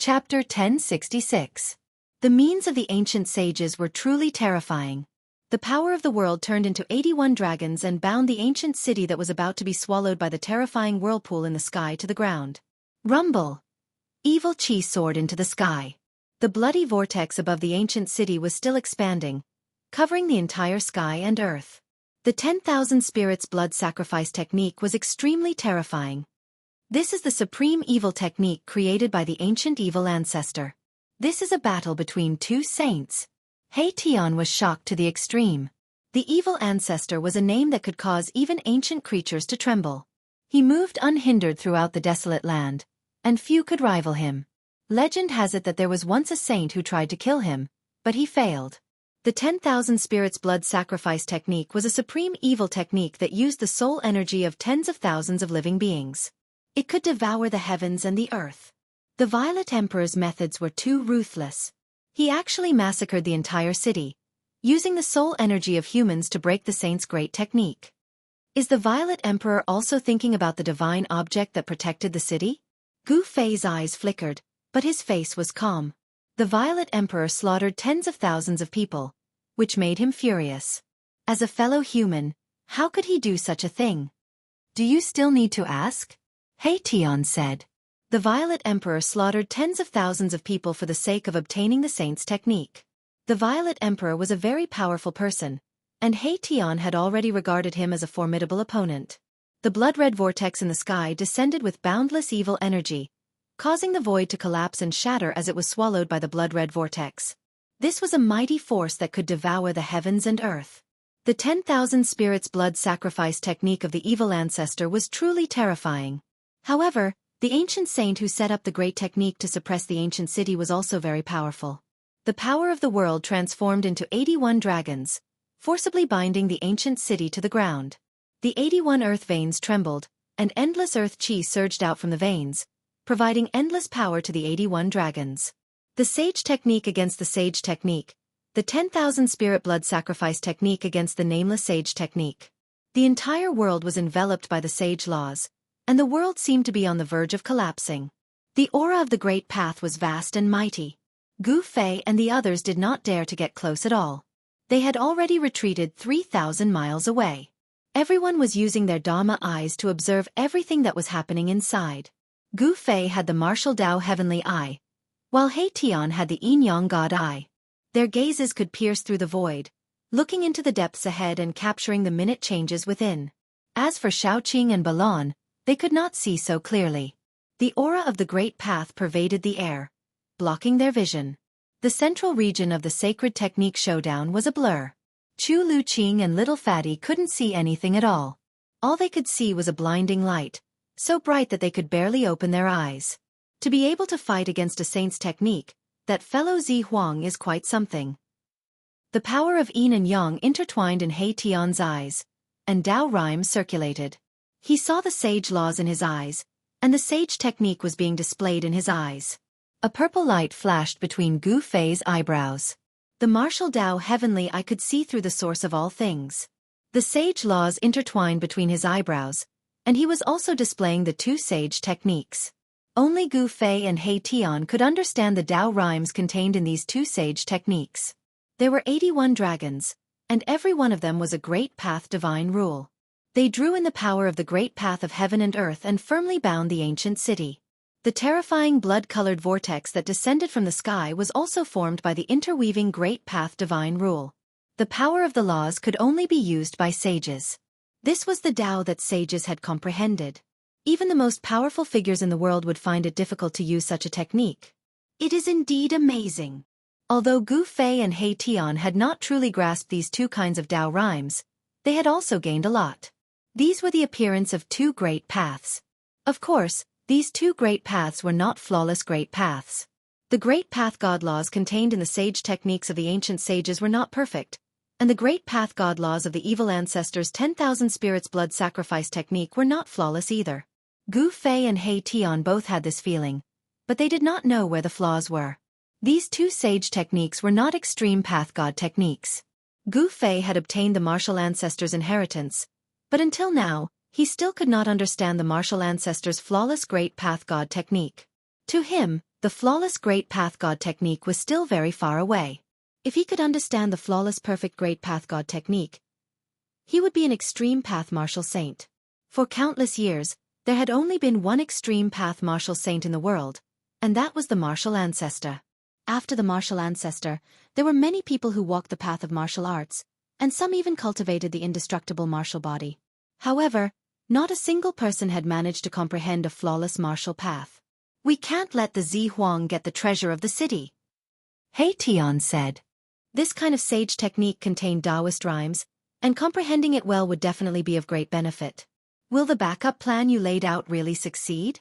Chapter 1066. The means of the ancient sages were truly terrifying. The power of the world turned into 81 dragons and bound the ancient city that was about to be swallowed by the terrifying whirlpool in the sky to the ground. Rumble! Evil Chi soared into the sky. The bloody vortex above the ancient city was still expanding, covering the entire sky and earth. The 10,000 spirits blood sacrifice technique was extremely terrifying. This is the supreme evil technique created by the ancient evil ancestor. This is a battle between two saints. He Tian was shocked to the extreme. The evil ancestor was a name that could cause even ancient creatures to tremble. He moved unhindered throughout the desolate land, and few could rival him. Legend has it that there was once a saint who tried to kill him, but he failed. The 10,000 spirits blood sacrifice technique was a supreme evil technique that used the soul energy of tens of thousands of living beings. It could devour the heavens and the earth. The Violet Emperor's methods were too ruthless. He actually massacred the entire city, using the soul energy of humans to break the saint's great technique. Is the Violet Emperor also thinking about the divine object that protected the city? Gu Fei's eyes flickered, but his face was calm. The Violet Emperor slaughtered tens of thousands of people, which made him furious. As a fellow human, how could he do such a thing? Do you still need to ask? He Tian said. The Violet Emperor slaughtered tens of thousands of people for the sake of obtaining the saint's technique. The Violet Emperor was a very powerful person, and He Tian had already regarded him as a formidable opponent. The blood-red vortex in the sky descended with boundless evil energy, causing the void to collapse and shatter as it was swallowed by the blood-red vortex. This was a mighty force that could devour the heavens and earth. The 10,000 spirits blood sacrifice technique of the evil ancestor was truly terrifying. However, the ancient saint who set up the great technique to suppress the ancient city was also very powerful. The power of the world transformed into 81 dragons, forcibly binding the ancient city to the ground. The 81 earth veins trembled, and endless earth chi surged out from the veins, providing endless power to the 81 dragons. The sage technique against the sage technique. The 10,000 spirit blood sacrifice technique against the nameless sage technique. The entire world was enveloped by the sage laws, and the world seemed to be on the verge of collapsing. The aura of the great path was vast and mighty. Gu Fei and the others did not dare to get close at all. They had already retreated 3,000 miles away. Everyone was using their Dharma eyes to observe everything that was happening inside. Gu Fei had the martial Dao heavenly eye, while He Tian had the Yin-Yang God eye. Their gazes could pierce through the void, looking into the depths ahead and capturing the minute changes within. As for Shaoqing and Balan, they could not see so clearly. The aura of the great path pervaded the air, blocking their vision. The central region of the sacred technique showdown was a blur. Chu Luqing and Little Fatty couldn't see anything at all. All they could see was a blinding light, so bright that they could barely open their eyes. To be able to fight against a saint's technique, that fellow Zi Huang is quite something. The power of yin and yang intertwined in He Tian's eyes, and Dao rhymes circulated. He saw the sage laws in his eyes, and the sage technique was being displayed in his eyes. A purple light flashed between Gu Fei's eyebrows. The martial Dao heavenly eye could see through the source of all things. The sage laws intertwined between his eyebrows, and he was also displaying the two sage techniques. Only Gu Fei and He Tian could understand the Dao rhymes contained in these two sage techniques. There were 81 dragons, and every one of them was a great path divine rule. They drew in the power of the great path of heaven and earth and firmly bound the ancient city. The terrifying blood-colored vortex that descended from the sky was also formed by the interweaving great path divine rule. The power of the laws could only be used by sages. This was the Tao that sages had comprehended. Even the most powerful figures in the world would find it difficult to use such a technique. It is indeed amazing. Although Gu Fei and He Tian had not truly grasped these two kinds of Tao rhymes, they had also gained a lot. These were the appearance of two great paths. Of course, these two great paths were not flawless great paths. The great path God laws contained in the sage techniques of the ancient sages were not perfect, and the great path God laws of the evil ancestors' 10,000 spirits blood sacrifice technique were not flawless either. Gu Fei and He Tian both had this feeling, but they did not know where the flaws were. These two sage techniques were not extreme path God techniques. Gu Fei had obtained the martial ancestors' inheritance, but until now, he still could not understand the martial ancestors' flawless great path God technique. To him, The flawless Great Path God technique was still very far away. If he could understand the flawless perfect Great Path God technique, he would be an extreme path martial saint. For countless years, there had only been one extreme path martial saint in the world, and that was the martial ancestor. After the martial ancestor, there were many people who walked the path of martial arts, and some even cultivated the indestructible martial body. However, not a single person had managed to comprehend a flawless martial path. "We can't let the Zi Huang get the treasure of the city," He Tian said. This kind of sage technique contained Taoist rhymes, and comprehending it well would definitely be of great benefit. Will the backup plan you laid out really succeed?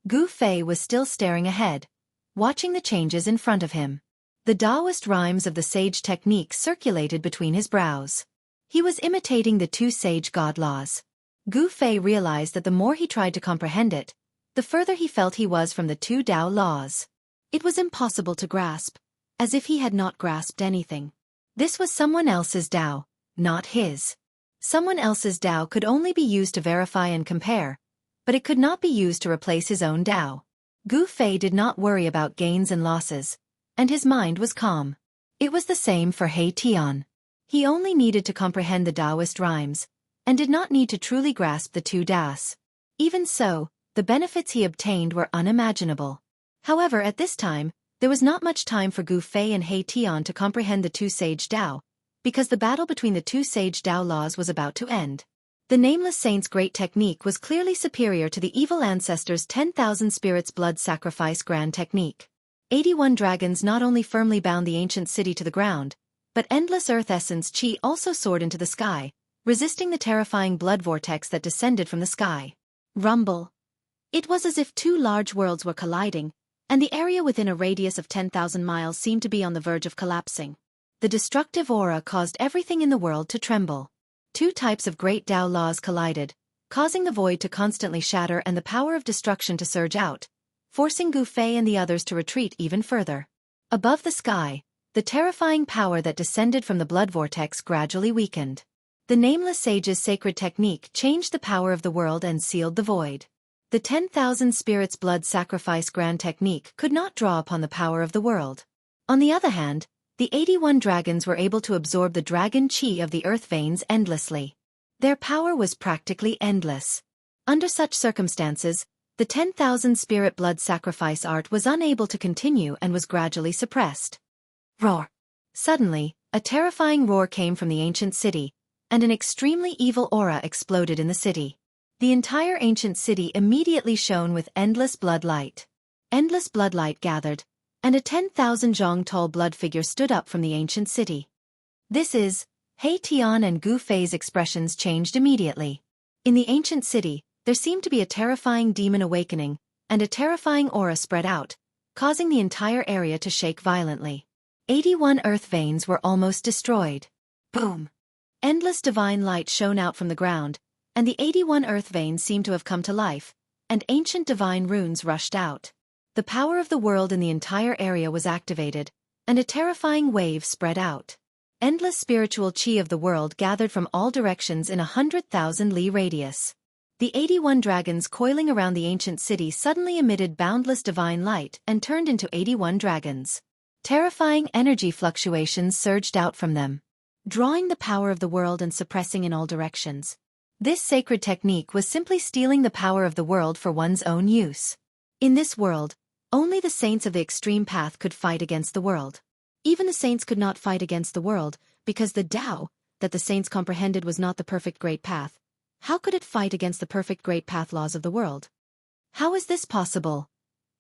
Gu Fei was still staring ahead, watching the changes in front of him. The Taoist rhymes of the sage technique circulated between his brows. He was imitating the two sage god laws. Gu Fei realized that the more he tried to comprehend it, the further he felt he was from the two Tao laws. It was impossible to grasp, as if he had not grasped anything. This was someone else's Tao, not his. Someone else's Tao could only be used to verify and compare, but it could not be used to replace his own Tao. Gu Fei did not worry about gains and losses, and his mind was calm. It was the same for He Tian. He only needed to comprehend the Taoist rhymes, and did not need to truly grasp the two Das. Even so, the benefits he obtained were unimaginable. However, at this time, there was not much time for Gu Fei and He Tian to comprehend the two sage Tao, because the battle between the two sage Tao laws was about to end. The Nameless Saint's great technique was clearly superior to the evil ancestor's 10,000 spirits blood sacrifice grand technique. 81 dragons not only firmly bound the ancient city to the ground, but endless earth essence chi also soared into the sky, resisting the terrifying blood vortex that descended from the sky. Rumble. It was as if two large worlds were colliding, and the area within a radius of 10,000 miles seemed to be on the verge of collapsing. The destructive aura caused everything in the world to tremble. Two types of great Tao laws collided, causing the void to constantly shatter and the power of destruction to surge out, forcing Gu Fei and the others to retreat even further. Above the sky, the terrifying power that descended from the blood vortex gradually weakened. The Nameless Sage's sacred technique changed the power of the world and sealed the void. The 10,000 spirits blood sacrifice grand technique could not draw upon the power of the world. On the other hand, the 81 dragons were able to absorb the dragon chi of the earth veins endlessly. Their power was practically endless. Under such circumstances, the 10,000 spirit blood sacrifice art was unable to continue and was gradually suppressed. Roar! Suddenly, a terrifying roar came from the ancient city, and an extremely evil aura exploded in the city. The entire ancient city immediately shone with endless blood light. Endless blood light gathered, and a 10,000 zhong tall blood figure stood up from the ancient city. This is, He Tian and Gu Fei's expressions changed immediately. In the ancient city, there seemed to be a terrifying demon awakening, and a terrifying aura spread out, causing the entire area to shake violently. 81 earth veins were almost destroyed. Boom! Endless divine light shone out from the ground, and the 81 earth veins seemed to have come to life, and ancient divine runes rushed out. The power of the world in the entire area was activated, and a terrifying wave spread out. Endless spiritual chi of the world gathered from all directions in 100,000 li radius. The 81 dragons coiling around the ancient city suddenly emitted boundless divine light and turned into 81 dragons. Terrifying energy fluctuations surged out from them, drawing the power of the world and suppressing in all directions. This sacred technique was simply stealing the power of the world for one's own use. In this world, only the saints of the extreme path could fight against the world. Even the saints could not fight against the world, because the Tao that the saints comprehended was not the perfect great path. How could it fight against the perfect great path laws of the world? How is this possible?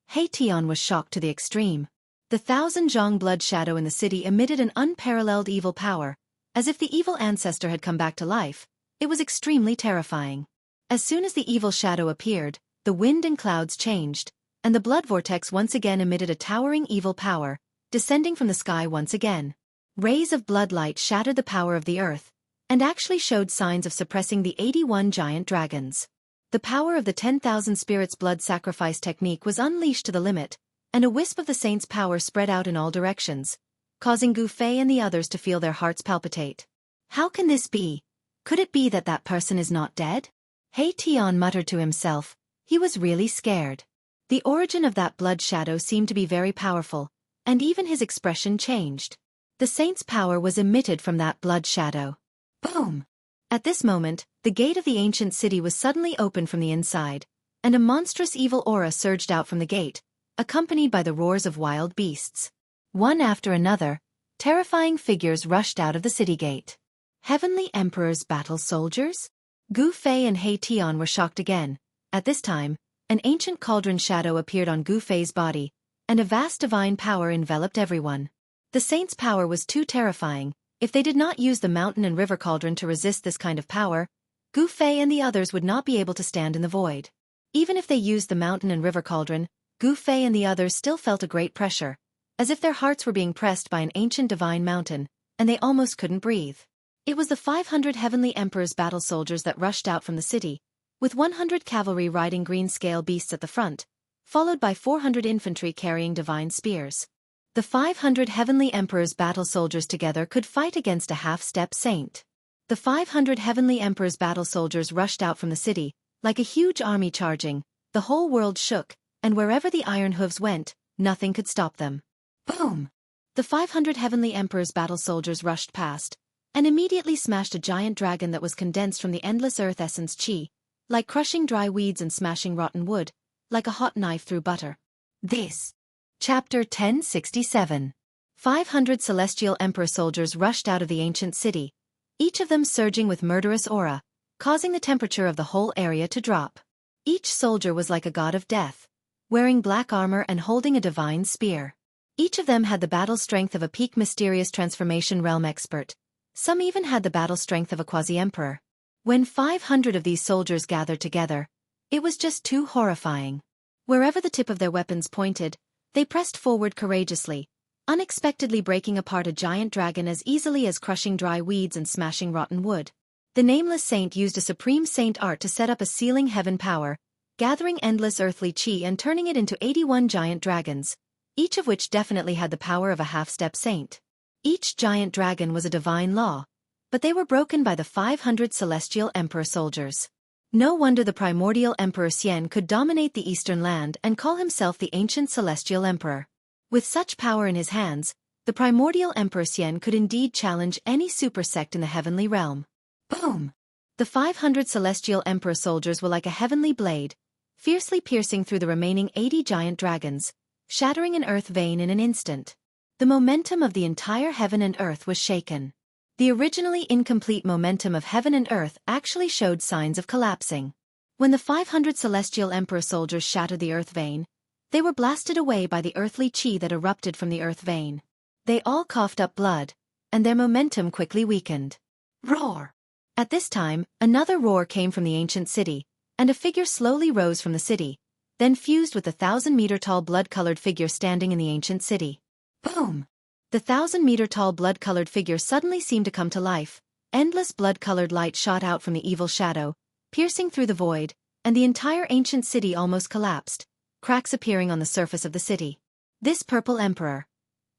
He Tian was shocked to the extreme. The 1,000 zhong blood shadow in the city emitted an unparalleled evil power, as if the evil ancestor had come back to life. It was extremely terrifying. As soon as the evil shadow appeared, the wind and clouds changed, and the blood vortex once again emitted a towering evil power, descending from the sky once again. Rays of blood light shattered the power of the earth, and actually showed signs of suppressing the 81 giant dragons. The power of the 10,000 spirits blood sacrifice technique was unleashed to the limit, and a wisp of the saint's power spread out in all directions, causing Gu Fei and the others to feel their hearts palpitate. How can this be? Could it be that that person is not dead? He Tian muttered to himself. He was really scared. The origin of that blood shadow seemed to be very powerful, and even his expression changed. The saint's power was emitted from that blood shadow. Boom! At this moment, the gate of the ancient city was suddenly opened from the inside, and a monstrous evil aura surged out from the gate, accompanied by the roars of wild beasts. One after another, terrifying figures rushed out of the city gate. Heavenly Emperor's battle soldiers? Gu Fei and He Tian were shocked again. At this time, an ancient cauldron shadow appeared on Gu Fei's body, and a vast divine power enveloped everyone. The saint's power was too terrifying. If they did not use the mountain and river cauldron to resist this kind of power, Gu Fei and the others would not be able to stand in the void. Even if they used the mountain and river cauldron, Gu Fei and the others still felt a great pressure, as if their hearts were being pressed by an ancient divine mountain, and they almost couldn't breathe. It was the 500 Heavenly Emperor's battle soldiers that rushed out from the city, with 100 cavalry riding green-scale beasts at the front, followed by 400 infantry carrying divine spears. The 500 Heavenly Emperor's battle soldiers together could fight against a half-step saint. The 500 Heavenly Emperor's battle soldiers rushed out from the city, like a huge army charging. The whole world shook, and wherever the iron hooves went, nothing could stop them. Boom! The 500 Heavenly Emperor's battle soldiers rushed past, and immediately smashed a giant dragon that was condensed from the endless earth essence chi, like crushing dry weeds and smashing rotten wood, like a hot knife through butter. This. Chapter 1067. 500 Celestial Emperor soldiers rushed out of the ancient city, each of them surging with murderous aura, causing the temperature of the whole area to drop. Each soldier was like a god of death, wearing black armor and holding a divine spear. Each of them had the battle strength of a peak mysterious transformation realm expert. Some even had the battle strength of a quasi-emperor. When 500 of these soldiers gathered together, it was just too horrifying. Wherever the tip of their weapons pointed, they pressed forward courageously, unexpectedly breaking apart a giant dragon as easily as crushing dry weeds and smashing rotten wood. The nameless saint used a supreme saint art to set up a sealing heaven power, gathering endless earthly chi and turning it into 81 giant dragons, each of which definitely had the power of a half-step saint. Each giant dragon was a divine law, but they were broken by the 500 celestial emperor soldiers. No wonder the primordial Emperor Xian could dominate the eastern land and call himself the ancient celestial emperor. With such power in his hands, the primordial Emperor Xian could indeed challenge any super sect in the heavenly realm. Boom! The 500 celestial emperor soldiers were like a heavenly blade, fiercely piercing through the remaining 80 giant dragons, shattering an earth vein in an instant. The momentum of the entire heaven and earth was shaken. The originally incomplete momentum of heaven and earth actually showed signs of collapsing. When the 500 celestial emperor soldiers shattered the earth vein, they were blasted away by the earthly chi that erupted from the earth vein. They all coughed up blood, and their momentum quickly weakened. Roar! At this time, another roar came from the ancient city, and a figure slowly rose from the city, then fused with the 1,000-meter-tall blood-colored figure standing in the ancient city. Boom! The 1,000-meter-tall blood-colored figure suddenly seemed to come to life. Endless blood-colored light shot out from the evil shadow, piercing through the void, and the entire ancient city almost collapsed, cracks appearing on the surface of the city. This purple emperor.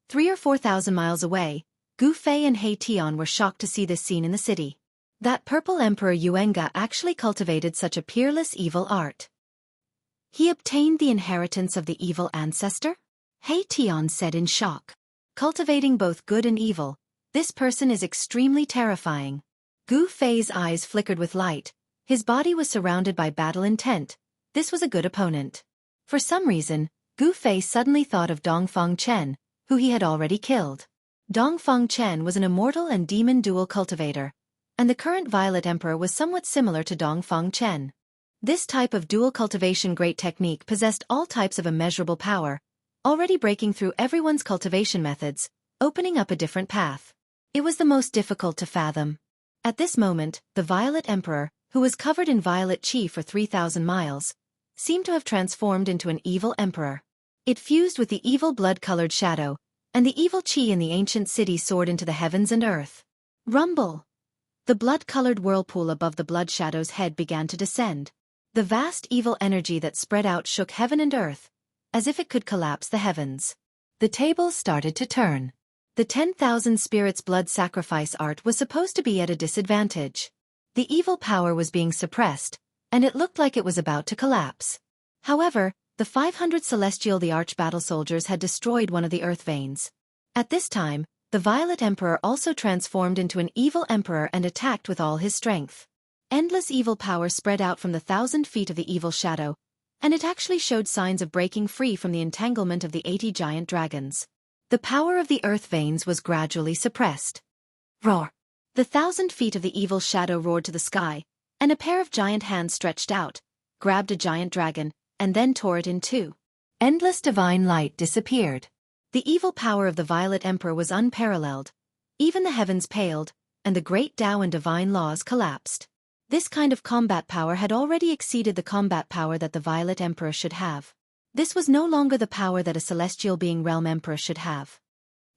3,000 or 4,000 miles away, Gu Fei and He Tian were shocked to see this scene in the city. That purple emperor Yuenga actually cultivated such a peerless evil art. He obtained the inheritance of the evil ancestor? He Tian said in shock. Cultivating both good and evil, this person is extremely terrifying. Gu Fei's eyes flickered with light. His body was surrounded by battle intent. This was a good opponent. For some reason, Gu Fei suddenly thought of Dongfang Chen, who he had already killed. Dongfang Chen was an immortal and demon dual cultivator, and the current Violet Emperor was somewhat similar to Dongfang Chen. This type of dual cultivation great technique possessed all types of immeasurable power, already breaking through everyone's cultivation methods, opening up a different path. It was the most difficult to fathom. At this moment, the Violet Emperor, who was covered in violet chi for 3,000 miles, seemed to have transformed into an evil emperor. It fused with the evil blood-colored shadow, and the evil chi in the ancient city soared into the heavens and earth. Rumble! The blood-colored whirlpool above the blood shadow's head began to descend. The vast evil energy that spread out shook heaven and earth, as if it could collapse the heavens. The tables started to turn. The 10,000 spirits blood sacrifice art was supposed to be at a disadvantage. The evil power was being suppressed, and it looked like it was about to collapse. However, the 500 Celestial the Arch-Battle soldiers had destroyed one of the earth veins. At this time, the Violet Emperor also transformed into an evil emperor and attacked with all his strength. Endless evil power spread out from the 1,000 feet of the evil shadow, and it actually showed signs of breaking free from the entanglement of the 80 giant dragons. The power of the earth veins was gradually suppressed. Roar! The 1,000 feet of the evil shadow roared to the sky, and a pair of giant hands stretched out, grabbed a giant dragon, and then tore it in two. Endless divine light disappeared. The evil power of the Violet Emperor was unparalleled. Even the heavens paled, and the great Tao and divine laws collapsed. This kind of combat power had already exceeded the combat power that the Violet Emperor should have. This was no longer the power that a celestial being realm emperor should have.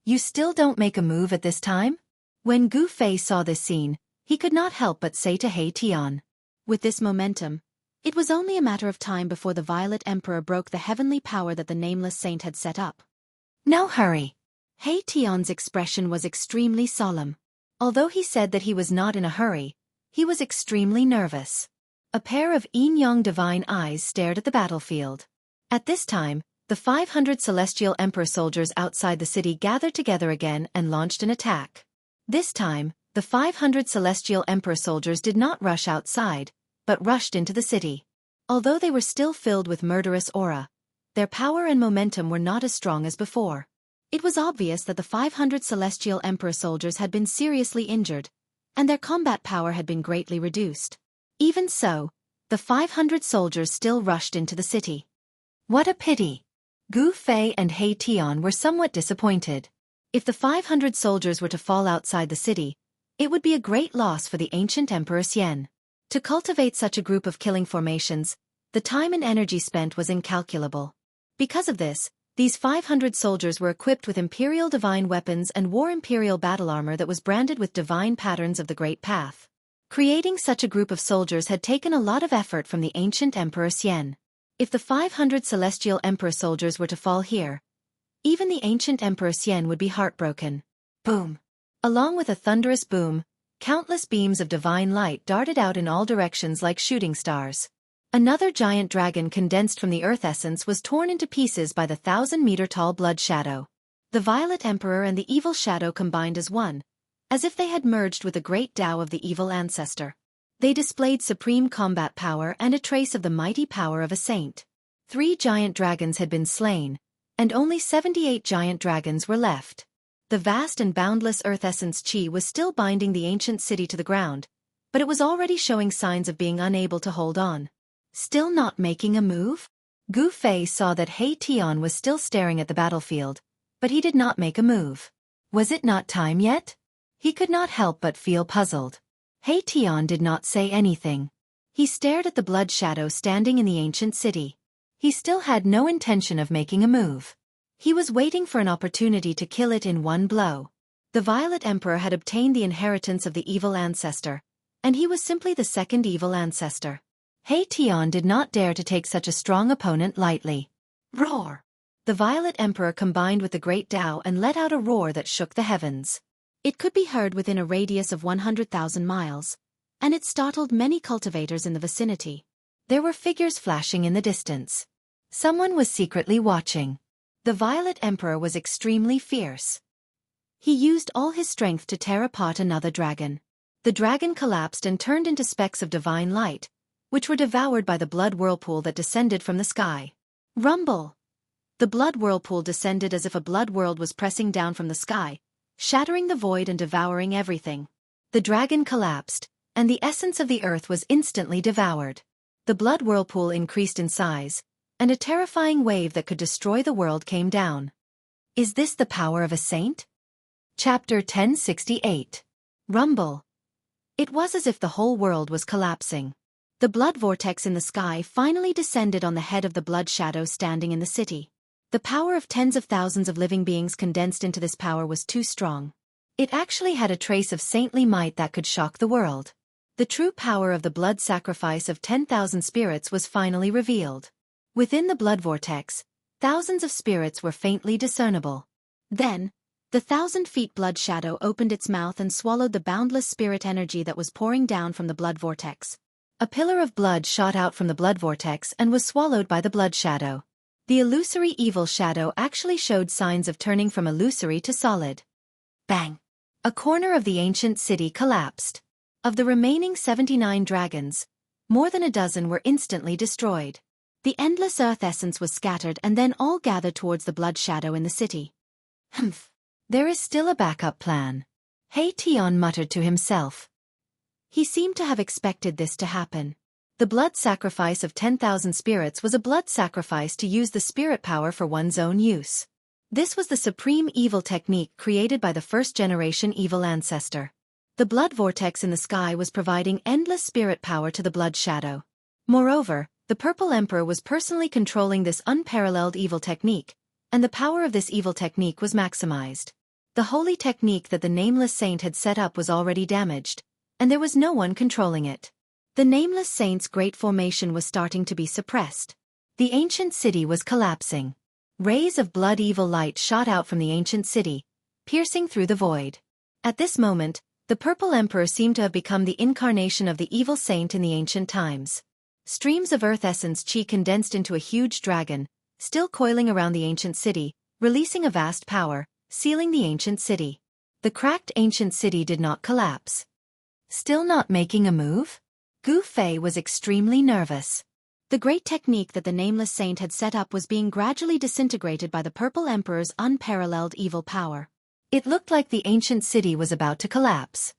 You still don't make a move at this time? When Gu Fei saw this scene, he could not help but say to He Tian. With this momentum, it was only a matter of time before the Violet Emperor broke the heavenly power that the nameless saint had set up. No hurry. He Tian's expression was extremely solemn. Although he said that he was not in a hurry, he was extremely nervous. A pair of yin-yang divine eyes stared at the battlefield. At this time, the 500 Celestial Emperor soldiers outside the city gathered together again and launched an attack. This time, the 500 Celestial Emperor soldiers did not rush outside, but rushed into the city. Although they were still filled with murderous aura, their power and momentum were not as strong as before. It was obvious that the 500 Celestial Emperor soldiers had been seriously injured, and their combat power had been greatly reduced. Even so, the 500 soldiers still rushed into the city. What a pity! Gu Fei and He Tian were somewhat disappointed. If the 500 soldiers were to fall outside the city, it would be a great loss for the ancient Emperor Xian. To cultivate such a group of killing formations, the time and energy spent was incalculable. Because of this, these 500 soldiers were equipped with imperial divine weapons and wore imperial battle armor that was branded with divine patterns of the Great Path. Creating such a group of soldiers had taken a lot of effort from the ancient Emperor Xian. If the 500 Celestial Emperor soldiers were to fall here, even the ancient Emperor Xian would be heartbroken. Boom! Along with a thunderous boom, countless beams of divine light darted out in all directions like shooting stars. Another giant dragon condensed from the earth essence was torn into pieces by the 1,000-meter-tall blood shadow. The Violet Emperor and the evil shadow combined as one, as if they had merged with the great Tao of the evil ancestor. They displayed supreme combat power and a trace of the mighty power of a saint. 3 giant dragons had been slain, and only 78 giant dragons were left. The vast and boundless earth essence Qi was still binding the ancient city to the ground, but it was already showing signs of being unable to hold on. Still not making a move? Gu Fei saw that He Tian was still staring at the battlefield, but he did not make a move. Was it not time yet? He could not help but feel puzzled. He Tian did not say anything. He stared at the blood shadow standing in the ancient city. He still had no intention of making a move. He was waiting for an opportunity to kill it in one blow. The Violet Emperor had obtained the inheritance of the evil ancestor, and he was simply the second evil ancestor. He Tian did not dare to take such a strong opponent lightly. Roar! The Violet Emperor combined with the Great Tao and let out a roar that shook the heavens. It could be heard within a radius of 100,000 miles, and it startled many cultivators in the vicinity. There were figures flashing in the distance. Someone was secretly watching. The Violet Emperor was extremely fierce. He used all his strength to tear apart another dragon. The dragon collapsed and turned into specks of divine light, which were devoured by the blood whirlpool that descended from the sky. Rumble! The blood whirlpool descended as if a blood world was pressing down from the sky, shattering the void and devouring everything. The dragon collapsed, and the essence of the earth was instantly devoured. The blood whirlpool increased in size, and a terrifying wave that could destroy the world came down. Is this the power of a saint? Chapter 1068. Rumble. It was as if the whole world was collapsing. The blood vortex in the sky finally descended on the head of the blood shadow standing in the city. The power of tens of thousands of living beings condensed into this power was too strong. It actually had a trace of saintly might that could shock the world. The true power of the blood sacrifice of 10,000 spirits was finally revealed. Within the blood vortex, thousands of spirits were faintly discernible. Then, the 1,000-feet blood shadow opened its mouth and swallowed the boundless spirit energy that was pouring down from the blood vortex. A pillar of blood shot out from the blood vortex and was swallowed by the blood shadow. The illusory evil shadow actually showed signs of turning from illusory to solid. Bang! A corner of the ancient city collapsed. Of the remaining 79 dragons, more than a dozen were instantly destroyed. The endless earth essence was scattered and then all gathered towards the blood shadow in the city. Humph! There is still a backup plan. He Tian muttered to himself. He seemed to have expected this to happen. The blood sacrifice of 10,000 spirits was a blood sacrifice to use the spirit power for one's own use. This was the supreme evil technique created by the first-generation evil ancestor. The blood vortex in the sky was providing endless spirit power to the blood shadow. Moreover, the Purple Emperor was personally controlling this unparalleled evil technique, and the power of this evil technique was maximized. The holy technique that the Nameless Saint had set up was already damaged, and there was no one controlling it. The Nameless Saint's great formation was starting to be suppressed. The ancient city was collapsing. Rays of blood evil light shot out from the ancient city, piercing through the void. At this moment, the Purple Emperor seemed to have become the incarnation of the evil saint in the ancient times. Streams of earth essence chi condensed into a huge dragon, still coiling around the ancient city, releasing a vast power, sealing the ancient city. The cracked ancient city did not collapse. Still not making a move? Gu Fei was extremely nervous. The great technique that the Nameless Saint had set up was being gradually disintegrated by the Purple Emperor's unparalleled evil power. It looked like the ancient city was about to collapse.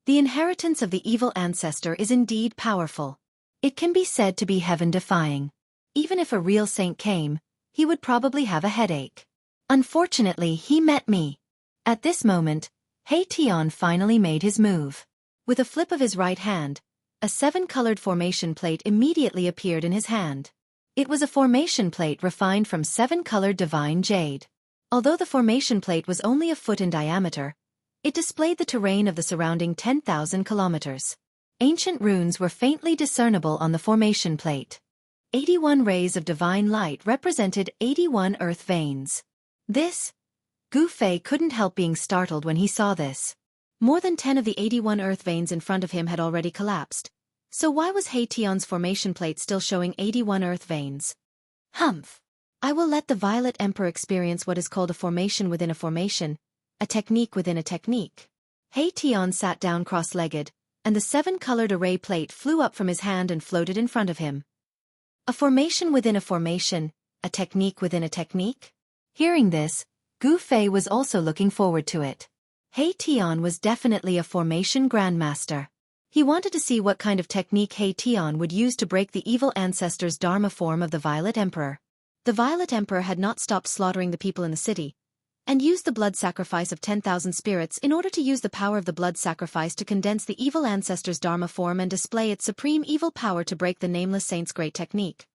The inheritance of the evil ancestor is indeed powerful. It can be said to be heaven-defying. Even if a real saint came, he would probably have a headache. Unfortunately, he met me. At this moment, He Tian finally made his move. With a flip of his right hand, a 7-colored formation plate immediately appeared in his hand. It was a formation plate refined from 7-colored divine jade. Although the formation plate was only a foot in diameter, it displayed the terrain of the surrounding 10,000 kilometers. Ancient runes were faintly discernible on the formation plate. 81 rays of divine light represented 81 earth veins. Gu Fei couldn't help being startled when he saw this. More than 10 of the 81 earth veins in front of him had already collapsed. So why was He Tian's formation plate still showing 81 earth veins? Humph! I will let the Violet Emperor experience what is called a formation within a formation, a technique within a technique. He Tian sat down cross-legged, and the 7-colored array plate flew up from his hand and floated in front of him. A formation within a formation, a technique within a technique? Hearing this, Gu Fei was also looking forward to it. He Tian was definitely a formation grandmaster. He wanted to see what kind of technique He Tian would use to break the evil ancestor's Dharma form of the Violet Emperor. The Violet Emperor had not stopped slaughtering the people in the city, and used the blood sacrifice of 10,000 spirits in order to use the power of the blood sacrifice to condense the evil ancestor's Dharma form and display its supreme evil power to break the Nameless Saint's great technique.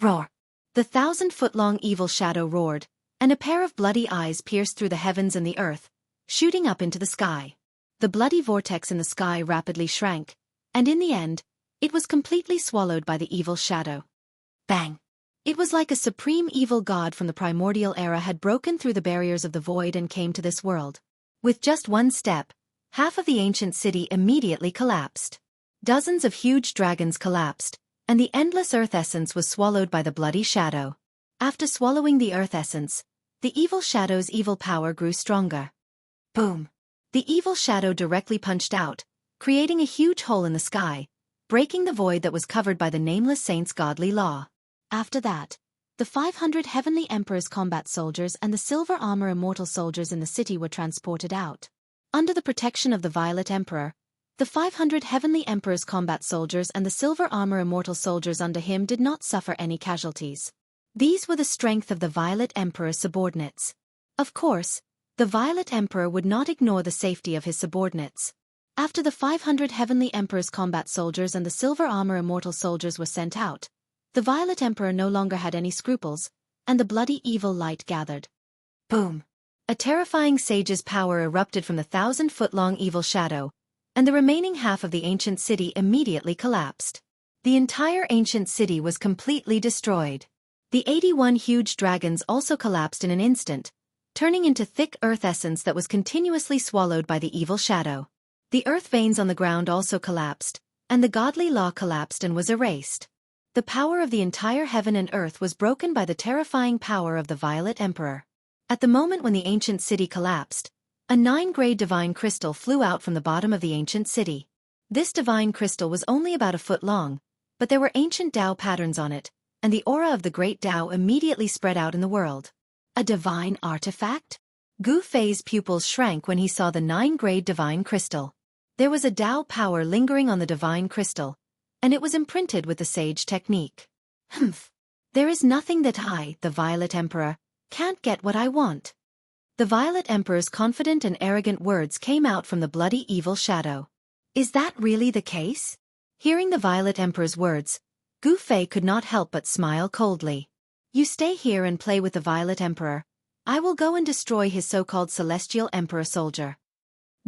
Roar! The 1,000-foot-long evil shadow roared, and a pair of bloody eyes pierced through the heavens and the earth, shooting up into the sky. The bloody vortex in the sky rapidly shrank, and in the end, it was completely swallowed by the evil shadow. Bang! It was like a supreme evil god from the primordial era had broken through the barriers of the void and came to this world. With just one step, half of the ancient city immediately collapsed. Dozens of huge dragons collapsed, and the endless earth essence was swallowed by the bloody shadow. After swallowing the earth essence, the evil shadow's evil power grew stronger. Boom! The evil shadow directly punched out, creating a huge hole in the sky, breaking the void that was covered by the Nameless Saint's godly law. After that, the 500 Heavenly Emperor's combat soldiers and the silver armor immortal soldiers in the city were transported out. Under the protection of the Violet Emperor, the 500 Heavenly Emperor's combat soldiers and the silver armor immortal soldiers under him did not suffer any casualties. These were the strength of the Violet Emperor's subordinates. Of course, the Violet Emperor would not ignore the safety of his subordinates. After the 500 Heavenly Emperor's combat soldiers and the silver armor immortal soldiers were sent out, the Violet Emperor no longer had any scruples, and the bloody evil light gathered. Boom! A terrifying sage's power erupted from the 1,000-foot-long evil shadow, and the remaining half of the ancient city immediately collapsed. The entire ancient city was completely destroyed. The 81 huge dragons also collapsed in an instant, turning into thick earth essence that was continuously swallowed by the evil shadow. The earth veins on the ground also collapsed, and the godly law collapsed and was erased. The power of the entire heaven and earth was broken by the terrifying power of the Violet Emperor. At the moment when the ancient city collapsed, a 9-grade divine crystal flew out from the bottom of the ancient city. This divine crystal was only about a foot long, but there were ancient Tao patterns on it, and the aura of the great Tao immediately spread out in the world. A divine artifact? Gu Fei's pupils shrank when he saw the 9-grade divine crystal. There was a Tao power lingering on the divine crystal, and it was imprinted with the sage technique. Humph! There is nothing that I, the Violet Emperor, can't get what I want. The Violet Emperor's confident and arrogant words came out from the bloody evil shadow. Is that really the case? Hearing the Violet Emperor's words, Gu Fei could not help but smile coldly. You stay here and play with the Violet Emperor. I will go and destroy his so-called Celestial Emperor soldier.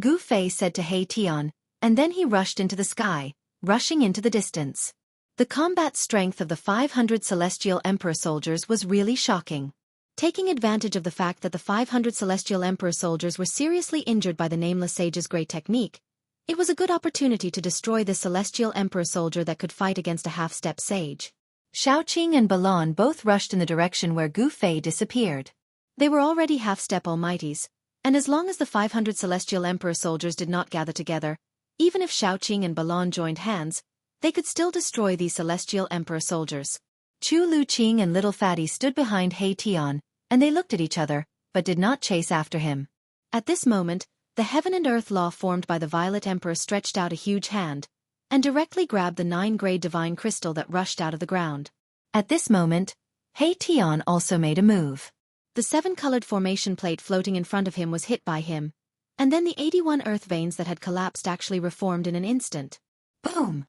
Gu Fei said to He Tian, and then he rushed into the sky, rushing into the distance. The combat strength of the 500 Celestial Emperor soldiers was really shocking. Taking advantage of the fact that the 500 Celestial Emperor soldiers were seriously injured by the Nameless Sage's great technique, it was a good opportunity to destroy the Celestial Emperor soldier that could fight against a half-step sage. Xiaoqing and Balan both rushed in the direction where Gu Fei disappeared. They were already half-step almighties, and as long as the 500 Celestial Emperor soldiers did not gather together, even if Xiaoqing and Balan joined hands, they could still destroy these Celestial Emperor soldiers. Chu Luqing and Little Fatty stood behind He Tian, and they looked at each other, but did not chase after him. At this moment, the heaven and earth law formed by the Violet Emperor stretched out a huge hand, and directly grabbed the 9-grade divine crystal that rushed out of the ground. At this moment, He Tian also made a move. The 7-colored formation plate floating in front of him was hit by him, and then the 81 earth veins that had collapsed actually reformed in an instant. Boom!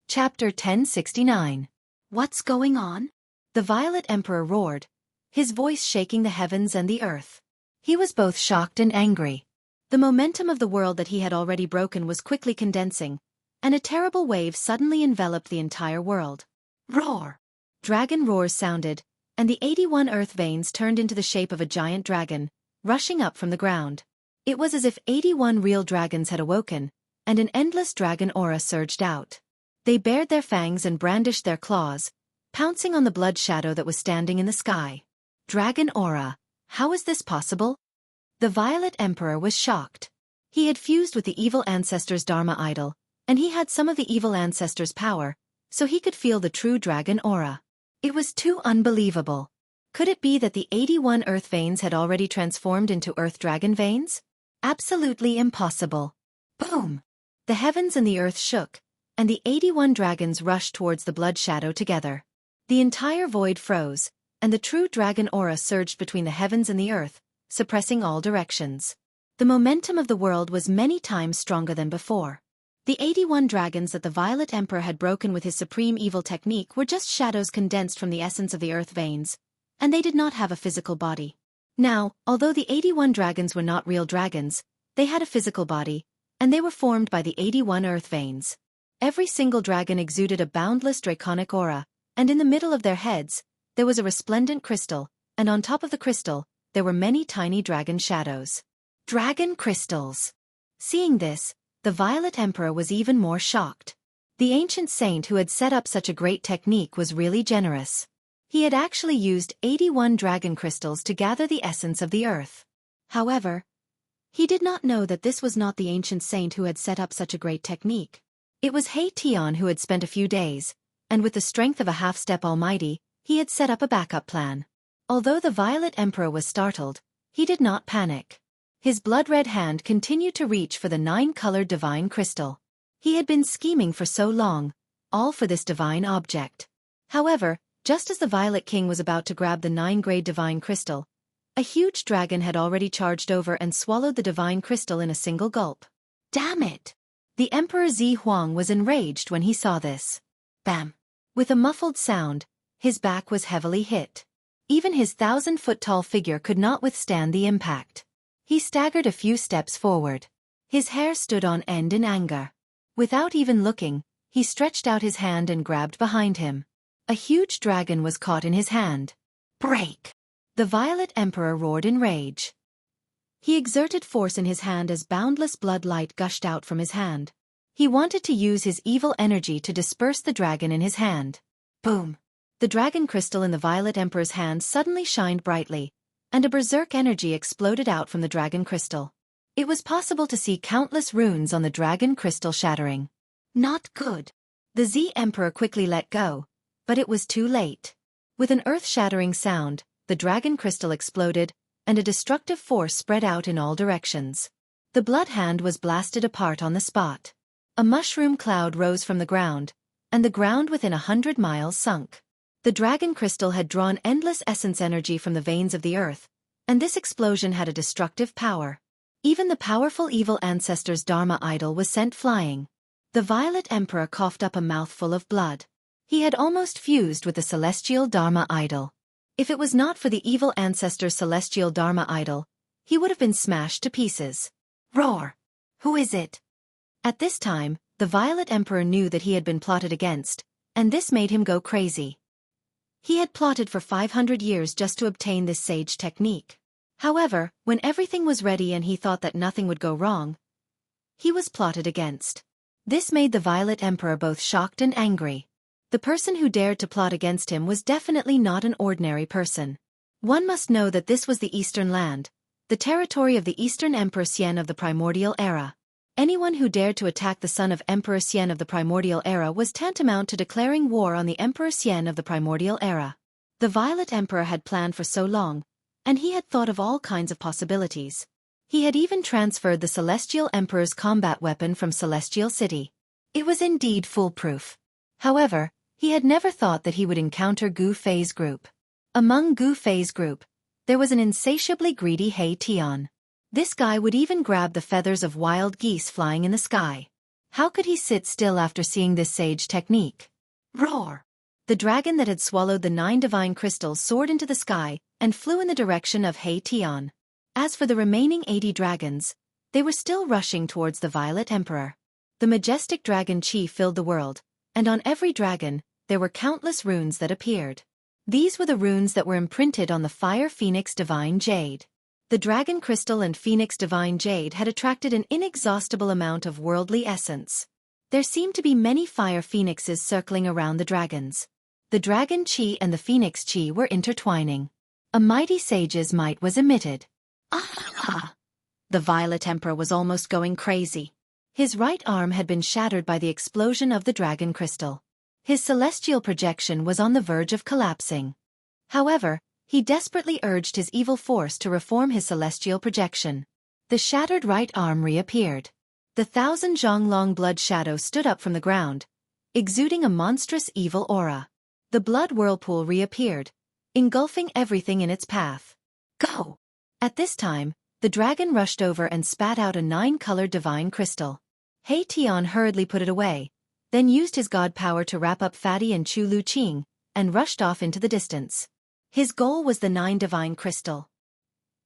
Chapter 1069. What's going on? The Violet Emperor roared, his voice shaking the heavens and the earth. He was both shocked and angry. The momentum of the world that he had already broken was quickly condensing, and a terrible wave suddenly enveloped the entire world. Roar! Dragon roars sounded, and the 81 earth veins turned into the shape of a giant dragon, rushing up from the ground. It was as if 81 real dragons had awoken, and an endless dragon aura surged out. They bared their fangs and brandished their claws, pouncing on the blood shadow that was standing in the sky. Dragon aura, how is this possible? The Violet Emperor was shocked. He had fused with the evil ancestor's Dharma idol, and he had some of the evil ancestor's power, so he could feel the true dragon aura. It was too unbelievable. Could it be that the 81 earth veins had already transformed into earth dragon veins? Absolutely impossible. Boom! The heavens and the earth shook, and the 81 dragons rushed towards the blood shadow together. The entire void froze, and the true dragon aura surged between the heavens and the earth, suppressing all directions. The momentum of the world was many times stronger than before. The 81 dragons that the Violet Emperor had broken with his supreme evil technique were just shadows condensed from the essence of the earth veins, and they did not have a physical body. Now, although the 81 dragons were not real dragons, they had a physical body, and they were formed by the 81 earth veins. Every single dragon exuded a boundless draconic aura, and in the middle of their heads, there was a resplendent crystal, and on top of the crystal, there were many tiny dragon shadows. Dragon crystals! Seeing this, the Violet Emperor was even more shocked. The ancient saint who had set up such a great technique was really generous. He had actually used 81 dragon crystals to gather the essence of the earth. However, he did not know that this was not the ancient saint who had set up such a great technique. It was He Tian who had spent a few days, and with the strength of a half-step almighty, he had set up a backup plan. Although the Violet Emperor was startled, he did not panic. His blood-red hand continued to reach for the 9-colored divine crystal. He had been scheming for so long, all for this divine object. However, just as the Violet King was about to grab the 9-grade divine crystal, a huge dragon had already charged over and swallowed the divine crystal in a single gulp. Damn it! The Emperor Zi Huang was enraged when he saw this. Bam! With a muffled sound, his back was heavily hit. Even his 1,000-foot-tall figure could not withstand the impact. He staggered a few steps forward. His hair stood on end in anger. Without even looking, he stretched out his hand and grabbed behind him. A huge dragon was caught in his hand. Break! The Violet Emperor roared in rage. He exerted force in his hand as boundless blood light gushed out from his hand. He wanted to use his evil energy to disperse the dragon in his hand. Boom! The dragon crystal in the Violet Emperor's hand suddenly shined brightly, and a berserk energy exploded out from the dragon crystal. It was possible to see countless runes on the dragon crystal shattering. Not good. The Z Emperor quickly let go, but it was too late. With an earth-shattering sound, the dragon crystal exploded, and a destructive force spread out in all directions. The blood hand was blasted apart on the spot. A mushroom cloud rose from the ground, and the ground within 100 miles sunk. The dragon crystal had drawn endless essence energy from the veins of the earth, and this explosion had a destructive power. Even the powerful evil ancestor's Dharma idol was sent flying. The Violet Emperor coughed up a mouthful of blood. He had almost fused with the celestial Dharma idol. If it was not for the evil ancestor's celestial Dharma idol, he would have been smashed to pieces. Roar! Who is it? At this time, the Violet Emperor knew that he had been plotted against, and this made him go crazy. He had plotted for 500 years just to obtain this sage technique. However, when everything was ready and he thought that nothing would go wrong, he was plotted against. This made the Violet Emperor both shocked and angry. The person who dared to plot against him was definitely not an ordinary person. One must know that this was the Eastern Land, the territory of the Eastern Emperor Xian of the Primordial Era. Anyone who dared to attack the son of Emperor Xian of the Primordial Era was tantamount to declaring war on the Emperor Xian of the Primordial Era. The Violet Emperor had planned for so long, and he had thought of all kinds of possibilities. He had even transferred the Celestial Emperor's combat weapon from Celestial City. It was indeed foolproof. However, he had never thought that he would encounter Gu Fei's group. Among Gu Fei's group, there was an insatiably greedy He Tian. This guy would even grab the feathers of wild geese flying in the sky. How could he sit still after seeing this sage technique? Roar! The dragon that had swallowed the 9 divine crystals soared into the sky and flew in the direction of He Tian. As for the remaining 80 dragons, they were still rushing towards the Violet Emperor. The majestic dragon chi filled the world, and on every dragon, there were countless runes that appeared. These were the runes that were imprinted on the Fire Phoenix Divine Jade. The Dragon Crystal and Phoenix Divine Jade had attracted an inexhaustible amount of worldly essence. There seemed to be many fire phoenixes circling around the dragons. The Dragon Chi and the Phoenix Chi were intertwining. A mighty sage's might was emitted. Ah! The Violet Emperor was almost going crazy. His right arm had been shattered by the explosion of the Dragon Crystal. His celestial projection was on the verge of collapsing. However, he desperately urged his evil force to reform his celestial projection. The shattered right arm reappeared. The 1,000 Zhonglong blood shadow stood up from the ground, exuding a monstrous evil aura. The blood whirlpool reappeared, engulfing everything in its path. Go! At this time, the dragon rushed over and spat out a 9-colored divine crystal. He Tian hurriedly put it away, then used his god power to wrap up Fatty and Chu Lu Qing, and rushed off into the distance. His goal was the 9 divine crystal.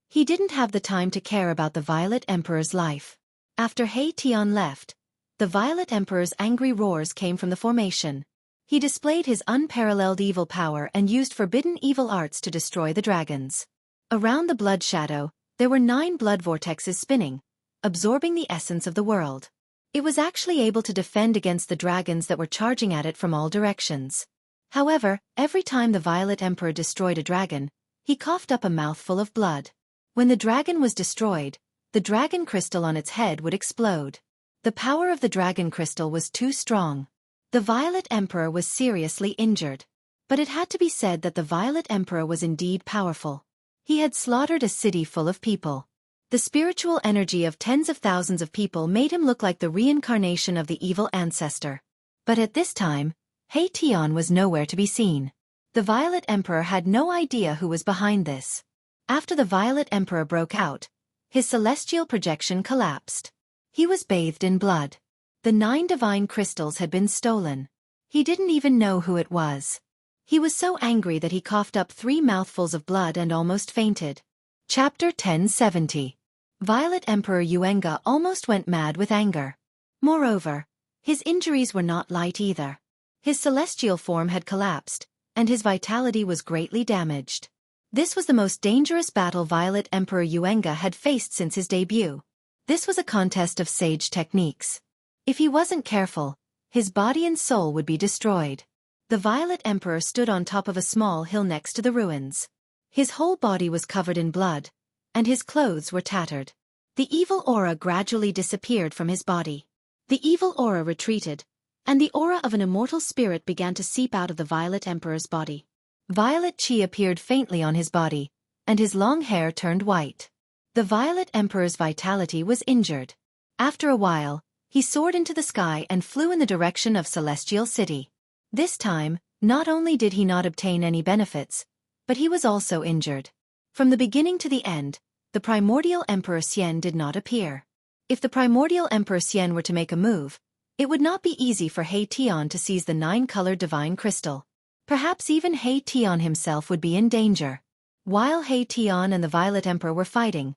He didn't have the time to care about the Violet Emperor's life. After He Tian left, the Violet Emperor's angry roars came from the formation. He displayed his unparalleled evil power and used forbidden evil arts to destroy the dragons. Around the blood shadow, there were 9 blood vortexes spinning, absorbing the essence of the world. It was actually able to defend against the dragons that were charging at it from all directions. However, every time the Violet Emperor destroyed a dragon, he coughed up a mouthful of blood. When the dragon was destroyed, the dragon crystal on its head would explode. The power of the dragon crystal was too strong. The Violet Emperor was seriously injured. But it had to be said that the Violet Emperor was indeed powerful. He had slaughtered a city full of people. The spiritual energy of tens of thousands of people made him look like the reincarnation of the evil ancestor. But at this time, He Tian was nowhere to be seen. The Violet Emperor had no idea who was behind this. After the Violet Emperor broke out, his celestial projection collapsed. He was bathed in blood. The 9 divine crystals had been stolen. He didn't even know who it was. He was so angry that he coughed up 3 mouthfuls of blood and almost fainted. Chapter 1070. Violet Emperor Yuenga almost went mad with anger. Moreover, his injuries were not light either. His celestial form had collapsed, and his vitality was greatly damaged. This was the most dangerous battle Violet Emperor Yuenga had faced since his debut. This was a contest of sage techniques. If he wasn't careful, his body and soul would be destroyed. The Violet Emperor stood on top of a small hill next to the ruins. His whole body was covered in blood, and his clothes were tattered. The evil aura gradually disappeared from his body. The evil aura retreated, and the aura of an immortal spirit began to seep out of the Violet Emperor's body. Violet chi appeared faintly on his body, and his long hair turned white. The Violet Emperor's vitality was injured. After a while, he soared into the sky and flew in the direction of Celestial City. This time, not only did he not obtain any benefits, but he was also injured. From the beginning to the end, the Primordial Emperor Xian did not appear. If the Primordial Emperor Xian were to make a move, it would not be easy for He Tian to seize the 9-colored divine crystal. Perhaps even He Tian himself would be in danger. While He Tian and the Violet Emperor were fighting,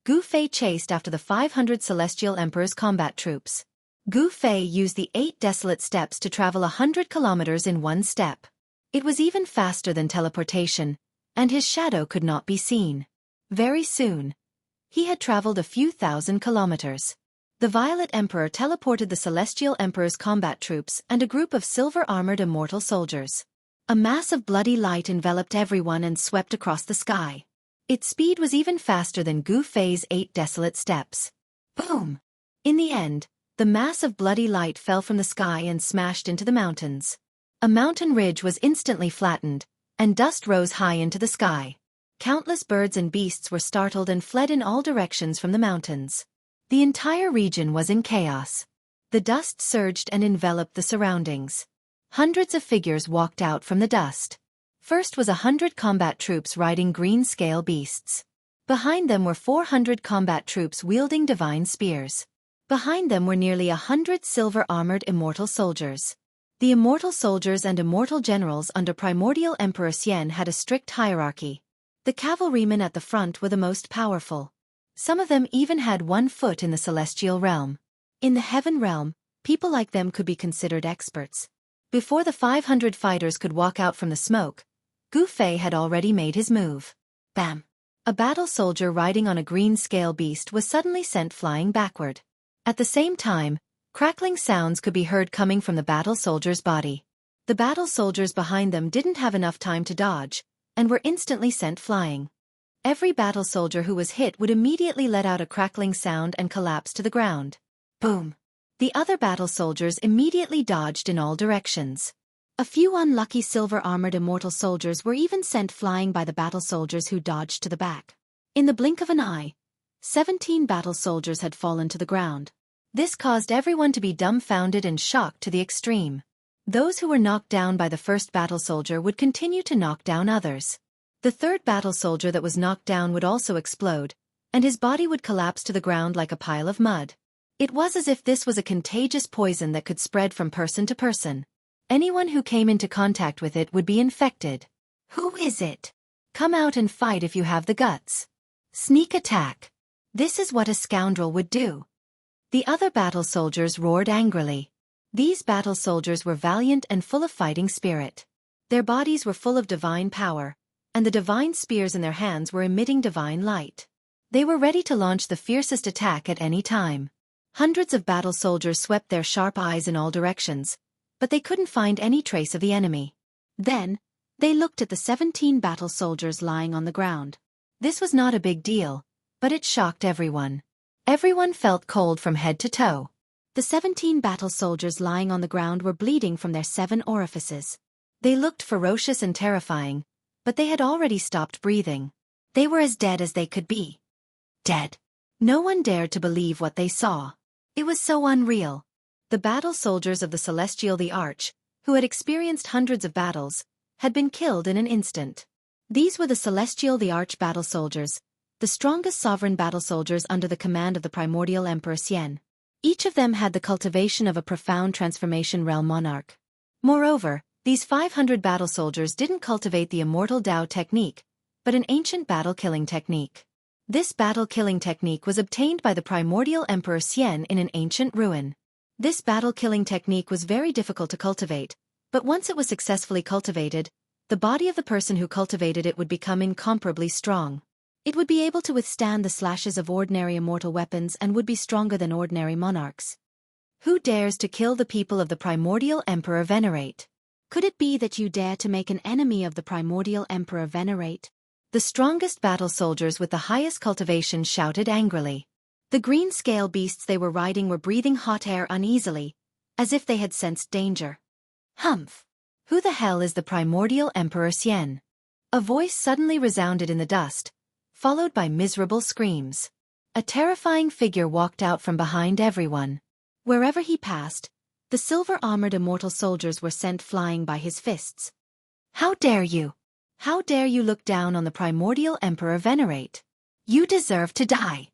Gu Fei chased after the 500 Celestial Emperor's combat troops. Gu Fei used the 8 desolate steps to travel 100 kilometers in one step. It was even faster than teleportation, and his shadow could not be seen. Very soon, he had traveled a few thousand kilometers. The Violet Emperor teleported the Celestial Emperor's combat troops and a group of silver-armored immortal soldiers. A mass of bloody light enveloped everyone and swept across the sky. Its speed was even faster than Gu Fei's 8 desolate steps. Boom! In the end, the mass of bloody light fell from the sky and smashed into the mountains. A mountain ridge was instantly flattened, and dust rose high into the sky. Countless birds and beasts were startled and fled in all directions from the mountains. The entire region was in chaos. The dust surged and enveloped the surroundings. Hundreds of figures walked out from the dust. First was 100 combat troops riding green-scale beasts. Behind them were 400 combat troops wielding divine spears. Behind them were nearly 100 silver-armored immortal soldiers. The immortal soldiers and immortal generals under Primordial Emperor Xian had a strict hierarchy. The cavalrymen at the front were the most powerful. Some of them even had 1 foot in the celestial realm. In the heaven realm, people like them could be considered experts. Before the 500 fighters could walk out from the smoke, Gu Fei had already made his move. Bam! A battle soldier riding on a green-scale beast was suddenly sent flying backward. At the same time, crackling sounds could be heard coming from the battle soldier's body. The battle soldiers behind them didn't have enough time to dodge, and were instantly sent flying. Every battle soldier who was hit would immediately let out a crackling sound and collapse to the ground. Boom! The other battle soldiers immediately dodged in all directions. A few unlucky silver-armored immortal soldiers were even sent flying by the battle soldiers who dodged to the back. In the blink of an eye, 17 battle soldiers had fallen to the ground. This caused everyone to be dumbfounded and shocked to the extreme. Those who were knocked down by the first battle soldier would continue to knock down others. The third battle soldier that was knocked down would also explode, and his body would collapse to the ground like a pile of mud. It was as if this was a contagious poison that could spread from person to person. Anyone who came into contact with it would be infected. Who is it? Come out and fight if you have the guts. Sneak attack. This is what a scoundrel would do. The other battle soldiers roared angrily. These battle soldiers were valiant and full of fighting spirit. Their bodies were full of divine power, and the divine spears in their hands were emitting divine light. They were ready to launch the fiercest attack at any time. Hundreds of battle soldiers swept their sharp eyes in all directions, but they couldn't find any trace of the enemy. Then, they looked at the 17 battle soldiers lying on the ground. This was not a big deal, but it shocked everyone. Everyone felt cold from head to toe. The 17 battle soldiers lying on the ground were bleeding from their 7 orifices. They looked ferocious and terrifying, but they had already stopped breathing. They were as dead as they could be. Dead. No one dared to believe what they saw. It was so unreal. The battle soldiers of the Celestial the Arch, who had experienced hundreds of battles, had been killed in an instant. These were the Celestial the Arch battle soldiers, the strongest sovereign battle soldiers under the command of the Primordial Emperor Xian. Each of them had the cultivation of a profound transformation realm monarch. Moreover, these 500 battle soldiers didn't cultivate the immortal Dao technique, but an ancient battle-killing technique. This battle-killing technique was obtained by the Primordial Emperor Xian in an ancient ruin. This battle-killing technique was very difficult to cultivate, but once it was successfully cultivated, the body of the person who cultivated it would become incomparably strong. It would be able to withstand the slashes of ordinary immortal weapons and would be stronger than ordinary monarchs. Who dares to kill the people of the primordial Emperor Venerate? Could it be that you dare to make an enemy of the primordial Emperor Venerate? The strongest battle soldiers with the highest cultivation shouted angrily. The green scale beasts they were riding were breathing hot air uneasily, as if they had sensed danger. Humph! Who the hell is the primordial Emperor Xian? A voice suddenly resounded in the dust, followed by miserable screams. A terrifying figure walked out from behind everyone. Wherever he passed, the silver-armored immortal soldiers were sent flying by his fists. How dare you! How dare you look down on the primordial Emperor Venerate? You deserve to die!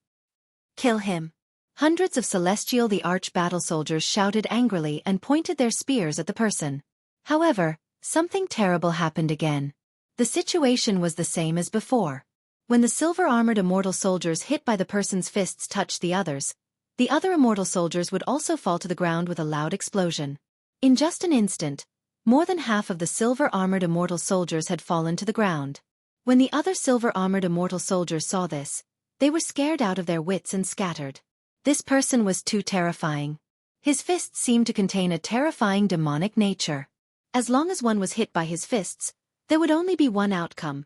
Kill him! Hundreds of celestial the arch battle soldiers shouted angrily and pointed their spears at the person. However, something terrible happened again. The situation was the same as before. When the silver-armored immortal soldiers hit by the person's fists touched the other immortal soldiers would also fall to the ground with a loud explosion. In just an instant, more than half of the silver-armored immortal soldiers had fallen to the ground. When the other silver-armored immortal soldiers saw this, they were scared out of their wits and scattered. This person was too terrifying. His fists seemed to contain a terrifying demonic nature. As long as one was hit by his fists, there would only be one outcome: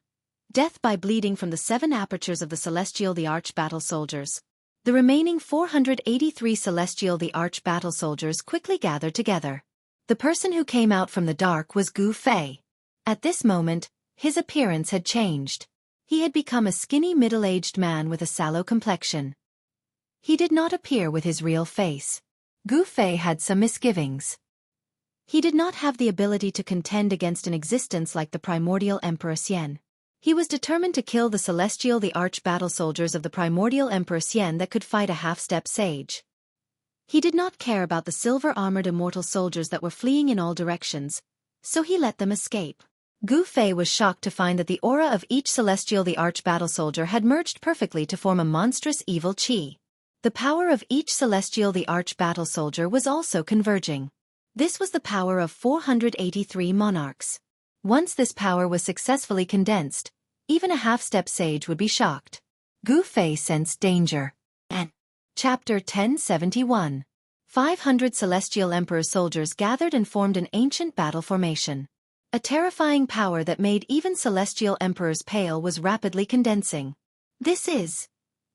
death by bleeding from the 7 apertures of the celestial the arch battle soldiers. The remaining 483 celestial the arch battle soldiers quickly gathered together. The person who came out from the dark was Gu Fei. At this moment, his appearance had changed. He had become a skinny middle-aged man with a sallow complexion. He did not appear with his real face. Gu Fei had some misgivings. He did not have the ability to contend against an existence like the primordial Emperor Xian. He was determined to kill the celestial the arch battle soldiers of the primordial Emperor Xian that could fight a half-step sage. He did not care about the silver-armored immortal soldiers that were fleeing in all directions, so he let them escape. Gu Fei was shocked to find that the aura of each celestial the arch battle soldier had merged perfectly to form a monstrous evil qi. The power of each celestial the arch battle soldier was also converging. This was the power of 483 monarchs. Once this power was successfully condensed, even a half-step sage would be shocked. Gu Fei sensed danger. And Chapter 1071. 500 celestial emperor soldiers gathered and formed an ancient battle formation. A terrifying power that made even celestial emperors pale was rapidly condensing. This is...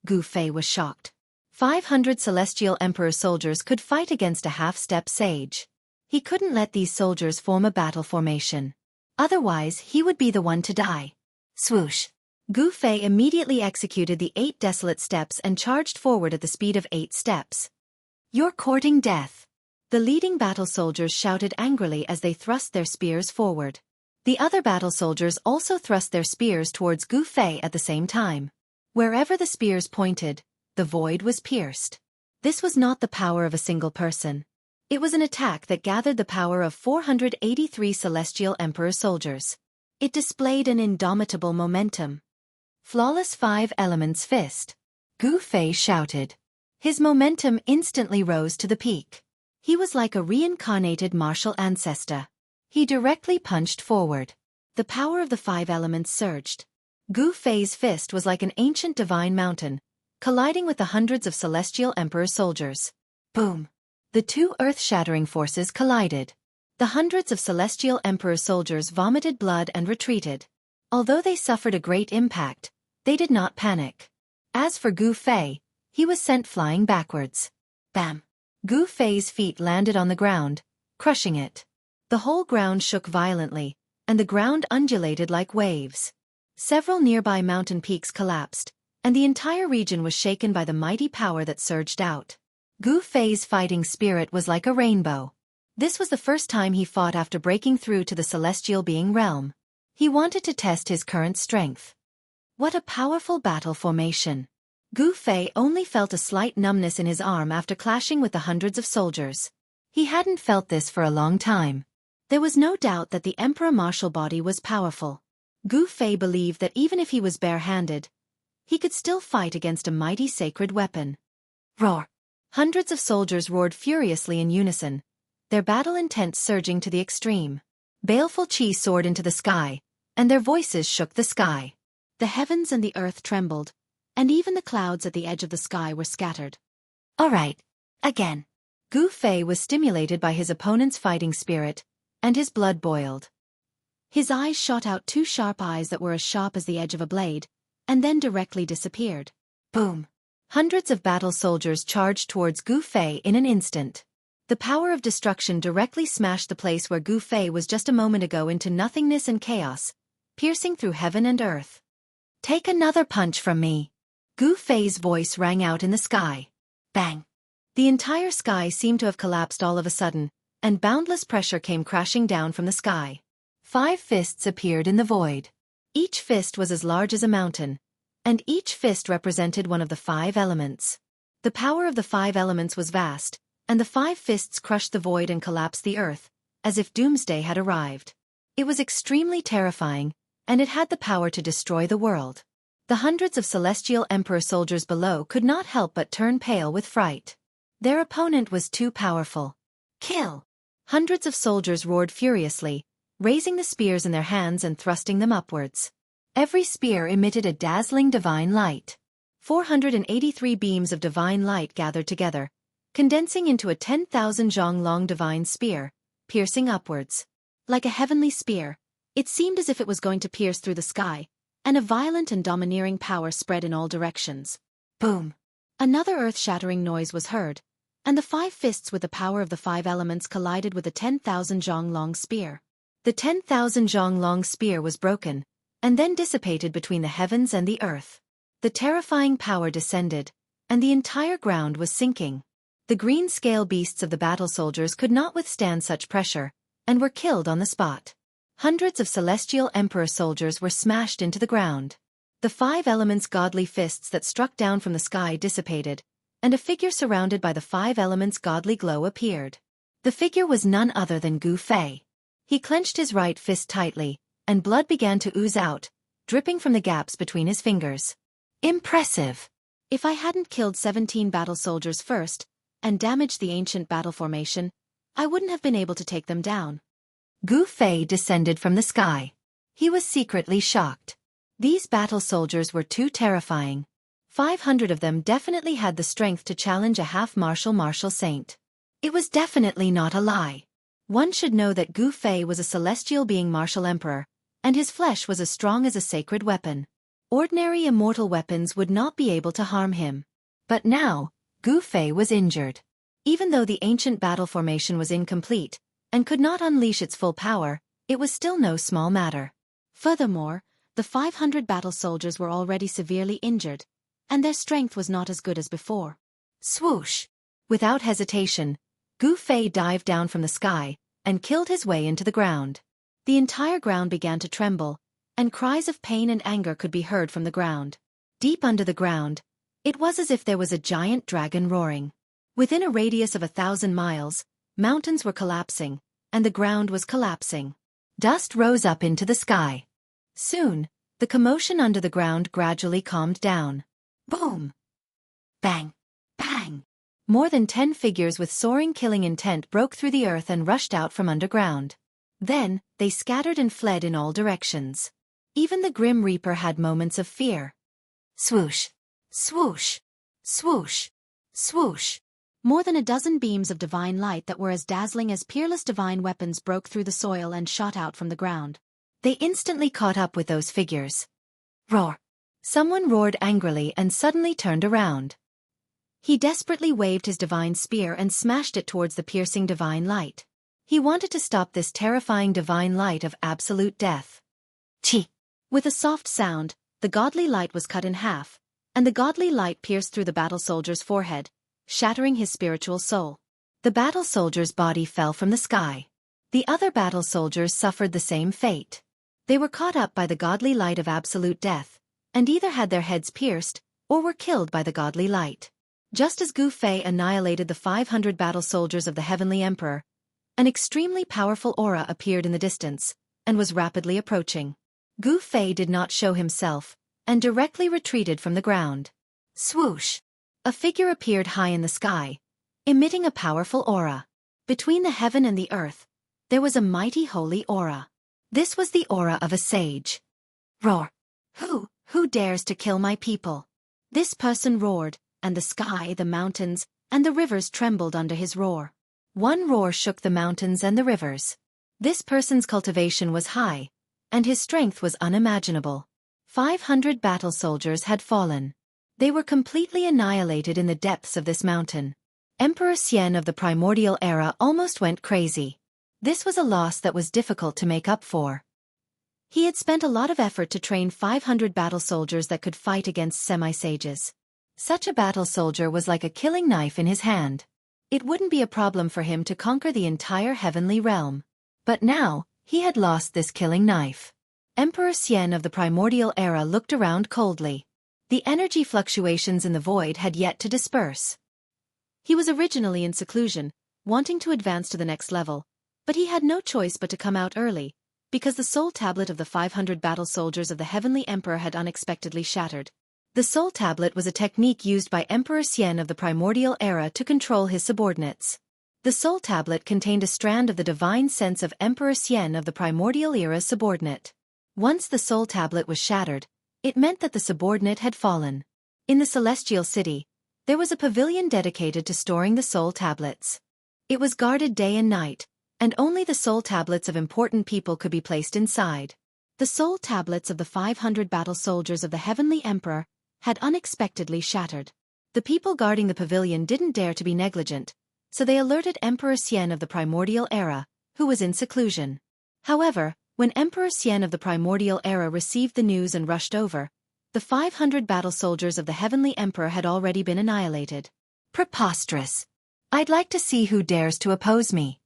Gu Fei was shocked. 500 celestial emperor soldiers could fight against a half-step sage. He couldn't let these soldiers form a battle formation. Otherwise, he would be the one to die. Swoosh! Gu Fei immediately executed the 8 desolate steps and charged forward at the speed of 8 steps. You're courting death! The leading battle soldiers shouted angrily as they thrust their spears forward. The other battle soldiers also thrust their spears towards Gu Fei at the same time. Wherever the spears pointed, the void was pierced. This was not the power of a single person. It was an attack that gathered the power of 483 celestial emperor soldiers. It displayed an indomitable momentum. Flawless 5 elements fist. Gu Fei shouted. His momentum instantly rose to the peak. He was like a reincarnated martial ancestor. He directly punched forward. The power of the 5 elements surged. Gu Fei's fist was like an ancient divine mountain, colliding with the hundreds of celestial emperor soldiers. Boom! The 2 earth-shattering forces collided. The hundreds of celestial emperor soldiers vomited blood and retreated. Although they suffered a great impact, they did not panic. As for Gu Fei, he was sent flying backwards. Bam! Gu Fei's feet landed on the ground, crushing it. The whole ground shook violently, and the ground undulated like waves. Several nearby mountain peaks collapsed, and the entire region was shaken by the mighty power that surged out. Gu Fei's fighting spirit was like a rainbow. This was the first time he fought after breaking through to the celestial being realm. He wanted to test his current strength. What a powerful battle formation! Gu Fei only felt a slight numbness in his arm after clashing with the hundreds of soldiers. He hadn't felt this for a long time. There was no doubt that the Emperor martial body was powerful. Gu Fei believed that even if he was bare-handed, he could still fight against a mighty sacred weapon. Roar! Hundreds of soldiers roared furiously in unison, their battle intent surging to the extreme. Baleful qi soared into the sky, and their voices shook the sky. The heavens and the earth trembled, and even the clouds at the edge of the sky were scattered. All right, again. Gu Fei was stimulated by his opponent's fighting spirit, and his blood boiled. His eyes shot out two sharp eyes that were as sharp as the edge of a blade, and then directly disappeared. Boom! Hundreds of battle soldiers charged towards Gu Fei in an instant. The power of destruction directly smashed the place where Gu Fei was just a moment ago into nothingness and chaos, piercing through heaven and earth. Take another punch from me. Gu Fei's voice rang out in the sky. Bang! The entire sky seemed to have collapsed all of a sudden, and boundless pressure came crashing down from the sky. 5 fists appeared in the void. Each fist was as large as a mountain, and each fist represented one of the 5 elements. The power of the 5 elements was vast, and the 5 fists crushed the void and collapsed the earth, as if doomsday had arrived. It was extremely terrifying, and it had the power to destroy the world. The hundreds of celestial emperor soldiers below could not help but turn pale with fright. Their opponent was too powerful. Kill! Hundreds of soldiers roared furiously, raising the spears in their hands and thrusting them upwards. Every spear emitted a dazzling divine light. 483 beams of divine light gathered together, condensing into a 10,000 zhang long divine spear, piercing upwards. Like a heavenly spear, it seemed as if it was going to pierce through the sky, and a violent and domineering power spread in all directions. Boom! Another earth-shattering noise was heard, and the 5 fists with the power of the 5 elements collided with the 10,000 zhang long spear. The 10,000 zhang long spear was broken, and then dissipated between the heavens and the earth. The terrifying power descended, and the entire ground was sinking. The green scale beasts of the battle soldiers could not withstand such pressure, and were killed on the spot. Hundreds of celestial emperor soldiers were smashed into the ground. The 5 elements' godly fists that struck down from the sky dissipated, and a figure surrounded by the 5 elements' godly glow appeared. The figure was none other than Gu Fei. He clenched his right fist tightly, and blood began to ooze out, dripping from the gaps between his fingers. Impressive! If I hadn't killed 17 battle soldiers first, and damaged the ancient battle formation, I wouldn't have been able to take them down. Gu Fei descended from the sky. He was secretly shocked. These battle soldiers were too terrifying. 500 of them definitely had the strength to challenge a half-martial saint. It was definitely not a lie. One should know that Gu Fei was a celestial being martial emperor, and his flesh was as strong as a sacred weapon. Ordinary immortal weapons would not be able to harm him. But now, Gu Fei was injured. Even though the ancient battle formation was incomplete, and could not unleash its full power, it was still no small matter. Furthermore, the 500 battle soldiers were already severely injured, and their strength was not as good as before. Swoosh! Without hesitation, Gu Fei dived down from the sky, and killed his way into the ground. The entire ground began to tremble, and cries of pain and anger could be heard from the ground. Deep under the ground, it was as if there was a giant dragon roaring. Within a radius of 1,000 miles, mountains were collapsing, and the ground was collapsing. Dust rose up into the sky. Soon, the commotion under the ground gradually calmed down. Boom! Bang! Bang! More than 10 figures with soaring killing intent broke through the earth and rushed out from underground. Then, they scattered and fled in all directions. Even the Grim Reaper had moments of fear. Swoosh! Swoosh! Swoosh! Swoosh! More than a dozen beams of divine light that were as dazzling as peerless divine weapons broke through the soil and shot out from the ground. They instantly caught up with those figures. Roar! Someone roared angrily and suddenly turned around. He desperately waved his divine spear and smashed it towards the piercing divine light. He wanted to stop this terrifying divine light of absolute death. Chi! With a soft sound, the godly light was cut in half, and the godly light pierced through the battle soldier's forehead, shattering his spiritual soul. The battle soldier's body fell from the sky. The other battle soldiers suffered the same fate. They were caught up by the godly light of absolute death, and either had their heads pierced, or were killed by the godly light. Just as Gu Fei annihilated the 500 battle soldiers of the Heavenly Emperor, an extremely powerful aura appeared in the distance, and was rapidly approaching. Gu Fei did not show himself, and directly retreated from the ground. Swoosh! A figure appeared high in the sky, emitting a powerful aura. Between the heaven and the earth, there was a mighty holy aura. This was the aura of a sage. Roar! Who dares to kill my people? This person roared, and the sky, the mountains, and the rivers trembled under his roar. One roar shook the mountains and the rivers. This person's cultivation was high, and his strength was unimaginable. 500 battle soldiers had fallen. They were completely annihilated in the depths of this mountain. Emperor Xian of the primordial era almost went crazy. This was a loss that was difficult to make up for. He had spent a lot of effort to train 500 battle soldiers that could fight against semi-sages. Such a battle soldier was like a killing knife in his hand. It wouldn't be a problem for him to conquer the entire heavenly realm. But now, he had lost this killing knife. Emperor Xian of the primordial era looked around coldly. The energy fluctuations in the void had yet to disperse. He was originally in seclusion, wanting to advance to the next level, but he had no choice but to come out early, because the soul tablet of the 500 battle soldiers of the Heavenly Emperor had unexpectedly shattered. The soul tablet was a technique used by Emperor Xian of the primordial era to control his subordinates. The soul tablet contained a strand of the divine sense of Emperor Xian of the primordial era's subordinate. Once the soul tablet was shattered, it meant that the subordinate had fallen. In the celestial city, there was a pavilion dedicated to storing the soul tablets. It was guarded day and night, and only the soul tablets of important people could be placed inside. The soul tablets of the 500 battle soldiers of the Heavenly Emperor had unexpectedly shattered. The people guarding the pavilion didn't dare to be negligent, so they alerted Emperor Xian of the primordial era, who was in seclusion. However, when Emperor Xian of the primordial era received the news and rushed over, the 500 battle soldiers of the Heavenly Emperor had already been annihilated. Preposterous! I'd like to see who dares to oppose me.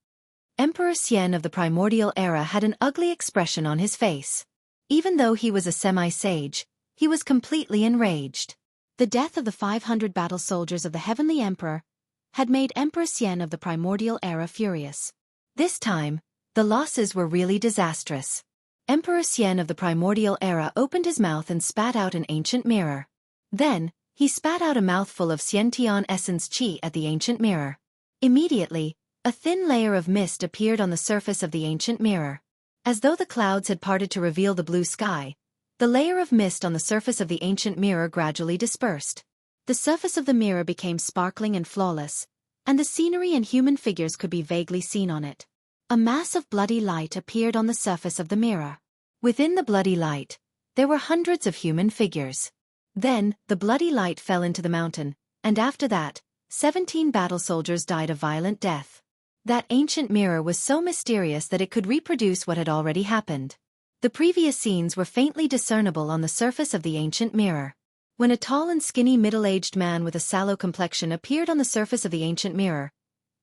Emperor Xian of the primordial era had an ugly expression on his face. Even though he was a semi-sage, he was completely enraged. The death of the 500 battle soldiers of the Heavenly Emperor had made Emperor Xian of the primordial era furious. This time, the losses were really disastrous. Emperor Xian of the primordial era opened his mouth and spat out an ancient mirror. Then, he spat out a mouthful of Xiantian essence qi at the ancient mirror. Immediately, a thin layer of mist appeared on the surface of the ancient mirror. As though the clouds had parted to reveal the blue sky, the layer of mist on the surface of the ancient mirror gradually dispersed. The surface of the mirror became sparkling and flawless, and the scenery and human figures could be vaguely seen on it. A mass of bloody light appeared on the surface of the mirror. Within the bloody light, there were hundreds of human figures. Then, the bloody light fell into the mountain, and after that, 17 battle soldiers died a violent death. That ancient mirror was so mysterious that it could reproduce what had already happened. The previous scenes were faintly discernible on the surface of the ancient mirror. When a tall and skinny middle-aged man with a sallow complexion appeared on the surface of the ancient mirror,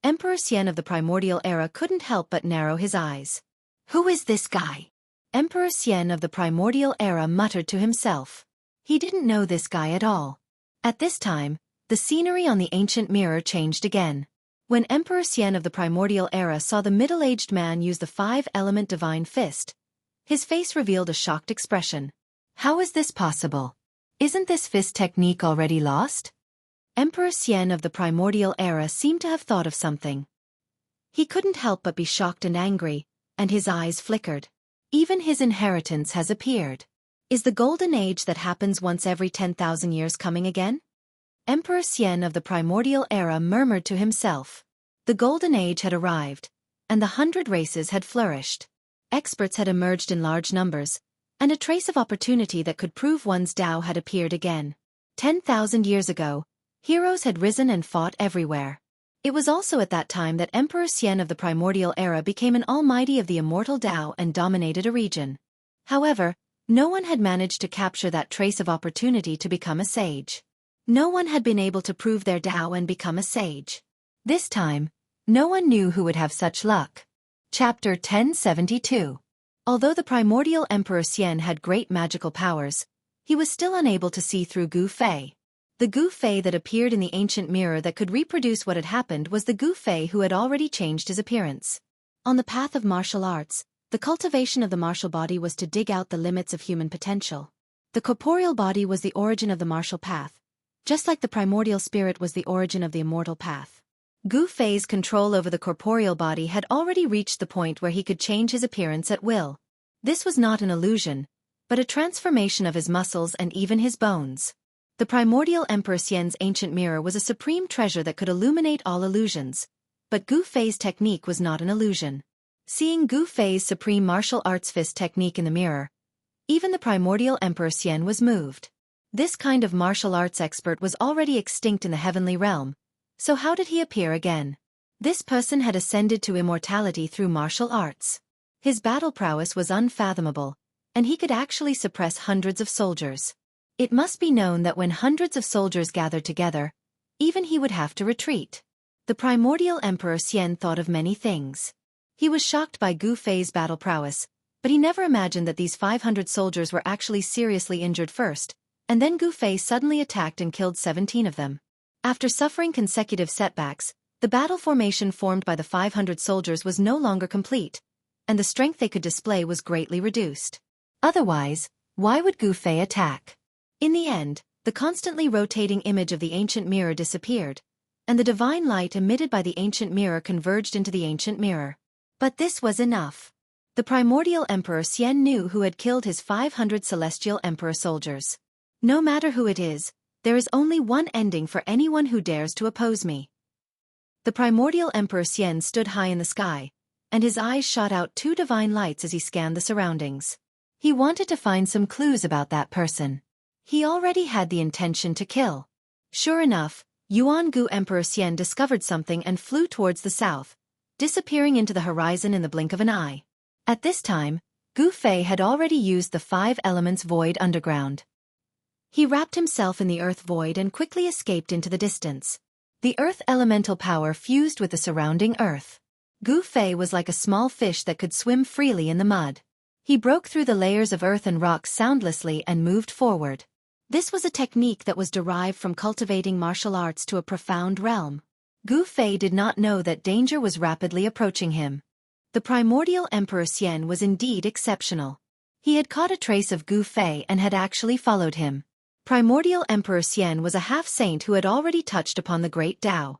Emperor Xian of the primordial era couldn't help but narrow his eyes. Who is this guy? Emperor Xian of the primordial era muttered to himself. He didn't know this guy at all. At this time, the scenery on the ancient mirror changed again. When Emperor Xian of the primordial era saw the middle-aged man use the 5-element divine fist, his face revealed a shocked expression. How is this possible? Isn't this fist technique already lost? Emperor Xian of the primordial era seemed to have thought of something. He couldn't help but be shocked and angry, and his eyes flickered. Even his inheritance has appeared. Is the golden age that happens once every 10,000 years coming again? Emperor Xian of the primordial era murmured to himself. The golden age had arrived, and the 100 races had flourished. Experts had emerged in large numbers, and a trace of opportunity that could prove one's Tao had appeared again. 10,000 years ago, heroes had risen and fought everywhere. It was also at that time that Emperor Xian of the primordial era became an almighty of the immortal Tao and dominated a region. However, no one had managed to capture that trace of opportunity to become a sage. No one had been able to prove their Tao and become a sage. This time, no one knew who would have such luck. Chapter 1072. Although the primordial Emperor Xian had great magical powers, he was still unable to see through Gu Fei. The Gu Fei that appeared in the ancient mirror that could reproduce what had happened was the Gu Fei who had already changed his appearance. On the path of martial arts, the cultivation of the martial body was to dig out the limits of human potential. The corporeal body was the origin of the martial path, just like the primordial spirit was the origin of the immortal path. Gu Fei's control over the corporeal body had already reached the point where he could change his appearance at will. This was not an illusion, but a transformation of his muscles and even his bones. The primordial Emperor Xian's ancient mirror was a supreme treasure that could illuminate all illusions. But Gu Fei's technique was not an illusion. Seeing Gu Fei's supreme martial arts fist technique in the mirror, even the primordial Emperor Xian was moved. This kind of martial arts expert was already extinct in the heavenly realm, so how did he appear again? This person had ascended to immortality through martial arts. His battle prowess was unfathomable, and he could actually suppress hundreds of soldiers. It must be known that when hundreds of soldiers gathered together, even he would have to retreat. The primordial Emperor Xian thought of many things. He was shocked by Gu Fei's battle prowess, but he never imagined that these 500 soldiers were actually seriously injured first, and then Gu Fei suddenly attacked and killed 17 of them. After suffering consecutive setbacks, the battle formation formed by the 500 soldiers was no longer complete, and the strength they could display was greatly reduced. Otherwise, why would Gu Fei attack? In the end, the constantly rotating image of the ancient mirror disappeared, and the divine light emitted by the ancient mirror converged into the ancient mirror. But this was enough. The primordial Emperor Xian knew who had killed his 500 celestial emperor soldiers. No matter who it is, there is only one ending for anyone who dares to oppose me. The primordial Emperor Xian stood high in the sky, and his eyes shot out two divine lights as he scanned the surroundings. He wanted to find some clues about that person. He already had the intention to kill. Sure enough, Yuan-Gu Emperor Xian discovered something and flew towards the south, disappearing into the horizon in the blink of an eye. At this time, Gu Fei had already used the 5 elements void underground. He wrapped himself in the earth void and quickly escaped into the distance. The earth elemental power fused with the surrounding earth. Gu Fei was like a small fish that could swim freely in the mud. He broke through the layers of earth and rock soundlessly and moved forward. This was a technique that was derived from cultivating martial arts to a profound realm. Gu Fei did not know that danger was rapidly approaching him. The primordial Emperor Xian was indeed exceptional. He had caught a trace of Gu Fei and had actually followed him. Primordial Emperor Xian was a half-saint who had already touched upon the great Tao.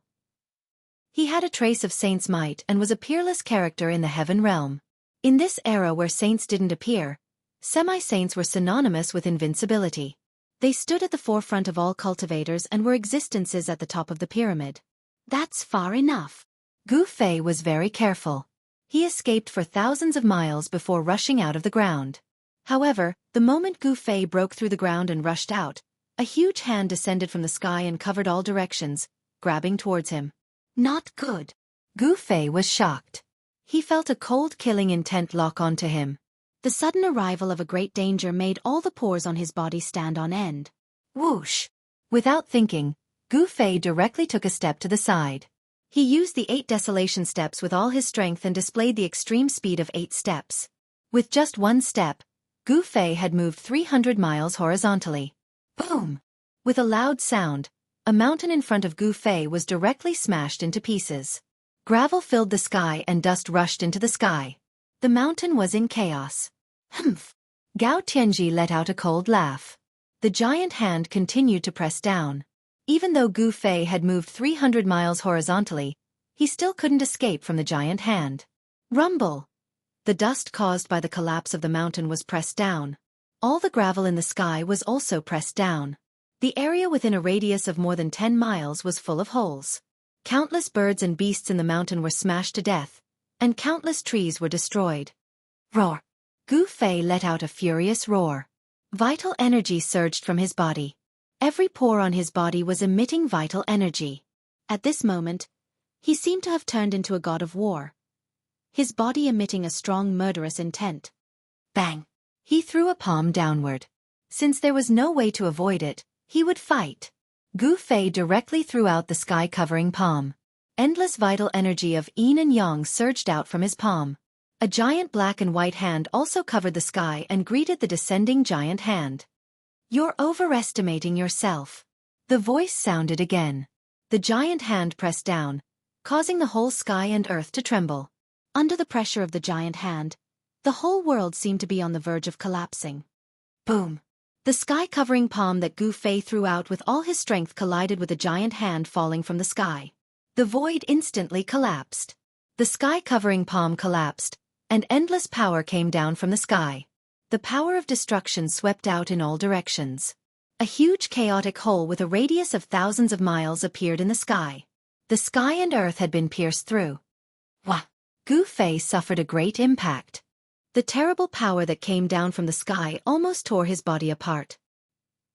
He had a trace of saint's might and was a peerless character in the heaven realm. In this era where saints didn't appear, semi-saints were synonymous with invincibility. They stood at the forefront of all cultivators and were existences at the top of the pyramid. That's far enough. Gu Fei was very careful. He escaped for thousands of miles before rushing out of the ground. However, the moment Gu Fei broke through the ground and rushed out, a huge hand descended from the sky and covered all directions, grabbing towards him. Not good. Gu Fei was shocked. He felt a cold killing intent lock onto him. The sudden arrival of a great danger made all the pores on his body stand on end. Whoosh! Without thinking, Gu Fei directly took a step to the side. He used the 8 desolation steps with all his strength and displayed the extreme speed of 8 steps. With just one step, Gu Fei had moved 300 miles horizontally. Boom! With a loud sound, a mountain in front of Gu Fei was directly smashed into pieces. Gravel filled the sky and dust rushed into the sky. The mountain was in chaos. Humph! Gao Tianji let out a cold laugh. The giant hand continued to press down. Even though Gu Fei had moved 300 miles horizontally, he still couldn't escape from the giant hand. Rumble! The dust caused by the collapse of the mountain was pressed down. All the gravel in the sky was also pressed down. The area within a radius of more than 10 miles was full of holes. Countless birds and beasts in the mountain were smashed to death, and countless trees were destroyed. Roar! Gu Fei let out a furious roar. Vital energy surged from his body. Every pore on his body was emitting vital energy. At this moment, he seemed to have turned into a god of war, his body emitting a strong murderous intent. Bang! He threw a palm downward. Since there was no way to avoid it, he would fight. Gu Fei directly threw out the sky-covering palm. Endless vital energy of yin and yang surged out from his palm. A giant black and white hand also covered the sky and greeted the descending giant hand. You're overestimating yourself. The voice sounded again. The giant hand pressed down, causing the whole sky and earth to tremble. Under the pressure of the giant hand, the whole world seemed to be on the verge of collapsing. Boom! The sky-covering palm that Gu Fei threw out with all his strength collided with the giant hand falling from the sky. The void instantly collapsed. The sky-covering palm collapsed, and endless power came down from the sky. The power of destruction swept out in all directions. A huge chaotic hole with a radius of thousands of miles appeared in the sky. The sky and earth had been pierced through. Wah! Gu Fei suffered a great impact. The terrible power that came down from the sky almost tore his body apart.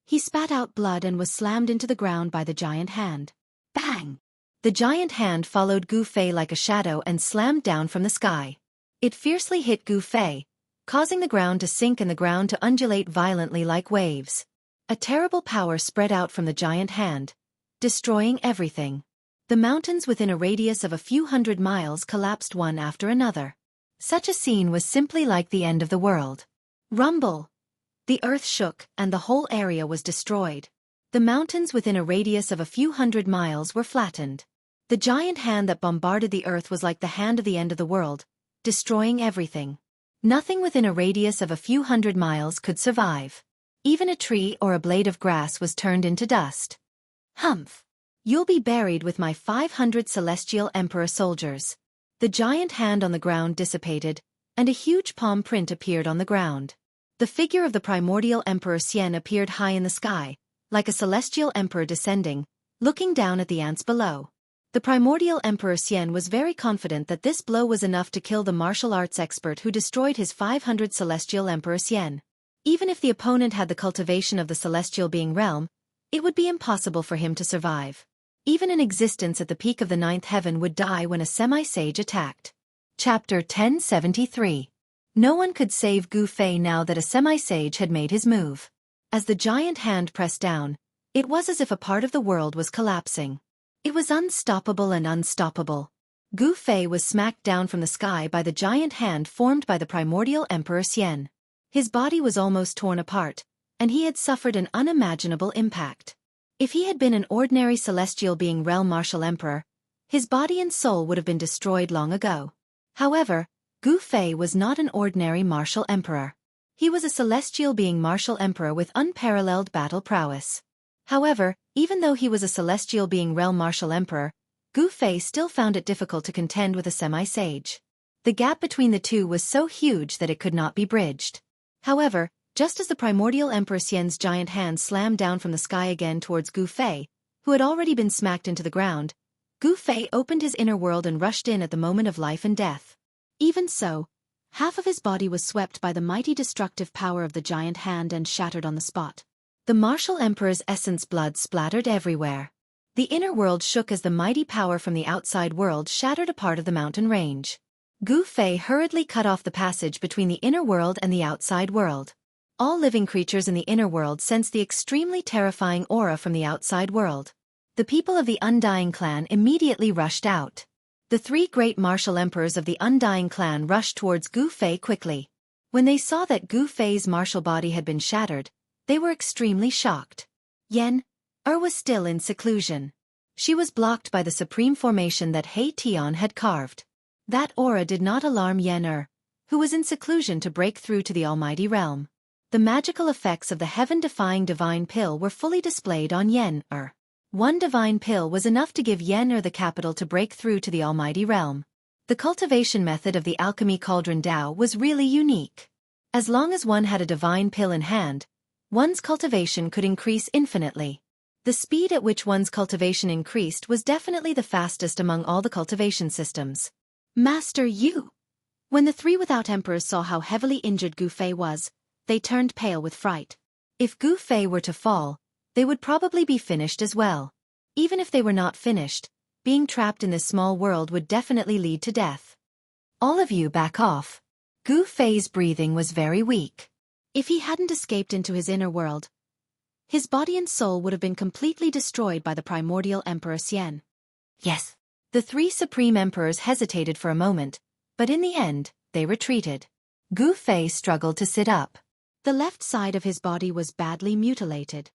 He spat out blood and was slammed into the ground by the giant hand. Bang! The giant hand followed Gu Fei like a shadow and slammed down from the sky. It fiercely hit Gu Fei, causing the ground to sink and the ground to undulate violently like waves. A terrible power spread out from the giant hand, destroying everything. The mountains within a radius of a few hundred miles collapsed one after another. Such a scene was simply like the end of the world. Rumble! The earth shook and the whole area was destroyed. The mountains within a radius of a few hundred miles were flattened. The giant hand that bombarded the earth was like the hand of the end of the world, destroying everything. Nothing within a radius of a few hundred miles could survive. Even a tree or a blade of grass was turned into dust. Humph! You'll be buried with my 500 celestial emperor soldiers. The giant hand on the ground dissipated, and a huge palm print appeared on the ground. The figure of the primordial emperor Xian appeared high in the sky, like a celestial emperor descending, looking down at the ants below. The primordial emperor Xian was very confident that this blow was enough to kill the martial arts expert who destroyed his 500 celestial emperor Xian. Even if the opponent had the cultivation of the celestial being realm, it would be impossible for him to survive. Even an existence at the peak of the ninth heaven would die when a semi-sage attacked. Chapter 1073. No one could save Gu Fei now that a semi-sage had made his move. As the giant hand pressed down, it was as if a part of the world was collapsing. It was unstoppable and unstoppable. Gu Fei was smacked down from the sky by the giant hand formed by the primordial emperor Xian. His body was almost torn apart, and he had suffered an unimaginable impact. If he had been an ordinary celestial being realm martial emperor, his body and soul would have been destroyed long ago. However, Gu Fei was not an ordinary martial emperor. He was a celestial being martial emperor with unparalleled battle prowess. However, even though he was a celestial being realm martial emperor, Gu Fei still found it difficult to contend with a semi-sage. The gap between the two was so huge that it could not be bridged. However, just as the primordial emperor Xian's giant hand slammed down from the sky again towards Gu Fei, who had already been smacked into the ground, Gu Fei opened his inner world and rushed in at the moment of life and death. Even so, half of his body was swept by the mighty destructive power of the giant hand and shattered on the spot. The martial emperor's essence blood splattered everywhere. The inner world shook as the mighty power from the outside world shattered a part of the mountain range. Gu Fei hurriedly cut off the passage between the inner world and the outside world. All living creatures in the inner world sensed the extremely terrifying aura from the outside world. The people of the Undying clan immediately rushed out. The three great martial emperors of the Undying clan rushed towards Gu Fei quickly. When they saw that Gu Fei's martial body had been shattered, they were extremely shocked. Yen was still in seclusion. She was blocked by the supreme formation that He Tian had carved. That aura did not alarm Yen, who was in seclusion to break through to the almighty realm. The magical effects of the heaven-defying divine pill were fully displayed on Yen. One divine pill was enough to give Yen the capital to break through to the almighty realm. The cultivation method of the alchemy cauldron Dao was really unique. As long as one had a divine pill in hand, one's cultivation could increase infinitely. The speed at which one's cultivation increased was definitely the fastest among all the cultivation systems. Master Yu! When the three without emperors saw how heavily injured Gu Fei was, they turned pale with fright. If Gu Fei were to fall, they would probably be finished as well. Even if they were not finished, being trapped in this small world would definitely lead to death. All of you back off. Gu Fei's breathing was very weak. If he hadn't escaped into his inner world, his body and soul would have been completely destroyed by the primordial emperor Xian. Yes. The three supreme emperors hesitated for a moment, but in the end, they retreated. Gu Fei struggled to sit up. The left side of his body was badly mutilated.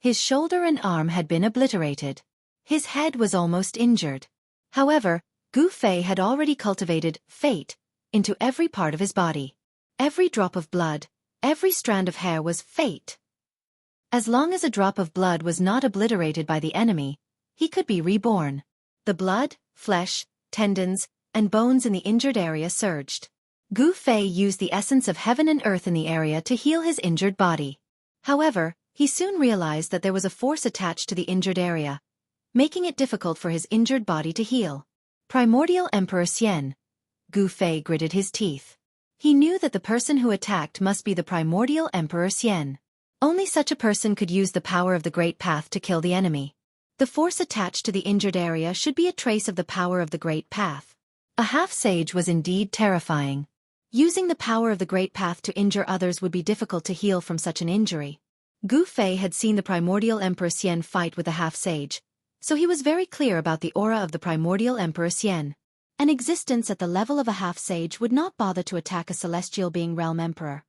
His shoulder and arm had been obliterated. His head was almost injured. However, Gu Fei had already cultivated fate into every part of his body. Every drop of blood, every strand of hair was fate. As long as a drop of blood was not obliterated by the enemy, he could be reborn. The blood, flesh, tendons, and bones in the injured area surged. Gu Fei used the essence of heaven and earth in the area to heal his injured body. However, He soon realized that there was a force attached to the injured area, making it difficult for his injured body to heal. Primordial Emperor Xian. Gu Fei gritted his teeth. He knew that the person who attacked must be the Primordial Emperor Xian. Only such a person could use the power of the Great Path to kill the enemy. The force attached to the injured area should be a trace of the power of the Great Path. A half-sage was indeed terrifying. Using the power of the Great Path to injure others would be difficult to heal from such an injury. Gu Fei had seen the Primordial Emperor Xian fight with a half-sage, so he was very clear about the aura of the Primordial Emperor Xian. An existence at the level of a half-sage would not bother to attack a celestial being realm emperor.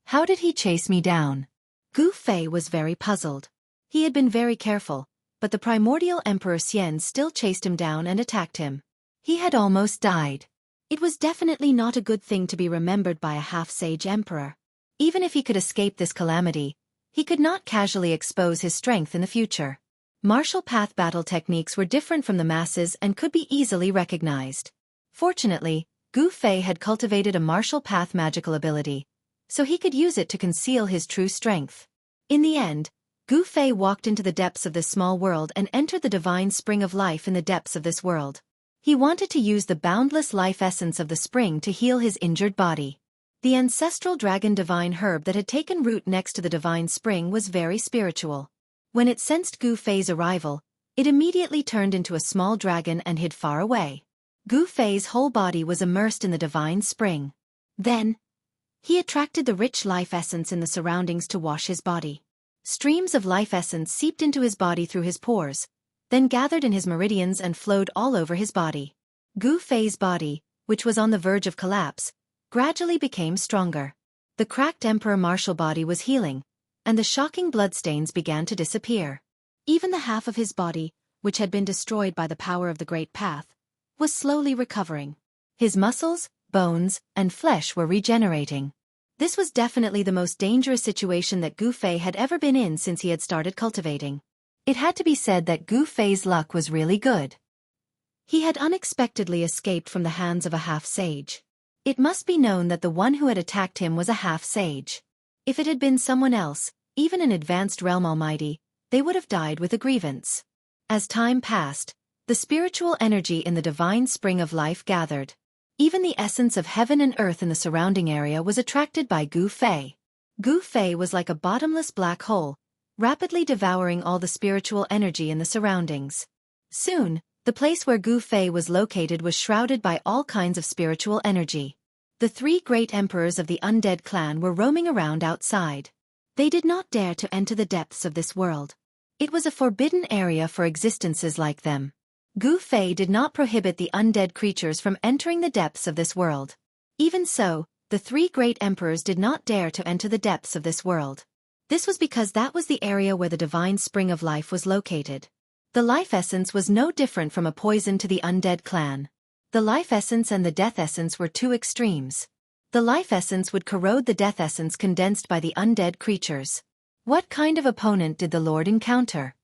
How did he chase me down? Gu Fei was very puzzled. He had been very careful, but the Primordial Emperor Xian still chased him down and attacked him. He had almost died. It was definitely not a good thing to be remembered by a half-sage emperor. Even if he could escape this calamity, he could not casually expose his strength in the future. Martial path battle techniques were different from the masses and could be easily recognized. Fortunately, Gu Fei had cultivated a martial path magical ability, so he could use it to conceal his true strength. In the end, Gu Fei walked into the depths of this small world and entered the divine spring of life in the depths of this world. He wanted to use the boundless life essence of the spring to heal his injured body. The ancestral dragon divine herb that had taken root next to the divine spring was very spiritual. When it sensed Gu Fei's arrival, it immediately turned into a small dragon and hid far away. Gu Fei's whole body was immersed in the divine spring. Then, he attracted the rich life essence in the surroundings to wash his body. Streams of life essence seeped into his body through his pores, then gathered in his meridians and flowed all over his body. Gu Fei's body, which was on the verge of collapse, gradually became stronger. The cracked emperor martial body was healing, and the shocking bloodstains began to disappear. Even the half of his body, which had been destroyed by the power of the Great Path, was slowly recovering. His muscles, bones, and flesh were regenerating. This was definitely the most dangerous situation that Gu Fei had ever been in since he had started cultivating. It had to be said that Gu Fei's luck was really good. He had unexpectedly escaped from the hands of a half-sage. It must be known that the one who had attacked him was a half-sage. If it had been someone else, even an advanced realm almighty, they would have died with a grievance. As time passed, the spiritual energy in the divine spring of life gathered. Even the essence of heaven and earth in the surrounding area was attracted by Gu Fei. Gu Fei was like a bottomless black hole, rapidly devouring all the spiritual energy in the surroundings. Soon, the place where Gu Fei was located was shrouded by all kinds of spiritual energy. The three great emperors of the undead clan were roaming around outside. They did not dare to enter the depths of this world. It was a forbidden area for existences like them. Gu Fei did not prohibit the undead creatures from entering the depths of this world. Even so, the three great emperors did not dare to enter the depths of this world. This was because that was the area where the divine spring of life was located. The life essence was no different from a poison to the undead clan. The life essence and the death essence were two extremes. The life essence would corrode the death essence condensed by the undead creatures. What kind of opponent did the Lord encounter?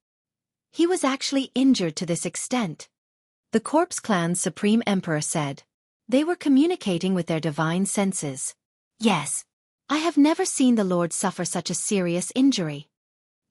He was actually injured to this extent. The Corpse Clan's Supreme Emperor said. They were communicating with their divine senses. Yes. I have never seen the Lord suffer such a serious injury.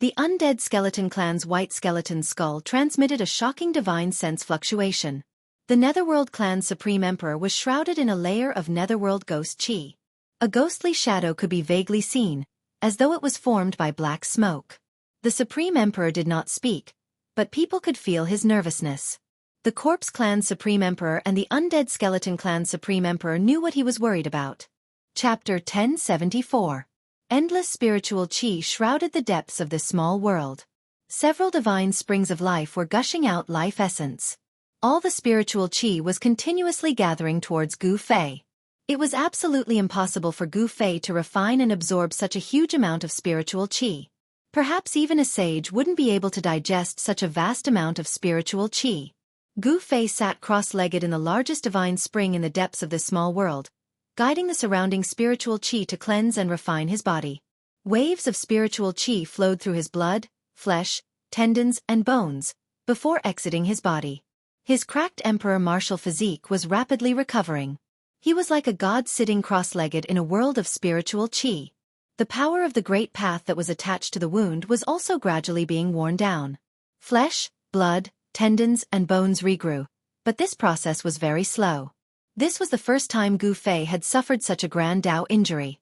The Undead Skeleton Clan's White Skeleton Skull transmitted a shocking divine sense fluctuation. The Netherworld Clan's Supreme Emperor was shrouded in a layer of Netherworld ghost chi. A ghostly shadow could be vaguely seen, as though it was formed by black smoke. The Supreme Emperor did not speak, but people could feel his nervousness. The Corpse Clan's Supreme Emperor and the Undead Skeleton Clan's Supreme Emperor knew what he was worried about. Chapter 1074. Endless spiritual chi shrouded the depths of this small world. Several divine springs of life were gushing out life essence. All the spiritual chi was continuously gathering towards Gu Fei. It was absolutely impossible for Gu Fei to refine and absorb such a huge amount of spiritual chi. Perhaps even a sage wouldn't be able to digest such a vast amount of spiritual chi. Gu Fei sat cross-legged in the largest divine spring in the depths of this small world, guiding the surrounding spiritual chi to cleanse and refine his body. Waves of spiritual chi flowed through his blood, flesh, tendons, and bones, before exiting his body. His cracked emperor martial physique was rapidly recovering. He was like a god sitting cross-legged in a world of spiritual chi. The power of the great path that was attached to the wound was also gradually being worn down. Flesh, blood, tendons, and bones regrew, but this process was very slow. This was the first time Gu Fei had suffered such a grand Dao injury.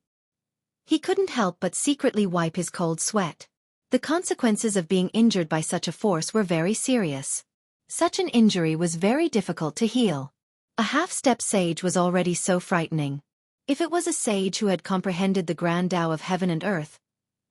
He couldn't help but secretly wipe his cold sweat. The consequences of being injured by such a force were very serious. Such an injury was very difficult to heal. A half-step sage was already so frightening. If it was a sage who had comprehended the grand Tao of heaven and earth,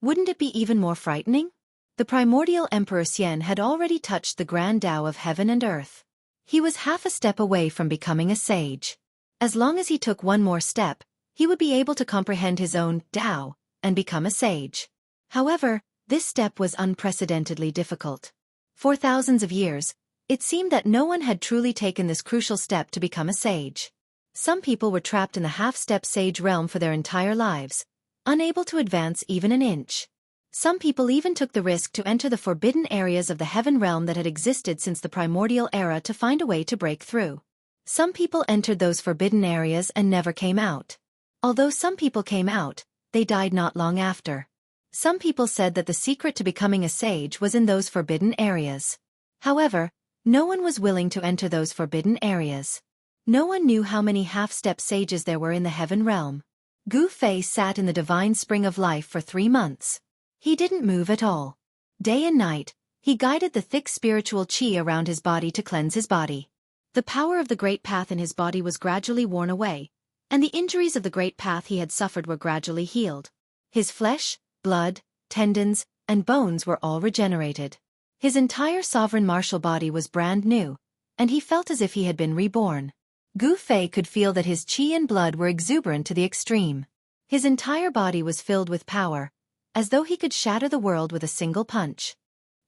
wouldn't it be even more frightening? The primordial Emperor Xian had already touched the grand Tao of heaven and earth. He was half a step away from becoming a sage. As long as he took one more step, he would be able to comprehend his own Tao and become a sage. However, this step was unprecedentedly difficult. For thousands of years, it seemed that no one had truly taken this crucial step to become a sage. Some people were trapped in the half-step sage realm for their entire lives, unable to advance even an inch. Some people even took the risk to enter the forbidden areas of the heaven realm that had existed since the primordial era to find a way to break through. Some people entered those forbidden areas and never came out. Although some people came out, they died not long after. Some people said that the secret to becoming a sage was in those forbidden areas. However, no one was willing to enter those forbidden areas. No one knew how many half-step sages there were in the heaven realm. Gu Fei sat in the divine spring of life for 3 months. He didn't move at all. Day and night, he guided the thick spiritual qi around his body to cleanse his body. The power of the great path in his body was gradually worn away, and the injuries of the great path he had suffered were gradually healed. His flesh, blood, tendons, and bones were all regenerated. His entire sovereign martial body was brand new, and he felt as if he had been reborn. Gu Fei could feel that his qi and blood were exuberant to the extreme. His entire body was filled with power, as though he could shatter the world with a single punch.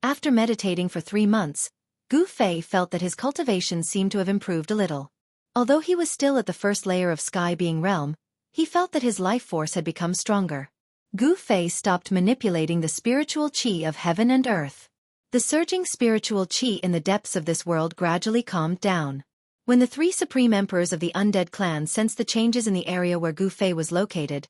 After meditating for 3 months, Gu Fei felt that his cultivation seemed to have improved a little. Although he was still at the first layer of sky being realm, he felt that his life force had become stronger. Gu Fei stopped manipulating the spiritual qi of heaven and earth. The surging spiritual qi in the depths of this world gradually calmed down. When the 3 supreme emperors of the undead clan sensed the changes in the area where Gu Fei was located,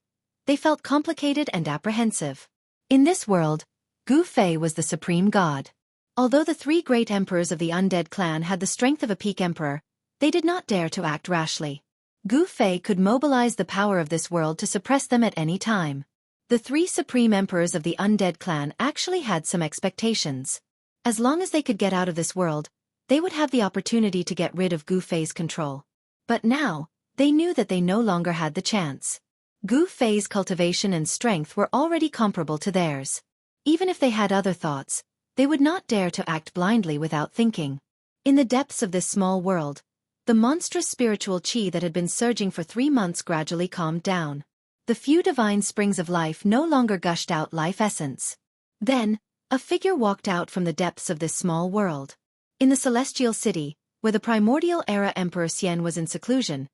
they felt complicated and apprehensive. In this world, Gu Fei was the supreme god. Although the 3 great emperors of the undead clan had the strength of a peak emperor, they did not dare to act rashly. Gu Fei could mobilize the power of this world to suppress them at any time. The 3 supreme emperors of the undead clan actually had some expectations. As long as they could get out of this world, they would have the opportunity to get rid of Gu Fei's control. But now, they knew that they no longer had the chance. Gu Fei's cultivation and strength were already comparable to theirs. Even if they had other thoughts, they would not dare to act blindly without thinking. In the depths of this small world, the monstrous spiritual qi that had been surging for 3 months gradually calmed down. The few divine springs of life no longer gushed out life essence. Then, a figure walked out from the depths of this small world. In the celestial city, where the primordial era Emperor Xian was in seclusion,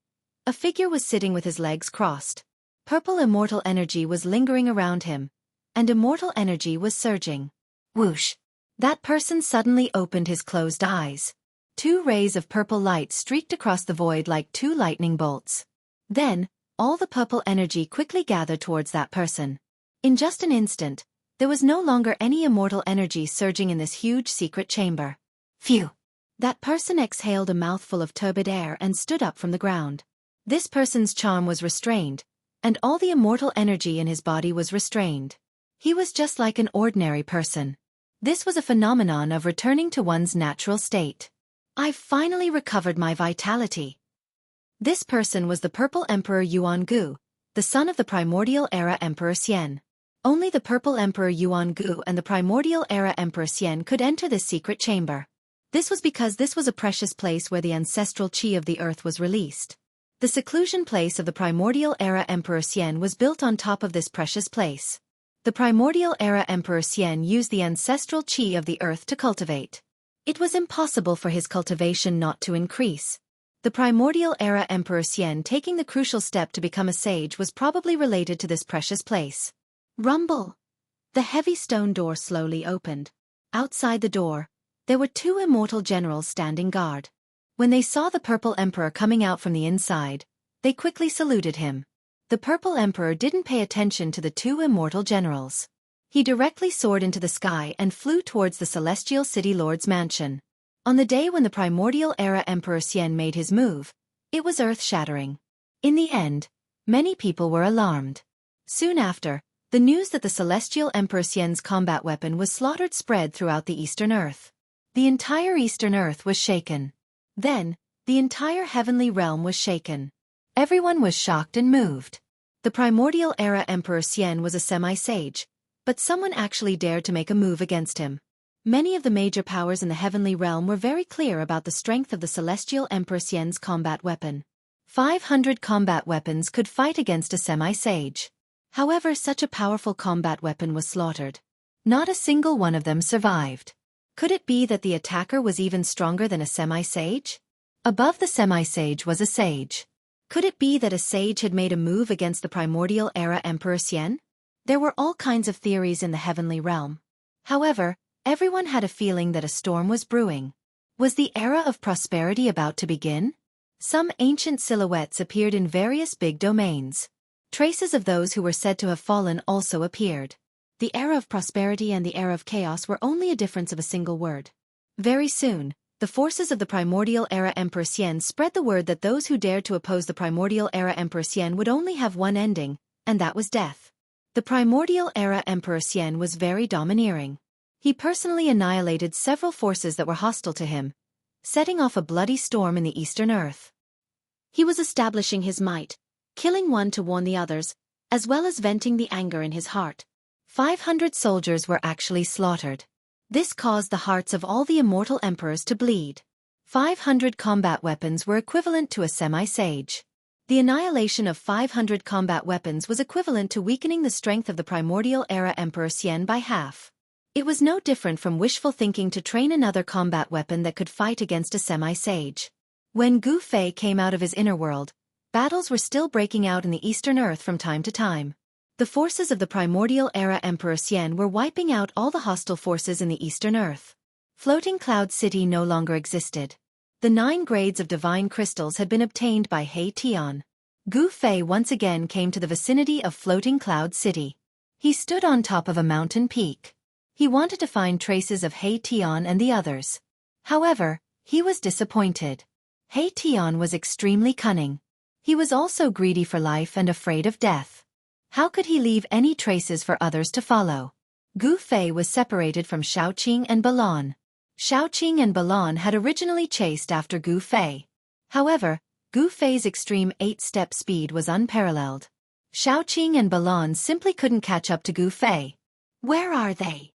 a figure was sitting with his legs crossed. Purple immortal energy was lingering around him, and immortal energy was surging. Whoosh! That person suddenly opened his closed eyes. 2 rays of purple light streaked across the void like 2 lightning bolts. Then, all the purple energy quickly gathered towards that person. In just an instant, there was no longer any immortal energy surging in this huge secret chamber. Phew! That person exhaled a mouthful of turbid air and stood up from the ground. This person's charm was restrained, and all the immortal energy in his body was restrained. He was just like an ordinary person. This was a phenomenon of returning to one's natural state. I've finally recovered my vitality. This person was the Purple Emperor Yuan Gu, the son of the Primordial Era Emperor Xian. Only the Purple Emperor Yuan Gu and the Primordial Era Emperor Xian could enter this secret chamber. This was because this was a precious place where the ancestral qi of the earth was released. The seclusion place of the Primordial Era Emperor Xian was built on top of this precious place. The Primordial Era Emperor Xian used the ancestral qi of the earth to cultivate. It was impossible for his cultivation not to increase. The Primordial Era Emperor Xian taking the crucial step to become a sage was probably related to this precious place. Rumble! The heavy stone door slowly opened. Outside the door, there were 2 immortal generals standing guard. When they saw the Purple Emperor coming out from the inside, they quickly saluted him. The Purple Emperor didn't pay attention to the two immortal generals. He directly soared into the sky and flew towards the Celestial City Lord's mansion. On the day when the Primordial Era Emperor Xian made his move, it was earth-shattering. In the end, many people were alarmed. Soon after, the news that the Celestial Emperor Xian's combat weapon was slaughtered spread throughout the Eastern Earth. The entire Eastern Earth was shaken. Then, the entire heavenly realm was shaken. Everyone was shocked and moved. The Primordial Era Emperor Xian was a semi-sage, but someone actually dared to make a move against him. Many of the major powers in the heavenly realm were very clear about the strength of the Celestial Emperor Xian's combat weapon. 500 combat weapons could fight against a semi-sage. However, such a powerful combat weapon was slaughtered. Not a single one of them survived. Could it be that the attacker was even stronger than a semi-sage? Above the semi-sage was a sage. Could it be that a sage had made a move against the Primordial Era Emperor Xian? There were all kinds of theories in the heavenly realm. However, everyone had a feeling that a storm was brewing. Was the era of prosperity about to begin? Some ancient silhouettes appeared in various big domains. Traces of those who were said to have fallen also appeared. The era of prosperity and the era of chaos were only a difference of a single word. Very soon, the forces of the Primordial Era Emperor Xian spread the word that those who dared to oppose the Primordial Era Emperor Xian would only have one ending, and that was death. The Primordial Era Emperor Xian was very domineering. He personally annihilated several forces that were hostile to him, setting off a bloody storm in the Eastern Earth. He was establishing his might, killing one to warn the others, as well as venting the anger in his heart. 500 soldiers were actually slaughtered. This caused the hearts of all the immortal emperors to bleed. 500 combat weapons were equivalent to a semi-sage. The annihilation of 500 combat weapons was equivalent to weakening the strength of the Primordial Era Emperor Xian by half. It was no different from wishful thinking to train another combat weapon that could fight against a semi-sage. When Gu Fei came out of his inner world, battles were still breaking out in the Eastern Earth from time to time. The forces of the Primordial Era Emperor Xian were wiping out all the hostile forces in the Eastern Earth. Floating Cloud City no longer existed. The 9 grades of divine crystals had been obtained by He Tian. Gu Fei once again came to the vicinity of Floating Cloud City. He stood on top of a mountain peak. He wanted to find traces of He Tian and the others. However, he was disappointed. He Tian was extremely cunning. He was also greedy for life and afraid of death. How could he leave any traces for others to follow? Gu Fei was separated from Xiaoqing and Balan. Xiaoqing and Balan had originally chased after Gu Fei. However, Gu Fei's extreme 8-step speed was unparalleled. Xiaoqing and Balan simply couldn't catch up to Gu Fei. Where are they?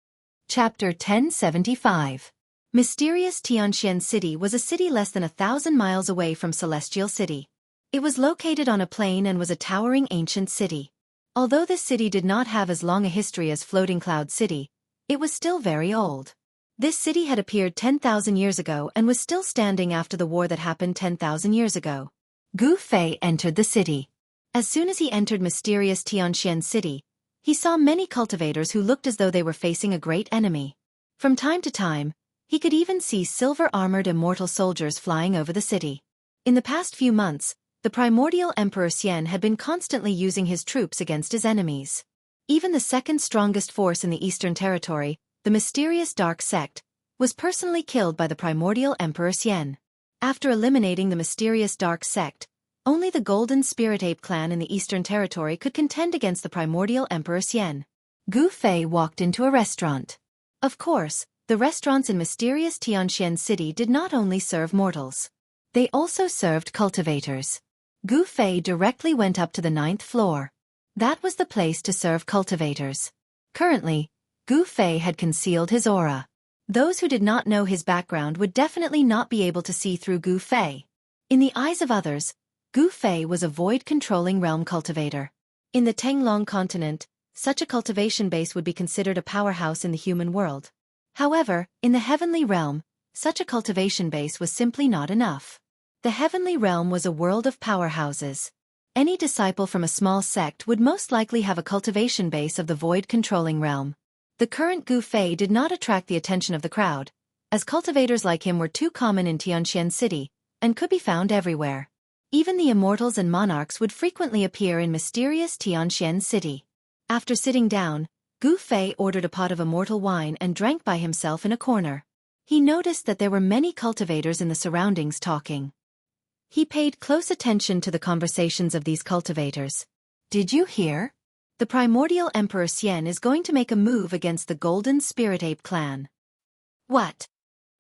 Chapter 1075. Mysterious Tianxian City was a city less than 1,000 miles away from Celestial City. It was located on a plain and was a towering ancient city. Although this city did not have as long a history as Floating Cloud City, it was still very old. This city had appeared 10,000 years ago and was still standing after the war that happened 10,000 years ago. Gu Fei entered the city. As soon as he entered mysterious Tianxian City, he saw many cultivators who looked as though they were facing a great enemy. From time to time, he could even see silver-armored immortal soldiers flying over the city. In the past few months, the Primordial Emperor Xian had been constantly using his troops against his enemies. Even the second strongest force in the Eastern Territory, the mysterious Dark Sect, was personally killed by the Primordial Emperor Xian. After eliminating the mysterious Dark Sect, only the Golden Spirit Ape clan in the Eastern Territory could contend against the Primordial Emperor Xian. Gu Fei walked into a restaurant. Of course, the restaurants in mysterious Tianxian City did not only serve mortals. They also served cultivators. Gu Fei directly went up to the 9th floor. That was the place to serve cultivators. Currently, Gu Fei had concealed his aura. Those who did not know his background would definitely not be able to see through Gu Fei. In the eyes of others, Gu Fei was a void-controlling realm cultivator. In the Tenglong continent, such a cultivation base would be considered a powerhouse in the human world. However, in the heavenly realm, such a cultivation base was simply not enough. The heavenly realm was a world of powerhouses. Any disciple from a small sect would most likely have a cultivation base of the void-controlling realm. The current Gu Fei did not attract the attention of the crowd, as cultivators like him were too common in Tianxian City, and could be found everywhere. Even the immortals and monarchs would frequently appear in mysterious Tianxian city. After sitting down, Gu Fei ordered a pot of immortal wine and drank by himself in a corner. He noticed that there were many cultivators in the surroundings talking. He paid close attention to the conversations of these cultivators. Did you hear? The primordial Emperor Xian is going to make a move against the Golden Spirit Ape clan. What?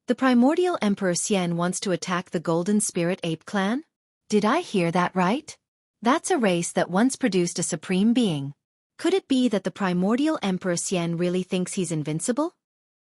The primordial Emperor Xian wants to attack the Golden Spirit Ape clan? Did I hear that right? That's a race that once produced a supreme being. Could it be that the primordial Emperor Xian really thinks he's invincible?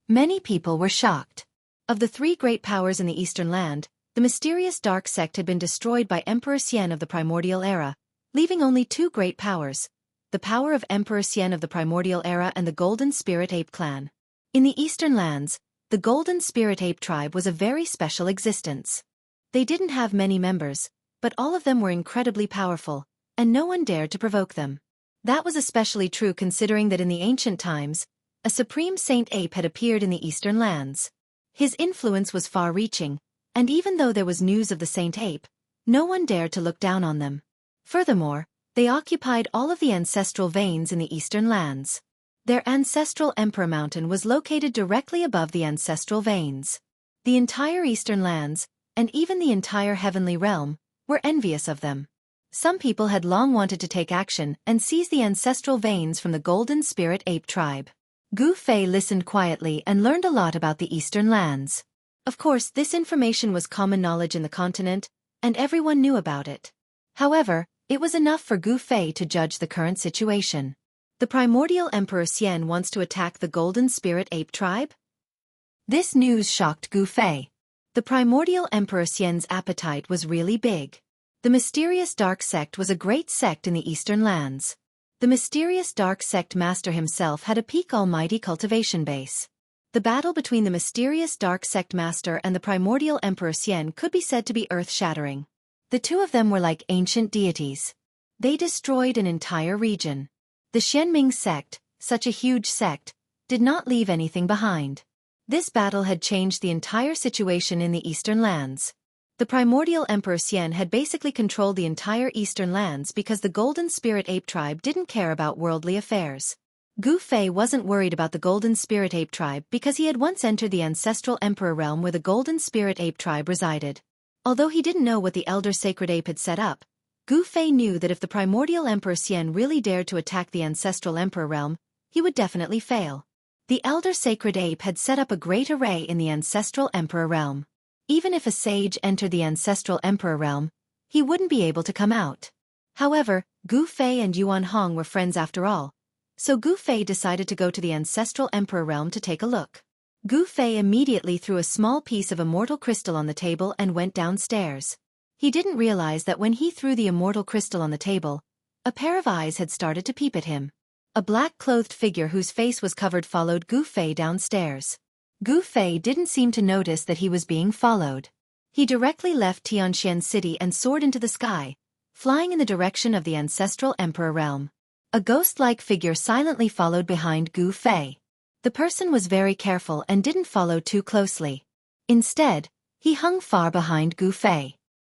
Many people were shocked. Of the three great powers in the Eastern Land, the mysterious dark sect had been destroyed by Emperor Xian of the primordial era, leaving only two great powers: the power of Emperor Xian of the primordial era and the Golden Spirit Ape clan. In the Eastern Lands, the Golden Spirit Ape tribe was a very special existence. They didn't have many members, but all of them were incredibly powerful, and no one dared to provoke them. That was especially true considering that in the ancient times, a supreme saint ape had appeared in the Eastern Lands. His influence was far-reaching, and even though there was news of the saint ape, no one dared to look down on them. Furthermore, they occupied all of the ancestral veins in the Eastern Lands. Their ancestral Emperor Mountain was located directly above the ancestral veins. The entire Eastern Lands, and even the entire Heavenly Realm, were envious of them. Some people had long wanted to take action and seize the ancestral veins from the Golden Spirit Ape tribe. Gu Fei listened quietly and learned a lot about the Eastern Lands. Of course, this information was common knowledge in the continent, and everyone knew about it. However, it was enough for Gu Fei to judge the current situation. The primordial Emperor Xian wants to attack the Golden Spirit Ape tribe? This news shocked Gu Fei. The primordial Emperor Xian's appetite was really big. The mysterious dark sect was a great sect in the Eastern Lands. The mysterious dark sect master himself had a peak almighty cultivation base. The battle between the mysterious dark sect master and the primordial Emperor Xian could be said to be earth-shattering. The two of them were like ancient deities. They destroyed an entire region. The Xianming sect, such a huge sect, did not leave anything behind. This battle had changed the entire situation in the Eastern Lands. The primordial Emperor Xian had basically controlled the entire Eastern Lands because the Golden Spirit Ape tribe didn't care about worldly affairs. Gu Fei wasn't worried about the Golden Spirit Ape tribe because he had once entered the ancestral Emperor realm where the Golden Spirit Ape tribe resided. Although he didn't know what the Elder Sacred Ape had set up, Gu Fei knew that if the primordial Emperor Xian really dared to attack the ancestral Emperor realm, he would definitely fail. The Elder Sacred Ape had set up a great array in the ancestral Emperor realm. Even if a sage entered the ancestral Emperor realm, he wouldn't be able to come out. However, Gu Fei and Yuan Hong were friends after all, so Gu Fei decided to go to the ancestral Emperor realm to take a look. Gu Fei immediately threw a small piece of immortal crystal on the table and went downstairs. He didn't realize that when he threw the immortal crystal on the table, a pair of eyes had started to peep at him. A black-clothed figure whose face was covered followed Gu Fei downstairs. Gu Fei didn't seem to notice that he was being followed. He directly left Tianxian City and soared into the sky, flying in the direction of the ancestral Emperor realm. A ghost-like figure silently followed behind Gu Fei. The person was very careful and didn't follow too closely. Instead, he hung far behind Gu Fei.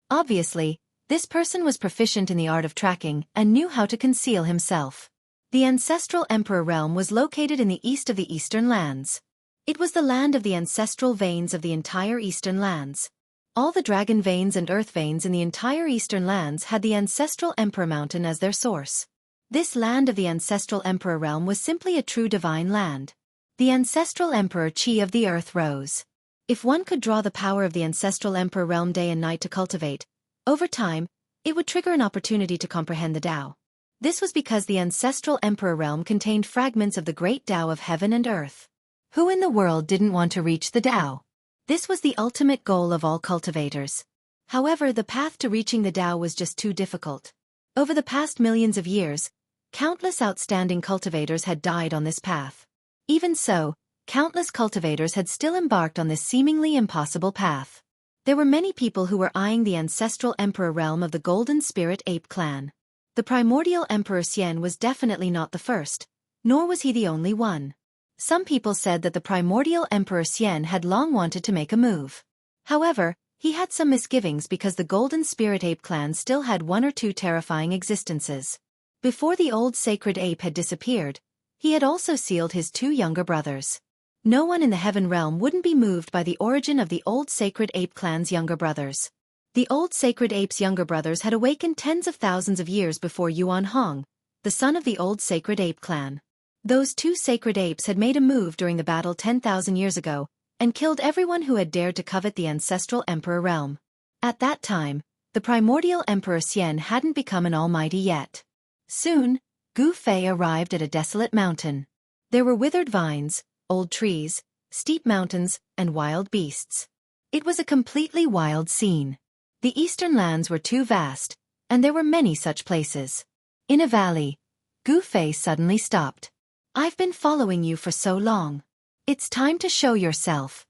Obviously, this person was proficient in the art of tracking and knew how to conceal himself. The ancestral Emperor realm was located in the east of the Eastern Lands. It was the land of the ancestral veins of the entire Eastern Lands. All the dragon veins and earth veins in the entire Eastern Lands had the ancestral Emperor Mountain as their source. This land of the ancestral Emperor realm was simply a true divine land. The ancestral Emperor Qi of the Earth rose. If one could draw the power of the ancestral Emperor realm day and night to cultivate, over time, it would trigger an opportunity to comprehend the Tao. This was because the ancestral Emperor realm contained fragments of the great Tao of heaven and earth. Who in the world didn't want to reach the Tao? This was the ultimate goal of all cultivators. However, the path to reaching the Tao was just too difficult. Over the past millions of years, countless outstanding cultivators had died on this path. Even so, countless cultivators had still embarked on this seemingly impossible path. There were many people who were eyeing the ancestral Emperor realm of the Golden Spirit Ape clan. The primordial Emperor Xian was definitely not the first, nor was he the only one. Some people said that the primordial Emperor Xian had long wanted to make a move. However, He had some misgivings because the Golden Spirit Ape clan still had one or two terrifying existences. Before the old sacred ape had disappeared, he had also sealed his two younger brothers. No one in the heaven realm wouldn't be moved by the origin of the old sacred ape clan's younger brothers. The old sacred ape's younger brothers had awakened tens of thousands of years before Yuan Hong, the son of the old sacred ape clan. Those two sacred apes had made a move during the battle 10,000 years ago, and killed everyone who had dared to covet the ancestral emperor realm. At that time, the primordial emperor Xian hadn't become an almighty yet. Soon, Gu Fei arrived at a desolate mountain. There were withered vines, old trees, steep mountains, and wild beasts. It was a completely wild scene. The eastern lands were too vast, and there were many such places. In a valley, Gu Fei suddenly stopped. "I've been following you for so long. It's time to show yourself."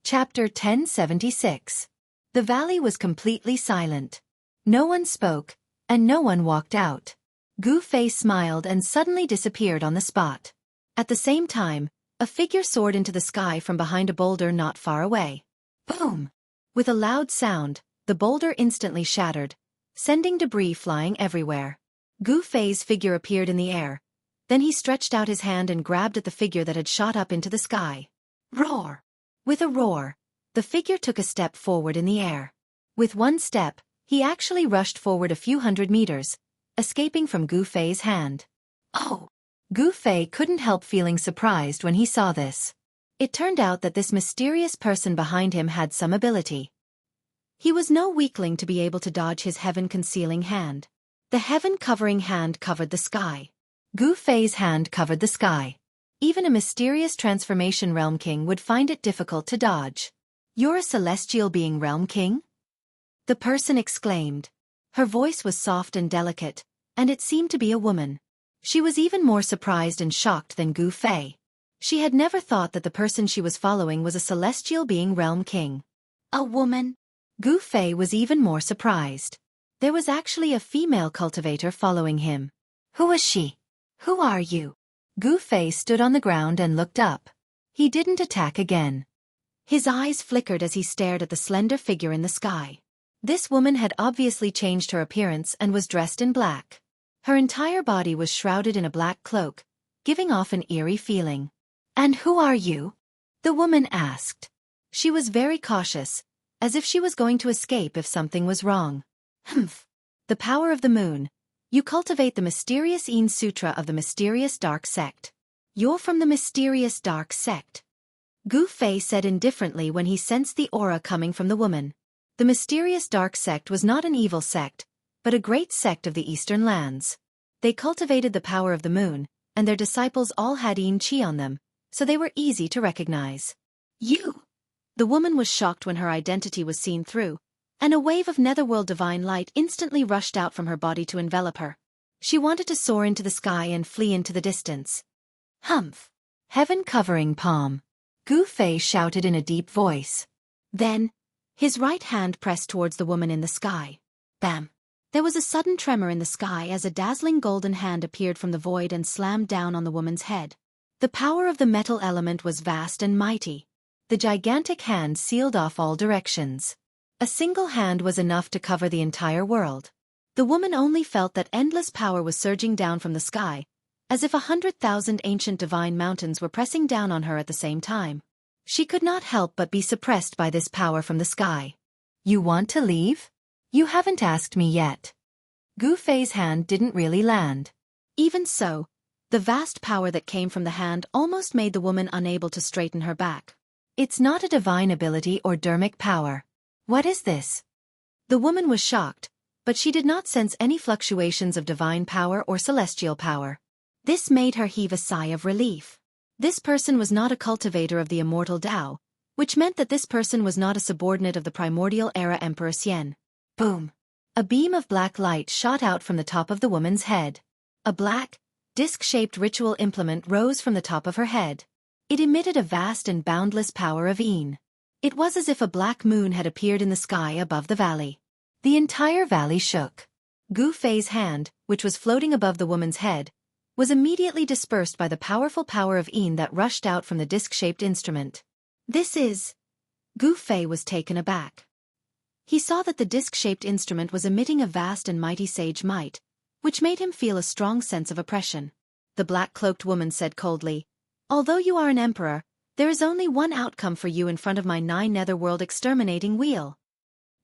Chapter 1076. The valley was completely silent. No one spoke, and no one walked out. Gu Fei smiled and suddenly disappeared on the spot. At the same time, a figure soared into the sky from behind a boulder not far away. Boom! With a loud sound, the boulder instantly shattered, sending debris flying everywhere. Gu Fei's figure appeared in the air. Then he stretched out his hand and grabbed at the figure that had shot up into the sky. Roar! With a roar, the figure took a step forward in the air. With one step, he actually rushed forward a few hundred meters, escaping from Gu Fei's hand. Oh! Gu Fei couldn't help feeling surprised when he saw this. It turned out that this mysterious person behind him had some ability. He was no weakling to be able to dodge his heaven-concealing hand. The heaven-covering hand covered the sky. Gu Fei's hand covered the sky. Even a mysterious transformation realm king would find it difficult to dodge. "You're a celestial being, realm king?" the person exclaimed. Her voice was soft and delicate, and it seemed to be a woman. She was even more surprised and shocked than Gu Fei. She had never thought that the person she was following was a celestial being, realm king. A woman? Gu Fei was even more surprised. There was actually a female cultivator following him. Who was she? Who are you? Gu Fei stood on the ground and looked up. He didn't attack again. His eyes flickered as he stared at the slender figure in the sky. This woman had obviously changed her appearance and was dressed in black. Her entire body was shrouded in a black cloak, giving off an eerie feeling. "And who are you?" the woman asked. She was very cautious, as if she was going to escape if something was wrong. "Humph. The power of the moon. You cultivate the mysterious Een Sutra of the mysterious dark sect. You're from the mysterious dark sect." Gu Fei said indifferently when he sensed the aura coming from the woman. The mysterious dark sect was not an evil sect, but a great sect of the eastern lands. They cultivated the power of the moon, and their disciples all had Een Qi on them, so they were easy to recognize. "You!" The woman was shocked when her identity was seen through, and a wave of netherworld divine light instantly rushed out from her body to envelop her. She wanted to soar into the sky and flee into the distance. "Humph! Heaven-covering palm!" Gu Fei shouted in a deep voice. Then, his right hand pressed towards the woman in the sky. Bam! There was a sudden tremor in the sky as a dazzling golden hand appeared from the void and slammed down on the woman's head. The power of the metal element was vast and mighty. The gigantic hand sealed off all directions. A single hand was enough to cover the entire world. The woman only felt that endless power was surging down from the sky, as if 100,000 ancient divine mountains were pressing down on her at the same time. She could not help but be suppressed by this power from the sky. "You want to leave? You haven't asked me yet." Gu Fei's hand didn't really land. Even so, the vast power that came from the hand almost made the woman unable to straighten her back. "It's not a divine ability or dermic power. What is this?" The woman was shocked, but she did not sense any fluctuations of divine power or celestial power. This made her heave a sigh of relief. This person was not a cultivator of the immortal Tao, which meant that this person was not a subordinate of the primordial era Emperor Xian. Boom! A beam of black light shot out from the top of the woman's head. A black, disc-shaped ritual implement rose from the top of her head. It emitted a vast and boundless power of Een. It was as if a black moon had appeared in the sky above the valley. The entire valley shook. Gu Fei's hand, which was floating above the woman's head, was immediately dispersed by the powerful power of Een that rushed out from the disc-shaped instrument. "This is..." Gu Fei was taken aback. He saw that the disc-shaped instrument was emitting a vast and mighty sage might, which made him feel a strong sense of oppression. The black-cloaked woman said coldly, "Although you are an emperor, there is only one outcome for you in front of my 9 netherworld exterminating wheel."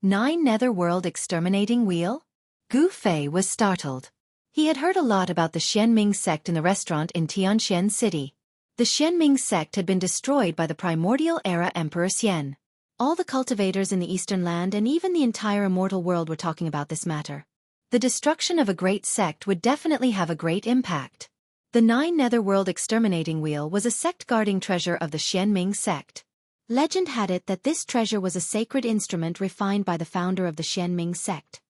9 netherworld exterminating wheel? Gu Fei was startled. He had heard a lot about the Xianming sect in the restaurant in Tianxian City. The Xianming sect had been destroyed by the primordial era Emperor Xian. All the cultivators in the Eastern Land and even the entire immortal world were talking about this matter. The destruction of a great sect would definitely have a great impact. The 9 netherworld exterminating wheel was a sect-guarding treasure of the Xianming sect. Legend had it that this treasure was a sacred instrument refined by the founder of the Xianming sect.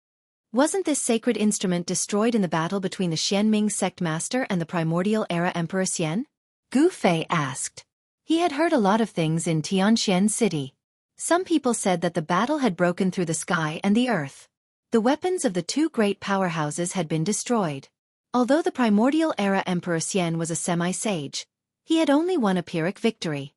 Wasn't this sacred instrument destroyed in the battle between the Xianming sect master and the primordial era Emperor Xian? Gu Fei asked. He had heard a lot of things in Tianxian City. Some people said that the battle had broken through the sky and the earth. The weapons of the 2 great powerhouses had been destroyed. Although the primordial era Emperor Xian was a semi-sage, he had only won a Pyrrhic victory.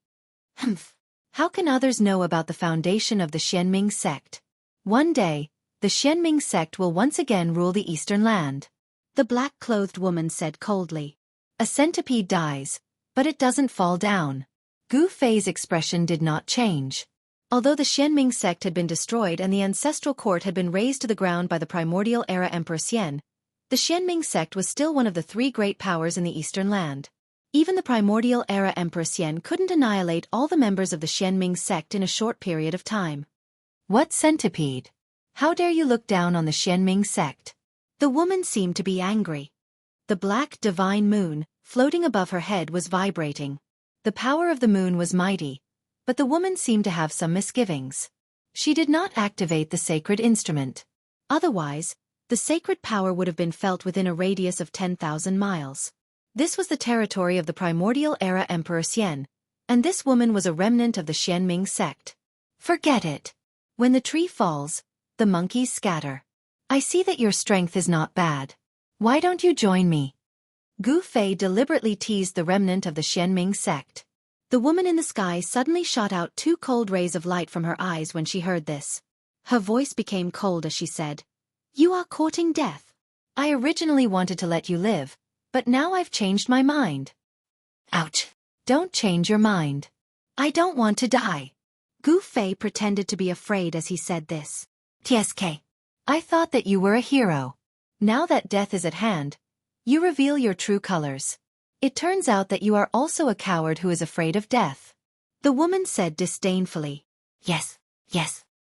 Humph! How can others know about the foundation of the Xianming sect? One day, the Xianming sect will once again rule the Eastern Land. The black-clothed woman said coldly. A centipede dies, but it doesn't fall down. Gu Fei's expression did not change. Although the Xianming sect had been destroyed and the ancestral court had been razed to the ground by the primordial era Emperor Xian, the Xianming sect was still one of the 3 great powers in the Eastern Land. Even the primordial era Emperor Xian couldn't annihilate all the members of the Xianming sect in a short period of time. What centipede? How dare you look down on the Xianming sect? The woman seemed to be angry. The black divine moon, floating above her head, was vibrating. The power of the moon was mighty, but the woman seemed to have some misgivings. She did not activate the sacred instrument. Otherwise, the sacred power would have been felt within a radius of 10,000 miles. This was the territory of the primordial era Emperor Xian, and this woman was a remnant of the Xianming sect. Forget it. When the tree falls, the monkeys scatter. I see that your strength is not bad. Why don't you join me? Gu Fei deliberately teased the remnant of the Xianming sect. The woman in the sky suddenly shot out 2 cold rays of light from her eyes when she heard this. Her voice became cold as she said, "You are courting death. I originally wanted to let you live, but now I've changed my mind." Ouch! Don't change your mind. I don't want to die. Gu Fei pretended to be afraid as he said this. TSK. I thought that you were a hero. Now that death is at hand, you reveal your true colors. It turns out that you are also a coward who is afraid of death. The woman said disdainfully. Yes.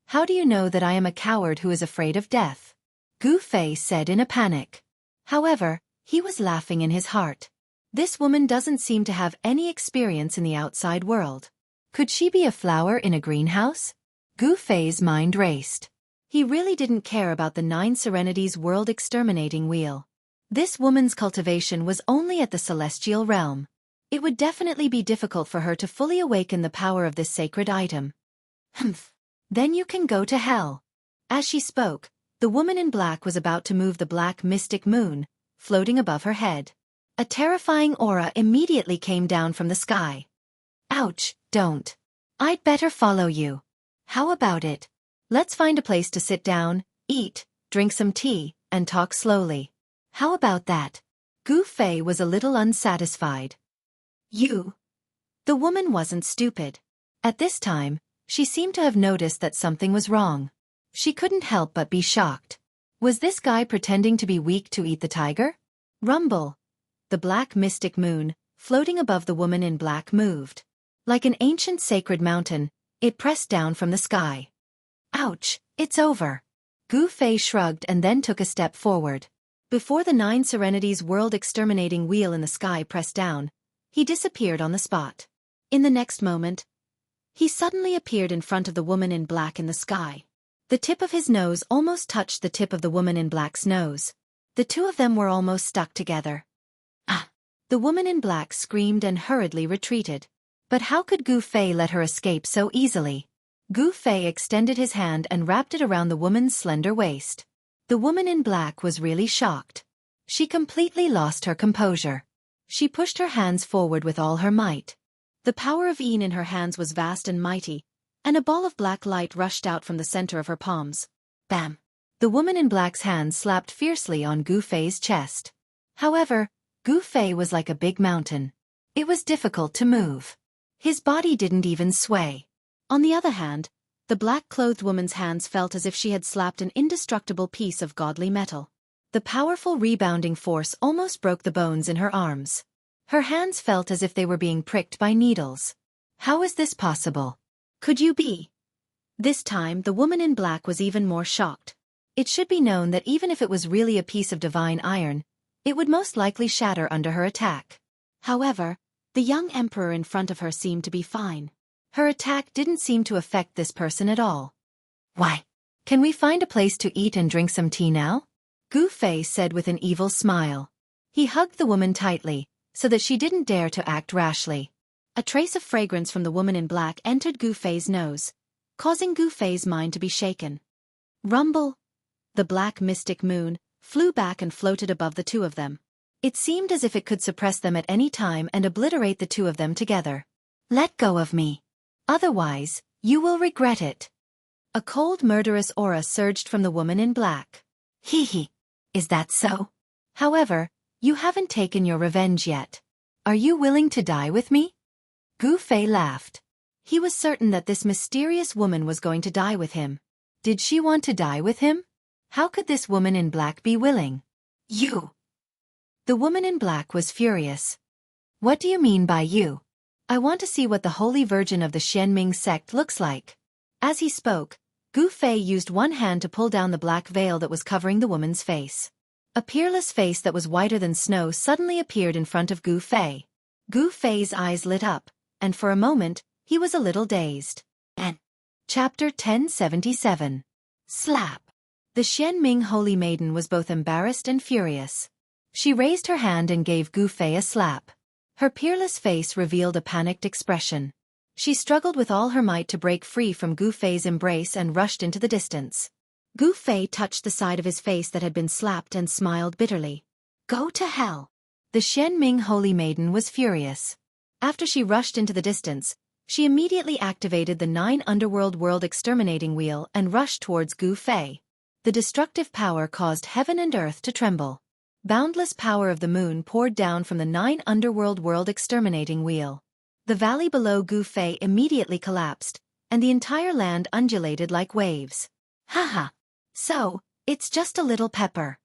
How do you know that I am a coward who is afraid of death? Gu Fei said in a panic. However, he was laughing in his heart. This woman doesn't seem to have any experience in the outside world. Could she be a flower in a greenhouse? Gu Fei's mind raced. He really didn't care about the 9 Serenities world exterminating wheel. This woman's cultivation was only at the celestial realm. It would definitely be difficult for her to fully awaken the power of this sacred item. Humph. Then you can go to hell. As she spoke, the woman in black was about to move the black mystic moon, floating above her head. A terrifying aura immediately came down from the sky. Ouch, don't. I'd better follow you. How about it? Let's find a place to sit down, eat, drink some tea, and talk slowly. How about that? Gu Fei was a little unsatisfied. You? The woman wasn't stupid. At this time, she seemed to have noticed that something was wrong. She couldn't help but be shocked. Was this guy pretending to be weak to eat the tiger? Rumble. The black mystic moon, floating above the woman in black, moved. Like an ancient sacred mountain, it pressed down from the sky. Ouch, it's over. Gu Fei shrugged and then took a step forward. Before the 9 Serenities world exterminating wheel in the sky pressed down, he disappeared on the spot. In the next moment, he suddenly appeared in front of the woman in black in the sky. The tip of his nose almost touched the tip of the woman in black's nose. The 2 of them were almost stuck together. Ah! The woman in black screamed and hurriedly retreated. But how could Gu Fei let her escape so easily? Gu Fei extended his hand and wrapped it around the woman's slender waist. The woman in black was really shocked. She completely lost her composure. She pushed her hands forward with all her might. The power of Yin in her hands was vast and mighty, and a ball of black light rushed out from the center of her palms. Bam! The woman in black's hands slapped fiercely on Gu Fei's chest. However, Gu Fei was like a big mountain. It was difficult to move. His body didn't even sway. On the other hand, the black-clothed woman's hands felt as if she had slapped an indestructible piece of godly metal. The powerful rebounding force almost broke the bones in her arms. Her hands felt as if they were being pricked by needles. How is this possible? Could you be? This time the woman in black was even more shocked. It should be known that even if it was really a piece of divine iron, it would most likely shatter under her attack. However, the young emperor in front of her seemed to be fine. Her attack didn't seem to affect this person at all. Why? Can we find a place to eat and drink some tea now? Gu Fei said with an evil smile. He hugged the woman tightly, so that she didn't dare to act rashly. A trace of fragrance from the woman in black entered Gu Fei's nose, causing Gu Fei's mind to be shaken. Rumble! The black mystic moon flew back and floated above the two of them. It seemed as if it could suppress them at any time and obliterate the two of them together. Let go of me. Otherwise, you will regret it. A cold murderous aura surged from the woman in black. Hee. Is that so? However, you haven't taken your revenge yet. Are you willing to die with me? Gu Fei laughed. He was certain that this mysterious woman was going to die with him. Did she want to die with him? How could this woman in black be willing? You! The woman in black was furious. What do you mean by you? I want to see what the Holy Virgin of the Xianming sect looks like. As he spoke, Gu Fei used one hand to pull down the black veil that was covering the woman's face. A peerless face that was whiter than snow suddenly appeared in front of Gu Fei. Gu Fei's eyes lit up, and for a moment, he was a little dazed. And Chapter 1077. Slap. The Xianming Holy Maiden was both embarrassed and furious. She raised her hand and gave Gu Fei a slap. Her peerless face revealed a panicked expression. She struggled with all her might to break free from Gu Fei's embrace and rushed into the distance. Gu Fei touched the side of his face that had been slapped and smiled bitterly. Go to hell! The Xianming Holy Maiden was furious. After she rushed into the distance, she immediately activated the 9 Underworld World Exterminating Wheel and rushed towards Gu Fei. The destructive power caused heaven and earth to tremble. Boundless power of the moon poured down from the 9 Underworld World Exterminating Wheel. The valley below Gu Fei immediately collapsed, and the entire land undulated like waves. Haha! So, it's just a little pepper.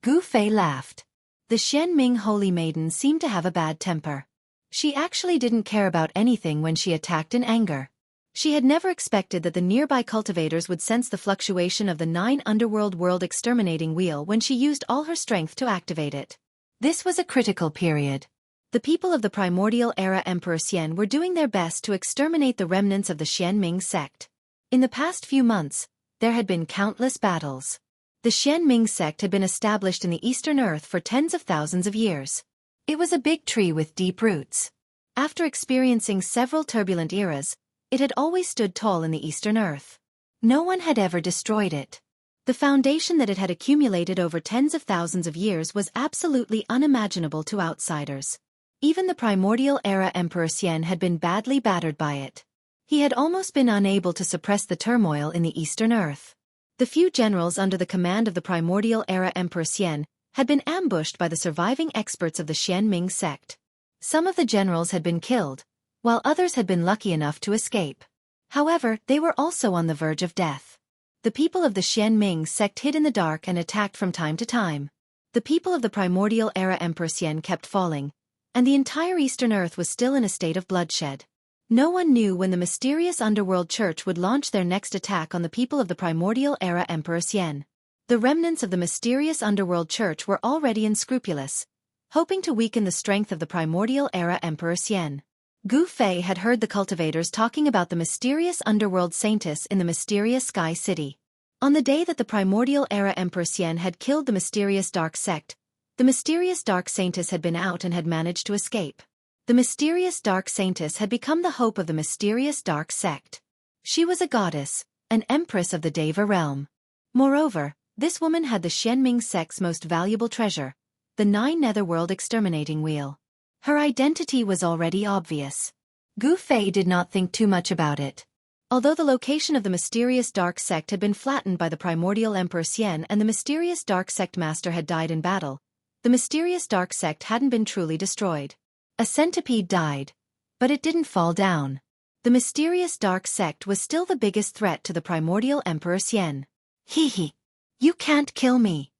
Gu Fei laughed. The Xianming Holy Maiden seemed to have a bad temper. She actually didn't care about anything when she attacked in anger. She had never expected that the nearby cultivators would sense the fluctuation of the 9 Underworld World Exterminating Wheel when she used all her strength to activate it. This was a critical period. The people of the primordial era Emperor Xian were doing their best to exterminate the remnants of the Xianming sect. In the past few months, there had been countless battles. The Xianming sect had been established in the Eastern Earth for tens of thousands of years. It was a big tree with deep roots. After experiencing several turbulent eras, it had always stood tall in the Eastern Earth. No one had ever destroyed it. The foundation that it had accumulated over tens of thousands of years was absolutely unimaginable to outsiders. Even the primordial era Emperor Xian had been badly battered by it. He had almost been unable to suppress the turmoil in the Eastern Earth. The few generals under the command of the primordial era Emperor Xian had been ambushed by the surviving experts of the Xianming sect. Some of the generals had been killed, while others had been lucky enough to escape. However, they were also on the verge of death. The people of the Xianming sect hid in the dark and attacked from time to time. The people of the primordial era Emperor Xian kept falling, and the entire Eastern Earth was still in a state of bloodshed. No one knew when the mysterious underworld church would launch their next attack on the people of the primordial era Emperor Xian. The remnants of the mysterious underworld church were already unscrupulous, hoping to weaken the strength of the primordial era Emperor Xian. Gu Fei had heard the cultivators talking about the mysterious underworld saintess in the mysterious Sky City. On the day that the primordial era Emperor Xian had killed the mysterious dark sect, the mysterious dark saintess had been out and had managed to escape. The mysterious dark saintess had become the hope of the mysterious dark sect. She was a goddess, an empress of the Deva realm. Moreover, this woman had the Xianming sect's most valuable treasure, the 9 Netherworld Exterminating Wheel. Her identity was already obvious. Gu Fei did not think too much about it. Although the location of the mysterious dark sect had been flattened by the primordial Emperor Xian and the mysterious dark sect master had died in battle, the mysterious dark sect hadn't been truly destroyed. A centipede died, but it didn't fall down. The mysterious dark sect was still the biggest threat to the primordial Emperor Xian. Hee hee. You can't kill me.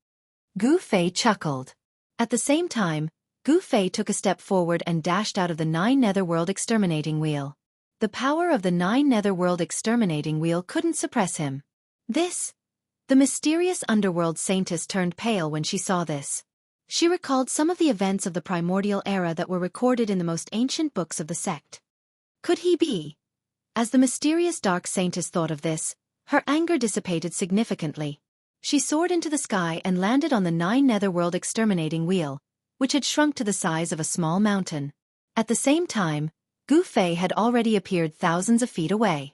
Gu Fei chuckled. At the same time, Gu Fei took a step forward and dashed out of the 9 Netherworld exterminating wheel. The power of the 9 Netherworld exterminating wheel couldn't suppress him. The mysterious underworld saintess turned pale when she saw this. She recalled some of the events of the primordial era that were recorded in the most ancient books of the sect. Could he be? As the mysterious dark saintess thought of this, her anger dissipated significantly. She soared into the sky and landed on the 9 Netherworld exterminating wheel, which had shrunk to the size of a small mountain. At the same time, Gu Fei had already appeared thousands of feet away.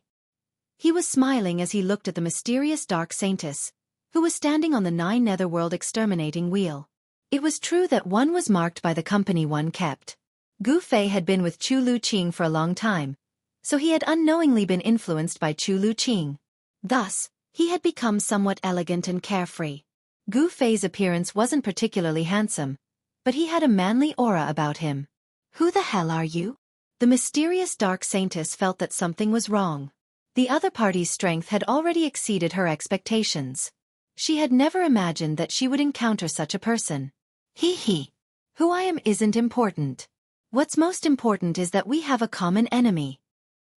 He was smiling as he looked at the mysterious dark saintess, who was standing on the 9 Netherworld exterminating wheel. It was true that one was marked by the company one kept. Gu Fei had been with Chu Luqing for a long time, so he had unknowingly been influenced by Chu Luqing. Thus, he had become somewhat elegant and carefree. Gu Fei's appearance wasn't particularly handsome, but he had a manly aura about him. Who the hell are you? The mysterious dark saintess felt that something was wrong. The other party's strength had already exceeded her expectations. She had never imagined that she would encounter such a person. Hee hee. Who I am isn't important. What's most important is that we have a common enemy.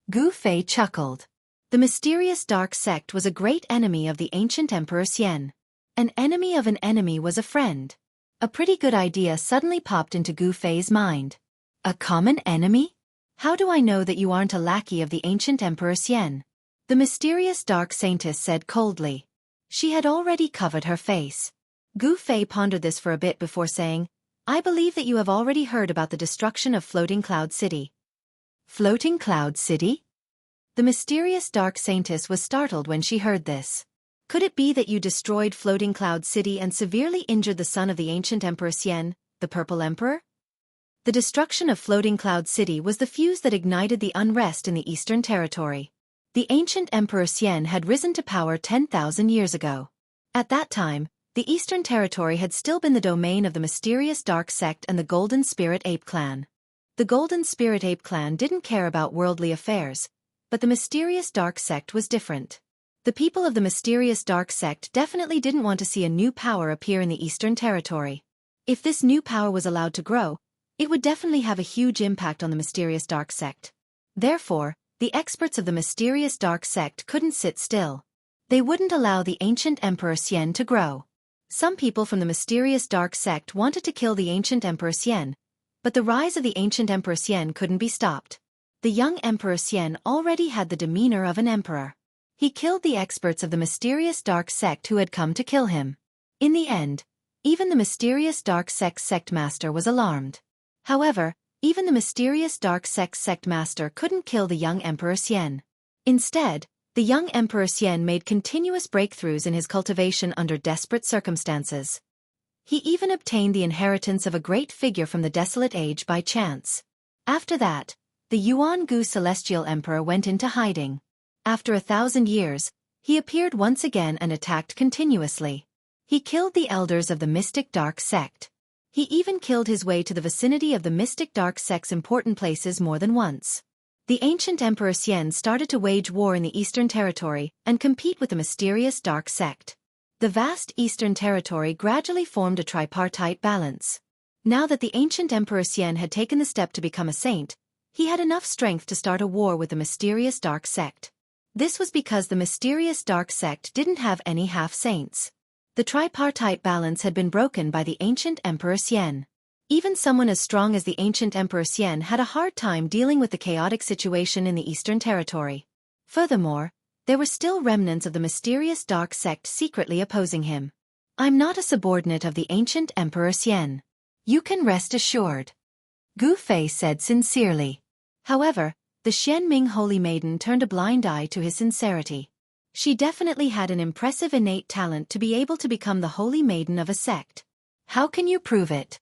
Gu Fei chuckled. The mysterious dark sect was a great enemy of the ancient Emperor Xian. An enemy of an enemy was a friend. A pretty good idea suddenly popped into Gu Fei's mind. A common enemy? How do I know that you aren't a lackey of the ancient Emperor Xian? The mysterious dark saintess said coldly. She had already covered her face. Gu Fei pondered this for a bit before saying, I believe that you have already heard about the destruction of Floating Cloud City. Floating Cloud City? The mysterious dark saintess was startled when she heard this. Could it be that you destroyed Floating Cloud City and severely injured the son of the ancient Emperor Xian, the Purple Emperor? The destruction of Floating Cloud City was the fuse that ignited the unrest in the Eastern Territory. The ancient Emperor Xian had risen to power 10,000 years ago. At that time, the Eastern Territory had still been the domain of the mysterious Dark Sect and the Golden Spirit Ape Clan. The Golden Spirit Ape Clan didn't care about worldly affairs, but the mysterious Dark Sect was different. The people of the mysterious Dark Sect definitely didn't want to see a new power appear in the Eastern Territory. If this new power was allowed to grow, it would definitely have a huge impact on the mysterious Dark Sect. Therefore, the experts of the mysterious Dark Sect couldn't sit still. They wouldn't allow the ancient Emperor Xian to grow. Some people from the mysterious Dark Sect wanted to kill the ancient Emperor Xian, but the rise of the ancient Emperor Xian couldn't be stopped. The young Emperor Xian already had the demeanor of an emperor. He killed the experts of the mysterious Dark Sect who had come to kill him. In the end, even the mysterious Dark Sect sect master was alarmed. However, even the mysterious Dark Sect master couldn't kill the young Emperor Xian. Instead, the young Emperor Xian made continuous breakthroughs in his cultivation under desperate circumstances. He even obtained the inheritance of a great figure from the Desolate Age by chance. After that, the Yuan Gu Celestial Emperor went into hiding. After 1,000 years, he appeared once again and attacked continuously. He killed the elders of the Mystic Dark Sect. He even killed his way to the vicinity of the Mystic Dark Sect's important places more than once. The ancient Emperor Xian started to wage war in the Eastern Territory and compete with the mysterious Dark Sect. The vast Eastern Territory gradually formed a tripartite balance. Now that the ancient Emperor Xian had taken the step to become a saint, he had enough strength to start a war with the mysterious Dark Sect. This was because the mysterious Dark Sect didn't have any half-saints. The tripartite balance had been broken by the ancient Emperor Xian. Even someone as strong as the ancient Emperor Xian had a hard time dealing with the chaotic situation in the Eastern Territory. Furthermore, there were still remnants of the mysterious Dark Sect secretly opposing him. I'm not a subordinate of the ancient Emperor Xian. You can rest assured. Gu Fei said sincerely. However, the Xianming Holy Maiden turned a blind eye to his sincerity. She definitely had an impressive innate talent to be able to become the Holy Maiden of a sect. How can you prove it?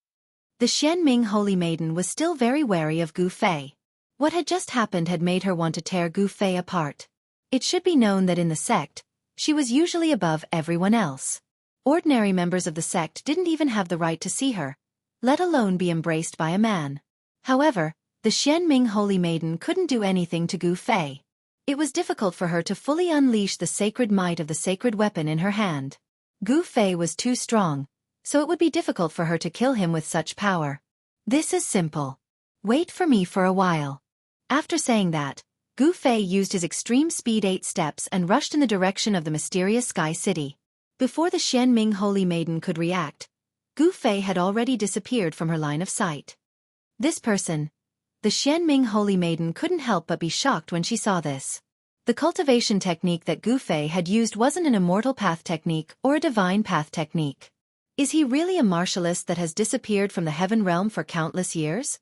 The Xianming Holy Maiden was still very wary of Gu Fei. What had just happened had made her want to tear Gu Fei apart. It should be known that in the sect, she was usually above everyone else. Ordinary members of the sect didn't even have the right to see her, let alone be embraced by a man. However, the Xianming Holy Maiden couldn't do anything to Gu Fei. It was difficult for her to fully unleash the sacred might of the sacred weapon in her hand. Gu Fei was too strong, so it would be difficult for her to kill him with such power. This is simple. Wait for me for a while. After saying that, Gu Fei used his extreme speed 8 steps and rushed in the direction of the mysterious Sky City. Before the Xianming Holy Maiden could react, Gu Fei had already disappeared from her line of sight. This person, the Xianming Holy Maiden, couldn't help but be shocked when she saw this. The cultivation technique that Gu Fei had used wasn't an immortal path technique or a divine path technique. Is he really a martialist that has disappeared from the heaven realm for countless years?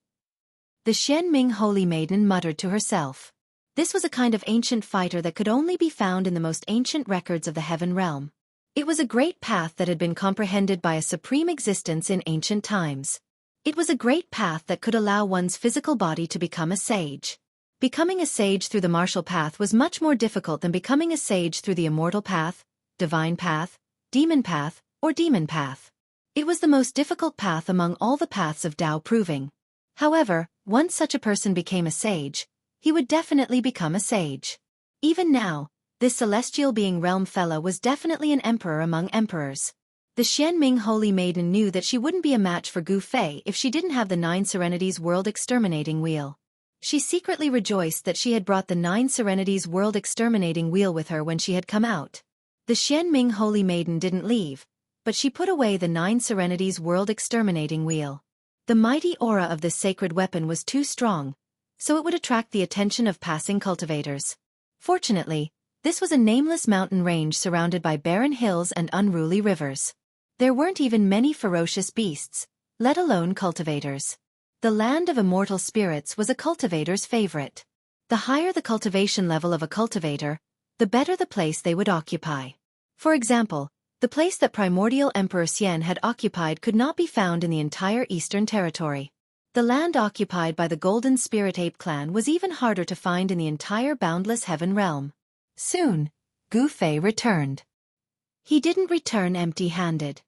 The Xianming Holy Maiden muttered to herself. This was a kind of ancient fighter that could only be found in the most ancient records of the heaven realm. It was a great path that had been comprehended by a supreme existence in ancient times. It was a great path that could allow one's physical body to become a sage. Becoming a sage through the martial path was much more difficult than becoming a sage through the immortal path, divine path, demon path, or demon path. It was the most difficult path among all the paths of Tao proving. However, once such a person became a sage, he would definitely become a sage. Even now, this celestial being realm fellow was definitely an emperor among emperors. The Xianming Holy Maiden knew that she wouldn't be a match for Gu Fei if she didn't have the 9 Serenities World Exterminating Wheel. She secretly rejoiced that she had brought the 9 Serenities World Exterminating Wheel with her when she had come out. The Xianming Holy Maiden didn't leave, but she put away the 9 Serenities World Exterminating Wheel. The mighty aura of this sacred weapon was too strong, so it would attract the attention of passing cultivators. Fortunately, this was a nameless mountain range surrounded by barren hills and unruly rivers. There weren't even many ferocious beasts, let alone cultivators. The land of immortal spirits was a cultivator's favorite. The higher the cultivation level of a cultivator, the better the place they would occupy. For example, the place that primordial Emperor Xian had occupied could not be found in the entire Eastern Territory. The land occupied by the Golden Spirit Ape clan was even harder to find in the entire Boundless Heaven realm. Soon, Gu Fei returned. He didn't return empty-handed.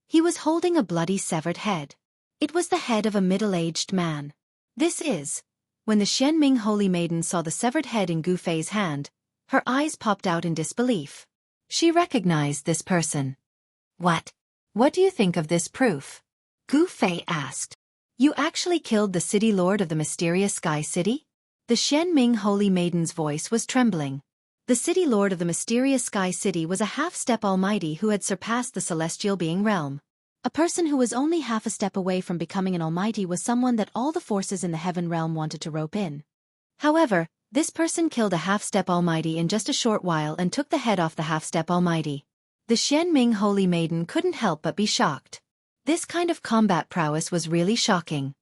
He was holding a bloody severed head. It was the head of a middle-aged man. When the Xianming Holy Maiden saw the severed head in Gu Fei's hand, her eyes popped out in disbelief. She recognized this person. What do you think of this proof? Gu Fei asked. You actually killed the city lord of the mysterious Sky City? The Xianming Holy Maiden's voice was trembling. The city lord of the mysterious Sky City was a half-step almighty who had surpassed the celestial being realm. A person who was only half a step away from becoming an almighty was someone that all the forces in the heaven realm wanted to rope in. However, this person killed a half-step almighty in just a short while and took the head off the half-step almighty. The Xianming Holy Maiden couldn't help but be shocked. This kind of combat prowess was really shocking.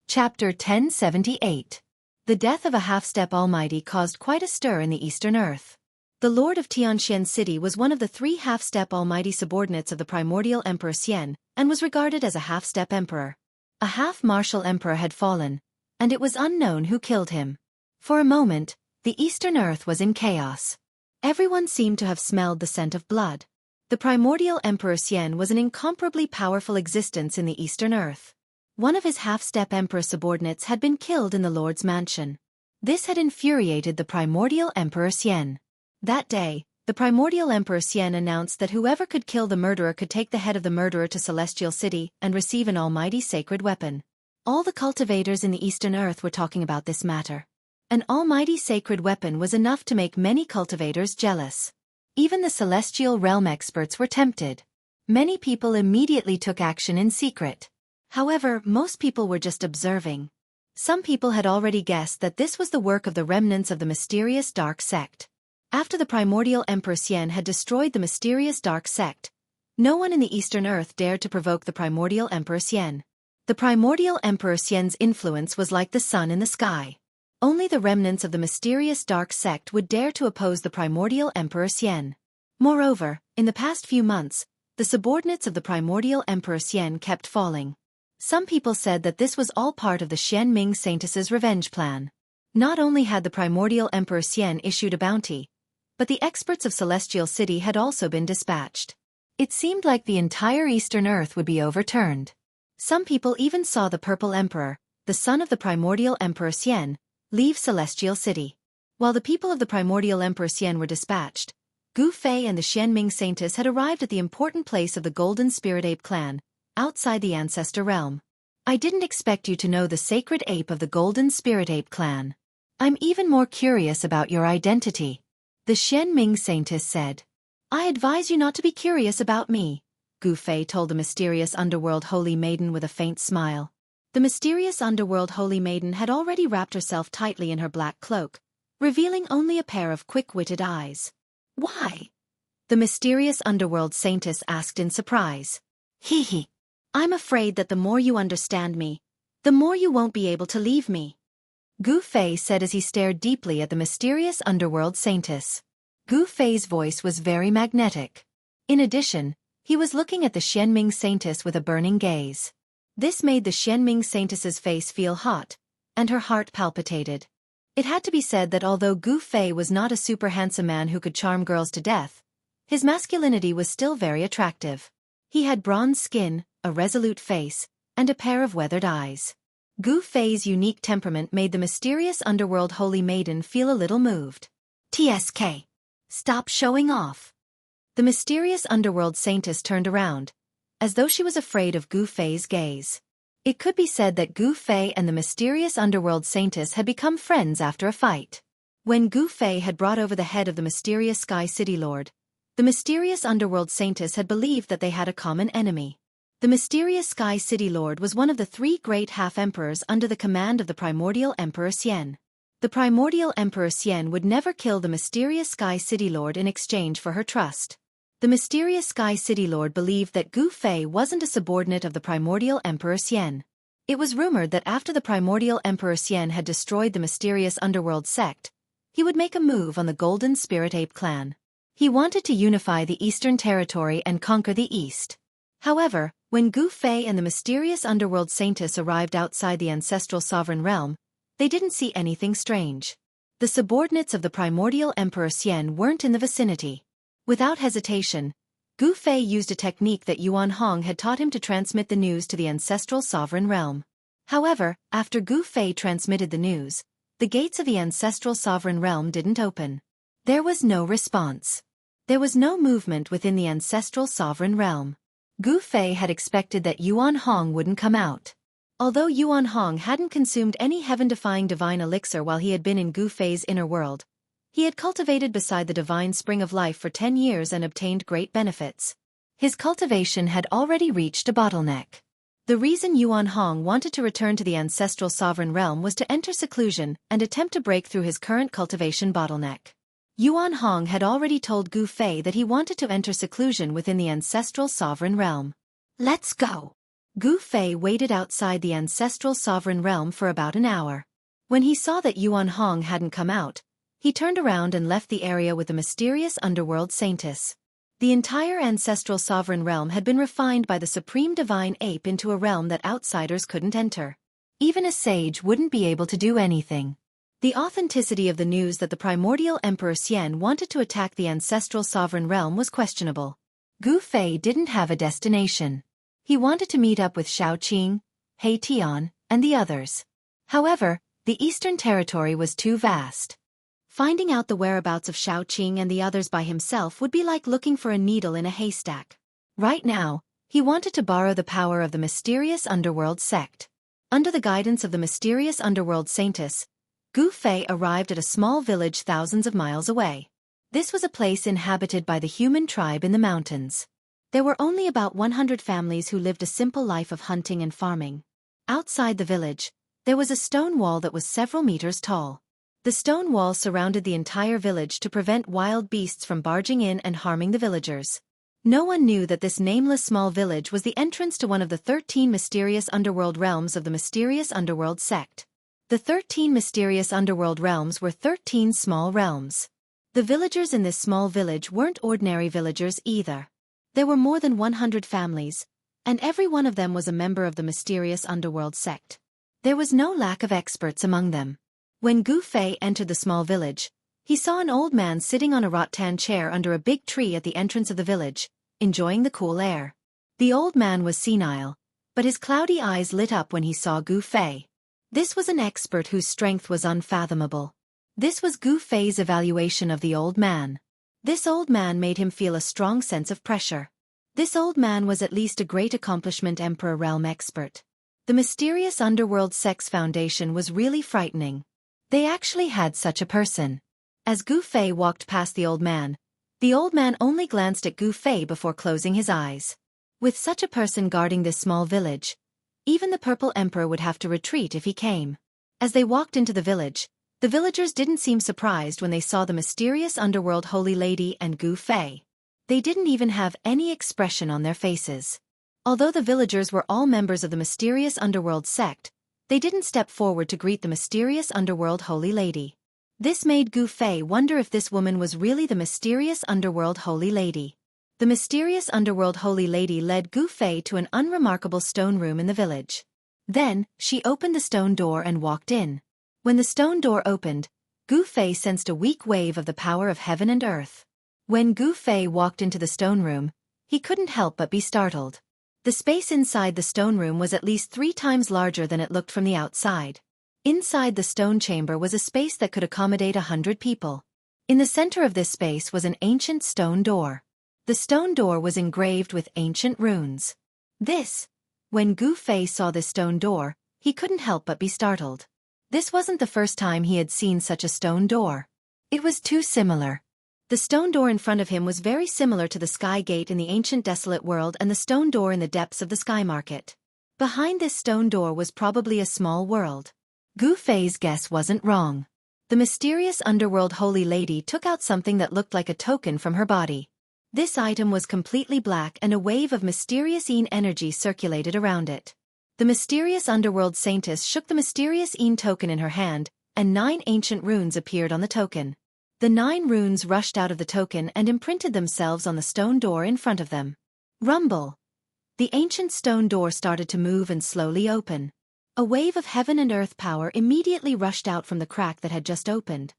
Chapter 1078. The death of a half-step almighty caused quite a stir in the Eastern Earth. The Lord of Tianxian City was one of the 3 half-step almighty subordinates of the primordial Emperor Xian, and was regarded as a half-step emperor. A half-martial emperor had fallen, and it was unknown who killed him. For a moment, the Eastern Earth was in chaos. Everyone seemed to have smelled the scent of blood. The primordial Emperor Xian was an incomparably powerful existence in the Eastern Earth. One of his half-step emperor subordinates had been killed in the Lord's mansion. This had infuriated the primordial Emperor Xian. That day, the primordial Emperor Xian announced that whoever could kill the murderer could take the head of the murderer to Celestial City and receive an almighty sacred weapon. All the cultivators in the Eastern Earth were talking about this matter. An almighty sacred weapon was enough to make many cultivators jealous. Even the celestial realm experts were tempted. Many people immediately took action in secret. However, most people were just observing. Some people had already guessed that this was the work of the remnants of the mysterious dark sect. After the primordial Emperor Xian had destroyed the mysterious dark sect, no one in the Eastern Earth dared to provoke the primordial Emperor Xian. The primordial Emperor Xian's influence was like the sun in the sky. Only the remnants of the mysterious dark sect would dare to oppose the primordial Emperor Xian. Moreover, in the past few months, the subordinates of the primordial Emperor Xian kept falling. Some people said that this was all part of the Xianming Saintess's revenge plan. Not only had the primordial Emperor Xian issued a bounty, but the experts of Celestial City had also been dispatched. It seemed like the entire Eastern Earth would be overturned. Some people even saw the Purple Emperor, the son of the primordial Emperor Xian, leave Celestial City. While the people of the primordial Emperor Xian were dispatched, Gu Fei and the Xianming Saintess had arrived at the important place of the Golden Spirit Ape clan, outside the Ancestor Realm. I didn't expect you to know the sacred ape of the Golden Spirit Ape clan. I'm even more curious about your identity. The Xianming Saintess said. I advise you not to be curious about me, Gu Fei told the mysterious underworld holy maiden with a faint smile. The mysterious underworld holy maiden had already wrapped herself tightly in her black cloak, revealing only a pair of quick-witted eyes. Why? The mysterious underworld saintess asked in surprise. Hee hee. I'm afraid that the more you understand me, the more you won't be able to leave me, Gu Fei said as he stared deeply at the mysterious underworld saintess. Gu Fei's voice was very magnetic. In addition, he was looking at the Xianming Saintess with a burning gaze. This made the Xianming Saintess's face feel hot, and her heart palpitated. It had to be said that although Gu Fei was not a super handsome man who could charm girls to death, his masculinity was still very attractive. He had bronze skin, a resolute face, and a pair of weathered eyes. Gu Fei's unique temperament made the mysterious underworld holy maiden feel a little moved. TSK. Stop showing off. The mysterious underworld saintess turned around, as though she was afraid of Gu Fei's gaze. It could be said that Gu Fei and the mysterious underworld saintess had become friends after a fight. When Gu Fei had brought over the head of the mysterious Sky City Lord, the mysterious underworld saintess had believed that they had a common enemy. The mysterious Sky City Lord was one of the 3 great half-emperors under the command of the primordial Emperor Xian. The primordial Emperor Xian would never kill the mysterious Sky City Lord in exchange for her trust. The mysterious Sky City Lord believed that Gu Fei wasn't a subordinate of the primordial Emperor Xian. It was rumored that after the primordial Emperor Xian had destroyed the mysterious underworld sect, he would make a move on the Golden Spirit Ape clan. He wanted to unify the Eastern Territory and conquer the East. However, when Gu Fei and the mysterious underworld saintess arrived outside the ancestral sovereign realm, they didn't see anything strange. The subordinates of the primordial Emperor Xian weren't in the vicinity. Without hesitation, Gu Fei used a technique that Yuan Hong had taught him to transmit the news to the ancestral sovereign realm. However, after Gu Fei transmitted the news, the gates of the ancestral sovereign realm didn't open. There was no response. There was no movement within the ancestral sovereign realm. Gu Fei had expected that Yuan Hong wouldn't come out. Although Yuan Hong hadn't consumed any heaven-defying divine elixir while he had been in Gu Fei's inner world, he had cultivated beside the divine spring of life for 10 years and obtained great benefits. His cultivation had already reached a bottleneck. The reason Yuan Hong wanted to return to the ancestral sovereign realm was to enter seclusion and attempt to break through his current cultivation bottleneck. Yuan Hong had already told Gu Fei that he wanted to enter seclusion within the ancestral sovereign realm. Let's go. Gu Fei waited outside the ancestral sovereign realm for about an hour. When he saw that Yuan Hong hadn't come out, he turned around and left the area with the mysterious underworld saintess. The entire ancestral sovereign realm had been refined by the supreme divine ape into a realm that outsiders couldn't enter. Even a sage wouldn't be able to do anything. The authenticity of the news that the primordial Emperor Xian wanted to attack the ancestral sovereign realm was questionable. Gu Fei didn't have a destination. He wanted to meet up with Xiaoqing, He Tian, and the others. However, the Eastern Territory was too vast. Finding out the whereabouts of Xiaoqing and the others by himself would be like looking for a needle in a haystack. Right now, he wanted to borrow the power of the mysterious underworld sect. Under the guidance of the mysterious underworld saintess, Gu Fei arrived at a small village thousands of miles away. This was a place inhabited by the human tribe in the mountains. There were only about 100 families who lived a simple life of hunting and farming. Outside the village, there was a stone wall that was several meters tall. The stone wall surrounded the entire village to prevent wild beasts from barging in and harming the villagers. No one knew that this nameless small village was the entrance to one of the 13 mysterious underworld realms of the mysterious underworld sect. The 13 mysterious underworld realms were 13 small realms. The villagers in this small village weren't ordinary villagers either. There were more than 100 families, and every one of them was a member of the mysterious underworld sect. There was no lack of experts among them. When Gu Fei entered the small village, He saw an old man sitting on a rattan chair under a big tree at the entrance of the village, enjoying the cool air. The old man was senile, but his cloudy eyes lit up when he saw Gu Fei. This was an expert whose strength was unfathomable. This was Gu Fei's evaluation of the old man. This old man made him feel a strong sense of pressure. This old man was at least a great accomplishment Emperor realm expert. The mysterious underworld sex foundation was really frightening. They actually had such a person. As Gu Fei walked past the old man only glanced at Gu Fei before closing his eyes. With such a person guarding this small village, even the Purple Emperor would have to retreat if he came. As they walked into the village, the villagers didn't seem surprised when they saw the mysterious underworld holy lady and Gu Fei. They didn't even have any expression on their faces. Although the villagers were all members of the mysterious underworld sect, they didn't step forward to greet the mysterious underworld holy lady. This made Gu Fei wonder if this woman was really the mysterious underworld holy lady. The mysterious underworld holy lady led Gu Fei to an unremarkable stone room in the village. Then, she opened the stone door and walked in. When the stone door opened, Gu Fei sensed a weak wave of the power of heaven and earth. When Gu Fei walked into the stone room, he couldn't help but be startled. The space inside the stone room was at least 3 times larger than it looked from the outside. Inside the stone chamber was a space that could accommodate 100 people. In the center of this space was an ancient stone door. The stone door was engraved with ancient runes. When Gu Fei saw this stone door, he couldn't help but be startled. This wasn't the first time he had seen such a stone door. It was too similar. The stone door in front of him was very similar to the sky gate in the ancient desolate world and the stone door in the depths of the sky market. Behind this stone door was probably a small world. Gu Fei's guess wasn't wrong. The mysterious underworld holy lady took out something that looked like a token from her body. This item was completely black and a wave of mysterious energy circulated around it. The mysterious underworld saintess shook the mysterious token in her hand, and 9 ancient runes appeared on the token. The 9 runes rushed out of the token and imprinted themselves on the stone door in front of them. Rumble! The ancient stone door started to move and slowly open. A wave of heaven and earth power immediately rushed out from the crack that had just opened.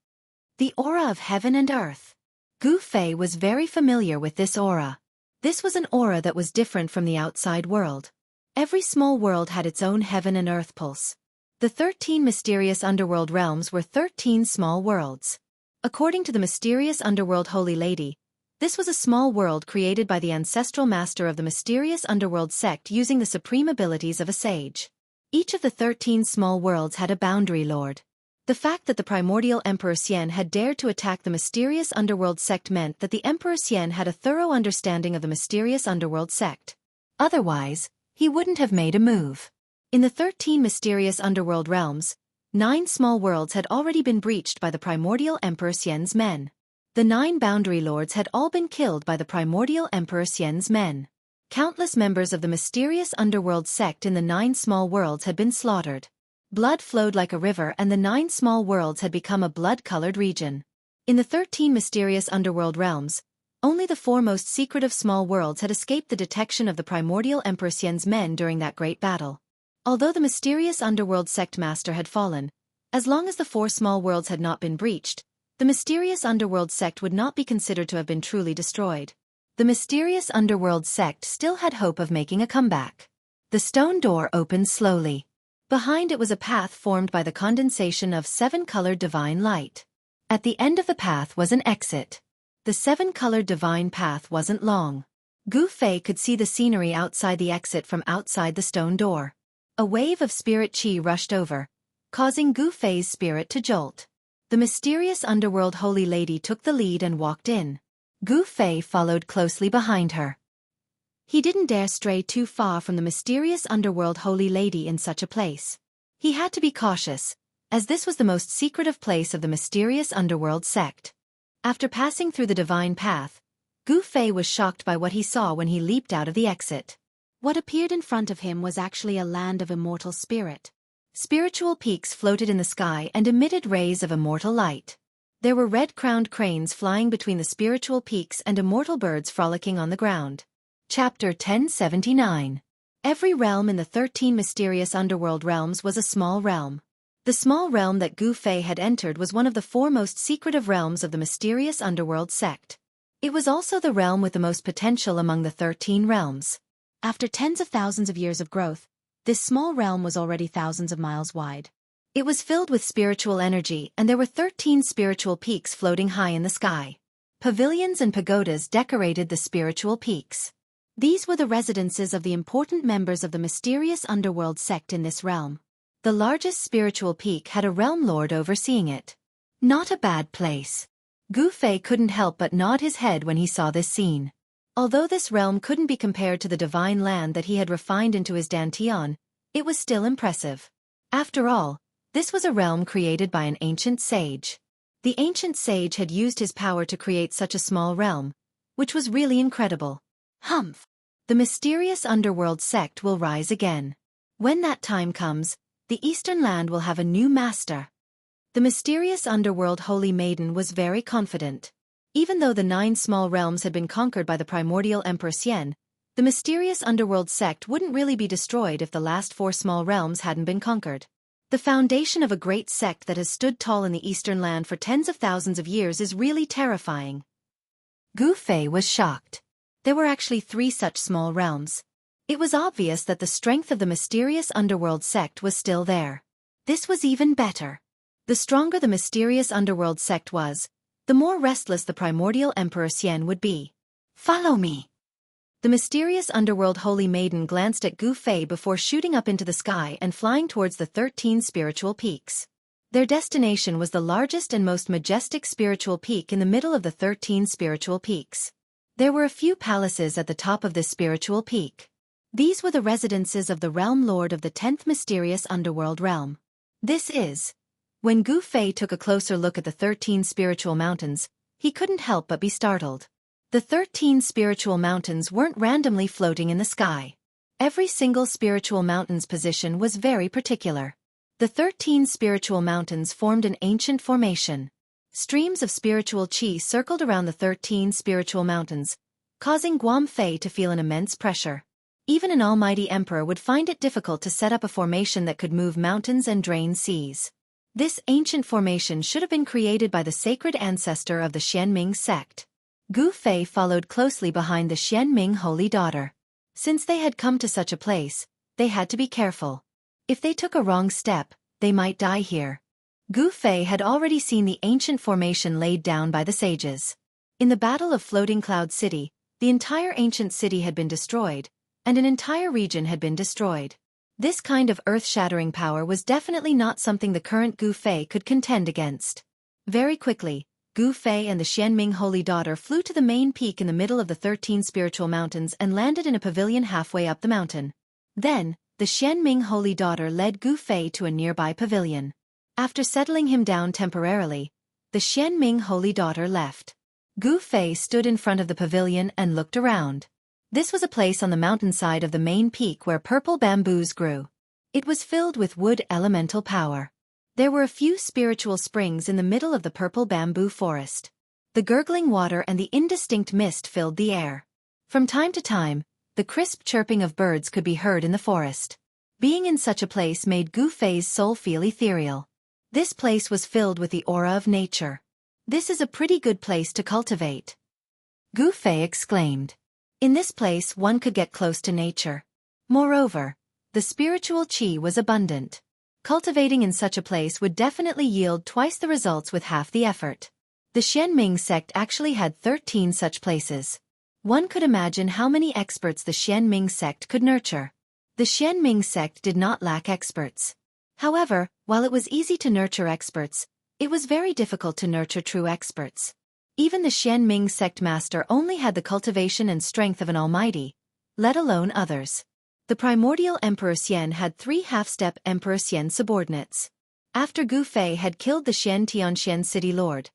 The aura of heaven and earth. Gu Fei was very familiar with this aura. This was an aura that was different from the outside world. Every small world had its own heaven and earth pulse. The 13 mysterious underworld realms were 13 small worlds. According to the mysterious underworld holy lady, this was a small world created by the ancestral master of the mysterious underworld sect using the supreme abilities of a sage. Each of the 13 small worlds had a boundary lord. The fact that the primordial Emperor Xian had dared to attack the mysterious underworld sect meant that the Emperor Xian had a thorough understanding of the mysterious underworld sect. Otherwise, he wouldn't have made a move. In the 13 mysterious underworld realms, 9 small worlds had already been breached by the primordial Emperor Xian's men. The 9 boundary lords had all been killed by the primordial Emperor Xian's men. Countless members of the mysterious underworld sect in the 9 small worlds had been slaughtered. Blood flowed like a river and the 9 small worlds had become a blood-colored region. In the 13 mysterious underworld realms, only the 4 most secretive small worlds had escaped the detection of the primordial Emperor Xian's men during that great battle. Although the mysterious underworld sect master had fallen, as long as the 4 small worlds had not been breached, the mysterious underworld sect would not be considered to have been truly destroyed. The mysterious underworld sect still had hope of making a comeback. The stone door opened slowly. Behind it was a path formed by the condensation of 7-colored divine light. At the end of the path was an exit. The 7-colored divine path wasn't long. Gu Fei could see the scenery outside the exit from outside the stone door. A wave of spirit qi rushed over, causing Gu Fei's spirit to jolt. The mysterious underworld holy lady took the lead and walked in. Gu Fei followed closely behind her. He didn't dare stray too far from the mysterious underworld holy lady in such a place. He had to be cautious, as this was the most secretive place of the mysterious underworld sect. After passing through the divine path, Gu Fei was shocked by what he saw when he leaped out of the exit. What appeared in front of him was actually a land of immortal spirit. Spiritual peaks floated in the sky and emitted rays of immortal light. There were red-crowned cranes flying between the spiritual peaks and immortal birds frolicking on the ground. Chapter 1079. Every realm in the 13 mysterious underworld realms was a small realm. The small realm that Gu Fei had entered was one of the four most secretive realms of the mysterious underworld sect. It was also the realm with the most potential among the 13 realms. After tens of thousands of years of growth, this small realm was already thousands of miles wide. It was filled with spiritual energy, and there were 13 spiritual peaks floating high in the sky. Pavilions and pagodas decorated the spiritual peaks. These were the residences of the important members of the mysterious underworld sect in this realm. The largest spiritual peak had a realm lord overseeing it. Not a bad place. Gu Fei couldn't help but nod his head when he saw this scene. Although this realm couldn't be compared to the divine land that he had refined into his Dantian, it was still impressive. After all, this was a realm created by an ancient sage. The ancient sage had used his power to create such a small realm, which was really incredible. Humph! The mysterious underworld sect will rise again. When that time comes, the Eastern Land will have a new master. The mysterious underworld holy maiden was very confident. Even though the 9 small realms had been conquered by the primordial Emperor Xian, the mysterious underworld sect wouldn't really be destroyed if the last 4 small realms hadn't been conquered. The foundation of a great sect that has stood tall in the Eastern Land for tens of thousands of years is really terrifying. Gu Fei was shocked. There were actually 3 such small realms. It was obvious that the strength of the mysterious underworld sect was still there. This was even better. The stronger the mysterious underworld sect was, the more restless the primordial Emperor Xian would be. Follow me. The mysterious underworld holy maiden glanced at Gu Fei before shooting up into the sky and flying towards the 13 spiritual peaks. Their destination was the largest and most majestic spiritual peak in the middle of the 13 spiritual peaks. There were a few palaces at the top of this spiritual peak. These were the residences of the realm lord of the 10th mysterious underworld realm. When Gu Fei took a closer look at the 13 spiritual mountains, he couldn't help but be startled. The 13 spiritual mountains weren't randomly floating in the sky. Every single spiritual mountain's position was very particular. The 13 spiritual mountains formed an ancient formation. Streams of spiritual qi circled around the 13 spiritual mountains, causing Guam Fei to feel an immense pressure. Even an almighty emperor would find it difficult to set up a formation that could move mountains and drain seas. This ancient formation should have been created by the sacred ancestor of the Xianming sect. Gu Fei followed closely behind the Xianming holy daughter. Since they had come to such a place, they had to be careful. If they took a wrong step, they might die here. Gu Fei had already seen the ancient formation laid down by the sages. In the Battle of Floating Cloud City, the entire ancient city had been destroyed, and an entire region had been destroyed. This kind of earth-shattering power was definitely not something the current Gu Fei could contend against. Very quickly, Gu Fei and the Xianming holy daughter flew to the main peak in the middle of the 13 spiritual mountains and landed in a pavilion halfway up the mountain. Then, the Xianming holy daughter led Gu Fei to a nearby pavilion. After settling him down temporarily, the Xianming holy daughter left. Gu Fei stood in front of the pavilion and looked around. This was a place on the mountainside of the main peak where purple bamboos grew. It was filled with wood elemental power. There were a few spiritual springs in the middle of the purple bamboo forest. The gurgling water and the indistinct mist filled the air. From time to time, the crisp chirping of birds could be heard in the forest. Being in such a place made Gu Fei's soul feel ethereal. This place was filled with the aura of nature. This is a pretty good place to cultivate. Gu Fei exclaimed. In this place one could get close to nature. Moreover, the spiritual qi was abundant. Cultivating in such a place would definitely yield twice the results with half the effort. The Xianming sect actually had 13 such places. One could imagine how many experts the Xianming sect could nurture. The Xianming sect did not lack experts. However, while it was easy to nurture experts, it was very difficult to nurture true experts. Even the Xianming sect master only had the cultivation and strength of an almighty, let alone others. The primordial Emperor Xian had 3 half-step Emperor Xian subordinates. After Gu Fei had killed the Xian Tianxian city lord,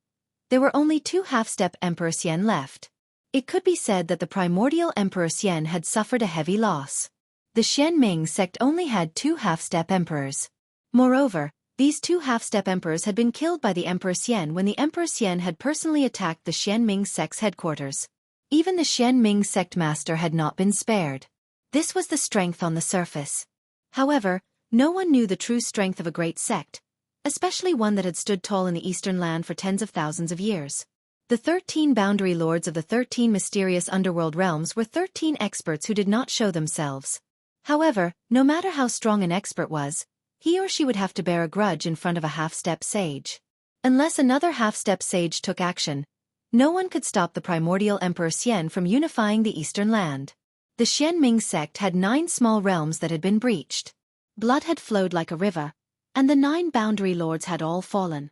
there were only 2 half-step Emperor Xian left. It could be said that the primordial Emperor Xian had suffered a heavy loss. The Xianming sect only had 2 half-step emperors. Moreover, these 2 half-step emperors had been killed by the Emperor Xian when the Emperor Xian had personally attacked the Xianming sect's headquarters. Even the Xianming sect master had not been spared. This was the strength on the surface. However, no one knew the true strength of a great sect, especially one that had stood tall in the Eastern Land for tens of thousands of years. The 13 boundary lords of the 13 mysterious underworld realms were 13 experts who did not show themselves. However, no matter how strong an expert was, he or she would have to bear a grudge in front of a half-step sage. Unless another half-step sage took action, no one could stop the primordial Emperor Xian from unifying the Eastern Land. The Xianming sect had 9 small realms that had been breached. Blood had flowed like a river, and the 9 boundary lords had all fallen.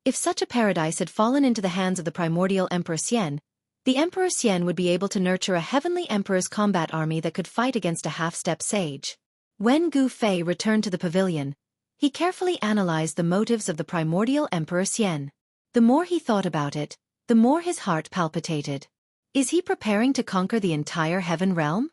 If such a paradise had fallen into the hands of the primordial Emperor Xian, the Emperor Xian would be able to nurture a heavenly emperor's combat army that could fight against a half-step sage. When Gu Fei returned to the pavilion, he carefully analyzed the motives of the primordial Emperor Xian. The more he thought about it, the more his heart palpitated. Is he preparing to conquer the entire heaven realm?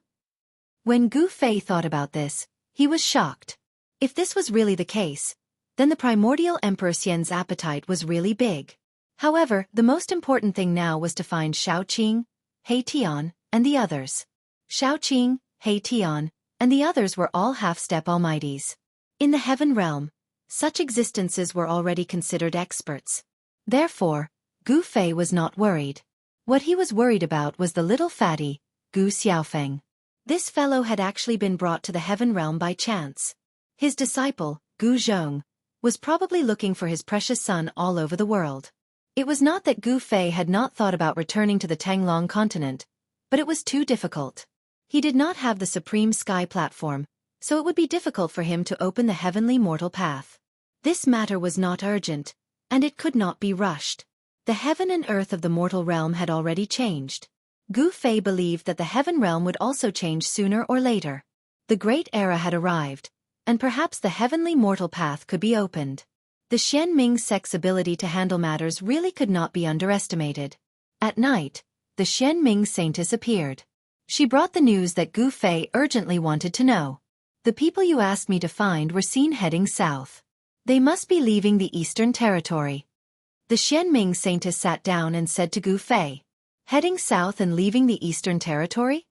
When Gu Fei thought about this, he was shocked. If this was really the case, then the primordial Emperor Xian's appetite was really big. However, the most important thing now was to find Xiaoqing, He Tian, and the others. Xiaoqing, He Tian, and the others were all half-step almighties. In the heaven realm, such existences were already considered experts. Therefore, Gu Fei was not worried. What he was worried about was the little fatty, Gu Xiaofan. This fellow had actually been brought to the heaven realm by chance. His disciple, Gu Zhong, was probably looking for his precious son all over the world. It was not that Gu Fei had not thought about returning to the Tanglong continent, but it was too difficult. He did not have the supreme sky platform, so it would be difficult for him to open the heavenly mortal path. This matter was not urgent, and it could not be rushed. The heaven and earth of the mortal realm had already changed. Gu Fei believed that the heaven realm would also change sooner or later. The great era had arrived, and perhaps the heavenly mortal path could be opened. The Xianming sect's ability to handle matters really could not be underestimated. At night, the Xianming saintess appeared. She brought the news that Gu Fei urgently wanted to know. The people you asked me to find were seen heading south. They must be leaving the Eastern Territory. The Xianming saintess sat down and said to Gu Fei, "Heading south and leaving the Eastern Territory?"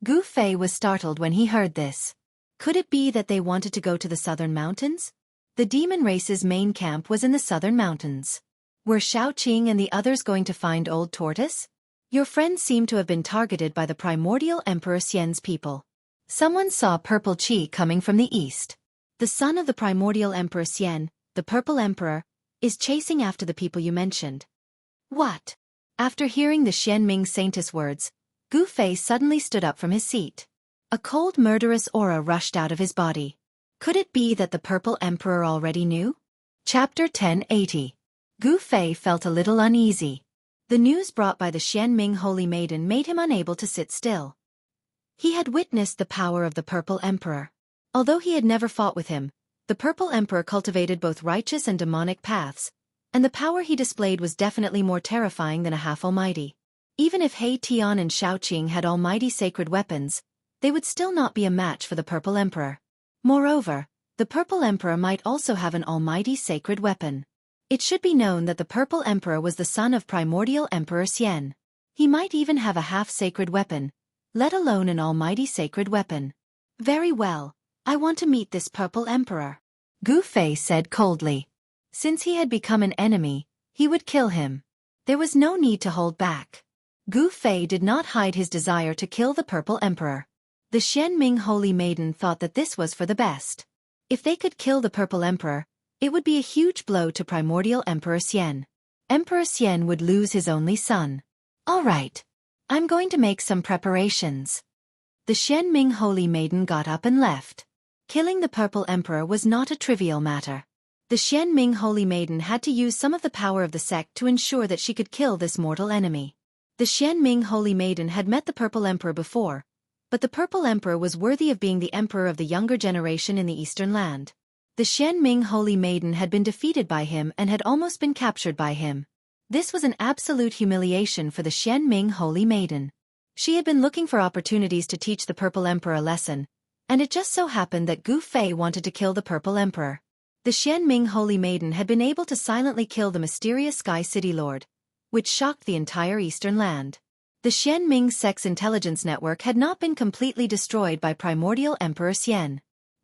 Gu Fei was startled when he heard this. Could it be that they wanted to go to the southern mountains? The demon race's main camp was in the southern mountains. Were Xiaoqing and the others going to find Old Tortoise? Your friends seem to have been targeted by the primordial Emperor Xian's people. Someone saw purple qi coming from the east. The son of the primordial Emperor Xian, the Purple Emperor, is chasing after the people you mentioned. What? After hearing the Xianming saintess words, Gu Fei suddenly stood up from his seat. A cold murderous aura rushed out of his body. Could it be that the Purple Emperor already knew? Chapter 1080. Gu Fei felt a little uneasy. The news brought by the Xianming Holy Maiden made him unable to sit still. He had witnessed the power of the Purple Emperor. Although he had never fought with him, the Purple Emperor cultivated both righteous and demonic paths, and the power he displayed was definitely more terrifying than a half-almighty. Even if He Tian and Xiaoqing had almighty sacred weapons, they would still not be a match for the Purple Emperor. Moreover, the Purple Emperor might also have an almighty sacred weapon. It should be known that the Purple Emperor was the son of primordial Emperor Xian. He might even have a half-sacred weapon, let alone an almighty sacred weapon. Very well, I want to meet this Purple Emperor, Gu Fei said coldly. Since he had become an enemy, he would kill him. There was no need to hold back. Gu Fei did not hide his desire to kill the Purple Emperor. The Xianming Holy Maiden thought that this was for the best. If they could kill the Purple Emperor, it would be a huge blow to primordial Emperor Xian. Emperor Xian would lose his only son. All right. I'm going to make some preparations. The Xianming Holy Maiden got up and left. Killing the Purple Emperor was not a trivial matter. The Xianming Holy Maiden had to use some of the power of the sect to ensure that she could kill this mortal enemy. The Xianming Holy Maiden had met the Purple Emperor before, but the Purple Emperor was worthy of being the emperor of the younger generation in the Eastern Land. The Xianming Holy Maiden had been defeated by him and had almost been captured by him. This was an absolute humiliation for the Xianming Holy Maiden. She had been looking for opportunities to teach the Purple Emperor a lesson, and it just so happened that Gu Fei wanted to kill the Purple Emperor. The Xianming Holy Maiden had been able to silently kill the mysterious Sky City Lord, which shocked the entire Eastern Land. The Xianming sect's intelligence network had not been completely destroyed by primordial Emperor Xian.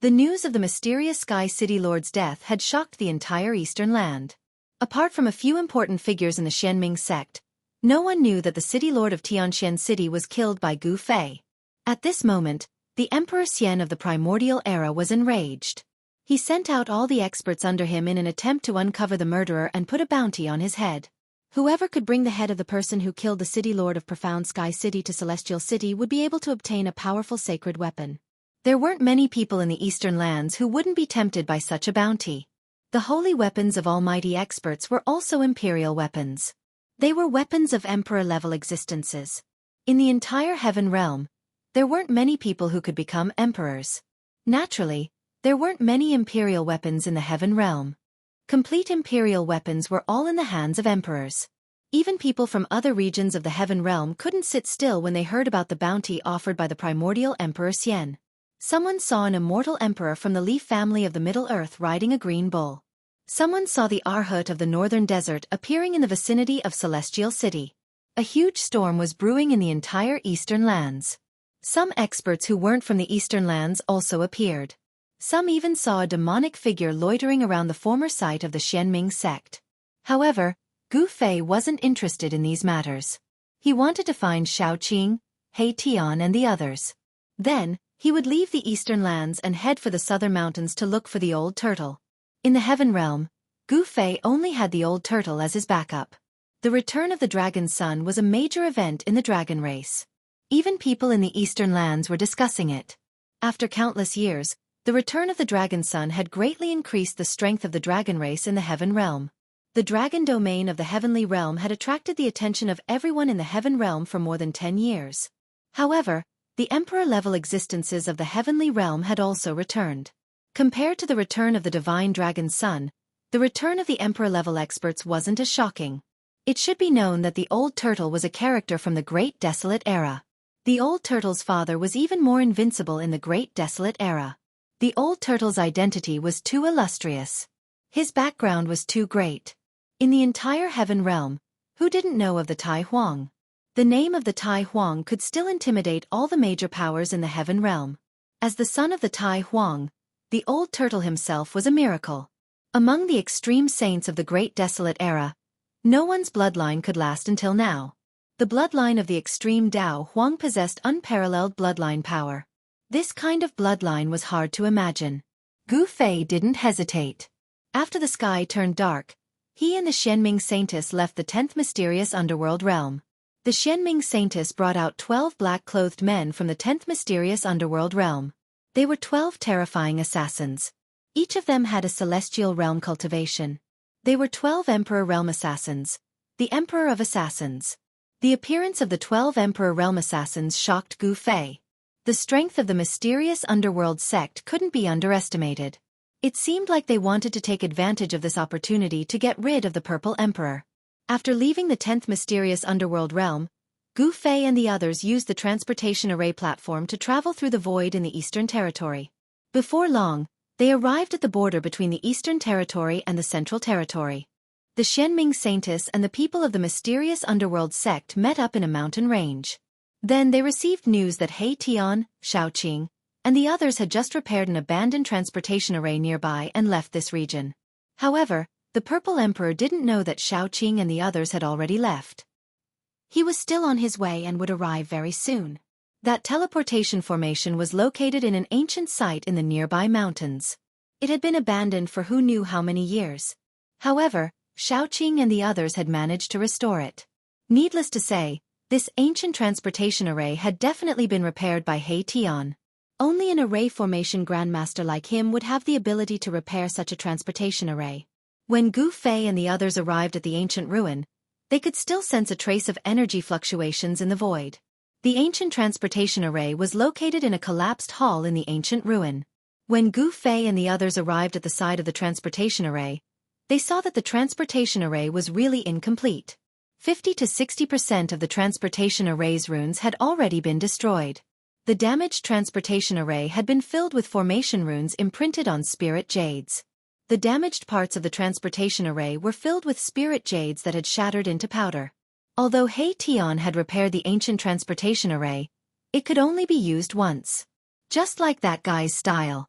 The news of the mysterious Sky City Lord's death had shocked the entire Eastern land. Apart from a few important figures in the Xianming sect, no one knew that the City Lord of Tianxian City was killed by Gu Fei. At this moment, the Emperor Xian of the primordial era was enraged. He sent out all the experts under him in an attempt to uncover the murderer and put a bounty on his head. Whoever could bring the head of the person who killed the City Lord of Profound Sky City to Celestial City would be able to obtain a powerful sacred weapon. There weren't many people in the Eastern lands who wouldn't be tempted by such a bounty. The holy weapons of almighty experts were also imperial weapons. They were weapons of emperor-level existences. In the entire heaven realm, there weren't many people who could become emperors. Naturally, there weren't many imperial weapons in the heaven realm. Complete imperial weapons were all in the hands of emperors. Even people from other regions of the heaven realm couldn't sit still when they heard about the bounty offered by the primordial Emperor Xian. Someone saw an immortal emperor from the Leaf family of the Middle Earth riding a green bull. Someone saw the Arhut of the northern desert appearing in the vicinity of Celestial City. A huge storm was brewing in the entire eastern lands. Some experts who weren't from the eastern lands also appeared. Some even saw a demonic figure loitering around the former site of the Xianming sect. However, Gu Fei wasn't interested in these matters. He wanted to find Xiaoqing, He Tian and the others. Then, he would leave the eastern lands and head for the southern mountains to look for the old turtle. In the heaven realm, Gu Fei only had the old turtle as his backup. The return of the dragon's son was a major event in the dragon race. Even people in the eastern lands were discussing it. After countless years, the return of the dragon's son had greatly increased the strength of the dragon race in the heaven realm. The dragon domain of the heavenly realm had attracted the attention of everyone in the heaven realm for more than 10 years. However, the emperor-level existences of the heavenly realm had also returned. Compared to the return of the divine dragon's son, the return of the emperor-level experts wasn't as shocking. It should be known that the old turtle was a character from the Great Desolate Era. The old turtle's father was even more invincible in the Great Desolate Era. The old turtle's identity was too illustrious. His background was too great. In the entire heaven realm, who didn't know of the Tai Huang? The name of the Tai Huang could still intimidate all the major powers in the heaven realm. As the son of the Tai Huang, the old turtle himself was a miracle. Among the extreme saints of the Great Desolate Era, no one's bloodline could last until now. The bloodline of the extreme Dao Huang possessed unparalleled bloodline power. This kind of bloodline was hard to imagine. Gu Fei didn't hesitate. After the sky turned dark, he and the Xianming Saintess left the 10th mysterious underworld realm. The Xianming Saintess brought out 12 black-clothed men from the 10th mysterious underworld realm. They were 12 terrifying assassins. Each of them had a celestial realm cultivation. They were 12 Emperor Realm Assassins, the Emperor of Assassins. The appearance of the 12 Emperor Realm Assassins shocked Gu Fei. The strength of the mysterious underworld sect couldn't be underestimated. It seemed like they wanted to take advantage of this opportunity to get rid of the Purple Emperor. After leaving the 10th mysterious underworld realm, Gu Fei and the others used the transportation array platform to travel through the void in the Eastern Territory. Before long, they arrived at the border between the Eastern Territory and the Central Territory. The Xianming Saintess and the people of the mysterious underworld sect met up in a mountain range. Then they received news that He Tian, Xiaoqing, and the others had just repaired an abandoned transportation array nearby and left this region. However, the Purple Emperor didn't know that Xiaoqing and the others had already left. He was still on his way and would arrive very soon. That teleportation formation was located in an ancient site in the nearby mountains. It had been abandoned for who knew how many years. However, Xiaoqing and the others had managed to restore it. Needless to say, this ancient transportation array had definitely been repaired by He Tian. Only an array formation grandmaster like him would have the ability to repair such a transportation array. When Gu Fei and the others arrived at the ancient ruin, they could still sense a trace of energy fluctuations in the void. The ancient transportation array was located in a collapsed hall in the ancient ruin. When Gu Fei and the others arrived at the side of the transportation array, they saw that the transportation array was really incomplete. 50 to 60% of the transportation array's runes had already been destroyed. The damaged transportation array had been filled with formation runes imprinted on spirit jades. The damaged parts of the transportation array were filled with spirit jades that had shattered into powder. Although He Tian had repaired the ancient transportation array, it could only be used once. Just like that guy's style.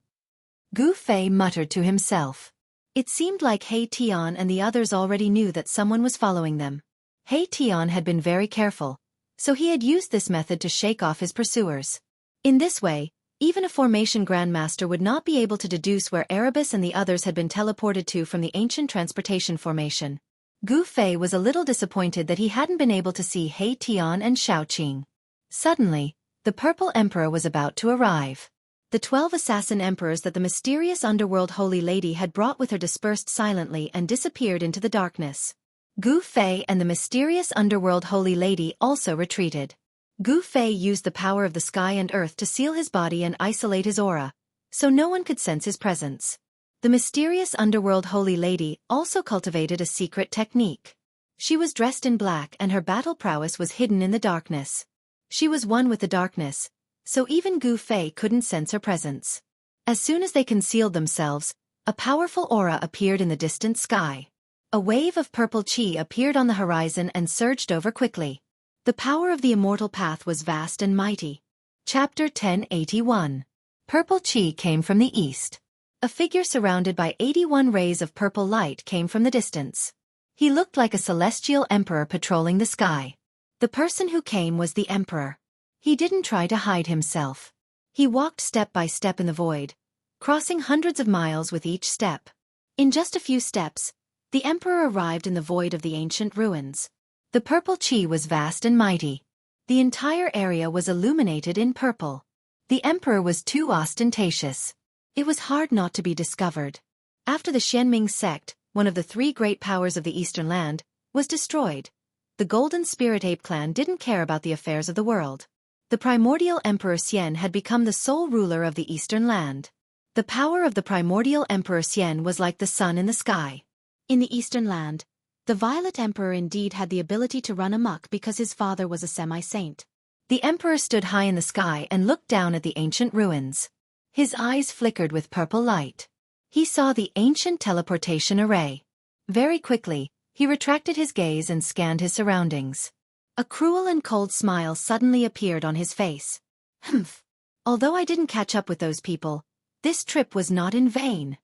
Gu Fei muttered to himself. It seemed like He Tian and the others already knew that someone was following them. He Tian had been very careful, so he had used this method to shake off his pursuers. In this way, even a formation grandmaster would not be able to deduce where Erebus and the others had been teleported to from the ancient transportation formation. Gu Fei was a little disappointed that he hadn't been able to see He Tian and Xiaoqing. Suddenly, the Purple Emperor was about to arrive. The 12 assassin emperors that the mysterious underworld holy lady had brought with her dispersed silently and disappeared into the darkness. Gu Fei and the mysterious underworld holy lady also retreated. Gu Fei used the power of the sky and earth to seal his body and isolate his aura, so no one could sense his presence. The mysterious underworld holy lady also cultivated a secret technique. She was dressed in black and her battle prowess was hidden in the darkness. She was one with the darkness, so even Gu Fei couldn't sense her presence. As soon as they concealed themselves, a powerful aura appeared in the distant sky. A wave of purple qi appeared on the horizon and surged over quickly. The power of the immortal path was vast and mighty. Chapter 1081. Purple qi came from the east. A figure surrounded by 81 rays of purple light came from the distance. He looked like a celestial emperor patrolling the sky. The person who came was the emperor. He didn't try to hide himself. He walked step by step in the void, crossing hundreds of miles with each step. In just a few steps, the emperor arrived in the void of the ancient ruins. The purple qi was vast and mighty. The entire area was illuminated in purple. The emperor was too ostentatious. It was hard not to be discovered. After the Xianming sect, one of the 3 great powers of the Eastern Land, was destroyed, the Golden Spirit Ape clan didn't care about the affairs of the world. The primordial Emperor Xian had become the sole ruler of the Eastern Land. The power of the primordial Emperor Xian was like the sun in the sky. In the Eastern Land, the Violet Emperor indeed had the ability to run amok because his father was a semi-saint. The emperor stood high in the sky and looked down at the ancient ruins. His eyes flickered with purple light. He saw the ancient teleportation array. Very quickly, he retracted his gaze and scanned his surroundings. A cruel and cold smile suddenly appeared on his face. Humph. Although I didn't catch up with those people, this trip was not in vain.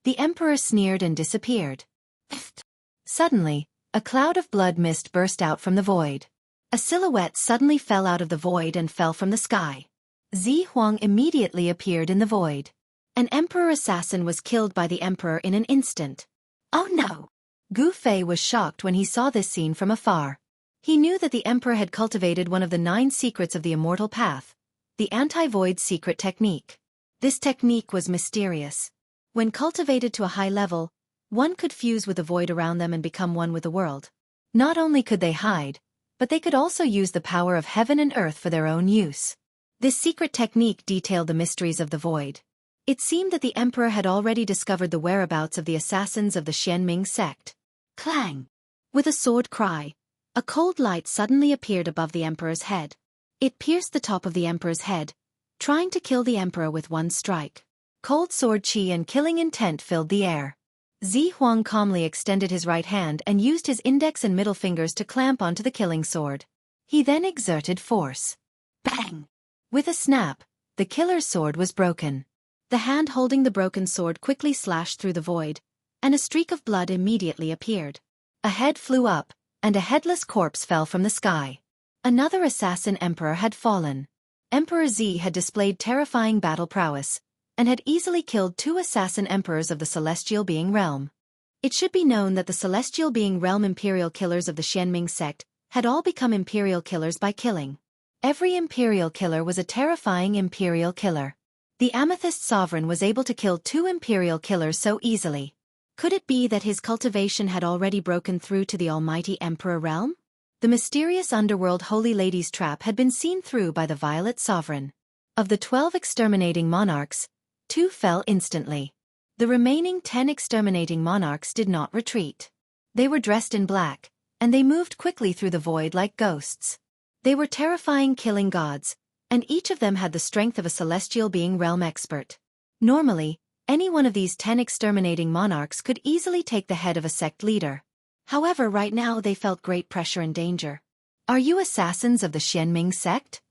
The emperor sneered and disappeared. Suddenly, a cloud of blood mist burst out from the void. A silhouette suddenly fell out of the void and fell from the sky. Zi Huang immediately appeared in the void. An emperor assassin was killed by the emperor in an instant. Oh no! Gu Fei was shocked when he saw this scene from afar. He knew that the emperor had cultivated one of the 9 secrets of the immortal path, the anti-void secret technique. This technique was mysterious. When cultivated to a high level, one could fuse with the void around them and become one with the world. Not only could they hide, but they could also use the power of heaven and earth for their own use. This secret technique detailed the mysteries of the void. It seemed that the emperor had already discovered the whereabouts of the assassins of the Xianming sect. Clang! With a sword cry, a cold light suddenly appeared above the emperor's head. It pierced the top of the emperor's head, trying to kill the emperor with one strike. Cold sword qi and killing intent filled the air. Zi Huang calmly extended his right hand and used his index and middle fingers to clamp onto the killing sword. He then exerted force. Bang! With a snap, the killer's sword was broken. The hand holding the broken sword quickly slashed through the void, and a streak of blood immediately appeared. A head flew up, and a headless corpse fell from the sky. Another assassin emperor had fallen. Emperor Zi had displayed terrifying battle prowess, and had easily killed 2 assassin emperors of the Celestial Being Realm. It should be known that the Celestial Being Realm imperial killers of the Xianming sect had all become imperial killers by killing. Every imperial killer was a terrifying imperial killer. The Amethyst Sovereign was able to kill 2 imperial killers so easily. Could it be that his cultivation had already broken through to the almighty Emperor realm? The mysterious underworld Holy Lady's trap had been seen through by the Violet Sovereign. Of the 12 exterminating monarchs, 2 fell instantly. The remaining 10 exterminating monarchs did not retreat. They were dressed in black, and they moved quickly through the void like ghosts. They were terrifying killing gods, and each of them had the strength of a celestial being realm expert. Normally, any one of these 10 exterminating monarchs could easily take the head of a sect leader. However, right now they felt great pressure and danger. Are you assassins of the Xianming sect?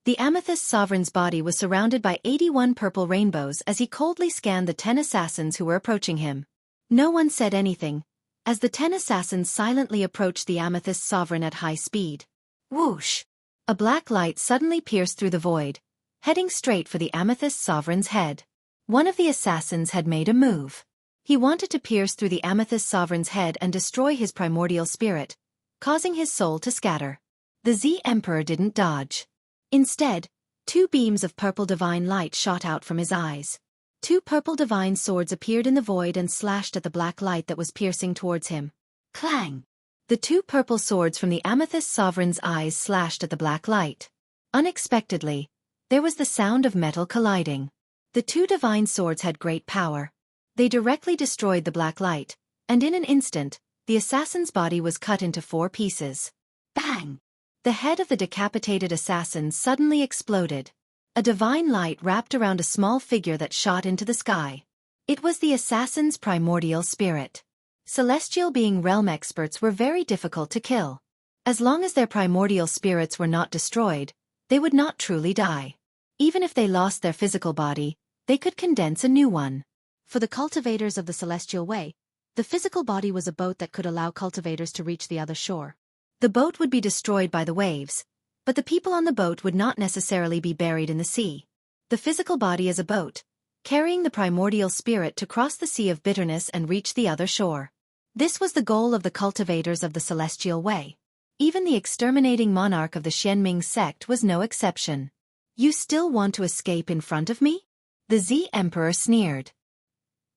The Amethyst Sovereign's body was surrounded by 81 purple rainbows as he coldly scanned the 10 assassins who were approaching him. No one said anything, as the 10 assassins silently approached the Amethyst Sovereign at high speed. Whoosh! A black light suddenly pierced through the void, heading straight for the Amethyst Sovereign's head. One of the assassins had made a move. He wanted to pierce through the Amethyst Sovereign's head and destroy his primordial spirit, causing his soul to scatter. The Z Emperor didn't dodge. Instead, 2 beams of purple divine light shot out from his eyes. 2 purple divine swords appeared in the void and slashed at the black light that was piercing towards him. Clang! The 2 purple swords from the Amethyst Sovereign's eyes slashed at the black light. Unexpectedly, there was the sound of metal colliding. The 2 divine swords had great power. They directly destroyed the black light, and in an instant, the assassin's body was cut into 4 pieces. Bang! The head of the decapitated assassin suddenly exploded. A divine light wrapped around a small figure that shot into the sky. It was the assassin's primordial spirit. Celestial being realm experts were very difficult to kill. As long as their primordial spirits were not destroyed, they would not truly die. Even if they lost their physical body, they could condense a new one. For the cultivators of the Celestial Way, the physical body was a boat that could allow cultivators to reach the other shore. The boat would be destroyed by the waves, but the people on the boat would not necessarily be buried in the sea. The physical body is a boat, carrying the primordial spirit to cross the Sea of Bitterness and reach the other shore. This was the goal of the cultivators of the Celestial Way. Even the exterminating monarch of the Xianming sect was no exception. You still want to escape in front of me? The Z Emperor sneered.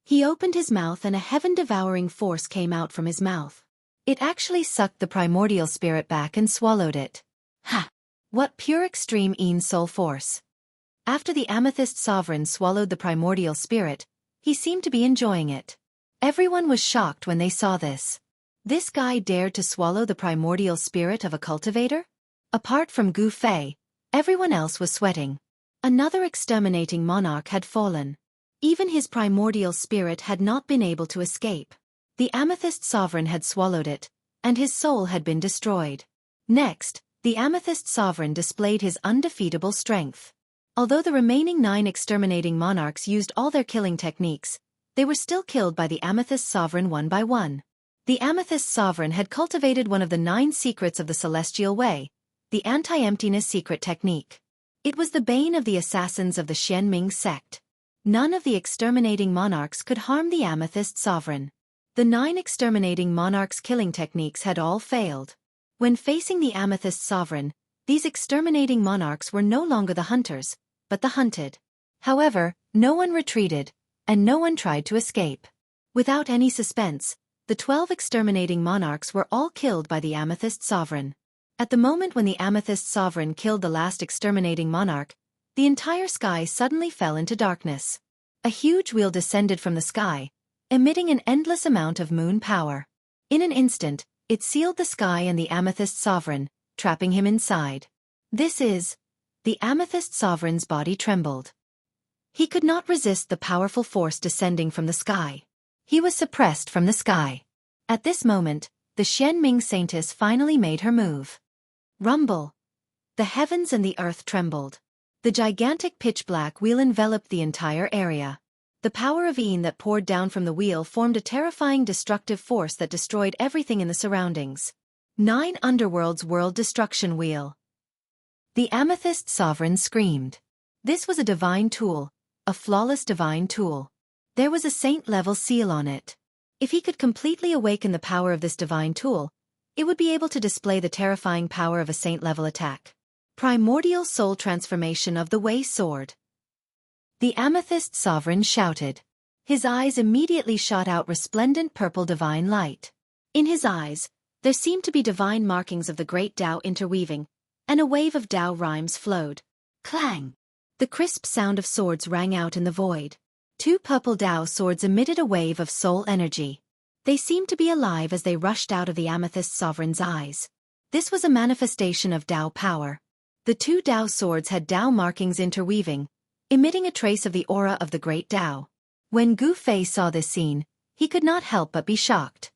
He opened his mouth and a heaven-devouring force came out from his mouth. It actually sucked the primordial spirit back and swallowed it. Ha! What pure extreme soul force! After the Amethyst Sovereign swallowed the primordial spirit, he seemed to be enjoying it. Everyone was shocked when they saw this. This guy dared to swallow the primordial spirit of a cultivator? Apart from Gu Fei, everyone else was sweating. Another exterminating monarch had fallen. Even his primordial spirit had not been able to escape. The Amethyst Sovereign had swallowed it, and his soul had been destroyed. Next, the Amethyst Sovereign displayed his undefeatable strength. Although the remaining 9 exterminating monarchs used all their killing techniques, they were still killed by the Amethyst Sovereign one by one. The Amethyst Sovereign had cultivated one of the 9 secrets of the Celestial Way, the anti-emptiness secret technique. It was the bane of the assassins of the Xianming sect. None of the exterminating monarchs could harm the Amethyst Sovereign. The 9 exterminating monarchs' killing techniques had all failed. When facing the Amethyst Sovereign, these exterminating monarchs were no longer the hunters, but the hunted. However, no one retreated, and no one tried to escape. Without any suspense, the 12 exterminating monarchs were all killed by the Amethyst Sovereign. At the moment when the Amethyst Sovereign killed the last exterminating monarch, the entire sky suddenly fell into darkness. A huge wheel descended from the sky, emitting an endless amount of moon power. In an instant, it sealed the sky and the Amethyst Sovereign, trapping him inside. The Amethyst Sovereign's body trembled. He could not resist the powerful force descending from the sky. He was suppressed from the sky. At this moment, the Xianming Saintess finally made her move. Rumble! The heavens and the earth trembled. The gigantic pitch-black wheel enveloped the entire area. The power of Yin that poured down from the wheel formed a terrifying destructive force that destroyed everything in the surroundings. 9 Underworld's World Destruction Wheel. The Amethyst Sovereign screamed. This was a divine tool, a flawless divine tool. There was a saint-level seal on it. If he could completely awaken the power of this divine tool, it would be able to display the terrifying power of a saint-level attack. Primordial Soul Transformation of the Way Sword. The Amethyst Sovereign shouted. His eyes immediately shot out resplendent purple divine light. In his eyes, there seemed to be divine markings of the great Tao interweaving, and a wave of Tao rhymes flowed. Clang! The crisp sound of swords rang out in the void. 2 purple Tao swords emitted a wave of soul energy. They seemed to be alive as they rushed out of the Amethyst Sovereign's eyes. This was a manifestation of Tao power. The 2 Tao swords had Tao markings interweaving, emitting a trace of the aura of the great Tao. When Gu Fei saw this scene, he could not help but be shocked.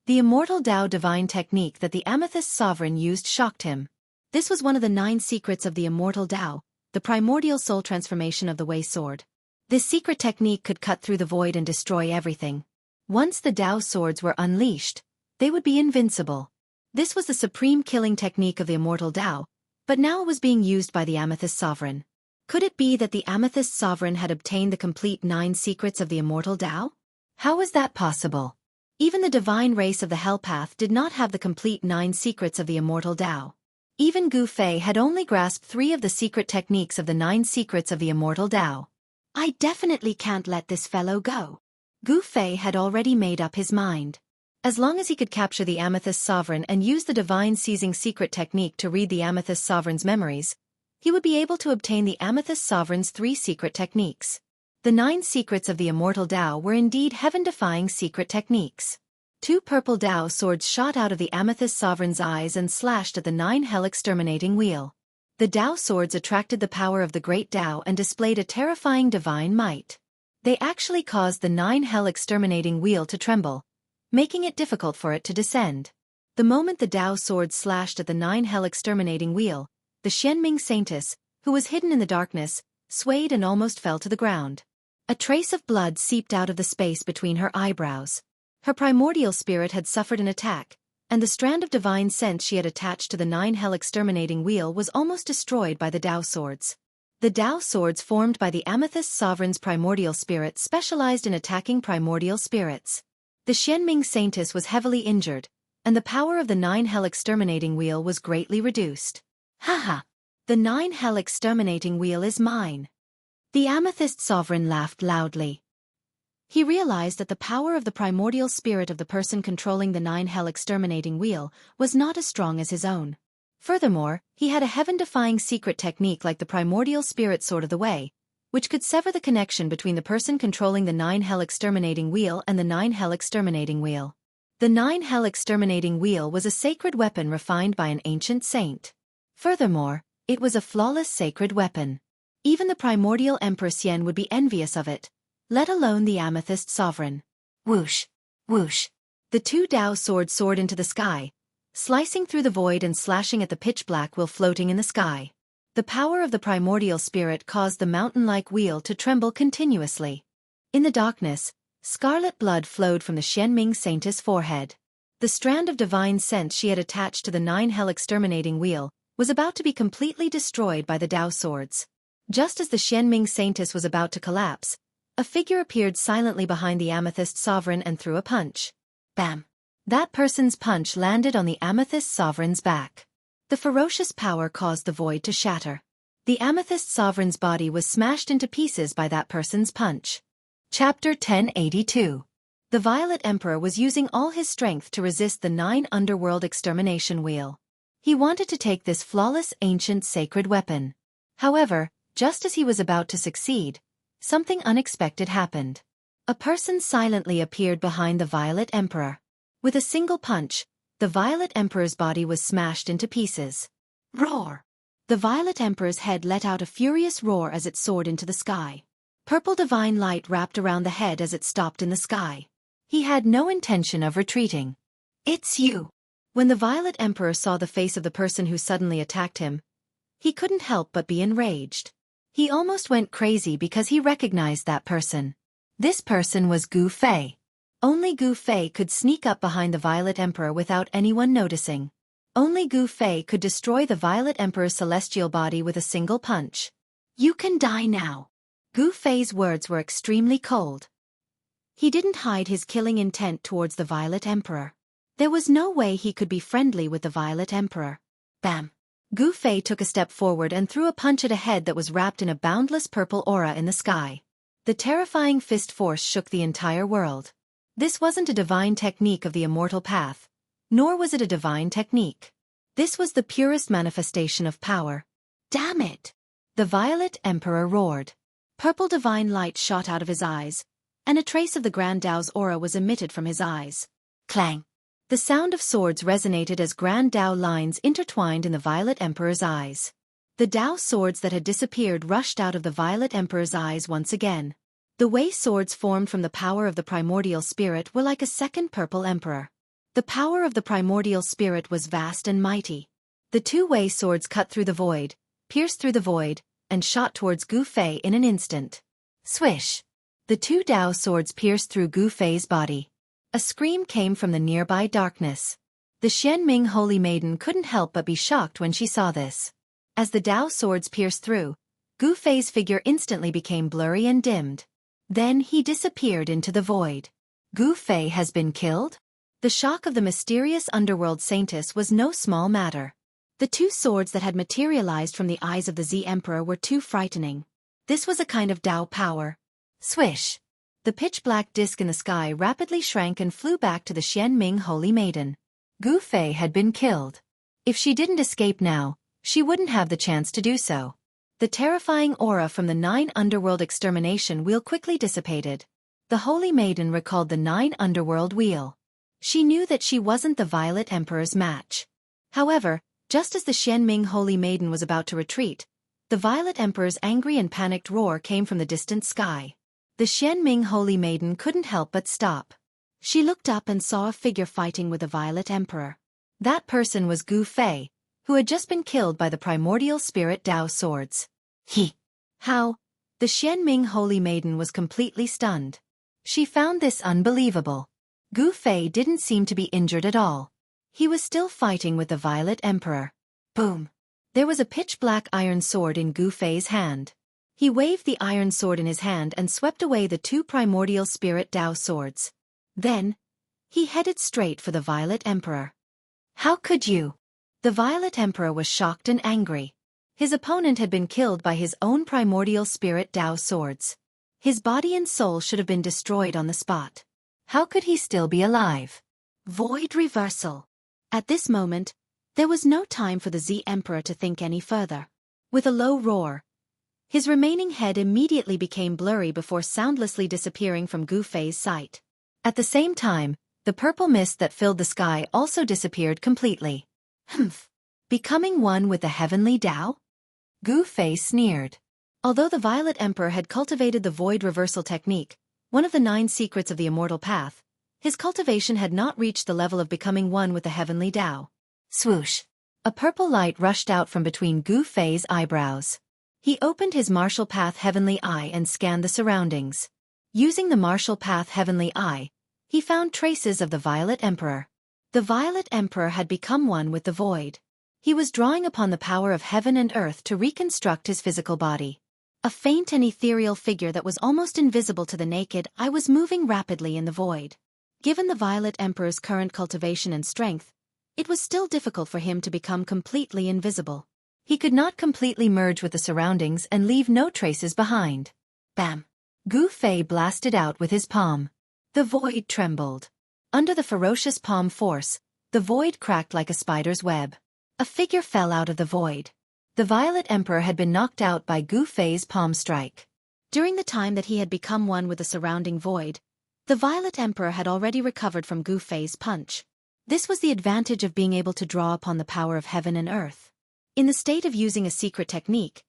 The immortal Tao divine technique that the Amethyst Sovereign used shocked him. This was one of the 9 secrets of the immortal Tao, the primordial soul transformation of the Wei sword. This secret technique could cut through the void and destroy everything. Once the Tao swords were unleashed, they would be invincible. This was the supreme killing technique of the immortal Tao, but now it was being used by the Amethyst Sovereign. Could it be that the Amethyst Sovereign had obtained the complete 9 secrets of the immortal Tao? How was that possible? Even the divine race of the Hell Path did not have the complete 9 secrets of the immortal Tao. Even Gu Fei had only grasped 3 of the secret techniques of the 9 secrets of the immortal Tao. I definitely can't let this fellow go. Gu Fei had already made up his mind. As long as he could capture the Amethyst Sovereign and use the divine seizing secret technique to read the Amethyst Sovereign's memories, he would be able to obtain the Amethyst Sovereign's 3 secret techniques. The 9 secrets of the immortal Tao were indeed heaven-defying secret techniques. 2 purple Tao swords shot out of the Amethyst Sovereign's eyes and slashed at the 9 Hell exterminating wheel. The Tao swords attracted the power of the great Tao and displayed a terrifying divine might. They actually caused the 9 Hell exterminating wheel to tremble, making it difficult for it to descend. The moment the Tao sword slashed at the 9 Hell exterminating wheel, the Xianming Saintess, who was hidden in the darkness, swayed and almost fell to the ground. A trace of blood seeped out of the space between her eyebrows. Her primordial spirit had suffered an attack, and the strand of divine sense she had attached to the 9 Hell exterminating wheel was almost destroyed by the Tao swords. The Tao swords formed by the Amethyst Sovereign's primordial spirit specialized in attacking primordial spirits. The Xianming Saintess was heavily injured, and the power of the 9 Hell exterminating wheel was greatly reduced. Haha! The 9 Hell exterminating wheel is mine. The Amethyst Sovereign laughed loudly. He realized that the power of the primordial spirit of the person controlling the 9 Hell exterminating wheel was not as strong as his own. Furthermore, he had a heaven-defying secret technique like the primordial spirit sword of the Wei, which could sever the connection between the person controlling the 9 Hell exterminating wheel and the 9 Hell exterminating wheel. The 9 Hell exterminating wheel was a sacred weapon refined by an ancient saint. Furthermore, it was a flawless sacred weapon. Even the primordial Emperor Xian would be envious of it, let alone the Amethyst Sovereign. Whoosh! Whoosh! The 2 Tao swords soared into the sky, slicing through the void and slashing at the pitch-black wheel floating in the sky. The power of the primordial spirit caused the mountain-like wheel to tremble continuously. In the darkness, scarlet blood flowed from the Xianming Saintess' forehead. The strand of divine sense she had attached to the 9 Hell exterminating wheel was about to be completely destroyed by the Tao swords. Just as the Xianming Saintess was about to collapse, a figure appeared silently behind the Amethyst Sovereign and threw a punch. Bam! That person's punch landed on the Amethyst Sovereign's back. The ferocious power caused the void to shatter. The Amethyst Sovereign's body was smashed into pieces by that person's punch. Chapter 1082. The Violet Emperor was using all his strength to resist the 9 Underworld extermination wheel. He wanted to take this flawless ancient sacred weapon. However, just as he was about to succeed, something unexpected happened. A person silently appeared behind the Violet Emperor. With a single punch, the Violet Emperor's body was smashed into pieces. Roar! The Violet Emperor's head let out a furious roar as it soared into the sky. Purple divine light wrapped around the head as it stopped in the sky. He had no intention of retreating. It's you! When the Violet Emperor saw the face of the person who suddenly attacked him, he couldn't help but be enraged. He almost went crazy because he recognized that person. This person was Gu Fei. Only Gu Fei could sneak up behind the Violet Emperor without anyone noticing. Only Gu Fei could destroy the Violet Emperor's celestial body with a single punch. You can die now. Gu Fei's words were extremely cold. He didn't hide his killing intent towards the Violet Emperor. There was no way he could be friendly with the Violet Emperor. Bam! Gu Fei took a step forward and threw a punch at a head that was wrapped in a boundless purple aura in the sky. The terrifying fist force shook the entire world. This wasn't a divine technique of the immortal path, nor was it a divine technique. This was the purest manifestation of power. Damn it! The Violet Emperor roared. Purple divine light shot out of his eyes, and a trace of the Grand Tao's aura was emitted from his eyes. Clang! The sound of swords resonated as Grand Tao lines intertwined in the Violet Emperor's eyes. The Tao swords that had disappeared rushed out of the Violet Emperor's eyes once again. The Wei swords formed from the power of the primordial spirit were like a second Purple Emperor. The power of the primordial spirit was vast and mighty. The two-way swords cut through the void, pierced through the void, and shot towards Gu Fei in an instant. Swish! The two Dao swords pierced through Gu Fei's body. A scream came from the nearby darkness. The Xianming Holy Maiden couldn't help but be shocked when she saw this. As the Dao swords pierced through, Gu Fei's figure instantly became blurry and dimmed. Then he disappeared into the void. Gu Fei has been killed? The shock of the mysterious underworld saintess was no small matter. The two swords that had materialized from the eyes of the Z Emperor were too frightening. This was a kind of Dao power. Swish! The pitch-black disk in the sky rapidly shrank and flew back to the Xianming Holy Maiden. Gu Fei had been killed. If she didn't escape now, she wouldn't have the chance to do so. The terrifying aura from the 9 underworld extermination wheel quickly dissipated. The Holy Maiden recalled the 9 underworld wheel. She knew that she wasn't the Violet Emperor's match. However, just as the Xianming Holy Maiden was about to retreat, the Violet Emperor's angry and panicked roar came from the distant sky. The Xianming Holy Maiden couldn't help but stop. She looked up and saw a figure fighting with the Violet Emperor. That person was Gu Fei, who had just been killed by the primordial spirit Dao swords. How? The Xianming Holy Maiden was completely stunned. She found this unbelievable. Gu Fei didn't seem to be injured at all. He was still fighting with the Violet Emperor. Boom! There was a pitch-black iron sword in Gu Fei's hand. He waved the iron sword in his hand and swept away the 2 primordial spirit Dao swords. Then, he headed straight for the Violet Emperor. How could you? The Violet Emperor was shocked and angry. His opponent had been killed by his own primordial spirit Dao swords. His body and soul should have been destroyed on the spot. How could he still be alive? Void reversal. At this moment, there was no time for the Z Emperor to think any further. With a low roar, his remaining head immediately became blurry before soundlessly disappearing from Gu Fei's sight. At the same time, the purple mist that filled the sky also disappeared completely. Humph! Becoming one with the heavenly Dao? Gu Fei sneered. Although the Violet Emperor had cultivated the void reversal technique, one of the 9 secrets of the immortal path, his cultivation had not reached the level of becoming one with the heavenly Dao. Swoosh! A purple light rushed out from between Gu Fei's eyebrows. He opened his martial path heavenly eye and scanned the surroundings. Using the martial path heavenly eye, he found traces of the Violet Emperor. The Violet Emperor had become one with the void. He was drawing upon the power of heaven and earth to reconstruct his physical body. A faint and ethereal figure that was almost invisible to the naked eye was moving rapidly in the void. Given the Violet Emperor's current cultivation and strength, it was still difficult for him to become completely invisible. He could not completely merge with the surroundings and leave no traces behind. Bam! Gu Fei blasted out with his palm. The void trembled. Under the ferocious palm force, the void cracked like a spider's web. A figure fell out of the void. The Violet Emperor had been knocked out by Gu Fei's palm strike. During the time that he had become one with the surrounding void, the Violet Emperor had already recovered from Gu Fei's punch. This was the advantage of being able to draw upon the power of heaven and earth. In the state of using a secret technique,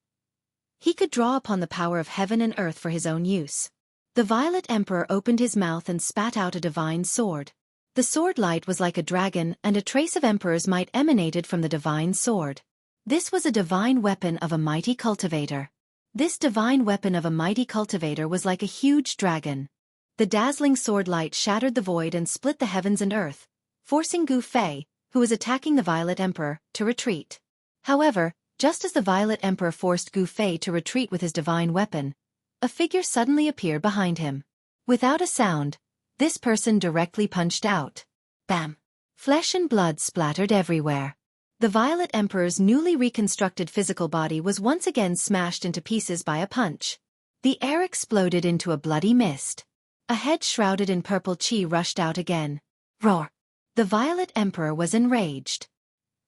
he could draw upon the power of heaven and earth for his own use. The Violet Emperor opened his mouth and spat out a divine sword. The sword light was like a dragon, and a trace of Emperor's might emanated from the divine sword. This was a divine weapon of a mighty cultivator. This divine weapon of a mighty cultivator was like a huge dragon. The dazzling sword light shattered the void and split the heavens and earth, forcing Gu Fei, who was attacking the Violet Emperor, to retreat. However, just as the Violet Emperor forced Gu Fei to retreat with his divine weapon, a figure suddenly appeared behind him. Without a sound, this person directly punched out. Bam! Flesh and blood splattered everywhere. The Violet Emperor's newly reconstructed physical body was once again smashed into pieces by a punch. The air exploded into a bloody mist. A head shrouded in purple chi rushed out again. Roar! The Violet Emperor was enraged.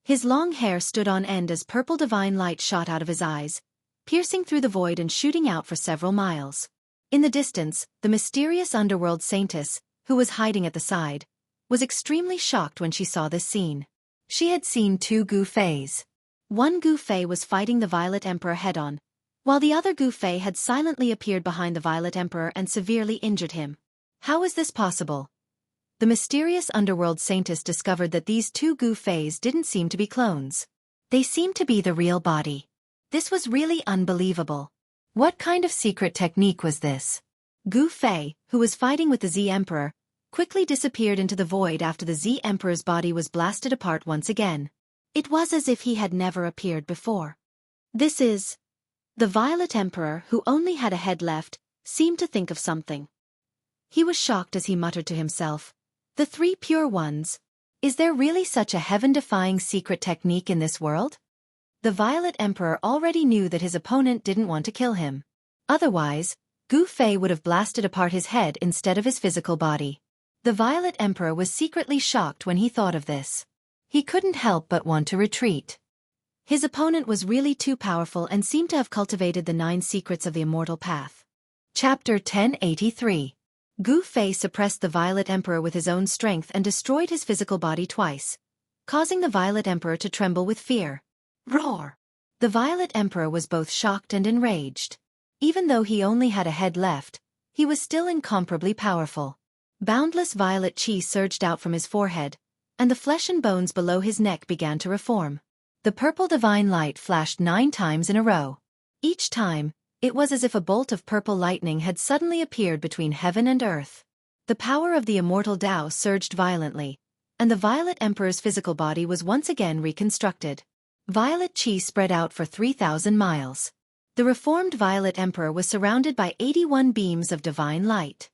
His long hair stood on end as purple divine light shot out of his eyes, piercing through the void and shooting out for several miles. In the distance, the mysterious underworld saintess, who was hiding at the side, was extremely shocked when she saw this scene. She had seen 2 Gu Feis. One Gu Fei was fighting the Violet Emperor head-on, while the other Gu Fei had silently appeared behind the Violet Emperor and severely injured him. How is this possible? The mysterious underworld saintess discovered that these 2 Gu Feis didn't seem to be clones. They seemed to be the real body. This was really unbelievable. What kind of secret technique was this? Gu Fei, who was fighting with the Z Emperor, quickly disappeared into the void after the Z Emperor's body was blasted apart once again. It was as if he had never appeared before. This is... The Violet Emperor, who only had a head left, seemed to think of something. He was shocked as he muttered to himself, "The three pure ones. Is there really such a heaven-defying secret technique in this world?" The Violet Emperor already knew that his opponent didn't want to kill him. Otherwise, Gu Fei would have blasted apart his head instead of his physical body. The Violet Emperor was secretly shocked when he thought of this. He couldn't help but want to retreat. His opponent was really too powerful and seemed to have cultivated the 9 secrets of the immortal path. Chapter 1083. Gu Fei suppressed the Violet Emperor with his own strength and destroyed his physical body twice, causing the Violet Emperor to tremble with fear. Roar! The Violet Emperor was both shocked and enraged. Even though he only had a head left, he was still incomparably powerful. Boundless violet qi surged out from his forehead, and the flesh and bones below his neck began to reform. The purple divine light flashed 9 times in a row. Each time, it was as if a bolt of purple lightning had suddenly appeared between heaven and earth. The power of the immortal Tao surged violently, and the Violet Emperor's physical body was once again reconstructed. Violet qi spread out for 3,000 miles. The reformed Violet Emperor was surrounded by 81 beams of divine light.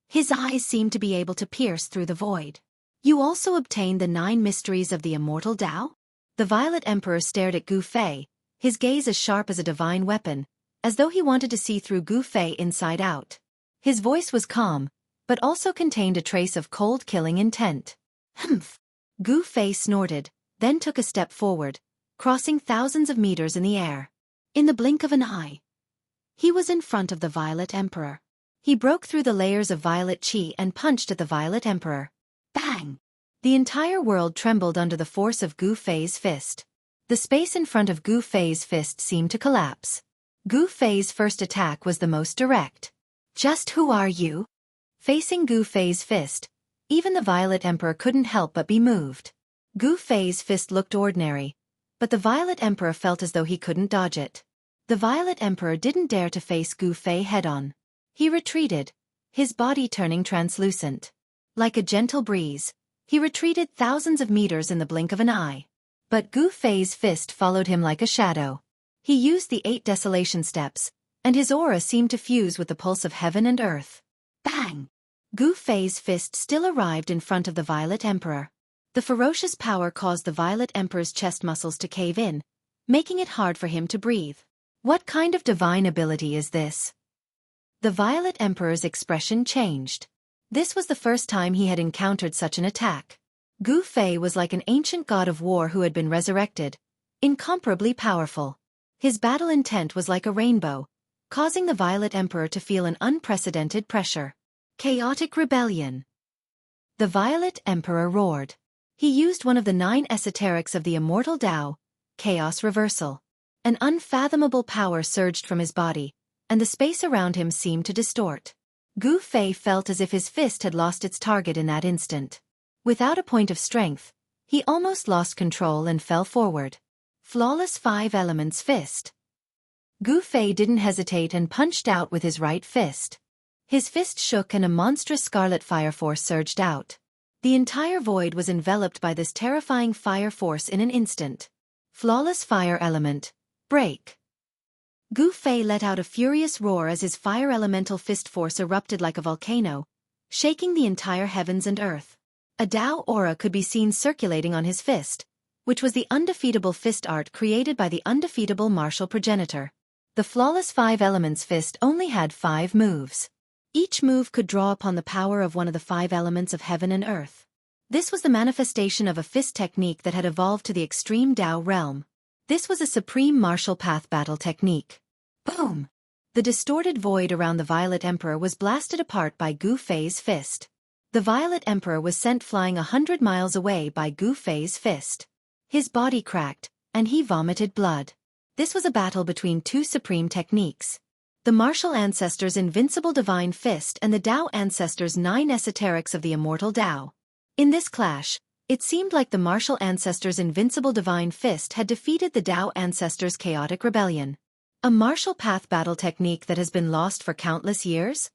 His eyes seemed to be able to pierce through the void. "You also obtained the 9 mysteries of the immortal Tao?" The Violet Emperor stared at Gu Fei, his gaze as sharp as a divine weapon, as though he wanted to see through Gu Fei inside out. His voice was calm, but also contained a trace of cold killing intent. "Humph!" Gu Fei snorted, then took a step forward, crossing thousands of meters in the air. In the blink of an eye, he was in front of the Violet Emperor. He broke through the layers of violet qi and punched at the Violet Emperor. Bang! The entire world trembled under the force of Gu Fei's fist. The space in front of Gu Fei's fist seemed to collapse. Gu Fei's first attack was the most direct. "Just who are you?" Facing Gu Fei's fist, even the Violet Emperor couldn't help but be moved. Gu Fei's fist looked ordinary, but the Violet Emperor felt as though he couldn't dodge it. The Violet Emperor didn't dare to face Gu Fei head-on. He retreated, his body turning translucent. Like a gentle breeze, he retreated thousands of meters in the blink of an eye. But Gu Fei's fist followed him like a shadow. He used the 8 desolation steps, and his aura seemed to fuse with the pulse of heaven and earth. Bang! Gu Fei's fist still arrived in front of the Violet Emperor. The ferocious power caused the Violet Emperor's chest muscles to cave in, making it hard for him to breathe. What kind of divine ability is this? The Violet Emperor's expression changed. This was the first time he had encountered such an attack. Gu Fei was like an ancient god of war who had been resurrected, incomparably powerful. His battle intent was like a rainbow, causing the Violet Emperor to feel an unprecedented pressure. Chaotic rebellion. The Violet Emperor roared. He used one of the 9 esoterics of the immortal Tao, chaos reversal. An unfathomable power surged from his body, and the space around him seemed to distort. Gu Fei felt as if his fist had lost its target in that instant. Without a point of strength, he almost lost control and fell forward. Flawless 5 elements fist. Gu Fei didn't hesitate and punched out with his right fist. His fist shook and a monstrous scarlet fire force surged out. The entire void was enveloped by this terrifying fire force in an instant. Flawless fire element. Break. Gu Fei let out a furious roar as his fire elemental fist force erupted like a volcano, shaking the entire heavens and earth. A Tao aura could be seen circulating on his fist, which was the undefeatable fist art created by the undefeatable martial progenitor. The flawless 5 elements fist only had 5 moves. Each move could draw upon the power of one of the 5 elements of heaven and earth. This was the manifestation of a fist technique that had evolved to the extreme Tao realm. This was a supreme martial path battle technique. Boom! The distorted void around the Violet Emperor was blasted apart by Gu Fei's fist. The Violet Emperor was sent flying 100 miles away by Gu Fei's fist. His body cracked, and he vomited blood. This was a battle between 2 supreme techniques. The martial ancestor's invincible divine fist and the Tao ancestor's 9 esoterics of the immortal Tao. In this clash, It seemed like the martial ancestor's invincible divine fist had defeated the Tao ancestor's chaotic rebellion. A martial path battle technique that has been lost for countless years?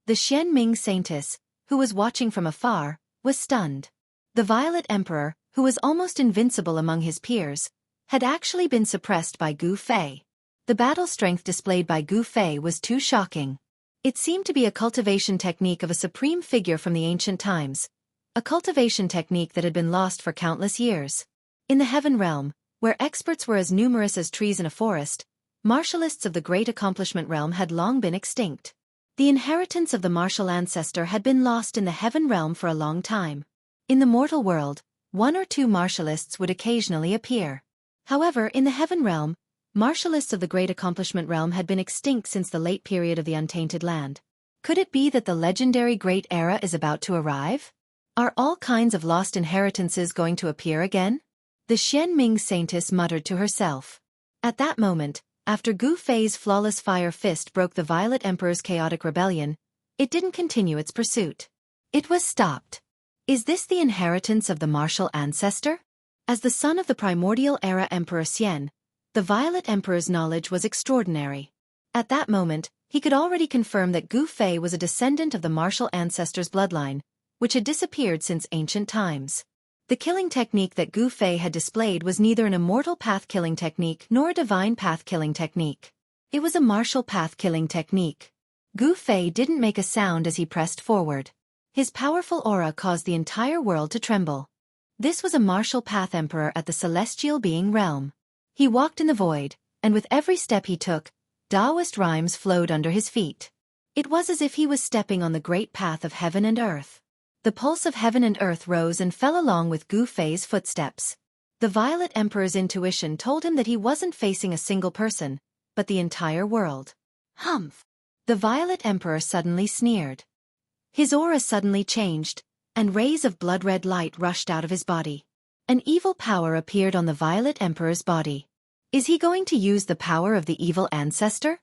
The Xianming saintess, who was watching from afar, was stunned. The Violet Emperor, who was almost invincible among his peers, had actually been suppressed by Gu Fei. The battle strength displayed by Gu Fei was too shocking. It seemed to be a cultivation technique of a supreme figure from the ancient times, a cultivation technique that had been lost for countless years. In the Heaven Realm, where experts were as numerous as trees in a forest, martialists of the Great Accomplishment Realm had long been extinct. The inheritance of the martial ancestor had been lost in the Heaven Realm for a long time. In the mortal world, one or two martialists would occasionally appear. However, in the Heaven Realm, martialists of the Great Accomplishment Realm had been extinct since the late period of the Untainted Land. Could it be that the legendary Great Era is about to arrive? Are all kinds of lost inheritances going to appear again? The Xianming saintess muttered to herself. At that moment, after Gu Fei's flawless fire fist broke the Violet Emperor's chaotic rebellion, it didn't continue its pursuit. It was stopped. Is this the inheritance of the martial ancestor? As the son of the primordial era Emperor Xian, the Violet Emperor's knowledge was extraordinary. At that moment, he could already confirm that Gu Fei was a descendant of the martial ancestor's bloodline, which had disappeared since ancient times. The killing technique that Gu Fei had displayed was neither an immortal path killing technique nor a divine path killing technique. It was a martial path killing technique. Gu Fei didn't make a sound as he pressed forward. His powerful aura caused the entire world to tremble. This was a martial path emperor at the celestial being realm. He walked in the void, and with every step he took, Taoist rhymes flowed under his feet. It was as if he was stepping on the great path of heaven and earth. The pulse of heaven and earth rose and fell along with Gu Fei's footsteps. The Violet Emperor's intuition told him that he wasn't facing a single person, but the entire world. Humph! The Violet Emperor suddenly sneered. His aura suddenly changed, and rays of blood-red light rushed out of his body. An evil power appeared on the Violet Emperor's body. Is he going to use the power of the evil ancestor?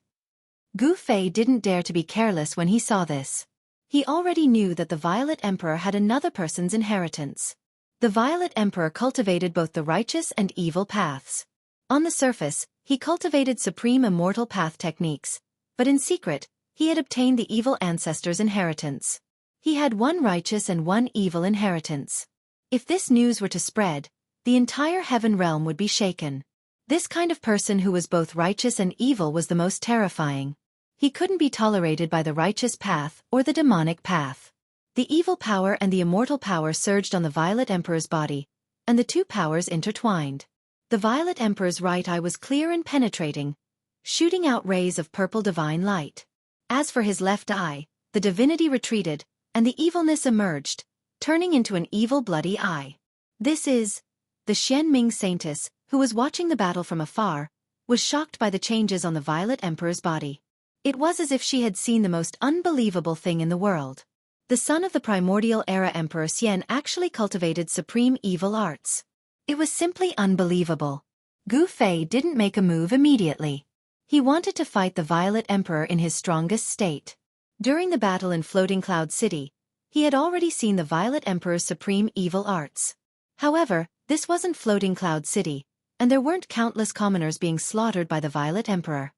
Gu Fei didn't dare to be careless when he saw this. He already knew that the Violet Emperor had another person's inheritance. The Violet Emperor cultivated both the righteous and evil paths. On the surface, he cultivated supreme immortal path techniques, but in secret, he had obtained the evil ancestor's inheritance. He had one righteous and one evil inheritance. If this news were to spread, the entire Heaven Realm would be shaken. This kind of person who was both righteous and evil was the most terrifying. He couldn't be tolerated by the righteous path or the demonic path. The evil power and the immortal power surged on the Violet Emperor's body, and the two powers intertwined. The Violet Emperor's right eye was clear and penetrating, shooting out rays of purple divine light. As for his left eye, the divinity retreated, and the evilness emerged, turning into an evil bloody eye. This is... The Xianming saintess, who was watching the battle from afar, was shocked by the changes on the Violet Emperor's body. It was as if she had seen the most unbelievable thing in the world. The son of the primordial era Emperor Xian actually cultivated supreme evil arts. It was simply unbelievable. Gu Fei didn't make a move immediately. He wanted to fight the Violet Emperor in his strongest state. During the battle in Floating Cloud City, he had already seen the Violet Emperor's supreme evil arts. However, this wasn't Floating Cloud City, and there weren't countless commoners being slaughtered by the Violet Emperor.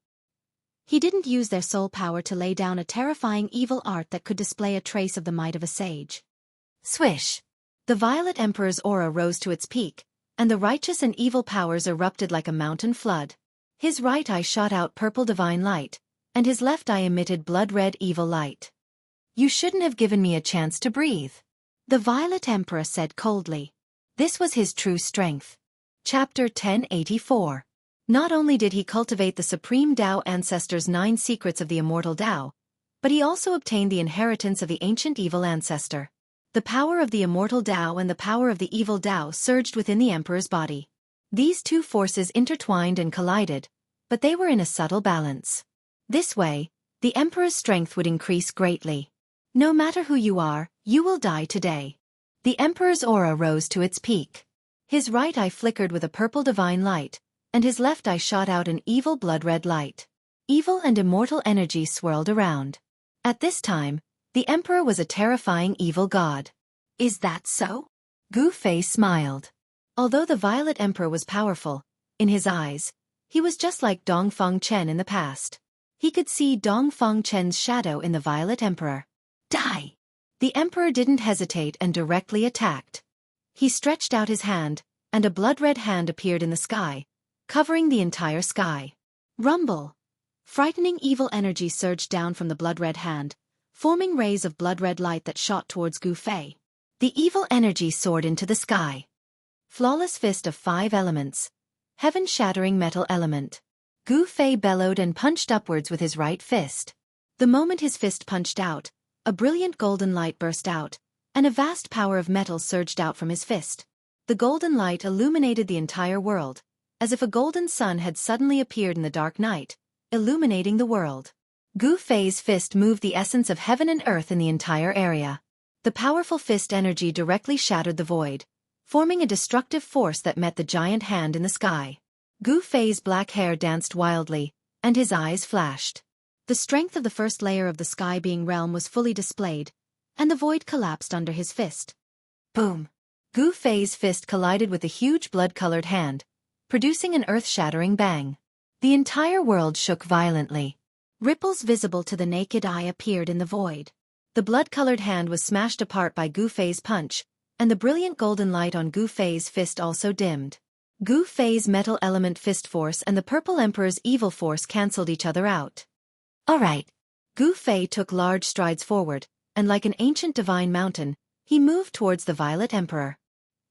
He didn't use their soul power to lay down a terrifying evil art that could display a trace of the might of a sage. Swish! The Violet Emperor's aura rose to its peak, and the righteous and evil powers erupted like a mountain flood. His right eye shot out purple divine light, and his left eye emitted blood-red evil light. You shouldn't have given me a chance to breathe, the Violet Emperor said coldly. This was his true strength. Chapter 1084. Not only did he cultivate the Supreme Tao Ancestor's 9 secrets of the immortal Tao, but he also obtained the inheritance of the ancient evil ancestor. The power of the immortal Tao and the power of the evil Tao surged within the Emperor's body. These two forces intertwined and collided, but they were in a subtle balance. This way, the Emperor's strength would increase greatly. No matter who you are, you will die today. The Emperor's aura rose to its peak. His right eye flickered with a purple divine light, and his left eye shot out an evil blood-red light. Evil and immortal energy swirled around. At this time, the Emperor was a terrifying evil god. Is that so? Gu Fei smiled. Although the Violet Emperor was powerful, in his eyes, he was just like Dongfeng Chen in the past. He could see Dongfeng Chen's shadow in the Violet Emperor. Die! The Emperor didn't hesitate and directly attacked. He stretched out his hand, and a blood-red hand appeared in the sky, covering the entire sky. Rumble! Frightening evil energy surged down from the blood-red hand, forming rays of blood-red light that shot towards Gu Fei. The evil energy soared into the sky. Flawless fist of 5 elements. Heaven-shattering metal element. Gu Fei bellowed and punched upwards with his right fist. The moment his fist punched out, a brilliant golden light burst out, and a vast power of metal surged out from his fist. The golden light illuminated the entire world, as if a golden sun had suddenly appeared in the dark night, illuminating the world. Gu Fei's fist moved the essence of heaven and earth in the entire area. The powerful fist energy directly shattered the void, forming a destructive force that met the giant hand in the sky. Gu Fei's black hair danced wildly, and his eyes flashed. The strength of the first layer of the sky being realm was fully displayed, and the void collapsed under his fist. Boom! Gu Fei's fist collided with the huge blood-colored hand, producing an earth-shattering bang. The entire world shook violently. Ripples visible to the naked eye appeared in the void. The blood-colored hand was smashed apart by Gu Fei's punch, and the brilliant golden light on Gu Fei's fist also dimmed. Gu Fei's metal element fist force and the Purple Emperor's evil force cancelled each other out. Alright. Gu Fei took large strides forward, and like an ancient divine mountain, he moved towards the Violet Emperor.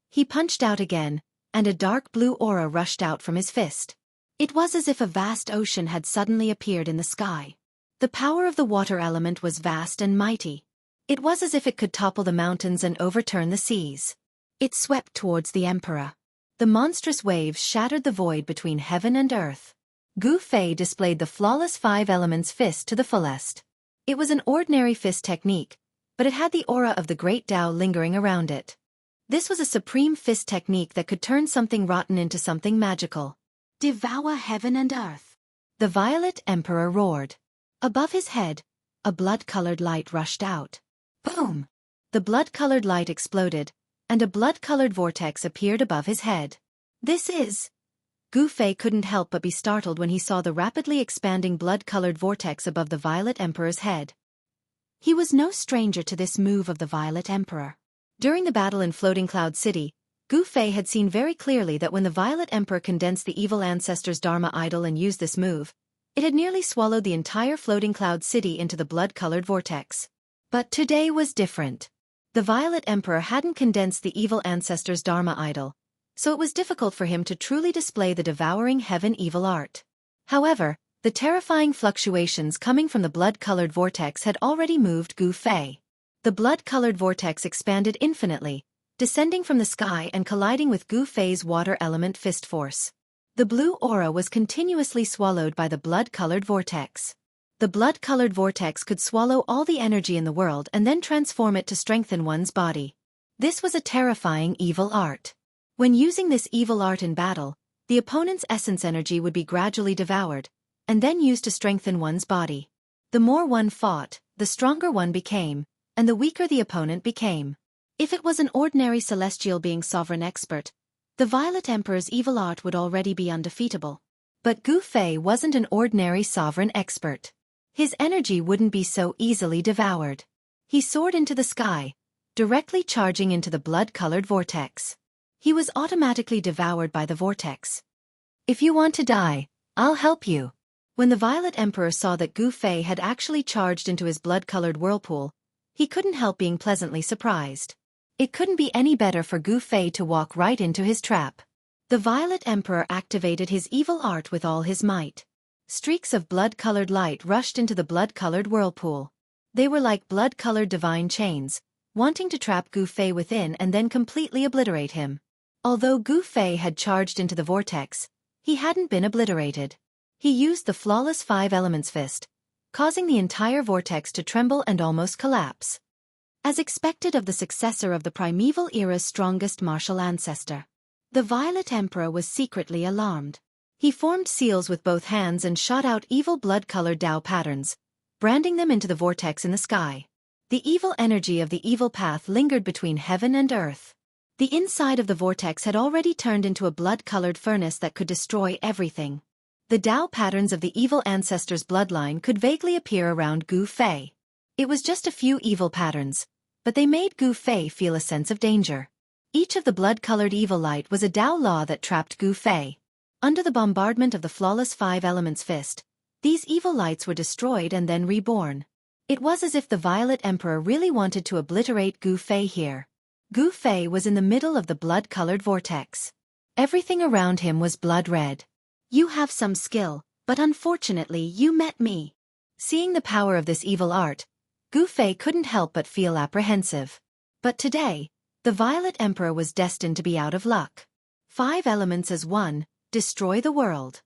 He punched out again, and a dark blue aura rushed out from his fist. It was as if a vast ocean had suddenly appeared in the sky. The power of the water element was vast and mighty. It was as if it could topple the mountains and overturn the seas. It swept towards the Emperor. The monstrous waves shattered the void between heaven and earth. Gu Fei displayed the flawless 5 elements fist to the fullest. It was an ordinary fist technique, but it had the aura of the great Tao lingering around it. This was a supreme fist technique that could turn something rotten into something magical. Devour heaven and earth! The Violet Emperor roared. Above his head, a blood-colored light rushed out. Boom! The blood-colored light exploded, and a blood-colored vortex appeared above his head. This is... Gu Fei couldn't help but be startled when he saw the rapidly expanding blood-colored vortex above the Violet Emperor's head. He was no stranger to this move of the Violet Emperor. During the battle in Floating Cloud City, Gu Fei had seen very clearly that when the Violet Emperor condensed the evil ancestor's Dharma idol and used this move, it had nearly swallowed the entire Floating Cloud City into the blood-colored vortex. But today was different. The Violet Emperor hadn't condensed the evil ancestor's Dharma idol, so it was difficult for him to truly display the devouring heaven evil art. However, the terrifying fluctuations coming from the blood-colored vortex had already moved Gu Fei. The blood-colored vortex expanded infinitely, descending from the sky and colliding with Gu Fei's water element fist force. The blue aura was continuously swallowed by the blood-colored vortex. The blood-colored vortex could swallow all the energy in the world and then transform it to strengthen one's body. This was a terrifying evil art. When using this evil art in battle, the opponent's essence energy would be gradually devoured, and then used to strengthen one's body. The more one fought, the stronger one became, and the weaker the opponent became. If it was an ordinary celestial being sovereign expert, the Violet Emperor's evil art would already be undefeatable. But Gu Fei wasn't an ordinary sovereign expert. His energy wouldn't be so easily devoured. He soared into the sky, directly charging into the blood-colored vortex. He was automatically devoured by the vortex. If you want to die, I'll help you. When the Violet Emperor saw that Gu Fei had actually charged into his blood-colored whirlpool, he couldn't help being pleasantly surprised. It couldn't be any better for Gu Fei to walk right into his trap. The Violet Emperor activated his evil art with all his might. Streaks of blood-colored light rushed into the blood-colored whirlpool. They were like blood-colored divine chains, wanting to trap Gu Fei within and then completely obliterate him. Although Gu Fei had charged into the vortex, he hadn't been obliterated. He used the flawless 5 elements fist, causing the entire vortex to tremble and almost collapse. As expected of the successor of the primeval era's strongest martial ancestor, the Violet Emperor was secretly alarmed. He formed seals with both hands and shot out evil blood-colored Tao patterns, branding them into the vortex in the sky. The evil energy of the evil path lingered between heaven and earth. The inside of the vortex had already turned into a blood-colored furnace that could destroy everything. The Tao patterns of the evil ancestor's bloodline could vaguely appear around Gu Fei. It was just a few evil patterns, but they made Gu Fei feel a sense of danger. Each of the blood-colored evil light was a Tao law that trapped Gu Fei. Under the bombardment of the flawless five elements fist, these evil lights were destroyed and then reborn. It was as if the Violet Emperor really wanted to obliterate Gu Fei here. Gu Fei was in the middle of the blood-colored vortex. Everything around him was blood-red. You have some skill, but unfortunately you met me. Seeing the power of this evil art, Gu Fei couldn't help but feel apprehensive. But today, the Violet Emperor was destined to be out of luck. 5 elements as one, destroy the world.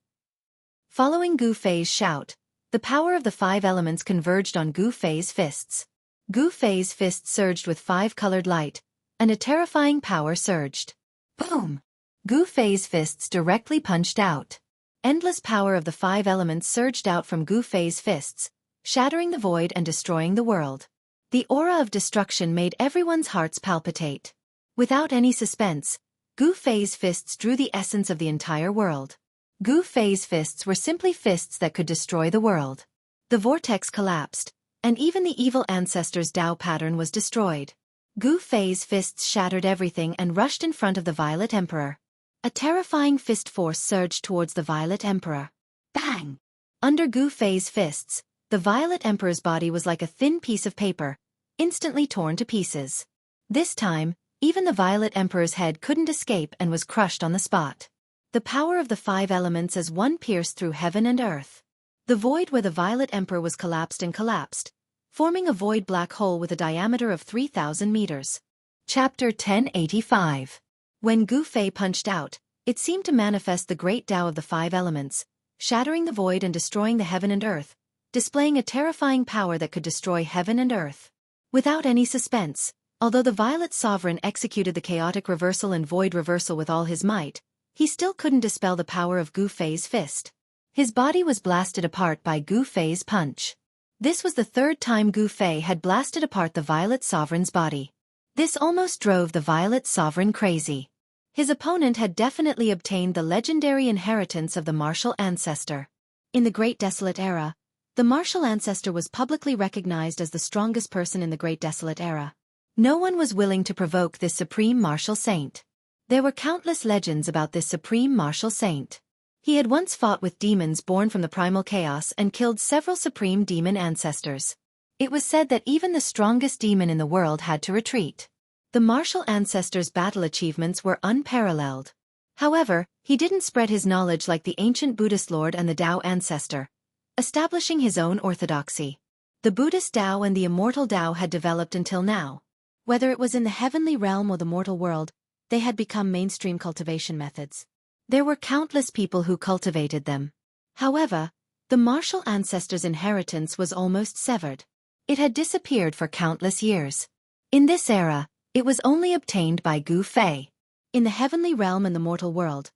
Following Gu Fei's shout, the power of the 5 elements converged on Gu Fei's fists. Gu Fei's fists surged with 5-colored light, and a terrifying power surged. Boom! Gu Fei's fists directly punched out. Endless power of the 5 elements surged out from Gu Fei's fists, shattering the void and destroying the world. The aura of destruction made everyone's hearts palpitate. Without any suspense, Gu Fei's fists drew the essence of the entire world. Gu Fei's fists were simply fists that could destroy the world. The vortex collapsed, and even the evil ancestor's Tao pattern was destroyed. Gu Fei's fists shattered everything and rushed in front of the Violet Emperor. A terrifying fist force surged towards the Violet Emperor. Bang! Under Gu Fei's fists, the Violet Emperor's body was like a thin piece of paper, instantly torn to pieces. This time, even the Violet Emperor's head couldn't escape and was crushed on the spot. The power of the 5 elements as one pierced through heaven and earth. The void where the Violet Emperor was collapsed, forming a void black hole with a diameter of 3,000 meters. Chapter 1085. When Gu Fei punched out, it seemed to manifest the great Tao of the 5 elements, shattering the void and destroying the heaven and earth, displaying a terrifying power that could destroy heaven and earth. Without any suspense, although the Violet Sovereign executed the chaotic reversal and void reversal with all his might, he still couldn't dispel the power of Gu Fei's fist. His body was blasted apart by Gu Fei's punch. This was the 3rd time Gu Fei had blasted apart the Violet Sovereign's body. This almost drove the Violet Sovereign crazy. His opponent had definitely obtained the legendary inheritance of the martial ancestor. In the Great Desolate Era, the martial ancestor was publicly recognized as the strongest person in the Great Desolate Era. No one was willing to provoke this supreme martial saint. There were countless legends about this supreme martial saint. He had once fought with demons born from the primal chaos and killed several supreme demon ancestors. It was said that even the strongest demon in the world had to retreat. The martial ancestor's battle achievements were unparalleled. However, he didn't spread his knowledge like the ancient Buddhist lord and the Tao ancestor, establishing his own orthodoxy. The Buddhist Tao and the immortal Tao had developed until now. Whether it was in the heavenly realm or the mortal world, they had become mainstream cultivation methods. There were countless people who cultivated them. However, the martial ancestor's inheritance was almost severed. It had disappeared for countless years. In this era, it was only obtained by Gu Fei. In the heavenly realm and the mortal world,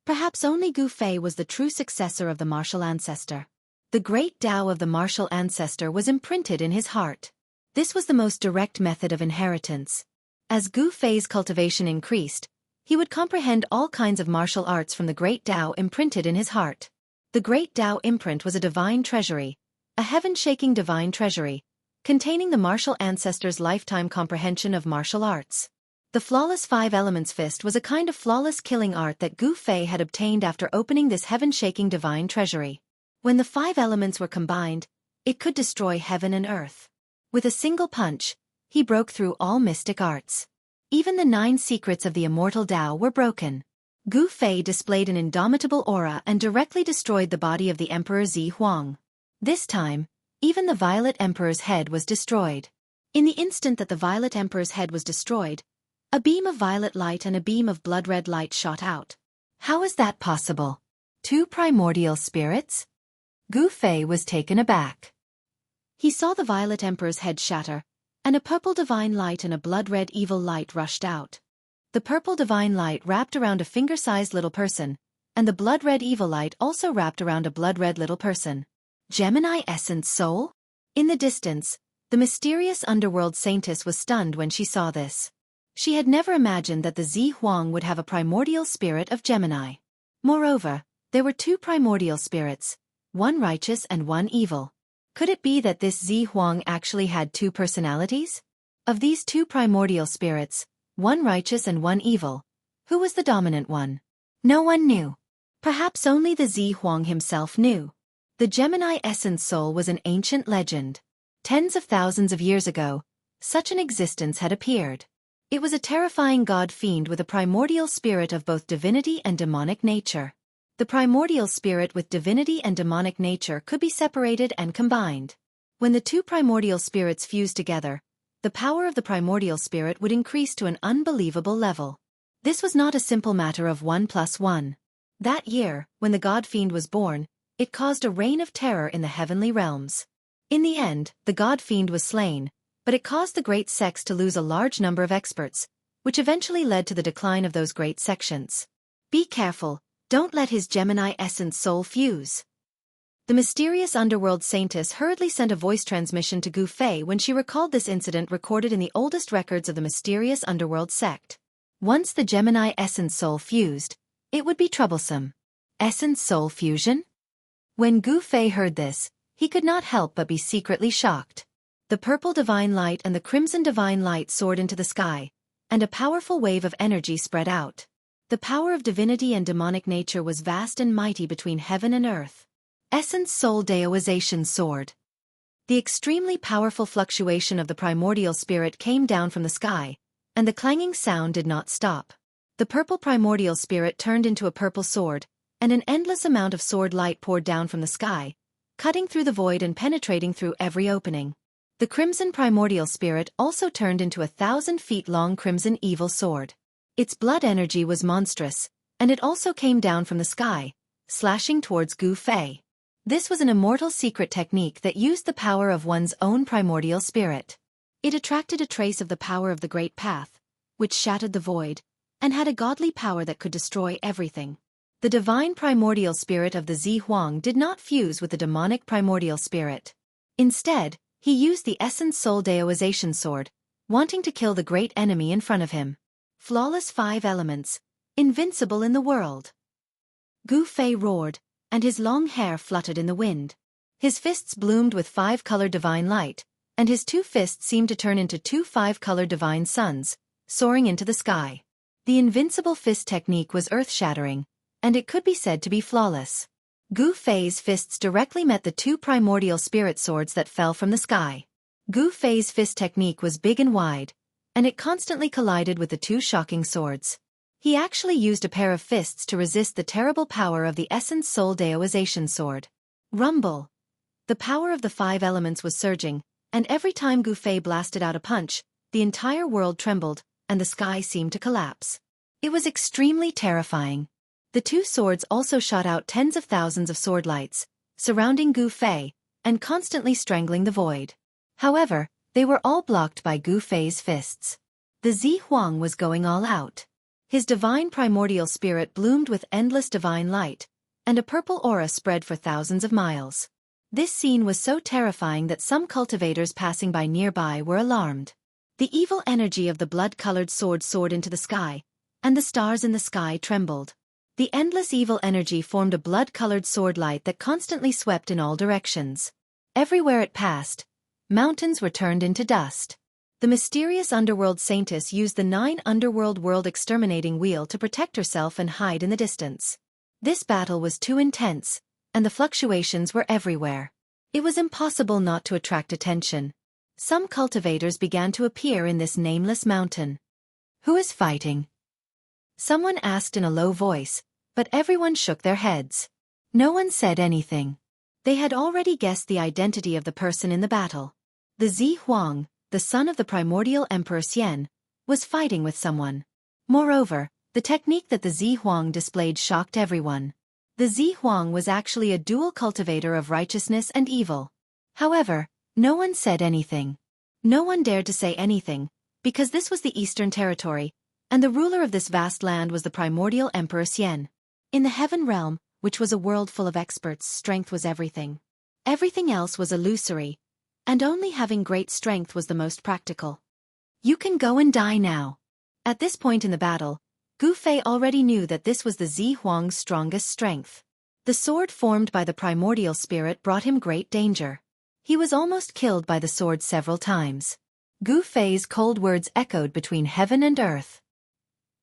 perhaps only Gu Fei was the true successor of the martial ancestor. The great Tao of the martial ancestor was imprinted in his heart. This was the most direct method of inheritance. As Gu Fei's cultivation increased, he would comprehend all kinds of martial arts from the great Tao imprinted in his heart. The great Tao imprint was a divine treasury, a heaven-shaking divine treasury, containing the martial ancestor's lifetime comprehension of martial arts. The flawless 5 elements fist was a kind of flawless killing art that Gu Fei had obtained after opening this heaven-shaking divine treasury. When the 5 elements were combined, it could destroy heaven and earth. With a single punch, he broke through all mystic arts. Even the 9 secrets of the immortal Tao were broken. Gu Fei displayed an indomitable aura and directly destroyed the body of the Emperor Zi Huang. This time, even the Violet Emperor's head was destroyed. In the instant that the Violet Emperor's head was destroyed, a beam of violet light and a beam of blood-red light shot out. How is that possible? 2 primordial spirits? Gu Fei was taken aback. He saw the Violet Emperor's head shatter, and a purple divine light and a blood-red evil light rushed out. The purple divine light wrapped around a finger-sized little person, and the blood-red evil light also wrapped around a blood-red little person. Gemini Essence Soul? In the distance, the mysterious underworld saintess was stunned when she saw this. She had never imagined that the Zi Huang would have a primordial spirit of Gemini. Moreover, there were two primordial spirits, one righteous and one evil. Could it be that this Zi Huang actually had two personalities? Of these two primordial spirits, one righteous and one evil, who was the dominant one? No one knew. Perhaps only the Zi Huang himself knew. The Gemini essence soul was an ancient legend. Tens of thousands of years ago, such an existence had appeared. It was a terrifying god-fiend with a primordial spirit of both divinity and demonic nature. The primordial spirit with divinity and demonic nature could be separated and combined. When the two primordial spirits fused together, the power of the primordial spirit would increase to an unbelievable level. This was not a simple matter of 1 + 1. That year, when the god-fiend was born, it caused a reign of terror in the heavenly realms. In the end, the god-fiend was slain, but it caused the great sects to lose a large number of experts, which eventually led to the decline of those great sections. Be careful, don't let his Gemini essence soul fuse. The mysterious underworld saintess hurriedly sent a voice transmission to Gu Fei when she recalled this incident recorded in the oldest records of the mysterious underworld sect. Once the Gemini essence soul fused, it would be troublesome. Essence soul fusion? When Gu Fei heard this, he could not help but be secretly shocked. The purple divine light and the crimson divine light soared into the sky, and a powerful wave of energy spread out. The power of divinity and demonic nature was vast and mighty between heaven and earth. Essence soul daoization soared. The extremely powerful fluctuation of the primordial spirit came down from the sky, and the clanging sound did not stop. The purple primordial spirit turned into a purple sword, and an endless amount of sword light poured down from the sky, cutting through the void and penetrating through every opening. The crimson primordial spirit also turned into a 1,000-feet-long crimson evil sword. Its blood energy was monstrous, and it also came down from the sky, slashing towards Gu Fei. This was an immortal secret technique that used the power of one's own primordial spirit. It attracted a trace of the power of the Great Path, which shattered the void, and had a godly power that could destroy everything. The divine primordial spirit of the Zi Huang did not fuse with the demonic primordial spirit. Instead, he used the essence soul daoization sword, wanting to kill the great enemy in front of him. Flawless 5 elements, invincible in the world. Gu Fei roared, and his long hair fluttered in the wind. His fists bloomed with 5-colored divine light, and his 2 fists seemed to turn into 2 5-colored divine suns, soaring into the sky. The invincible fist technique was earth-shattering, and it could be said to be flawless. Gu Fei's fists directly met the 2 primordial spirit swords that fell from the sky. Gu Fei's fist technique was big and wide, and it constantly collided with the 2 shocking swords. He actually used a pair of fists to resist the terrible power of the essence soul daoization sword. Rumble! The power of the 5 elements was surging, and every time Gu Fei blasted out a punch, the entire world trembled, and the sky seemed to collapse. It was extremely terrifying. The 2 swords also shot out tens of thousands of sword lights, surrounding Gu Fei, and constantly strangling the void. However, they were all blocked by Gu Fei's fists. The Zi Huang was going all out. His divine primordial spirit bloomed with endless divine light, and a purple aura spread for thousands of miles. This scene was so terrifying that some cultivators passing by nearby were alarmed. The evil energy of the blood-colored sword soared into the sky, and the stars in the sky trembled. The endless evil energy formed a blood-colored sword light that constantly swept in all directions. Everywhere it passed, mountains were turned into dust. The mysterious underworld saintess used the 9 underworld world exterminating wheel to protect herself and hide in the distance. This battle was too intense, and the fluctuations were everywhere. It was impossible not to attract attention. Some cultivators began to appear in this nameless mountain. Who is fighting? Someone asked in a low voice, but everyone shook their heads. No one said anything. They had already guessed the identity of the person in the battle. The Zi Huang, the son of the primordial Emperor Xian, was fighting with someone. Moreover, the technique that the Zi Huang displayed shocked everyone. The Zi Huang was actually a dual cultivator of righteousness and evil. However, no one said anything. No one dared to say anything, because this was the Eastern Territory, and the ruler of this vast land was the primordial Emperor Xian. In the heaven realm, which was a world full of experts, strength was everything. Everything else was illusory, and only having great strength was the most practical. You can go and die now. At this point in the battle, Gu Fei already knew that this was the Zi Huang's strongest strength. The sword formed by the primordial spirit brought him great danger. He was almost killed by the sword several times. Gu Fei's cold words echoed between heaven and earth.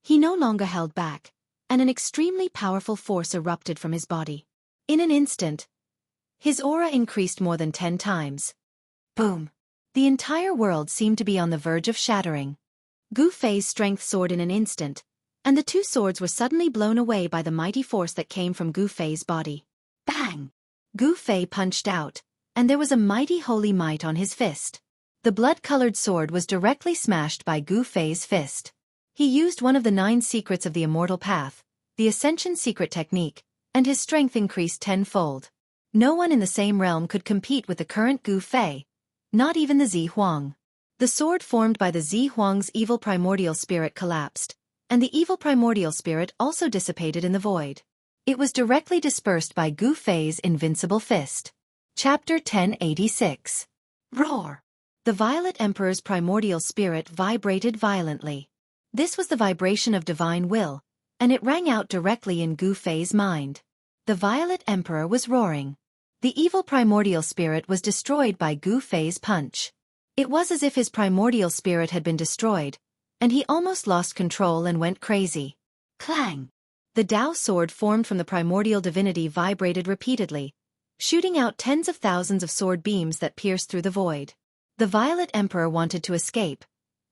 He no longer held back, and an extremely powerful force erupted from his body. In an instant, his aura increased more than 10 times. Boom! The entire world seemed to be on the verge of shattering. Gu Fei's strength soared in an instant, and the two swords were suddenly blown away by the mighty force that came from Gu Fei's body. Bang! Gu Fei punched out, and there was a mighty holy might on his fist. The blood-colored sword was directly smashed by Gu Fei's fist. He used one of the 9 secrets of the immortal path, the Ascension secret technique, and his strength increased tenfold. No one in the same realm could compete with the current Gu Fei, not even the Zi Huang. The sword formed by the Zi Huang's evil primordial spirit collapsed, and the evil primordial spirit also dissipated in the void. It was directly dispersed by Gu Fei's invincible fist. Chapter 1086. Roar! The Violet Emperor's primordial spirit vibrated violently. This was the vibration of divine will, and it rang out directly in Gu Fei's mind. The Violet Emperor was roaring. The evil primordial spirit was destroyed by Gu Fei's punch. It was as if his primordial spirit had been destroyed, and he almost lost control and went crazy. Clang! The Dao sword formed from the primordial divinity vibrated repeatedly, shooting out tens of thousands of sword beams that pierced through the void. The Violet Emperor wanted to escape,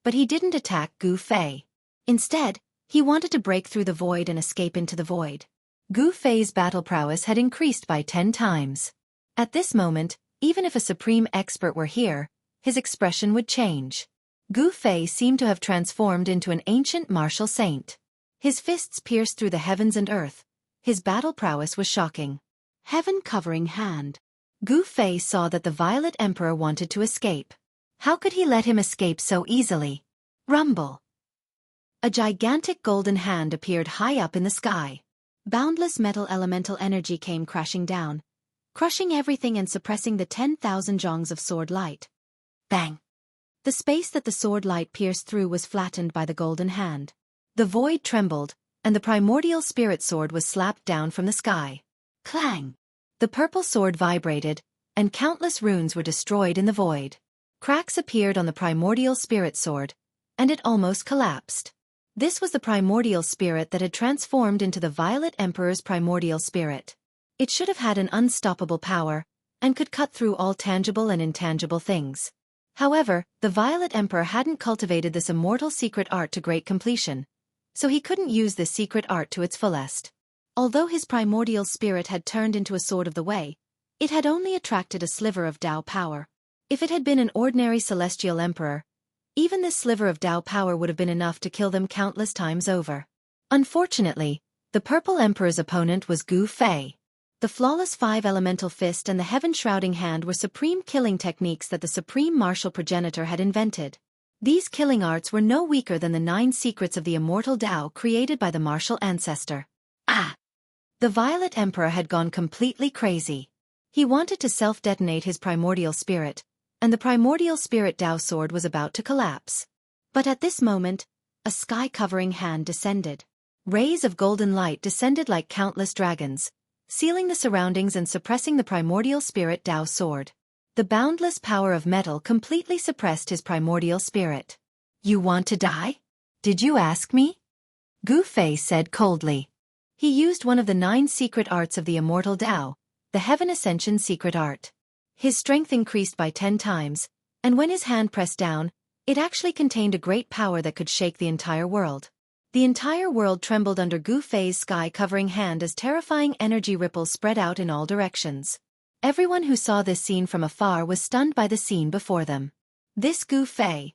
but he didn't attack Gu Fei. Instead, he wanted to break through the void and escape into the void. Gu Fei's battle prowess had increased by 10 times. At this moment, even if a supreme expert were here, his expression would change. Gu Fei seemed to have transformed into an ancient martial saint. His fists pierced through the heavens and earth. His battle prowess was shocking. Heaven-covering hand. Gu Fei saw that the Violet Emperor wanted to escape. How could he let him escape so easily? Rumble! A gigantic golden hand appeared high up in the sky. Boundless metal elemental energy came crashing down, crushing everything and suppressing the 10,000 zhongs of sword light. Bang! The space that the sword light pierced through was flattened by the golden hand. The void trembled, and the primordial spirit sword was slapped down from the sky. Clang! The purple sword vibrated, and countless runes were destroyed in the void. Cracks appeared on the primordial spirit sword, and it almost collapsed. This was the primordial spirit that had transformed into the Violet Emperor's primordial spirit. It should have had an unstoppable power, and could cut through all tangible and intangible things. However, the Violet Emperor hadn't cultivated this immortal secret art to great completion, so he couldn't use this secret art to its fullest. Although his primordial spirit had turned into a sword of the way, it had only attracted a sliver of Dao power. If it had been an ordinary celestial emperor, even this sliver of Dao power would have been enough to kill them countless times over. Unfortunately, the Purple Emperor's opponent was Gu Fei. The flawless 5 elemental fist and the heaven-shrouding hand were supreme killing techniques that the supreme martial progenitor had invented. These killing arts were no weaker than the 9 secrets of the immortal Dao created by the martial ancestor. Ah! The Violet Emperor had gone completely crazy. He wanted to self-detonate his primordial spirit, and the primordial spirit Dao sword was about to collapse. But at this moment, a sky-covering hand descended. Rays of golden light descended like countless dragons, sealing the surroundings and suppressing the primordial spirit Dao sword. The boundless power of metal completely suppressed his primordial spirit. "You want to die? Did you ask me?" Gu Fei said coldly. He used one of the 9 secret arts of the immortal Dao, the Heaven Ascension secret art. His strength increased by 10 times, and when his hand pressed down, it actually contained a great power that could shake the entire world. The entire world trembled under Gu Fei's sky-covering hand as terrifying energy ripples spread out in all directions. Everyone who saw this scene from afar was stunned by the scene before them. This Gu Fei.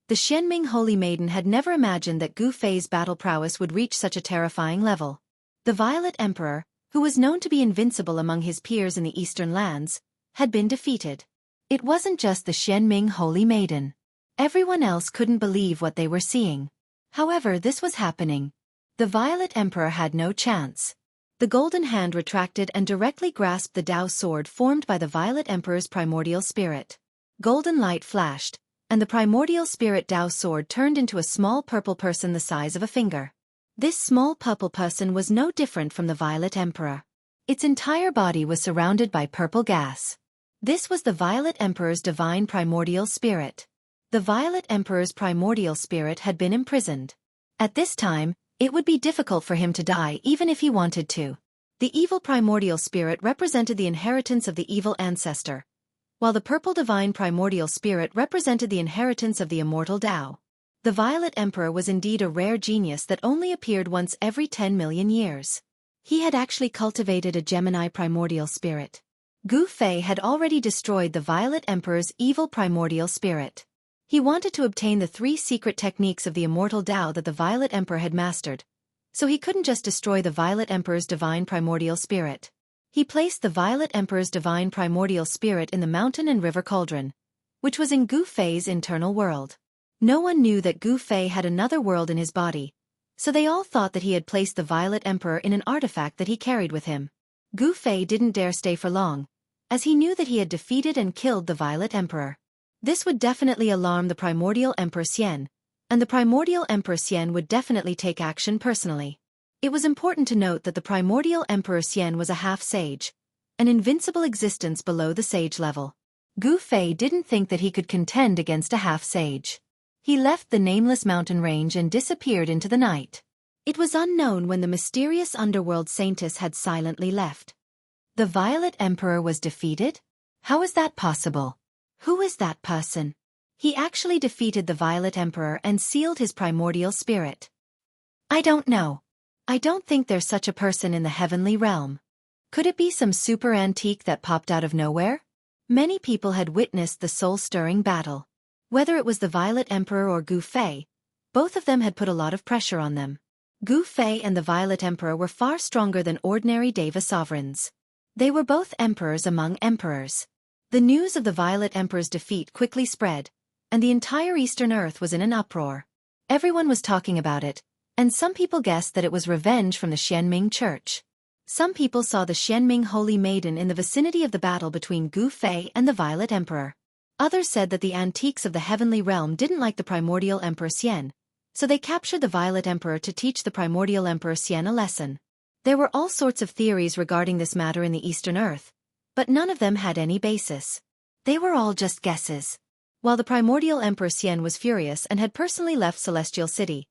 The Xianming Holy Maiden had never imagined that Gu Fei's battle prowess would reach such a terrifying level. The Violet Emperor, who was known to be invincible among his peers in the Eastern lands, had been defeated. It wasn't just the Xianming Holy Maiden. Everyone else couldn't believe what they were seeing. However, this was happening. The Violet Emperor had no chance. The golden hand retracted and directly grasped the Dao sword formed by the Violet Emperor's primordial spirit. Golden light flashed, and the primordial spirit Dao sword turned into a small purple person the size of a finger. This small purple person was no different from the Violet Emperor. Its entire body was surrounded by purple gas. This was the Violet Emperor's divine primordial spirit. The Violet Emperor's primordial spirit had been imprisoned. At this time, it would be difficult for him to die even if he wanted to. The evil primordial spirit represented the inheritance of the evil ancestor, while the purple divine primordial spirit represented the inheritance of the immortal Tao. The Violet Emperor was indeed a rare genius that only appeared once every 10 million years. He had actually cultivated a Gemini primordial spirit. Gu Fei had already destroyed the Violet Emperor's evil primordial spirit. He wanted to obtain the 3 secret techniques of the immortal Tao that the Violet Emperor had mastered, so he couldn't just destroy the Violet Emperor's divine primordial spirit. He placed the Violet Emperor's divine primordial spirit in the mountain and river cauldron, which was in Gu Fei's internal world. No one knew that Gu Fei had another world in his body, so they all thought that he had placed the Violet Emperor in an artifact that he carried with him. Gu Fei didn't dare stay for long, as he knew that he had defeated and killed the Violet Emperor. This would definitely alarm the primordial Emperor Xian, and the primordial Emperor Xian would definitely take action personally. It was important to note that the primordial Emperor Xian was a half-sage, an invincible existence below the sage level. Gu Fei didn't think that he could contend against a half-sage. He left the nameless mountain range and disappeared into the night. It was unknown when the mysterious underworld saintess had silently left. The Violet Emperor was defeated? How is that possible? Who is that person? He actually defeated the Violet Emperor and sealed his primordial spirit. I don't know. I don't think there's such a person in the heavenly realm. Could it be some super antique that popped out of nowhere? Many people had witnessed the soul-stirring battle. Whether it was the Violet Emperor or Gu Fei, both of them had put a lot of pressure on them. Gu Fei and the Violet Emperor were far stronger than ordinary Deva sovereigns. They were both emperors among emperors. The news of the Violet Emperor's defeat quickly spread, and the entire Eastern Earth was in an uproar. Everyone was talking about it, and some people guessed that it was revenge from the Xianming Church. Some people saw the Xianming Holy Maiden in the vicinity of the battle between Gu Fei and the Violet Emperor. Others said that the antiques of the heavenly realm didn't like the primordial Emperor Xian, so they captured the Violet Emperor to teach the primordial Emperor Xian a lesson. There were all sorts of theories regarding this matter in the Eastern Earth, but none of them had any basis. They were all just guesses. While the primordial Emperor Xian was furious and had personally left Celestial City,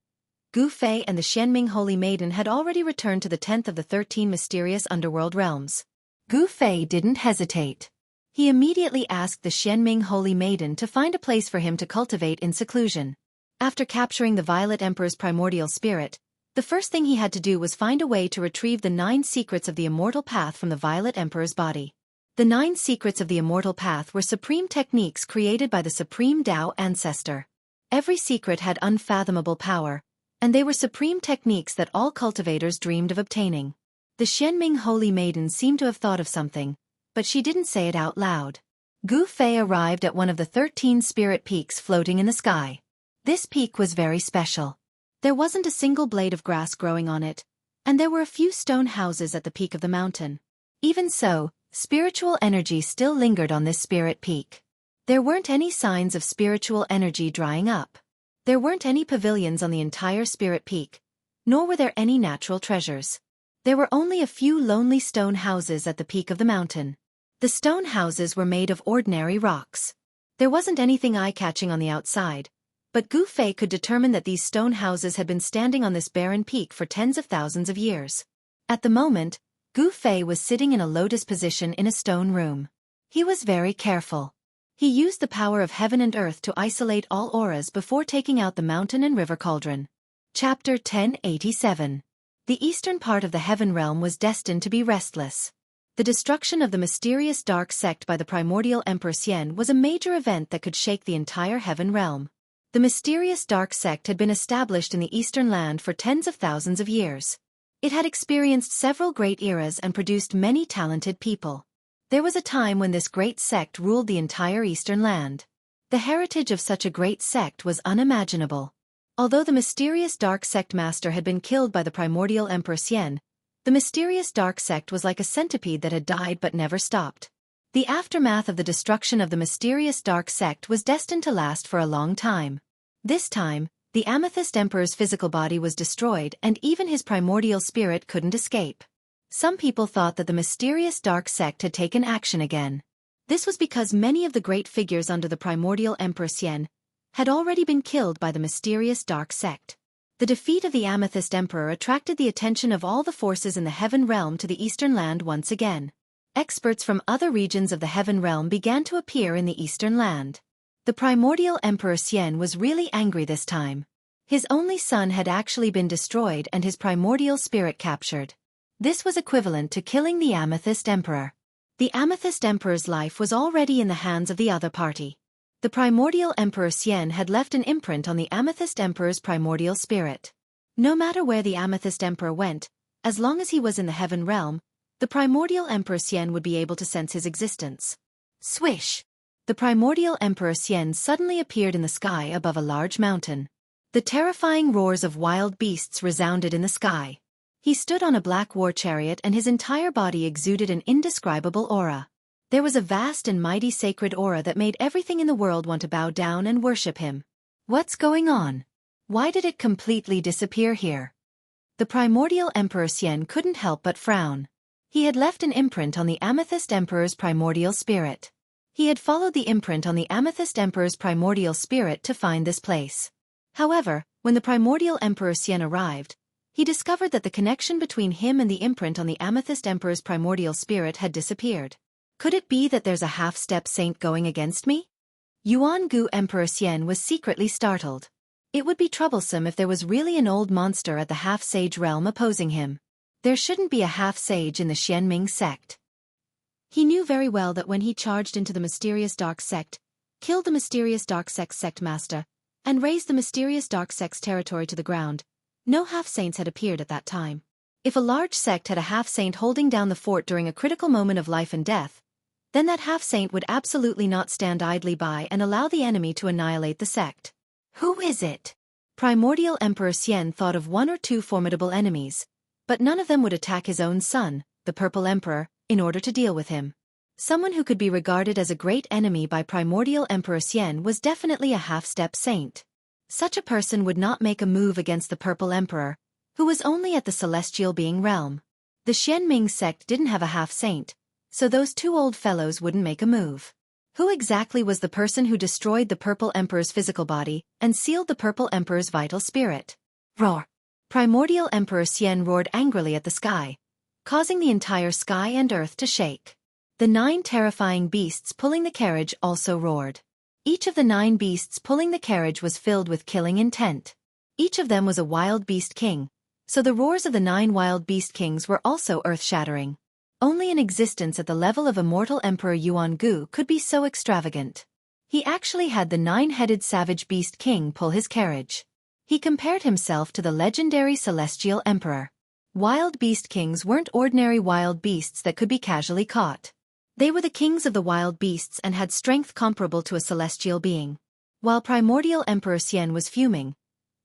Gu Fei and the Xianming Holy Maiden had already returned to the 10th of the 13 mysterious underworld realms. Gu Fei didn't hesitate. He immediately asked the Xianming Holy Maiden to find a place for him to cultivate in seclusion. After capturing the Violet Emperor's primordial spirit, the first thing he had to do was find a way to retrieve the 9 secrets of the immortal path from the Violet Emperor's body. The 9 secrets of the immortal path were supreme techniques created by the supreme Tao ancestor. Every secret had unfathomable power, and they were supreme techniques that all cultivators dreamed of obtaining. The Xianming Holy Maiden seemed to have thought of something, but she didn't say it out loud. Gu Fei arrived at one of the 13 spirit peaks floating in the sky. This peak was very special. There wasn't a single blade of grass growing on it, and there were a few stone houses at the peak of the mountain. Even so, spiritual energy still lingered on this spirit peak. There weren't any signs of spiritual energy drying up. There weren't any pavilions on the entire spirit peak, nor were there any natural treasures. There were only a few lonely stone houses at the peak of the mountain. The stone houses were made of ordinary rocks. There wasn't anything eye-catching on the outside, but Gu Fei could determine that these stone houses had been standing on this barren peak for tens of thousands of years. At the moment, Gu Fei was sitting in a lotus position in a stone room. He was very careful. He used the power of heaven and earth to isolate all auras before taking out the mountain and river cauldron. Chapter 1087. The eastern part of the heaven realm was destined to be restless. The destruction of the mysterious dark sect by the primordial Emperor Xian was a major event that could shake the entire heaven realm. The mysterious dark sect had been established in the eastern land for tens of thousands of years. It had experienced several great eras and produced many talented people. There was a time when this great sect ruled the entire eastern land. The heritage of such a great sect was unimaginable. Although the mysterious dark sect master had been killed by the primordial Emperor Xian, the mysterious dark sect was like a centipede that had died but never stopped. The aftermath of the destruction of the mysterious dark sect was destined to last for a long time. This time, the Amethyst Emperor's physical body was destroyed and even his primordial spirit couldn't escape. Some people thought that the mysterious dark sect had taken action again. This was because many of the great figures under the primordial Emperor Xian had already been killed by the mysterious dark sect. The defeat of the Amethyst Emperor attracted the attention of all the forces in the Heaven Realm to the Eastern Land once again. Experts from other regions of the Heaven Realm began to appear in the Eastern Land. The primordial Emperor Xian was really angry this time. His only son had actually been destroyed and his primordial spirit captured. This was equivalent to killing the Amethyst Emperor. The Amethyst Emperor's life was already in the hands of the other party. The primordial Emperor Xian had left an imprint on the Amethyst Emperor's primordial spirit. No matter where the Amethyst Emperor went, as long as he was in the Heaven Realm, the primordial Emperor Xian would be able to sense his existence. Swish! The primordial Emperor Xian suddenly appeared in the sky above a large mountain. The terrifying roars of wild beasts resounded in the sky. He stood on a black war chariot and his entire body exuded an indescribable aura. There was a vast and mighty sacred aura that made everything in the world want to bow down and worship him. What's going on? Why did it completely disappear here? The primordial Emperor Xian couldn't help but frown. He had left an imprint on the Amethyst Emperor's primordial spirit. He had followed the imprint on the Amethyst Emperor's primordial spirit to find this place. However, when the primordial Emperor Xian arrived, he discovered that the connection between him and the imprint on the Amethyst Emperor's primordial spirit had disappeared. Could it be that there's a half-step saint going against me? Yuan-Gu Emperor Xian was secretly startled. It would be troublesome if there was really an old monster at the half-sage realm opposing him. There shouldn't be a half-sage in the Xianming sect. He knew very well that when he charged into the mysterious dark sect, killed the mysterious dark sect's sect master, and razed the mysterious dark sect's territory to the ground, no half-saints had appeared at that time. If a large sect had a half-saint holding down the fort during a critical moment of life and death, then that half-saint would absolutely not stand idly by and allow the enemy to annihilate the sect. Who is it? Primordial Emperor Xian thought of one or two formidable enemies, but none of them would attack his own son, the Purple Emperor, in order to deal with him. Someone who could be regarded as a great enemy by primordial Emperor Xian was definitely a half-step saint. Such a person would not make a move against the Purple Emperor, who was only at the celestial being realm. The Xianming sect didn't have a half-saint, so those two old fellows wouldn't make a move. Who exactly was the person who destroyed the Purple Emperor's physical body and sealed the Purple Emperor's vital spirit? Roar! Primordial Emperor Xian roared angrily at the sky, causing the entire sky and earth to shake. The 9 terrifying beasts pulling the carriage also roared. Each of the 9 beasts pulling the carriage was filled with killing intent. Each of them was a wild beast king, so the roars of the 9 wild beast kings were also earth-shattering. Only an existence at the level of immortal Emperor Yuan-Gu could be so extravagant. He actually had the 9-headed savage beast king pull his carriage. He compared himself to the legendary celestial emperor. Wild beast kings weren't ordinary wild beasts that could be casually caught. They were the kings of the wild beasts and had strength comparable to a celestial being. While primordial Emperor Xian was fuming,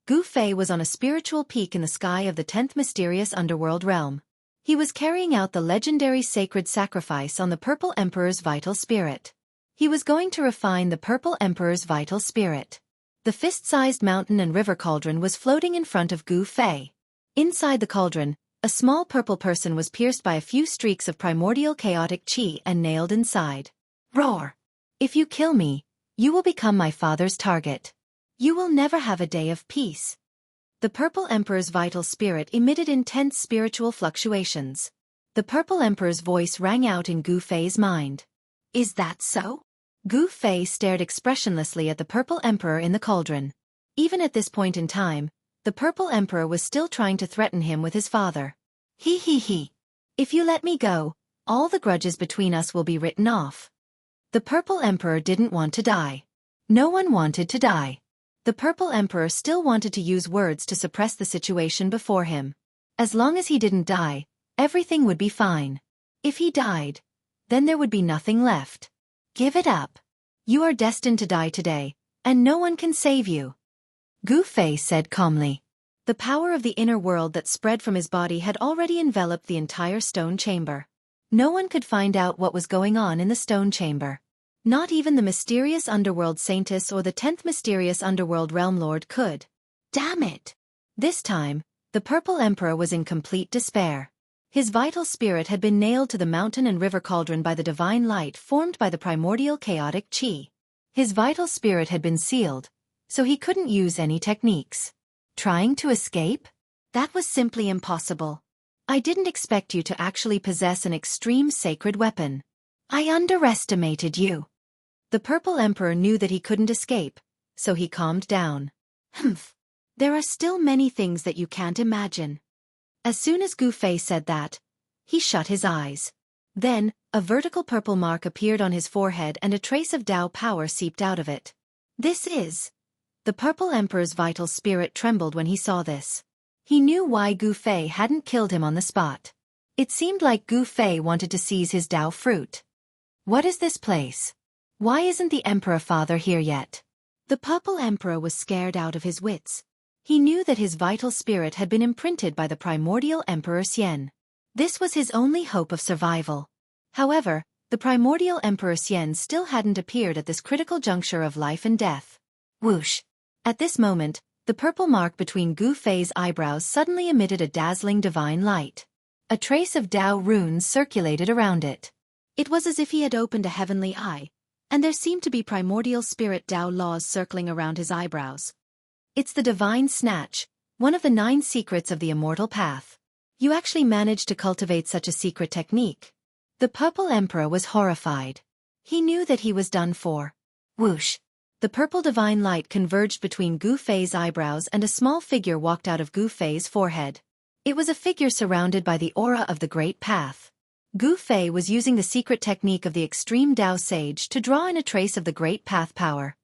Gu Fei was on a spiritual peak in the sky of the 10th mysterious underworld realm. He was carrying out the legendary sacred sacrifice on the Purple Emperor's vital spirit. He was going to refine the Purple Emperor's vital spirit. The fist-sized mountain and river cauldron was floating in front of Gu Fei. Inside the cauldron, a small purple person was pierced by a few streaks of primordial chaotic qi and nailed inside. Roar! If you kill me, you will become my father's target. You will never have a day of peace. The Purple Emperor's vital spirit emitted intense spiritual fluctuations. The Purple Emperor's voice rang out in Gu Fei's mind. Is that so? Gu Fei stared expressionlessly at the Purple Emperor in the cauldron. Even at this point in time, the Purple Emperor was still trying to threaten him with his father. He. If you let me go, all the grudges between us will be written off. The Purple Emperor didn't want to die. No one wanted to die. The Purple Emperor still wanted to use words to suppress the situation before him. As long as he didn't die, everything would be fine. If he died, then there would be nothing left. Give it up. You are destined to die today, and no one can save you. Gu Fei said calmly. The power of the inner world that spread from his body had already enveloped the entire stone chamber. No one could find out what was going on in the stone chamber. Not even the mysterious underworld saintess or the 10th mysterious underworld realm lord could. Damn it! This time, the Purple Emperor was in complete despair. His vital spirit had been nailed to the mountain and river cauldron by the divine light formed by the primordial chaotic chi. His vital spirit had been sealed, so he couldn't use any techniques. Trying to escape? That was simply impossible. I didn't expect you to actually possess an extreme sacred weapon. I underestimated you. The Purple Emperor knew that he couldn't escape, so he calmed down. Humph. There are still many things that you can't imagine. As soon as Gu Fei said that, he shut his eyes. Then, a vertical purple mark appeared on his forehead and a trace of Tao power seeped out of it. This is... The Purple Emperor's vital spirit trembled when he saw this. He knew why Gu Fei hadn't killed him on the spot. It seemed like Gu Fei wanted to seize his Tao fruit. What is this place? Why isn't the Emperor Father here yet? The Purple Emperor was scared out of his wits. He knew that his vital spirit had been imprinted by the primordial Emperor Xian. This was his only hope of survival. However, the primordial Emperor Xian still hadn't appeared at this critical juncture of life and death. Whoosh! At this moment, the purple mark between Gu Fei's eyebrows suddenly emitted a dazzling divine light. A trace of Tao runes circulated around it. It was as if he had opened a heavenly eye, and there seemed to be primordial spirit Tao laws circling around his eyebrows. It's the divine snatch, one of the 9 secrets of the immortal path. You actually managed to cultivate such a secret technique. The Purple Emperor was horrified. He knew that he was done for. Whoosh! The purple divine light converged between Gu Fei's eyebrows and a small figure walked out of Gu Fei's forehead. It was a figure surrounded by the aura of the Great Path. Gu Fei was using the secret technique of the extreme Tao Sage to draw in a trace of the Great Path power.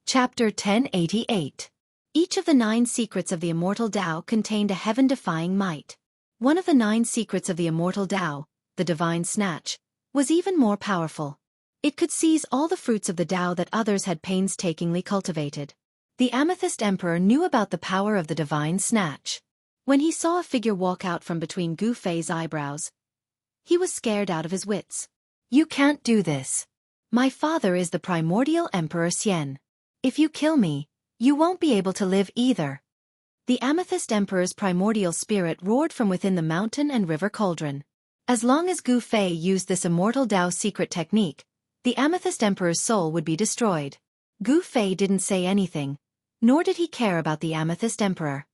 Chapter 1088. Each of the 9 secrets of the immortal Tao contained a heaven-defying might. One of the 9 secrets of the immortal Tao, the divine snatch, was even more powerful. It could seize all the fruits of the Tao that others had painstakingly cultivated. The Amethyst Emperor knew about the power of the divine snatch. When he saw a figure walk out from between Gu Fei's eyebrows, he was scared out of his wits. You can't do this. My father is the primordial Emperor Xian. If you kill me, you won't be able to live either. The Amethyst Emperor's primordial spirit roared from within the mountain and river cauldron. As long as Gu Fei used this immortal Tao secret technique, the Amethyst Emperor's soul would be destroyed. Gu Fei didn't say anything, nor did he care about the Amethyst Emperor.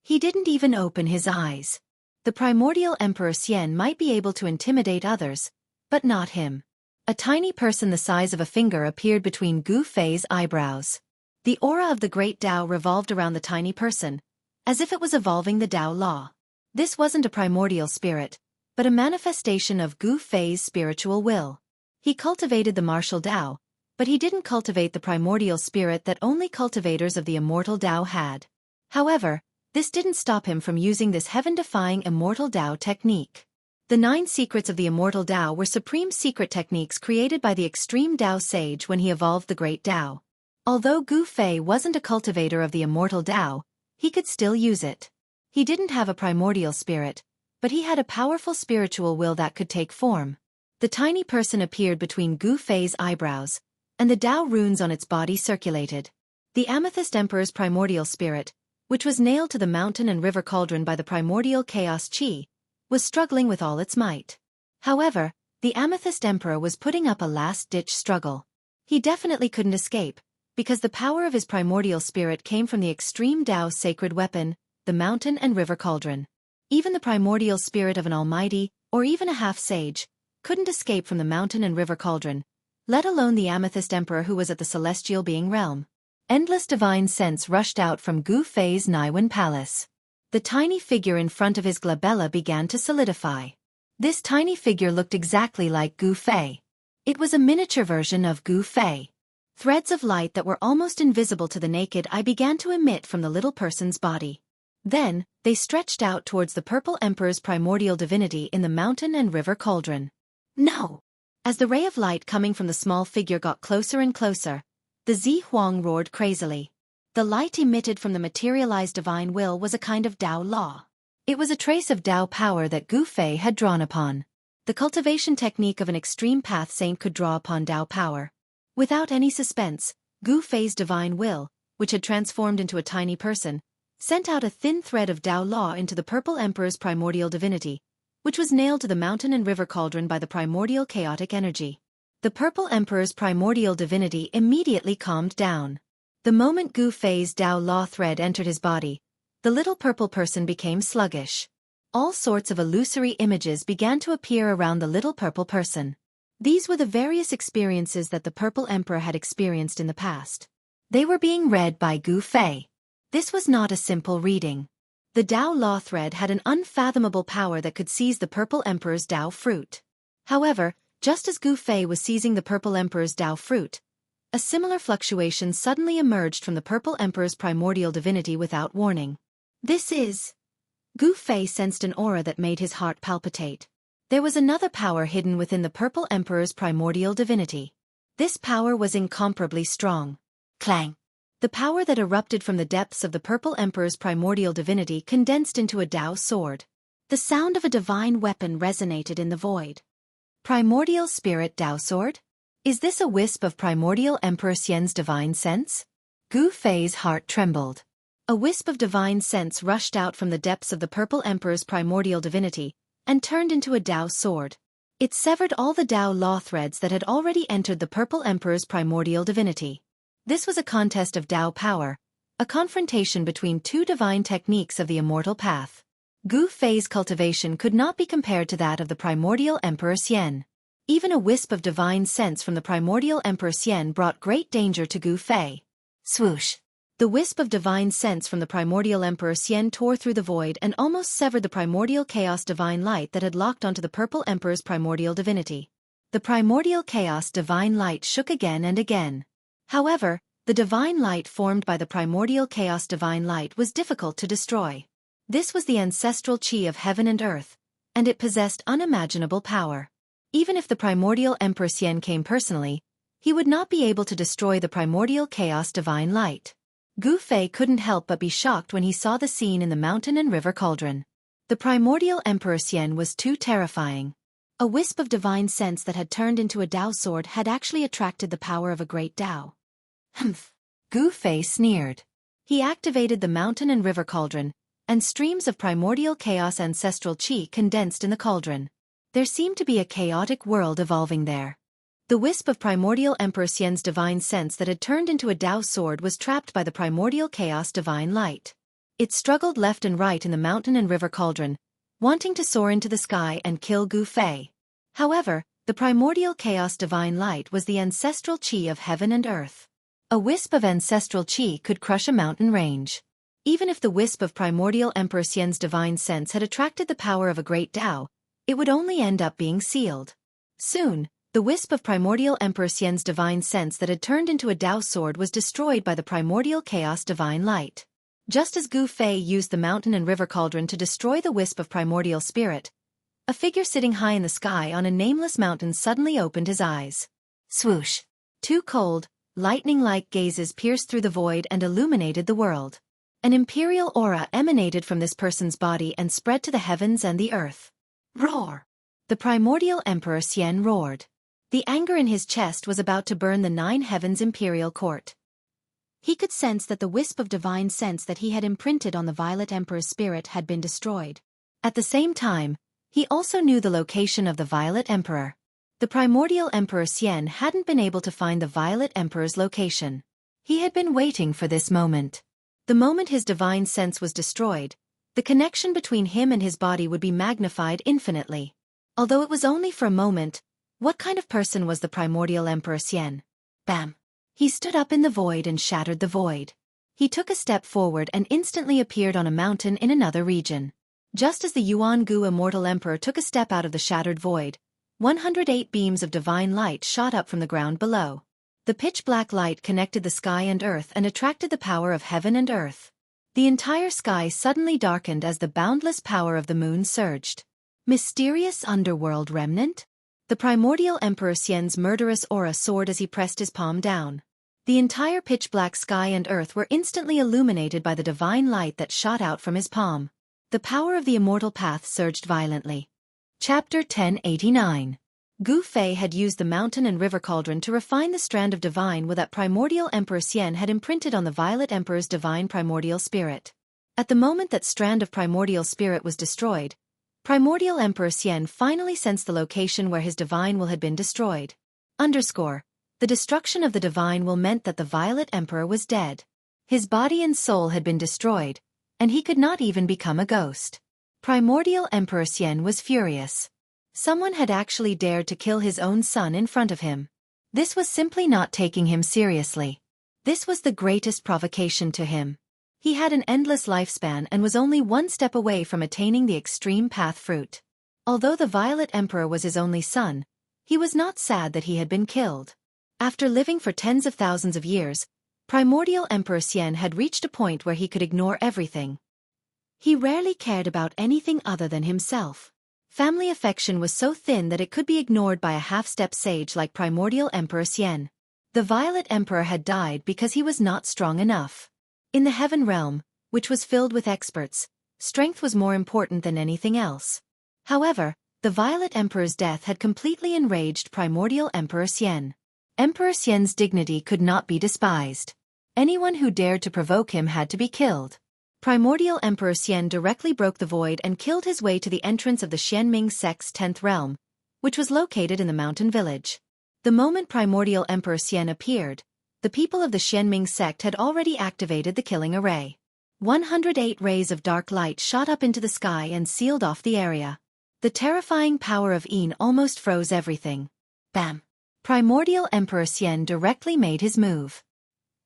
He didn't even open his eyes. The primordial Emperor Xian might be able to intimidate others, but not him. A tiny person the size of a finger appeared between Gu Fei's eyebrows. The aura of the great Tao revolved around the tiny person, as if it was evolving the Tao law. This wasn't a primordial spirit, but a manifestation of Gu Fei's spiritual will. He cultivated the martial Tao, but he didn't cultivate the primordial spirit that only cultivators of the immortal Tao had. However, this didn't stop him from using this heaven-defying immortal Tao technique. The 9 secrets of the immortal Tao were supreme secret techniques created by the extreme Tao Sage when he evolved the great Tao. Although Gu Fei wasn't a cultivator of the immortal Tao, he could still use it. He didn't have a primordial spirit, but he had a powerful spiritual will that could take form. The tiny person appeared between Gu Fei's eyebrows, and the Tao runes on its body circulated. The Amethyst Emperor's primordial spirit, which was nailed to the mountain and river cauldron by the primordial chaos chi, was struggling with all its might. However, the Amethyst Emperor was putting up a last-ditch struggle. He definitely couldn't escape, because the power of his primordial spirit came from the extreme Tao sacred weapon, the mountain and river cauldron. Even the primordial spirit of an almighty, or even a half-sage, couldn't escape from the mountain and river cauldron, let alone the Amethyst Emperor who was at the celestial being realm. Endless divine sense rushed out from Gu Fei's Naiwan palace. The tiny figure in front of his glabella began to solidify. This tiny figure looked exactly like Gu Fei. It was a miniature version of Gu Fei. Threads of light that were almost invisible to the naked eye began to emit from the little person's body. Then, they stretched out towards the Purple Emperor's primordial divinity in the mountain and river cauldron. No! As the ray of light coming from the small figure got closer and closer, the Zi Huang roared crazily. The light emitted from the materialized divine will was a kind of Tao law. It was a trace of Tao power that Gu Fei had drawn upon. the cultivation technique of an extreme path saint could draw upon Dao power. Without any suspense, Gu Fei's divine will, which had transformed into a tiny person, sent out a thin thread of Dao law into the Purple Emperor's primordial divinity, which was nailed to the mountain and river cauldron by the primordial chaotic energy. The Purple Emperor's primordial divinity immediately calmed down. The moment Gu Fei's Dao law thread entered his body, the little purple person became sluggish. All sorts of illusory images began to appear around the little purple person. These were the various experiences that the Purple Emperor had experienced in the past. They were being read by Gu Fei. This was not a simple reading. The Dao law thread had an unfathomable power that could seize the Purple Emperor's Dao fruit. However, just as Gu Fei was seizing the Purple Emperor's Dao fruit, a similar fluctuation suddenly emerged from the Purple Emperor's primordial divinity without warning. This is... Gu Fei sensed an aura that made his heart palpitate. There was another power hidden within the Purple Emperor's primordial divinity. This power was incomparably strong. Clang! The power that erupted from the depths of the Purple Emperor's primordial divinity condensed into a Dao sword. The sound of a divine weapon resonated in the void. Primordial Spirit Dao Sword? Is this a wisp of Primordial Emperor Xian's divine sense? Gu Fei's heart trembled. A wisp of divine sense rushed out from the depths of the Purple Emperor's primordial divinity, and turned into a Dao sword. It severed all the Dao law threads that had already entered the Purple Emperor's primordial divinity. This was a contest of Dao power, a confrontation between two divine techniques of the immortal path. Gu Fei's cultivation could not be compared to that of the primordial Emperor Xian. Even a wisp of divine sense from the primordial Emperor Xian brought great danger to Gu Fei. Swoosh! The wisp of divine sense from the primordial Emperor Xian tore through the void and almost severed the primordial chaos divine light that had locked onto the Purple Emperor's primordial divinity. The primordial chaos divine light shook again and again. However, the divine light formed by the primordial chaos divine light was difficult to destroy. This was the ancestral chi of heaven and earth, and it possessed unimaginable power. Even if the primordial Emperor Xian came personally, he would not be able to destroy the primordial chaos divine light. Gu Fei couldn't help but be shocked when he saw the scene in the mountain and river cauldron. The primordial Emperor Xian was too terrifying. A wisp of divine sense that had turned into a Dao sword had actually attracted the power of a great Dao. Humph! Gu Fei sneered. He activated the mountain and river cauldron, and streams of primordial chaos ancestral chi condensed in the cauldron. There seemed to be a chaotic world evolving there. The wisp of primordial Emperor Xian's divine sense that had turned into a Dao sword was trapped by the primordial chaos divine light. It struggled left and right in the mountain and river cauldron, wanting to soar into the sky and kill Gu Fei. However, the primordial chaos divine light was the ancestral chi of heaven and earth. A wisp of ancestral chi could crush a mountain range. Even if the wisp of primordial Emperor Xian's divine sense had attracted the power of a great Dao, it would only end up being sealed. Soon, the wisp of primordial Emperor Xian's divine sense that had turned into a Dao sword was destroyed by the primordial chaos divine light. Just as Gu Fei used the mountain and river cauldron to destroy the wisp of primordial spirit, a figure sitting high in the sky on a nameless mountain suddenly opened his eyes. Swoosh! Two cold, lightning-like gazes pierced through the void and illuminated the world. An imperial aura emanated from this person's body and spread to the heavens and the earth. Roar! The primordial Emperor Xian roared. The anger in his chest was about to burn the 9 heavens imperial court. He could sense that the wisp of divine sense that he had imprinted on the Violet Emperor's spirit had been destroyed. At the same time, he also knew the location of the Violet Emperor. The primordial Emperor Xian hadn't been able to find the Violet Emperor's location. He had been waiting for this moment. The moment his divine sense was destroyed, the connection between him and his body would be magnified infinitely. Although it was only for a moment, what kind of person was the primordial Emperor Xian? Bam! He stood up in the void and shattered the void. He took a step forward and instantly appeared on a mountain in another region. Just as the Yuan Gu immortal emperor took a step out of the shattered void, 108 beams of divine light shot up from the ground below. The pitch-black light connected the sky and earth and attracted the power of heaven and earth. The entire sky suddenly darkened as the boundless power of the moon surged. Mysterious underworld remnant? The primordial Emperor Xian's murderous aura soared as he pressed his palm down. The entire pitch-black sky and earth were instantly illuminated by the divine light that shot out from his palm. The power of the immortal path surged violently. Chapter 1089. Gu Fei had used the mountain and river cauldron to refine the strand of divine Wu that primordial Emperor Xian had imprinted on the Violet Emperor's divine primordial spirit. At the moment that strand of primordial spirit was destroyed, primordial Emperor Xian finally sensed the location where his divine will had been destroyed. The destruction of the divine will meant that the Violet Emperor was dead. His body and soul had been destroyed, and he could not even become a ghost. Primordial Emperor Xian was furious. Someone had actually dared to kill his own son in front of him. This was simply not taking him seriously. This was the greatest provocation to him. He had an endless lifespan and was only one step away from attaining the extreme path fruit. Although the Violet Emperor was his only son, he was not sad that he had been killed. After living for tens of thousands of years, Primordial Emperor Xian had reached a point where he could ignore everything. He rarely cared about anything other than himself. Family affection was so thin that it could be ignored by a half-step sage like Primordial Emperor Xian. The Violet Emperor had died because he was not strong enough. In the Heaven Realm, which was filled with experts, strength was more important than anything else. However, the Violet Emperor's death had completely enraged Primordial Emperor Xian. Emperor Xian's dignity could not be despised. Anyone who dared to provoke him had to be killed. Primordial Emperor Xian directly broke the void and killed his way to the entrance of the Xianming sect's 10th realm, which was located in the mountain village. The moment Primordial Emperor Xian appeared, the people of the Xianming sect had already activated the killing array. 108 rays of dark light shot up into the sky and sealed off the area. The terrifying power of Yin almost froze everything. Bam! Primordial Emperor Xian directly made his move.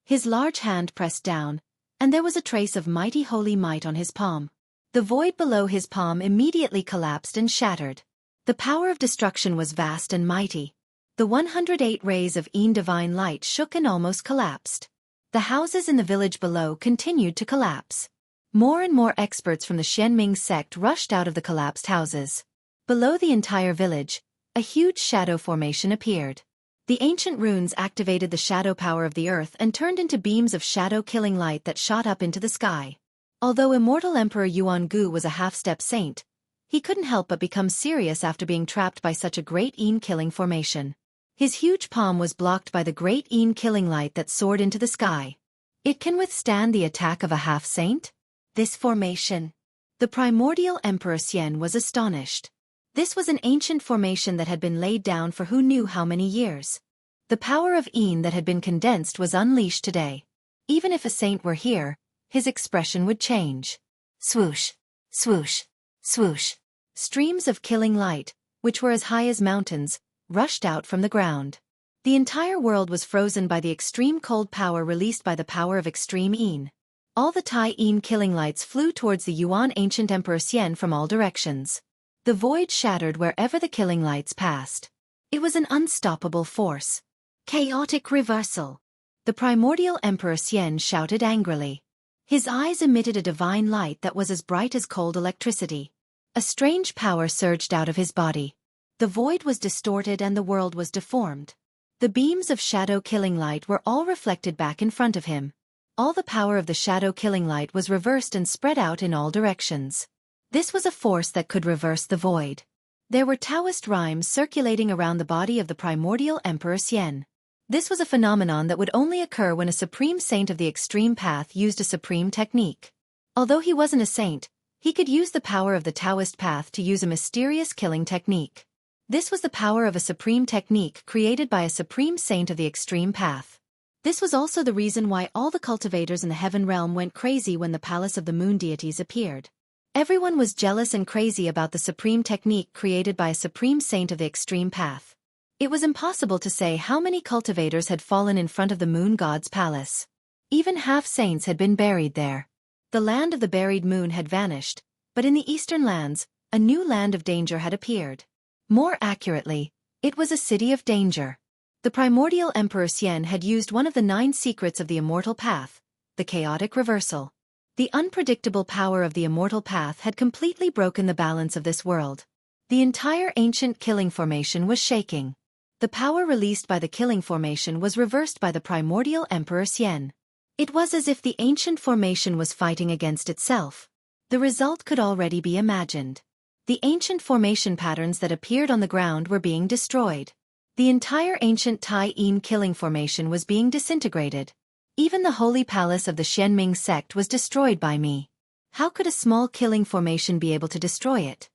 His large hand pressed down, and there was a trace of mighty holy might on his palm. The void below his palm immediately collapsed and shattered. The power of destruction was vast and mighty. The 108 rays of Yin divine light shook and almost collapsed. The houses in the village below continued to collapse. More and more experts from the Xianming sect rushed out of the collapsed houses. Below the entire village, a huge shadow formation appeared. The ancient runes activated the shadow power of the earth and turned into beams of shadow-killing light that shot up into the sky. Although Immortal Emperor Yuan Gu was a half-step saint, he couldn't help but become serious after being trapped by such a great Yin-killing formation. His huge palm was blocked by the great Yin-killing light that soared into the sky. It can withstand the attack of a half-saint? This formation. The Primordial Emperor Xian was astonished. This was an ancient formation that had been laid down for who knew how many years. The power of Yin that had been condensed was unleashed today. Even if a saint were here, his expression would change. Swoosh, swoosh, swoosh. Streams of killing light, which were as high as mountains, rushed out from the ground. The entire world was frozen by the extreme cold power released by the power of extreme Yin. All the Tai Yin killing lights flew towards the Yuan ancient Emperor Xian from all directions. The void shattered wherever the killing lights passed. It was an unstoppable force. Chaotic reversal. The Primordial Emperor Xian shouted angrily. His eyes emitted a divine light that was as bright as cold electricity. A strange power surged out of his body. The void was distorted and the world was deformed. The beams of shadow-killing light were all reflected back in front of him. All the power of the shadow-killing light was reversed and spread out in all directions. This was a force that could reverse the void. There were Taoist rhymes circulating around the body of the Primordial Emperor Xian. This was a phenomenon that would only occur when a supreme saint of the extreme path used a supreme technique. Although he wasn't a saint, he could use the power of the Taoist path to use a mysterious killing technique. This was the power of a supreme technique created by a supreme saint of the extreme path. This was also the reason why all the cultivators in the Heaven Realm went crazy when the Palace of the Moon Deities appeared. Everyone was jealous and crazy about the supreme technique created by a supreme saint of the extreme path. It was impossible to say how many cultivators had fallen in front of the moon god's palace. Even half-saints had been buried there. The land of the buried moon had vanished, but in the eastern lands, a new land of danger had appeared. More accurately, it was a city of danger. The Primordial Emperor Xian had used one of the 9 secrets of the immortal path, the chaotic reversal. The unpredictable power of the immortal path had completely broken the balance of this world. The entire ancient killing formation was shaking. The power released by the killing formation was reversed by the Primordial Emperor Xian. It was as if the ancient formation was fighting against itself. The result could already be imagined. The ancient formation patterns that appeared on the ground were being destroyed. The entire ancient Tai-In killing formation was being disintegrated. Even the holy palace of the Xianming sect was destroyed by me. How could a small killing formation be able to destroy it?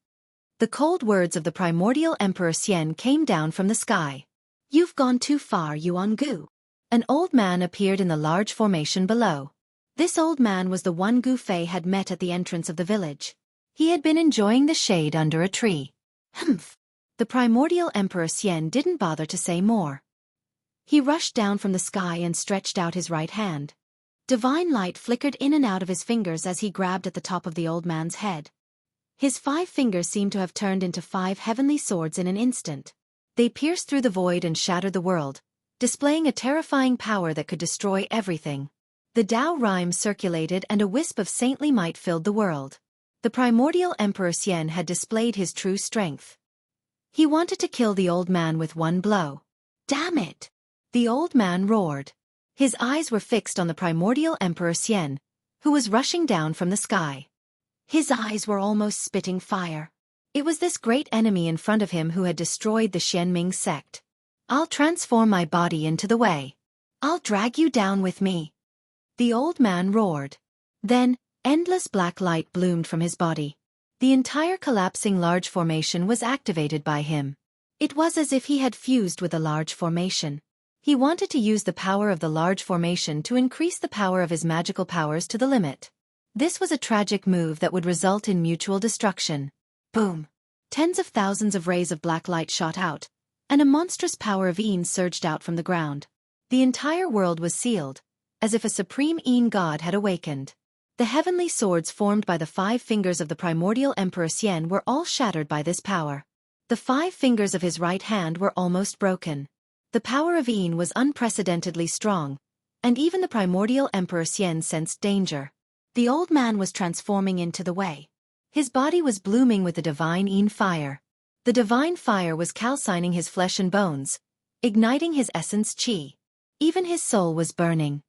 The cold words of the primordial Emperor Xian came down from the sky. You've gone too far, Yuan Gu. An old man appeared in the large formation below. This old man was the one Gu Fei had met at the entrance of the village. He had been enjoying the shade under a tree. Humph! The primordial Emperor Xian didn't bother to say more. He rushed down from the sky and stretched out his right hand. Divine light flickered in and out of his fingers as he grabbed at the top of the old man's head. His 5 fingers seemed to have turned into 5 heavenly swords in an instant. They pierced through the void and shattered the world, displaying a terrifying power that could destroy everything. The Tao rhyme circulated and a wisp of saintly might filled the world. The primordial Emperor Xian had displayed his true strength. He wanted to kill the old man with one blow. Damn it! The old man roared. His eyes were fixed on the primordial Emperor Xian, who was rushing down from the sky. His eyes were almost spitting fire. It was this great enemy in front of him who had destroyed the Xianming sect. I'll transform my body into the way. I'll drag you down with me. The old man roared. Then, endless black light bloomed from his body. The entire collapsing large formation was activated by him. It was as if he had fused with a large formation. He wanted to use the power of the large formation to increase the power of his magical powers to the limit. This was a tragic move that would result in mutual destruction. Boom! Tens of thousands of rays of black light shot out, and a monstrous power of Yin surged out from the ground. The entire world was sealed, as if a supreme Yin god had awakened. The heavenly swords formed by the 5 fingers of the primordial Emperor Xian were all shattered by this power. The 5 fingers of his right hand were almost broken. The power of Yin was unprecedentedly strong, and even the primordial Emperor Xian sensed danger. The old man was transforming into the way. His body was blooming with the divine Yin fire. The divine fire was calcining his flesh and bones, igniting his essence qi. Even his soul was burning.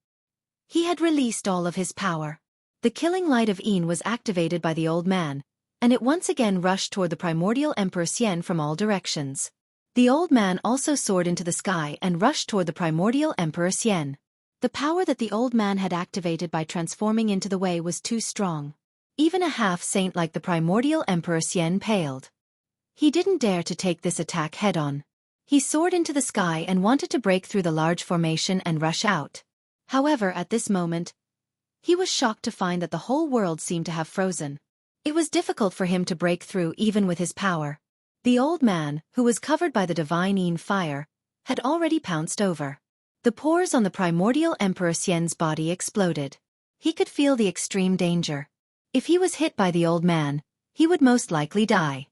He had released all of his power. The killing light of Yin was activated by the old man, and it once again rushed toward the primordial Emperor Xian from all directions. The old man also soared into the sky and rushed toward the primordial Emperor Xian. The power that the old man had activated by transforming into the way was too strong. Even a half-saint like the primordial Emperor Xian paled. He didn't dare to take this attack head-on. He soared into the sky and wanted to break through the large formation and rush out. However, at this moment, he was shocked to find that the whole world seemed to have frozen. It was difficult for him to break through even with his power. The old man, who was covered by the divine Yin fire, had already pounced over. The pores on the primordial Emperor Xian's body exploded. He could feel the extreme danger. If he was hit by the old man, he would most likely die.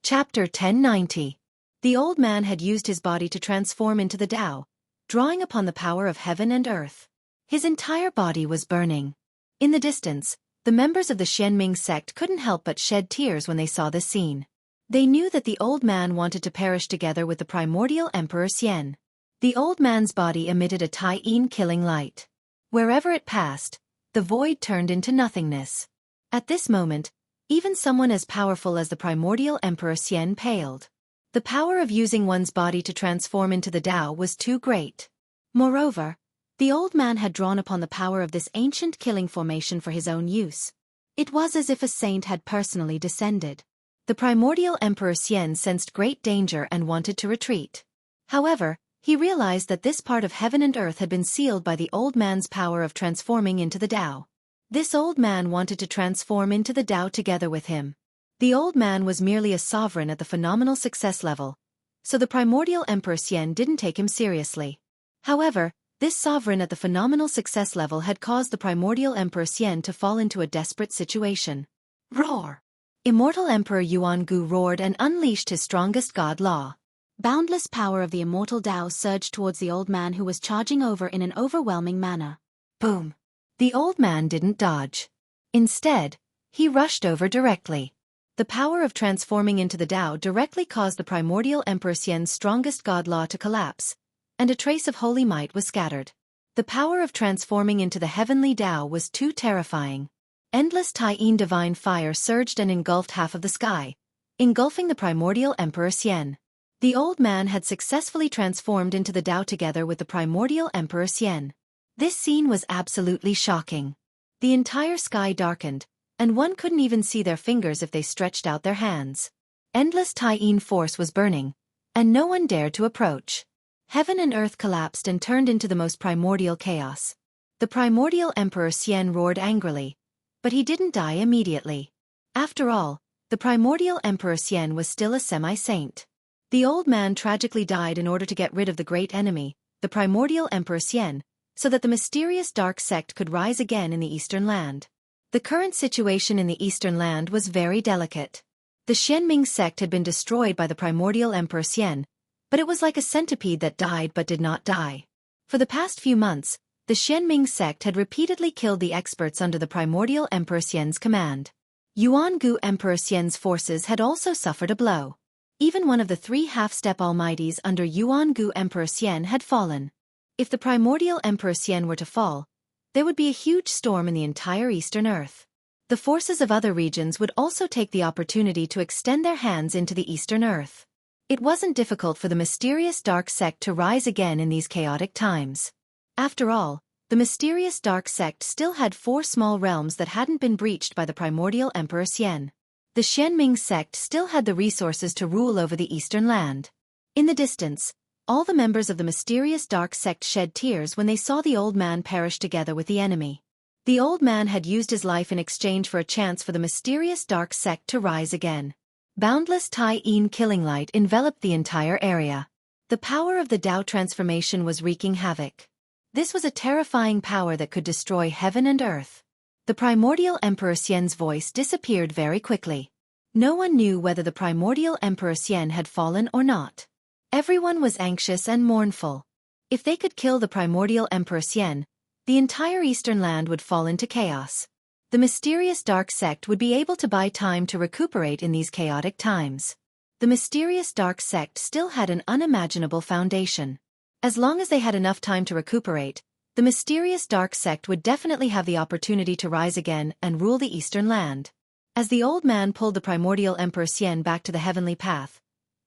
Chapter 1090. The old man had used his body to transform into the Tao, drawing upon the power of heaven and earth. His entire body was burning. In the distance, the members of the Xianming sect couldn't help but shed tears when they saw this scene. They knew that the old man wanted to perish together with the primordial Emperor Xian. The old man's body emitted a Tai-In killing light. Wherever it passed, the void turned into nothingness. At this moment, even someone as powerful as the primordial Emperor Xian paled. The power of using one's body to transform into the Tao was too great. Moreover, the old man had drawn upon the power of this ancient killing formation for his own use. It was as if a saint had personally descended. The primordial Emperor Xian sensed great danger and wanted to retreat. However, he realized that this part of heaven and earth had been sealed by the old man's power of transforming into the Tao. This old man wanted to transform into the Tao together with him. The old man was merely a sovereign at the phenomenal success level, so the primordial Emperor Xian didn't take him seriously. However, this sovereign at the phenomenal success level had caused the primordial Emperor Xian to fall into a desperate situation. Roar! Immortal Emperor Yuan Gu roared and unleashed his strongest god law. Boundless power of the immortal Tao surged towards the old man who was charging over in an overwhelming manner. Boom! The old man didn't dodge. Instead, he rushed over directly. The power of transforming into the Tao directly caused the primordial Emperor Xian's strongest god law to collapse, and a trace of holy might was scattered. The power of transforming into the heavenly Tao was too terrifying. Endless Tai-In divine fire surged and engulfed half of the sky, engulfing the primordial Emperor Xian. The old man had successfully transformed into the Tao together with the primordial Emperor Xian. This scene was absolutely shocking. The entire sky darkened, and one couldn't even see their fingers if they stretched out their hands. Endless Tai-yin force was burning, and no one dared to approach. Heaven and earth collapsed and turned into the most primordial chaos. The primordial Emperor Xian roared angrily, but he didn't die immediately. After all, the primordial Emperor Xian was still a semi-saint. The old man tragically died in order to get rid of the great enemy, the primordial Emperor Xian, so that the mysterious dark sect could rise again in the Eastern Land. The current situation in the Eastern Land was very delicate. The Xianming sect had been destroyed by the primordial Emperor Xian, but it was like a centipede that died but did not die. For the past few months, the Xianming sect had repeatedly killed the experts under the primordial Emperor Xian's command. Yuan-gu Emperor Xian's forces had also suffered a blow. Even one of the 3 half-step almighties under Yuan-gu Emperor Xian had fallen. If the primordial Emperor Xian were to fall, there would be a huge storm in the entire Eastern Earth. The forces of other regions would also take the opportunity to extend their hands into the Eastern Earth. It wasn't difficult for the mysterious dark sect to rise again in these chaotic times. After all, the mysterious dark sect still had 4 small realms that hadn't been breached by the primordial Emperor Xian. The Xianming sect still had the resources to rule over the Eastern Land. In the distance, all the members of the mysterious dark sect shed tears when they saw the old man perish together with the enemy. The old man had used his life in exchange for a chance for the mysterious dark sect to rise again. Boundless Tai-yin killing light enveloped the entire area. The power of the Tao transformation was wreaking havoc. This was a terrifying power that could destroy heaven and earth. The primordial Emperor Xian's voice disappeared very quickly. No one knew whether the primordial Emperor Xian had fallen or not. Everyone was anxious and mournful. If they could kill the primordial Emperor Xian, the entire Eastern Land would fall into chaos. The mysterious dark sect would be able to buy time to recuperate in these chaotic times. The mysterious dark sect still had an unimaginable foundation. As long as they had enough time to recuperate, the mysterious dark sect would definitely have the opportunity to rise again and rule the Eastern Land. As the old man pulled the primordial Emperor Xian back to the heavenly path,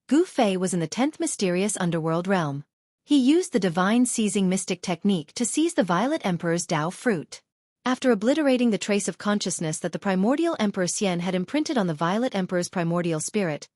Gu Fei was in the 10th mysterious underworld realm. He used the divine seizing mystic technique to seize the Violet Emperor's Tao fruit. After obliterating the trace of consciousness that the primordial Emperor Xian had imprinted on the Violet Emperor's primordial spirit,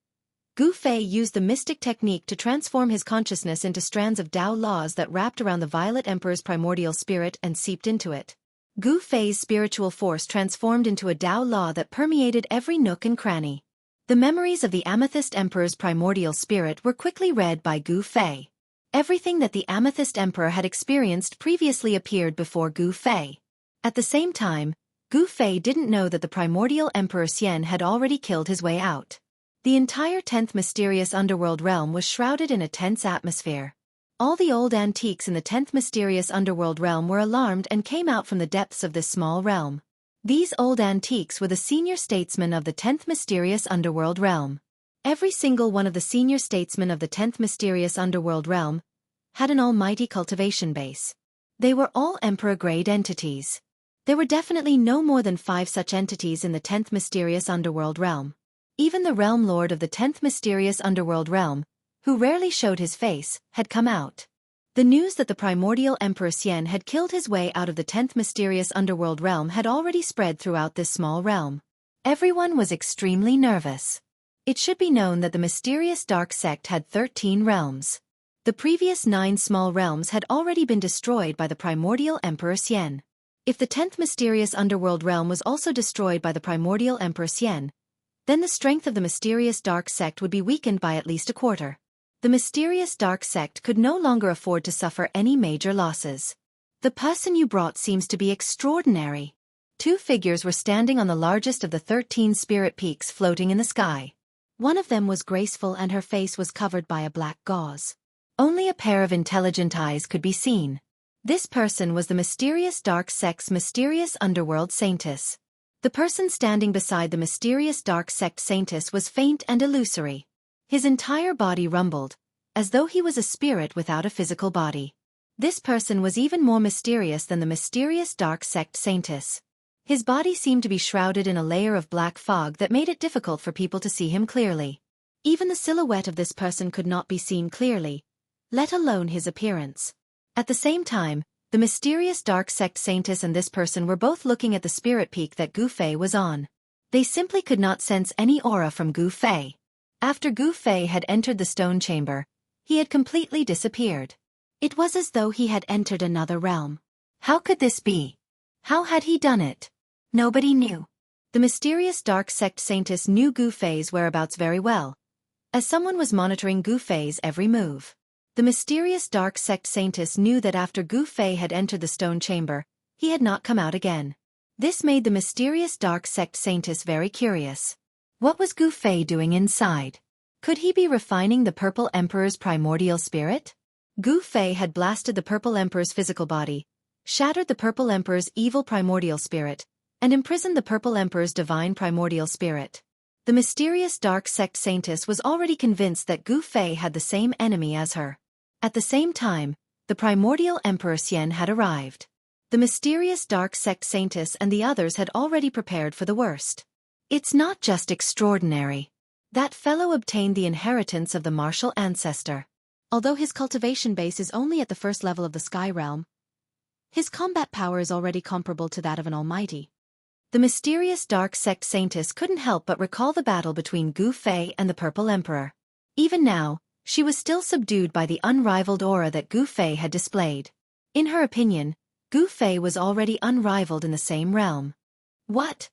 Gu Fei used the mystic technique to transform his consciousness into strands of Tao laws that wrapped around the Violet Emperor's primordial spirit and seeped into it. Gu Fei's spiritual force transformed into a Tao law that permeated every nook and cranny. The memories of the Amethyst Emperor's primordial spirit were quickly read by Gu Fei. Everything that the Amethyst Emperor had experienced previously appeared before Gu Fei. At the same time, Gu Fei didn't know that the primordial Emperor Xian had already killed his way out. The entire 10th mysterious underworld realm was shrouded in a tense atmosphere. All the old antiques in the 10th mysterious underworld realm were alarmed and came out from the depths of this small realm. These old antiques were the senior statesmen of the 10th mysterious underworld realm. Every single one of the senior statesmen of the 10th mysterious underworld realm had an almighty cultivation base. They were all emperor-grade entities. There were definitely no more than 5 such entities in the 10th mysterious underworld realm. Even the realm lord of the 10th mysterious underworld realm, who rarely showed his face, had come out. The news that the primordial Emperor Xian had killed his way out of the 10th mysterious underworld realm had already spread throughout this small realm. Everyone was extremely nervous. It should be known that the mysterious dark sect had 13 realms. The previous 9 small realms had already been destroyed by the primordial Emperor Xian. If the 10th mysterious underworld realm was also destroyed by the primordial Emperor Xian, then the strength of the mysterious dark sect would be weakened by at least a quarter. The mysterious dark sect could no longer afford to suffer any major losses. The person you brought seems to be extraordinary. 2 figures were standing on the largest of the 13 spirit peaks floating in the sky. One of them was graceful and her face was covered by a black gauze. Only a pair of intelligent eyes could be seen. This person was the mysterious dark sect's mysterious underworld saintess. The person standing beside the mysterious dark sect saintess was faint and illusory. His entire body rumbled, as though he was a spirit without a physical body. This person was even more mysterious than the mysterious dark sect saintess. His body seemed to be shrouded in a layer of black fog that made it difficult for people to see him clearly. Even the silhouette of this person could not be seen clearly, let alone his appearance. At the same time, the mysterious dark sect saintess and this person were both looking at the spirit peak that Gu Fei was on. They simply could not sense any aura from Gu Fei. After Gu Fei had entered the stone chamber, he had completely disappeared. It was as though he had entered another realm. How could this be? How had he done it? Nobody knew. The mysterious dark sect saintess knew Gu Fei's whereabouts very well, as someone was monitoring Gu Fei's every move. The mysterious dark sect saintess knew that after Gu Fei had entered the stone chamber, he had not come out again. This made the mysterious dark sect saintess very curious. What was Gu Fei doing inside? Could he be refining the Purple Emperor's primordial spirit? Gu Fei had blasted the Purple Emperor's physical body, shattered the Purple Emperor's evil primordial spirit, and imprisoned the Purple Emperor's divine primordial spirit. The mysterious dark sect saintess was already convinced that Gu Fei had the same enemy as her. At the same time, the primordial Emperor Xian had arrived. The mysterious dark sect saintess and the others had already prepared for the worst. It's not just extraordinary. That fellow obtained the inheritance of the martial ancestor. Although his cultivation base is only at the first level of the sky realm, his combat power is already comparable to that of an almighty. The mysterious dark sect saintess couldn't help but recall the battle between Gu Fei and the Purple Emperor. Even now, she was still subdued by the unrivaled aura that Gu Fei had displayed. In her opinion, Gu Fei was already unrivaled in the same realm. What?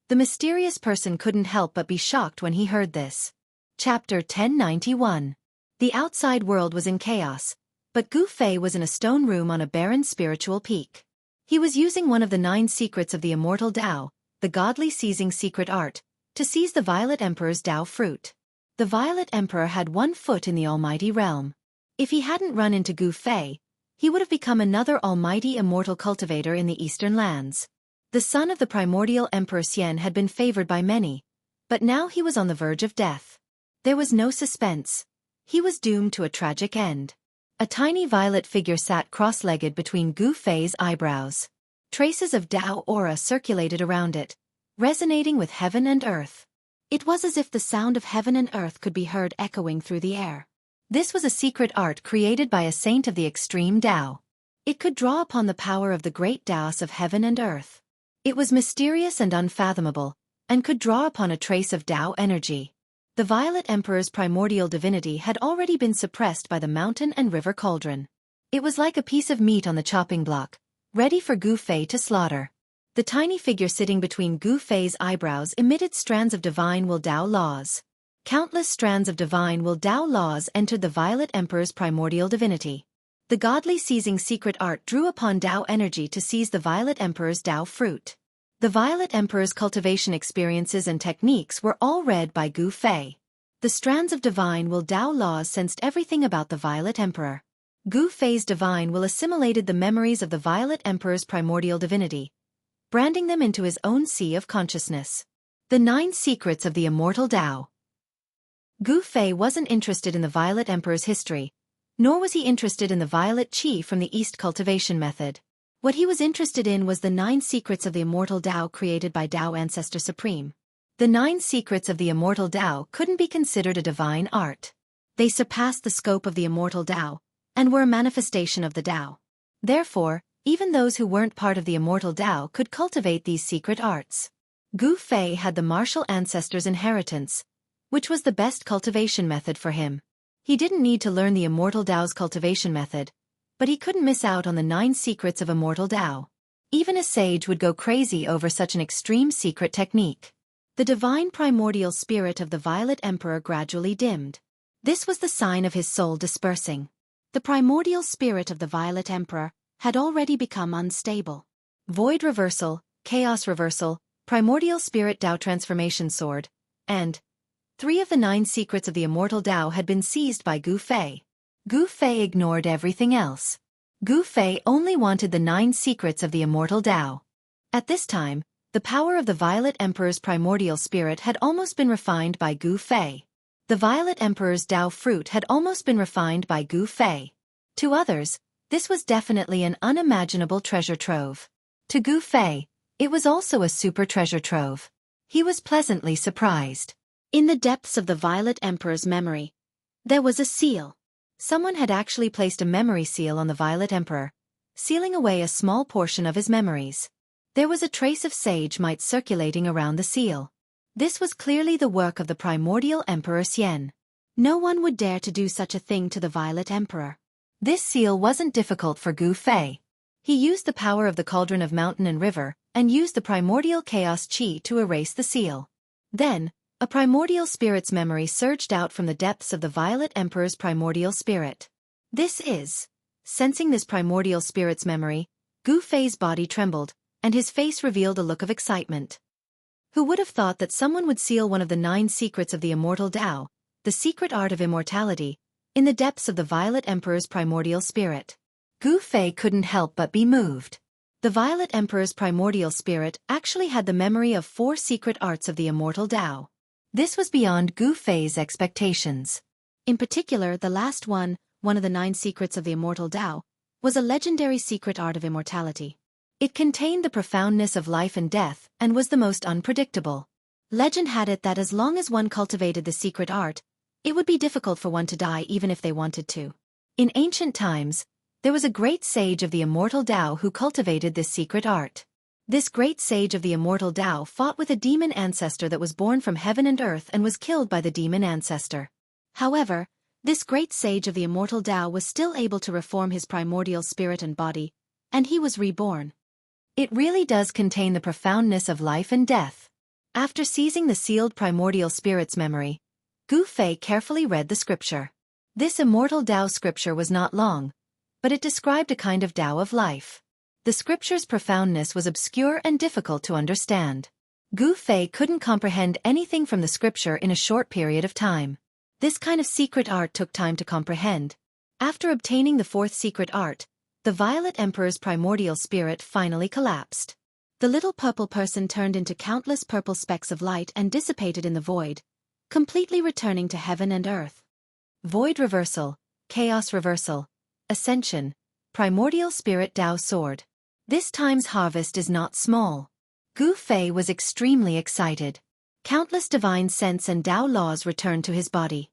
The mysterious person couldn't help but be shocked when he heard this. Chapter 1091. The outside world was in chaos, but Gu Fei was in a stone room on a barren spiritual peak. He was using one of the 9 secrets of the immortal Tao, the godly seizing secret art, to seize the Violet Emperor's Tao fruit. The Violet Emperor had 1 foot in the almighty realm. If he hadn't run into Gu Fei, he would have become another almighty immortal cultivator in the eastern lands. The son of the primordial Emperor Xian had been favored by many, but now he was on the verge of death. There was no suspense. He was doomed to a tragic end. A tiny violet figure sat cross-legged between Gu Fei's eyebrows. Traces of Tao aura circulated around it, resonating with heaven and earth. It was as if the sound of heaven and earth could be heard echoing through the air. This was a secret art created by a saint of the extreme Tao. It could draw upon the power of the great Taos of heaven and earth. It was mysterious and unfathomable, and could draw upon a trace of Tao energy. The Violet Emperor's primordial divinity had already been suppressed by the mountain and river cauldron. It was like a piece of meat on the chopping block, ready for Gu Fei to slaughter. The tiny figure sitting between Gu Fei's eyebrows emitted strands of divine will Tao laws. Countless strands of divine will Tao laws entered the Violet Emperor's primordial divinity. The godly seizing secret art drew upon Tao energy to seize the Violet Emperor's Tao fruit. The Violet Emperor's cultivation experiences and techniques were all read by Gu Fei. The strands of divine will Tao laws sensed everything about the Violet Emperor. Gu Fei's divine will assimilated the memories of the Violet Emperor's primordial divinity, branding them into his own sea of consciousness. The 9 secrets of the immortal Tao. Gu Fei wasn't interested in the Violet Emperor's history, nor was he interested in the Violet Qi from the East cultivation method. What he was interested in was the 9 secrets of the immortal Tao created by Tao Ancestor Supreme. The 9 secrets of the immortal Tao couldn't be considered a divine art. They surpassed the scope of the immortal Tao, and were a manifestation of the Tao. Therefore, even those who weren't part of the immortal Tao could cultivate these secret arts. Gu Fei had the martial ancestor's inheritance, which was the best cultivation method for him. He didn't need to learn the immortal Tao's cultivation method, but he couldn't miss out on the 9 secrets of immortal Tao. Even a sage would go crazy over such an extreme secret technique. The divine primordial spirit of the Violet Emperor gradually dimmed. This was the sign of his soul dispersing. The primordial spirit of the Violet Emperor had already become unstable. Void reversal, chaos reversal, primordial spirit Tao transformation sword, and 3 of the 9 secrets of the immortal Tao had been seized by Gu Fei. Gu Fei ignored everything else. Gu Fei only wanted the 9 secrets of the immortal Tao. At this time, the power of the Violet Emperor's primordial spirit had almost been refined by Gu Fei. The Violet Emperor's Tao fruit had almost been refined by Gu Fei. To others, this was definitely an unimaginable treasure trove. To Gu Fei, It was also a super treasure trove. He was pleasantly surprised. In the depths of the Violet Emperor's memory, there was a seal. Someone had actually placed a memory seal on the Violet Emperor, sealing away a small portion of his memories. There was a trace of sage might circulating around the seal. This was clearly the work of the primordial Emperor Xian. No one would dare to do such a thing to the Violet Emperor. This seal wasn't difficult for Gu Fei. He used the power of the cauldron of mountain and river, and used the primordial chaos qi to erase the seal. Then, a primordial spirit's memory surged out from the depths of the Violet Emperor's primordial spirit. Sensing this primordial spirit's memory, Gu Fei's body trembled, and his face revealed a look of excitement. Who would have thought that someone would seal one of the 9 secrets of the immortal Tao, the secret art of immortality, in the depths of the Violet Emperor's primordial spirit? Gu Fei couldn't help but be moved. The Violet Emperor's primordial spirit actually had the memory of 4 secret arts of the immortal Tao. This was beyond Gu Fei's expectations. In particular, the last one of the 9 secrets of the immortal Tao, was a legendary secret art of immortality. It contained the profoundness of life and death and was the most unpredictable. Legend had it that as long as one cultivated the secret art, it would be difficult for one to die even if they wanted to. In ancient times, there was a great sage of the immortal Tao who cultivated this secret art. This great sage of the immortal Tao fought with a demon ancestor that was born from heaven and earth and was killed by the demon ancestor. However, this great sage of the immortal Tao was still able to reform his primordial spirit and body, and he was reborn. It really does contain the profoundness of life and death. After seizing the sealed primordial spirit's memory, Gu Fei carefully read the scripture. This immortal Tao scripture was not long, but it described a kind of Tao of life. The scripture's profoundness was obscure and difficult to understand. Gu Fei couldn't comprehend anything from the scripture in a short period of time. This kind of secret art took time to comprehend. After obtaining the 4th secret art, the Violet Emperor's primordial spirit finally collapsed. The little purple person turned into countless purple specks of light and dissipated in the void, completely returning to heaven and earth. Void reversal, chaos reversal, ascension, primordial spirit Tao sword. This time's harvest is not small. Gu Fei was extremely excited. Countless divine sense and Tao laws returned to his body.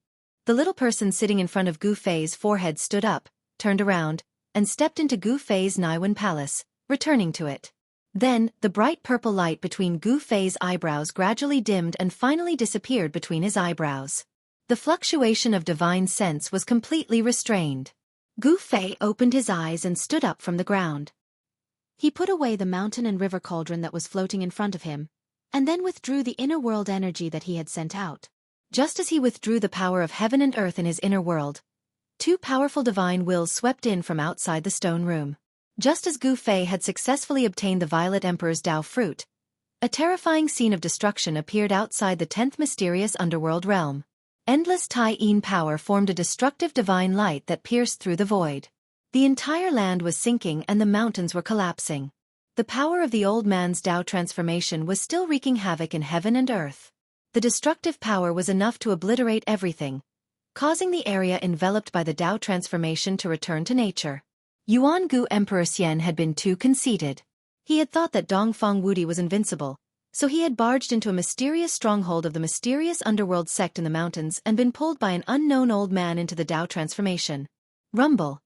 The little person sitting in front of Gu Fei's forehead stood up, turned around, and stepped into Gu Fei's Naiwen palace, returning to it. Then, the bright purple light between Gu Fei's eyebrows gradually dimmed and finally disappeared between his eyebrows. The fluctuation of divine sense was completely restrained. Gu Fei opened his eyes and stood up from the ground. He put away the mountain and river cauldron that was floating in front of him, and then withdrew the inner world energy that he had sent out. Just as he withdrew the power of heaven and earth in his inner world, 2 powerful divine wills swept in from outside the stone room. Just as Gu Fei had successfully obtained the Violet Emperor's Tao fruit, a terrifying scene of destruction appeared outside the 10th mysterious underworld realm. Endless Tai Yin power formed a destructive divine light that pierced through the void. The entire land was sinking and the mountains were collapsing. The power of the old man's Tao transformation was still wreaking havoc in heaven and earth. The destructive power was enough to obliterate everything, causing the area enveloped by the Tao transformation to return to nature. Yuan-gu Emperor Xian had been too conceited. He had thought that Dongfang Wudi was invincible, so he had barged into a mysterious stronghold of the mysterious underworld sect in the mountains and been pulled by an unknown old man into the Tao transformation. Rumble.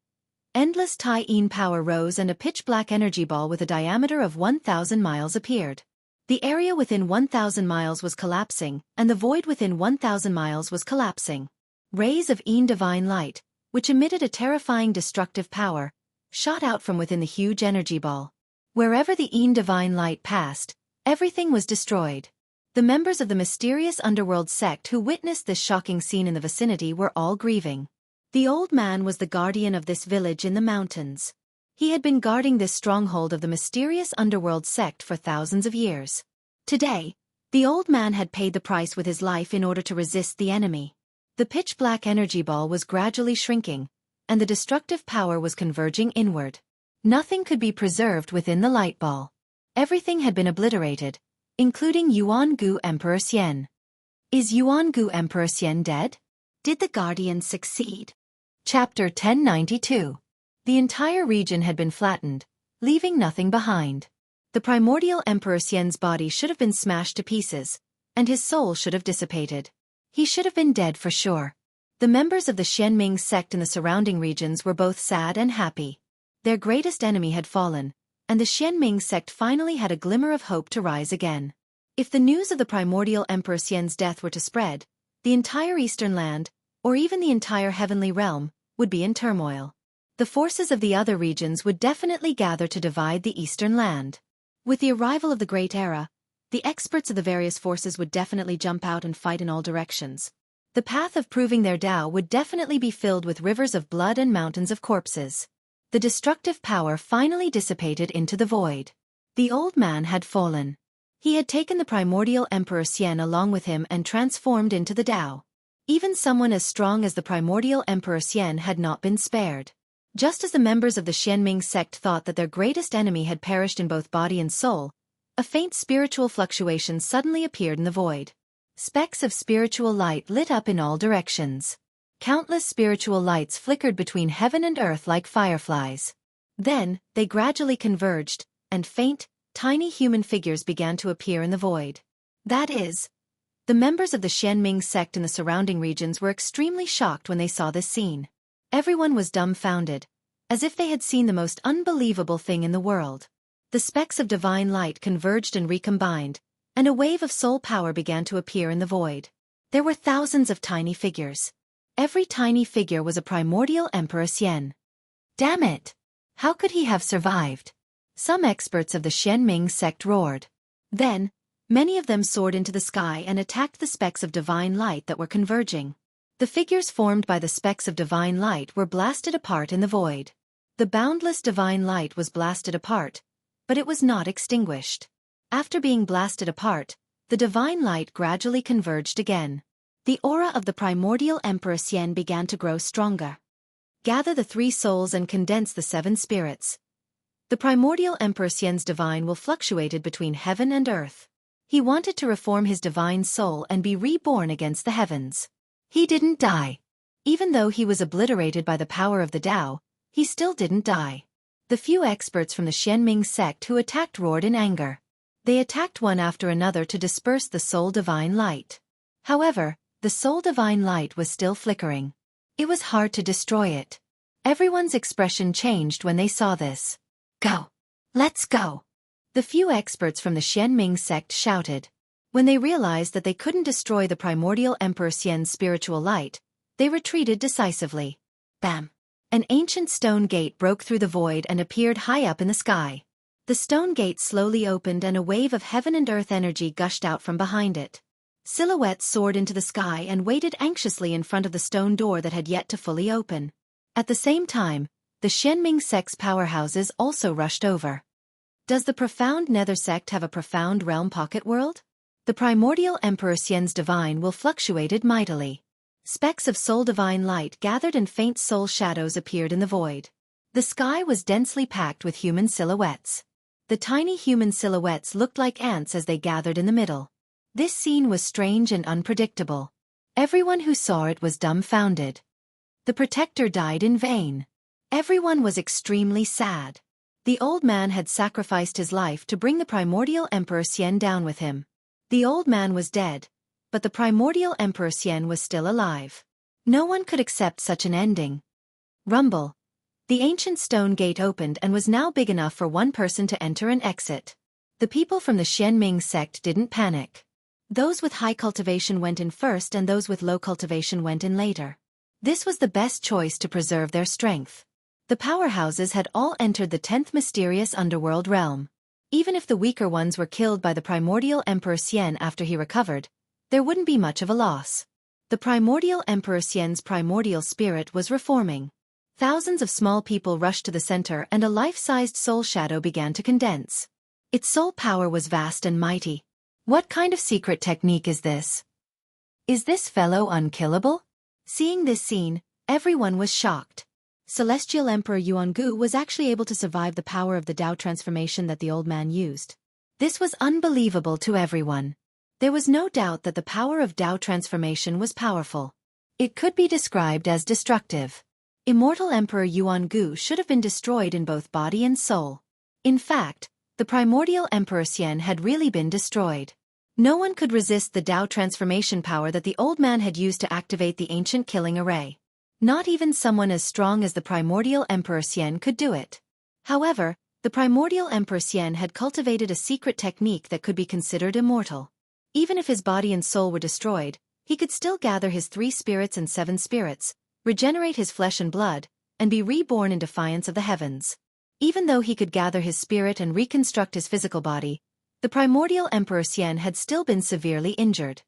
Endless Tai Yin power rose and a pitch-black energy ball with a diameter of 1,000 miles appeared. The area within 1,000 miles was collapsing, and the void within 1,000 miles was collapsing. Rays of Yin divine light, which emitted a terrifying destructive power, shot out from within the huge energy ball. Wherever the Yin divine light passed, everything was destroyed. The members of the mysterious underworld sect who witnessed this shocking scene in the vicinity were all grieving. The old man was the guardian of this village in the mountains. He had been guarding this stronghold of the mysterious underworld sect for thousands of years. Today, the old man had paid the price with his life in order to resist the enemy. The pitch-black energy ball was gradually shrinking, and the destructive power was converging inward. Nothing could be preserved within the light ball. Everything had been obliterated, including Yuan-gu Emperor Xian. Is Yuan-gu Emperor Xian dead? Did the guardian succeed? Chapter 1092. The entire region had been flattened, leaving nothing behind. The primordial Emperor Xian's body should have been smashed to pieces, and his soul should have dissipated. He should have been dead for sure. The members of the Xianming sect in the surrounding regions were both sad and happy. Their greatest enemy had fallen, and the Xianming sect finally had a glimmer of hope to rise again. If the news of the primordial Emperor Xian's death were to spread, the entire Eastern land, or even the entire heavenly realm, would be in turmoil. The forces of the other regions would definitely gather to divide the Eastern land. With the arrival of the Great Era, the experts of the various forces would definitely jump out and fight in all directions. The path of proving their Tao would definitely be filled with rivers of blood and mountains of corpses. The destructive power finally dissipated into the void. The old man had fallen. He had taken the primordial Emperor Xian along with him and transformed into the Tao. Even someone as strong as the primordial Emperor Xian had not been spared. Just as the members of the Xianming sect thought that their greatest enemy had perished in both body and soul, a faint spiritual fluctuation suddenly appeared in the void. Specks of spiritual light lit up in all directions. Countless spiritual lights flickered between heaven and earth like fireflies. Then, they gradually converged, and faint, tiny human figures began to appear in the void. That is, the members of the Xianming sect in the surrounding regions were extremely shocked when they saw this scene. Everyone was dumbfounded, as if they had seen the most unbelievable thing in the world. The specks of divine light converged and recombined, and a wave of soul power began to appear in the void. There were thousands of tiny figures. Every tiny figure was a primordial Emperor Xian. Damn it! How could he have survived? Some experts of the Xianming sect roared. Then, many of them soared into the sky and attacked the specks of divine light that were converging. The figures formed by the specks of divine light were blasted apart in the void. The boundless divine light was blasted apart, but it was not extinguished. After being blasted apart, the divine light gradually converged again. The aura of the primordial Emperor Xian began to grow stronger. Gather the 3 souls and condense the 7 spirits. The primordial Emperor Xian's divine will fluctuated between heaven and earth. He wanted to reform his divine soul and be reborn against the heavens. He didn't die. Even though he was obliterated by the power of the Tao, he still didn't die. The few experts from the Xianming sect who attacked roared in anger. They attacked one after another to disperse the soul divine light. However, the soul divine light was still flickering. It was hard to destroy it. Everyone's expression changed when they saw this. Go! Let's go! The few experts from the Xianming sect shouted. When they realized that they couldn't destroy the primordial Emperor Xian's spiritual light, they retreated decisively. Bam! An ancient stone gate broke through the void and appeared high up in the sky. The stone gate slowly opened and a wave of heaven and earth energy gushed out from behind it. Silhouettes soared into the sky and waited anxiously in front of the stone door that had yet to fully open. At the same time, the Xianming sect's powerhouses also rushed over. Does the profound Nether sect have a profound realm pocket world? The primordial Emperor Xian's divine will fluctuated mightily. Specks of soul divine light gathered and faint soul shadows appeared in the void. The sky was densely packed with human silhouettes. The tiny human silhouettes looked like ants as they gathered in the middle. This scene was strange and unpredictable. Everyone who saw it was dumbfounded. The protector died in vain. Everyone was extremely sad. The old man had sacrificed his life to bring the primordial Emperor Xian down with him. The old man was dead, but the primordial Emperor Xian was still alive. No one could accept such an ending. Rumble. The ancient stone gate opened and was now big enough for one person to enter and exit. The people from the Xianming sect didn't panic. Those with high cultivation went in first and those with low cultivation went in later. This was the best choice to preserve their strength. The powerhouses had all entered the 10th mysterious underworld realm. Even if the weaker ones were killed by the primordial Emperor Xian after he recovered, there wouldn't be much of a loss. The primordial Emperor Xian's primordial spirit was reforming. Thousands of small people rushed to the center and a life-sized soul shadow began to condense. Its soul power was vast and mighty. What kind of secret technique is this? Is this fellow unkillable? Seeing this scene, everyone was shocked. Celestial Emperor Yuangu was actually able to survive the power of the Tao transformation that the old man used. This was unbelievable to everyone. There was no doubt that the power of Tao transformation was powerful. It could be described as destructive. Immortal Emperor Yuangu should have been destroyed in both body and soul. In fact, the The primordial Emperor Xian had really been destroyed. No one could resist the Dao transformation power that the old man had used to activate the ancient killing array. Not even someone as strong as the primordial Emperor Xian could do it. However, the primordial Emperor Xian had cultivated a secret technique that could be considered immortal. Even if his body and soul were destroyed, he could still gather his 3 spirits and 7 spirits, regenerate his flesh and blood, and be reborn in defiance of the heavens. Even though he could gather his spirit and reconstruct his physical body, the primordial Emperor Xian had still been severely injured.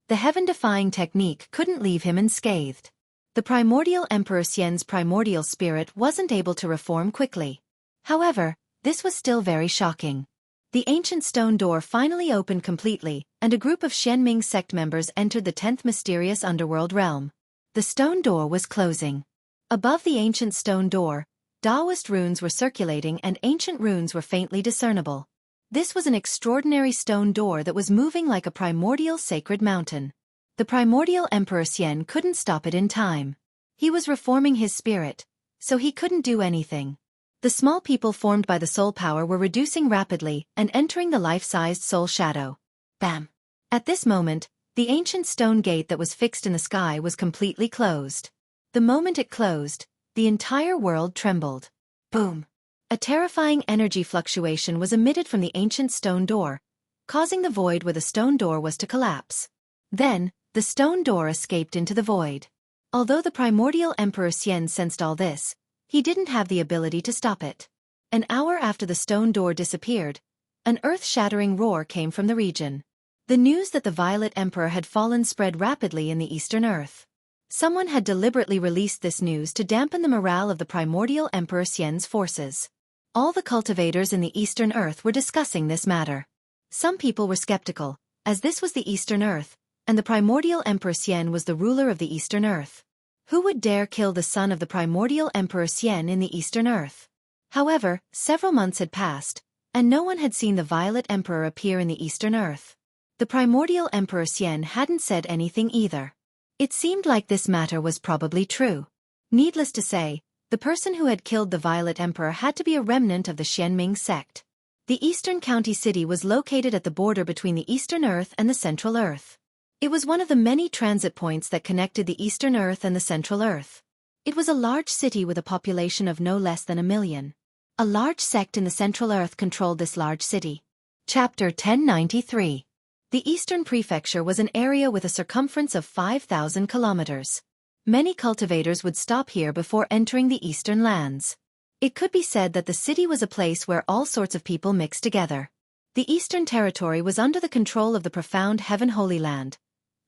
The heaven-defying technique couldn't leave him unscathed. The primordial Emperor Xian's primordial spirit wasn't able to reform quickly. However, this was still very shocking. The ancient stone door finally opened completely, and a group of Xianming sect members entered the 10th mysterious underworld realm. The stone door was closing. Above the ancient stone door, Taoist runes were circulating and ancient runes were faintly discernible. This was an extraordinary stone door that was moving like a primordial sacred mountain. The primordial Emperor Xian couldn't stop it in time. He was reforming his spirit, so he couldn't do anything. The small people formed by the soul power were reducing rapidly and entering the life-sized soul shadow. Bam! At this moment, the ancient stone gate that was fixed in the sky was completely closed. The moment it closed, the entire world trembled. Boom! A terrifying energy fluctuation was emitted from the ancient stone door, causing the void where the stone door was to collapse. Then, the stone door escaped into the void. Although the primordial Emperor Xian sensed all this, he didn't have the ability to stop it. An hour after the stone door disappeared, an earth-shattering roar came from the region. The news that the Violet Emperor had fallen spread rapidly in the Eastern Earth. Someone had deliberately released this news to dampen the morale of the primordial Emperor Xian's forces. All the cultivators in the Eastern Earth were discussing this matter. Some people were skeptical, as this was the Eastern Earth, and the primordial Emperor Xian was the ruler of the Eastern Earth. Who would dare kill the son of the primordial Emperor Xian in the Eastern Earth? However, several months had passed, and no one had seen the Violet Emperor appear in the Eastern Earth. The primordial Emperor Xian hadn't said anything either. It seemed like this matter was probably true. Needless to say, the person who had killed the Violet Emperor had to be a remnant of the Xianming sect. The Eastern County City was located at the border between the Eastern Earth and the Central Earth. It was one of the many transit points that connected the Eastern Earth and the Central Earth. It was a large city with a population of no less than 1 million. A large sect in the Central Earth controlled this large city. Chapter 1093. The Eastern Prefecture was an area with a circumference of 5,000 kilometers. Many cultivators would stop here before entering the Eastern lands. It could be said that the city was a place where all sorts of people mixed together. The Eastern Territory was under the control of the profound Heaven Holy Land,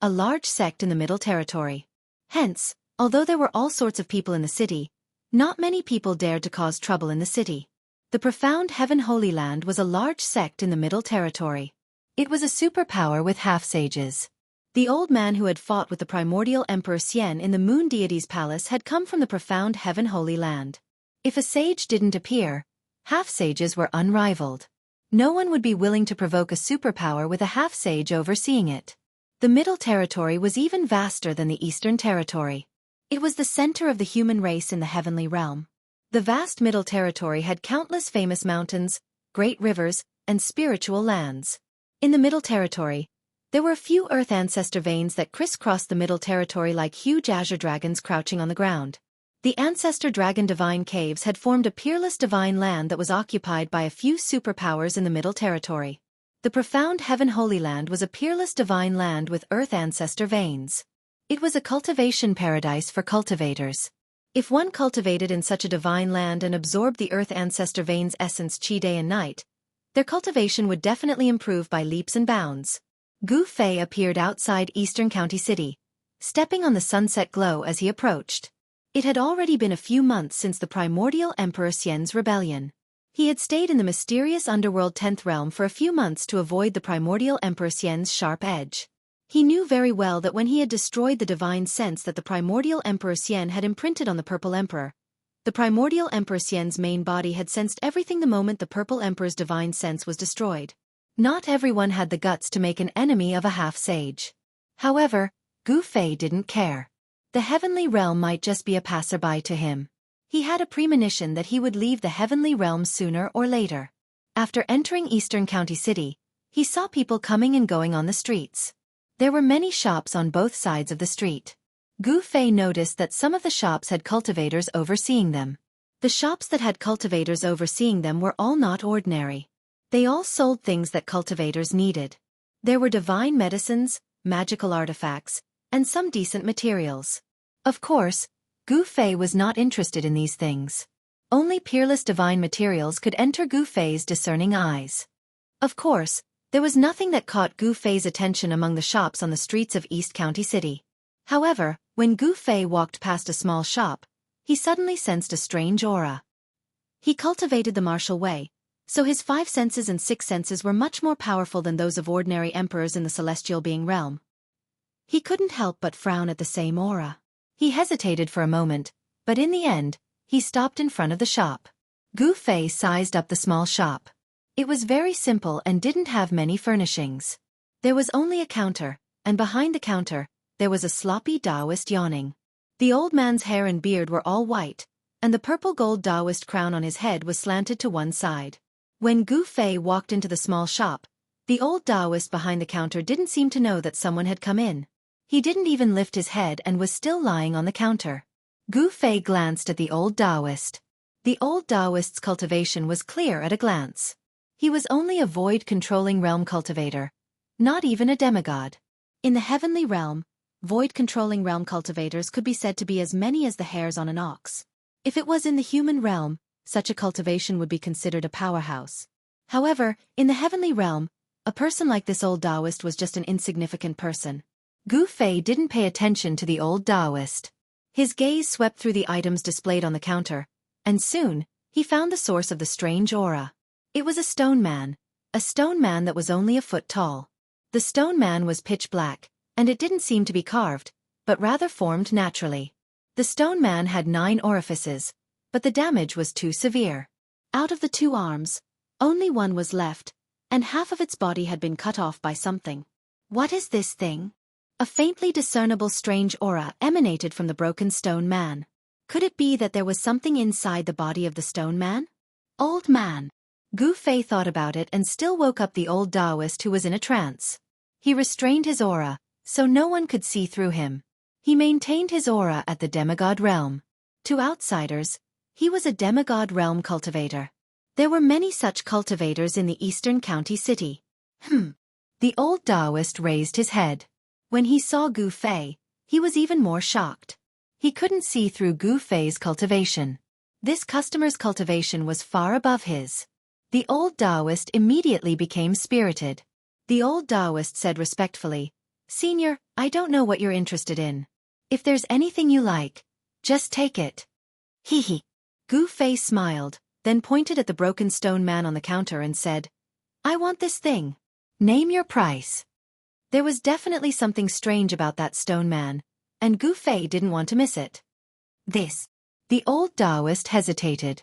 a large sect in the Middle Territory. Hence, although there were all sorts of people in the city, not many people dared to cause trouble in the city. The profound Heaven Holy Land was a large sect in the Middle Territory. It was a superpower with half-sages. The old man who had fought with the primordial Emperor Xian in the Moon Deity's palace had come from the profound Heaven Holy Land. If a sage didn't appear, half-sages were unrivaled. No one would be willing to provoke a superpower with a half-sage overseeing it. The Middle Territory was even vaster than the Eastern Territory. It was the center of the human race in the heavenly realm. The vast Middle Territory had countless famous mountains, great rivers, and spiritual lands. In the Middle Territory, there were a few Earth ancestor veins that crisscrossed the Middle Territory like huge azure dragons crouching on the ground. The ancestor dragon divine caves had formed a peerless divine land that was occupied by a few superpowers in the Middle Territory. The profound Heaven Holy Land was a peerless divine land with Earth ancestor veins. It was a cultivation paradise for cultivators. If one cultivated in such a divine land and absorbed the Earth ancestor veins' essence chi day and night, their cultivation would definitely improve by leaps and bounds. Gu Fei appeared outside Eastern County City, stepping on the sunset glow as he approached. It had already been a few months since the primordial Emperor Xian's rebellion. He had stayed in the mysterious underworld 10th realm for a few months to avoid the primordial Emperor Xian's sharp edge. He knew very well that when he had destroyed the divine sense that the primordial Emperor Xian had imprinted on the Purple Emperor, the primordial Emperor Xian's main body had sensed everything the moment the Purple Emperor's divine sense was destroyed. Not everyone had the guts to make an enemy of a half-sage. However, Gu Fei didn't care. The heavenly realm might just be a passerby to him. He had a premonition that he would leave the heavenly realm sooner or later. After entering Eastern County City, he saw people coming and going on the streets. There were many shops on both sides of the street. Gu Fei noticed that some of the shops had cultivators overseeing them. The shops that had cultivators overseeing them were all not ordinary. They all sold things that cultivators needed. There were divine medicines, magical artifacts, and some decent materials. Of course, Gu Fei was not interested in these things. Only peerless divine materials could enter Gu Fei's discerning eyes. Of course, there was nothing that caught Gu Fei's attention among the shops on the streets of East County City. However, when Gu Fei walked past a small shop, he suddenly sensed a strange aura. He cultivated the martial way, so his 5 senses and 6 senses were much more powerful than those of ordinary emperors in the celestial being realm. He couldn't help but frown at the same aura. He hesitated for a moment, but in the end, he stopped in front of the shop. Gu Fei sized up the small shop. It was very simple and didn't have many furnishings. There was only a counter, and behind the counter, there was a sloppy Taoist yawning. The old man's hair and beard were all white, and the purple gold Taoist crown on his head was slanted to one side. When Gu Fei walked into the small shop, the old Taoist behind the counter didn't seem to know that someone had come in. He didn't even lift his head and was still lying on the counter. Gu Fei glanced at the old Taoist. The old Taoist's cultivation was clear at a glance. He was only a void-controlling realm cultivator, not even a demigod. In the heavenly realm, void-controlling realm cultivators could be said to be as many as the hairs on an ox. If it was in the human realm, such a cultivation would be considered a powerhouse. However, in the heavenly realm, a person like this old Taoist was just an insignificant person. Gu Fei didn't pay attention to the old Taoist. His gaze swept through the items displayed on the counter, and soon, he found the source of the strange aura. It was a stone man that was only a foot tall. The stone man was pitch black, and it didn't seem to be carved, but rather formed naturally. The stone man had 9 orifices, but the damage was too severe. Out of the 2 arms, only one was left, and half of its body had been cut off by something. What is this thing? A faintly discernible strange aura emanated from the broken stone man. Could it be that there was something inside the body of the stone man? Old man. Gu Fei thought about it and still woke up the old Taoist who was in a trance. He restrained his aura, so no one could see through him. He maintained his aura at the demigod realm. To outsiders, he was a demigod realm cultivator. There were many such cultivators in the Eastern County City. The old Taoist raised his head. When he saw Gu Fei, he was even more shocked. He couldn't see through Gu Fei's cultivation. This customer's cultivation was far above his. The old Taoist immediately became spirited. The old Taoist said respectfully, "Senior, I don't know what you're interested in. If there's anything you like, just take it." Hee. Gu Fei smiled, then pointed at the broken stone man on the counter and said, "I want this thing. Name your price." There was definitely something strange about that stone man, and Gu Fei didn't want to miss it. This. The old Taoist hesitated.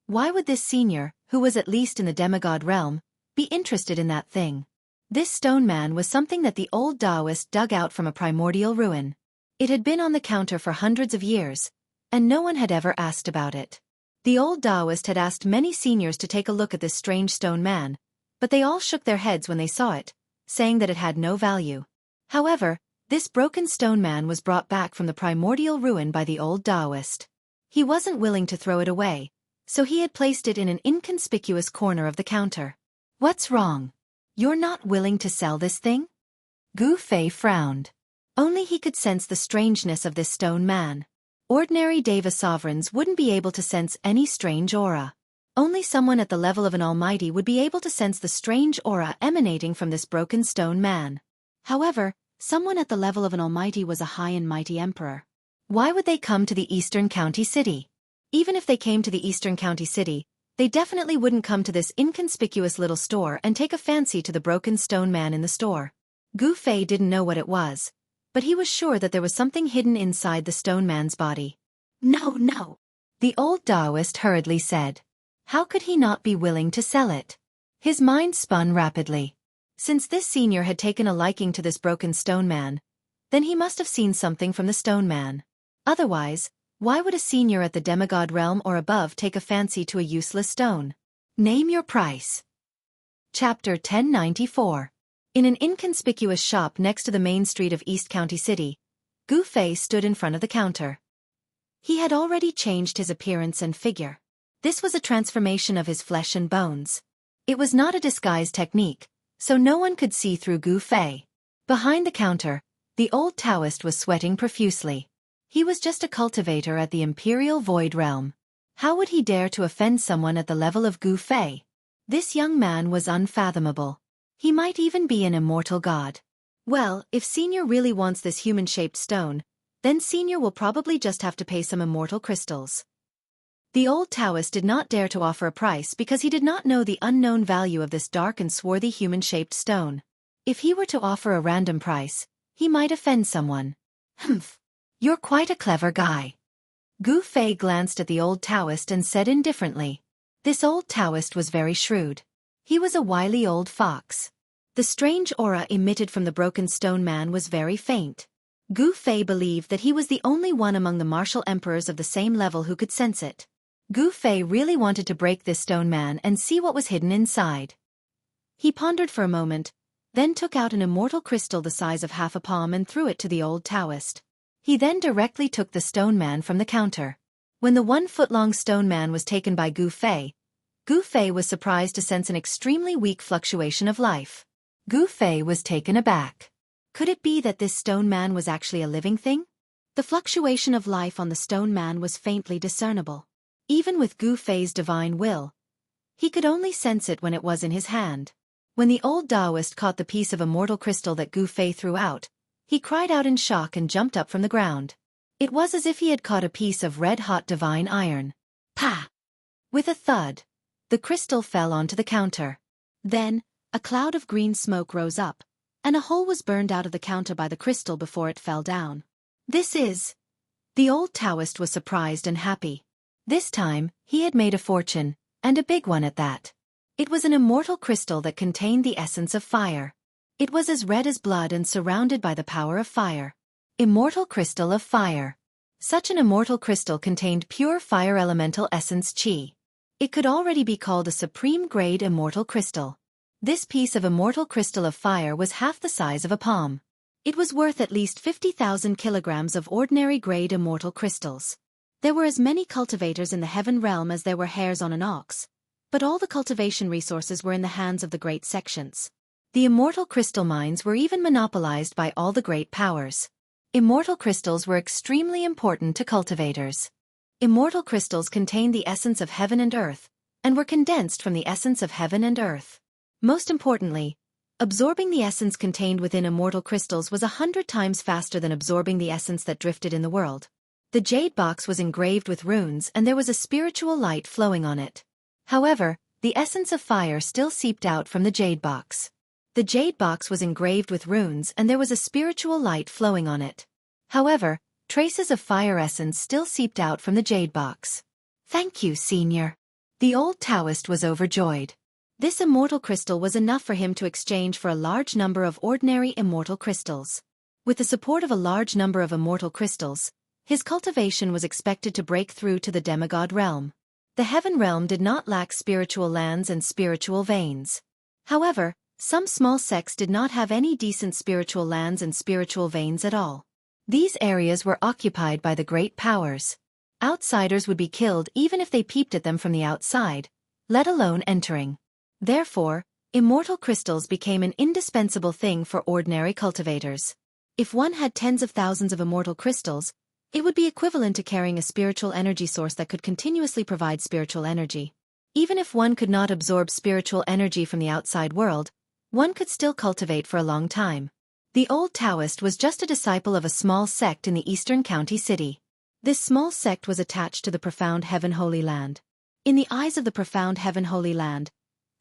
Why would this senior, who was at least in the demigod realm, be interested in that thing? This stone man was something that the old Taoist dug out from a primordial ruin. It had been on the counter for hundreds of years, and no one had ever asked about it. The old Taoist had asked many seniors to take a look at this strange stone man, but they all shook their heads when they saw it, saying that it had no value. However, this broken stone man was brought back from the primordial ruin by the old Taoist. He wasn't willing to throw it away, so he had placed it in an inconspicuous corner of the counter. What's wrong? You're not willing to sell this thing? Gu Fei frowned. Only he could sense the strangeness of this stone man. Ordinary Deva sovereigns wouldn't be able to sense any strange aura. Only someone at the level of an almighty would be able to sense the strange aura emanating from this broken stone man. However, someone at the level of an almighty was a high and mighty emperor. Why would they come to the Eastern County City? Even if they came to the Eastern County City, they definitely wouldn't come to this inconspicuous little store and take a fancy to the broken stone man in the store. Gu Fei didn't know what it was, but he was sure that there was something hidden inside the stone man's body. No, the old Taoist hurriedly said. How could he not be willing to sell it? His mind spun rapidly. Since this senior had taken a liking to this broken stone man, then he must have seen something from the stone man. Otherwise, why would a senior at the demigod realm or above take a fancy to a useless stone? Name your price. Chapter 1094. In an inconspicuous shop next to the main street of East County City, Gu Fei stood in front of the counter. He had already changed his appearance and figure. This was a transformation of his flesh and bones. It was not a disguise technique, so no one could see through Gu Fei. Behind the counter, the old Taoist was sweating profusely. He was just a cultivator at the Imperial Void Realm. How would he dare to offend someone at the level of Gu Fei? This young man was unfathomable. He might even be an immortal god. Well, if Senior really wants this human-shaped stone, then Senior will probably just have to pay some immortal crystals. The old Taoist did not dare to offer a price because he did not know the unknown value of this dark and swarthy human-shaped stone. If he were to offer a random price, he might offend someone. Humph. You're quite a clever guy. Gu Fei glanced at the old Taoist and said indifferently. This old Taoist was very shrewd. He was a wily old fox. The strange aura emitted from the broken stone man was very faint. Gu Fei believed that he was the only one among the martial emperors of the same level who could sense it. Gu Fei really wanted to break this stone man and see what was hidden inside. He pondered for a moment, then took out an immortal crystal the size of half a palm and threw it to the old Taoist. He then directly took the stone man from the counter. When the 1-foot-long stone man was taken by Gu Fei was surprised to sense an extremely weak fluctuation of life. Gu Fei was taken aback. Could it be that this stone man was actually a living thing? The fluctuation of life on the stone man was faintly discernible. Even with Gu Fei's divine will, he could only sense it when it was in his hand. When the old Taoist caught the piece of immortal crystal that Gu Fei threw out, he cried out in shock and jumped up from the ground. It was as if he had caught a piece of red-hot divine iron. Pa! With a thud, the crystal fell onto the counter. Then, a cloud of green smoke rose up, and a hole was burned out of the counter by the crystal before it fell down. This is... The old Taoist was surprised and happy. This time, he had made a fortune, and a big one at that. It was an immortal crystal that contained the essence of fire. It was as red as blood and surrounded by the power of fire. Immortal crystal of fire. Such an immortal crystal contained pure fire elemental essence qi. It could already be called a supreme-grade immortal crystal. This piece of immortal crystal of fire was half the size of a palm. It was worth at least 50,000 kilograms of ordinary-grade immortal crystals. There were as many cultivators in the heaven realm as there were hairs on an ox, but all the cultivation resources were in the hands of the great sections. The immortal crystal mines were even monopolized by all the great powers. Immortal crystals were extremely important to cultivators. Immortal crystals contained the essence of heaven and earth, and were condensed from the essence of heaven and earth. Most importantly, absorbing the essence contained within immortal crystals was 100 times faster than absorbing the essence that drifted in the world. The jade box was engraved with runes and there was a spiritual light flowing on it. However, the essence of fire still seeped out from the jade box. The jade box was engraved with runes and there was a spiritual light flowing on it. However, traces of fire essence still seeped out from the jade box. Thank you, Senior. The old Taoist was overjoyed. This immortal crystal was enough for him to exchange for a large number of ordinary immortal crystals. With the support of a large number of immortal crystals, his cultivation was expected to break through to the demigod realm. The heaven realm did not lack spiritual lands and spiritual veins. However, some small sects did not have any decent spiritual lands and spiritual veins at all. These areas were occupied by the great powers. Outsiders would be killed even if they peeped at them from the outside, let alone entering. Therefore, immortal crystals became an indispensable thing for ordinary cultivators. If one had tens of thousands of immortal crystals, it would be equivalent to carrying a spiritual energy source that could continuously provide spiritual energy. Even if one could not absorb spiritual energy from the outside world, one could still cultivate for a long time. The old Taoist was just a disciple of a small sect in the Eastern County City. This small sect was attached to the profound Heaven Holy Land. In the eyes of the profound Heaven Holy Land,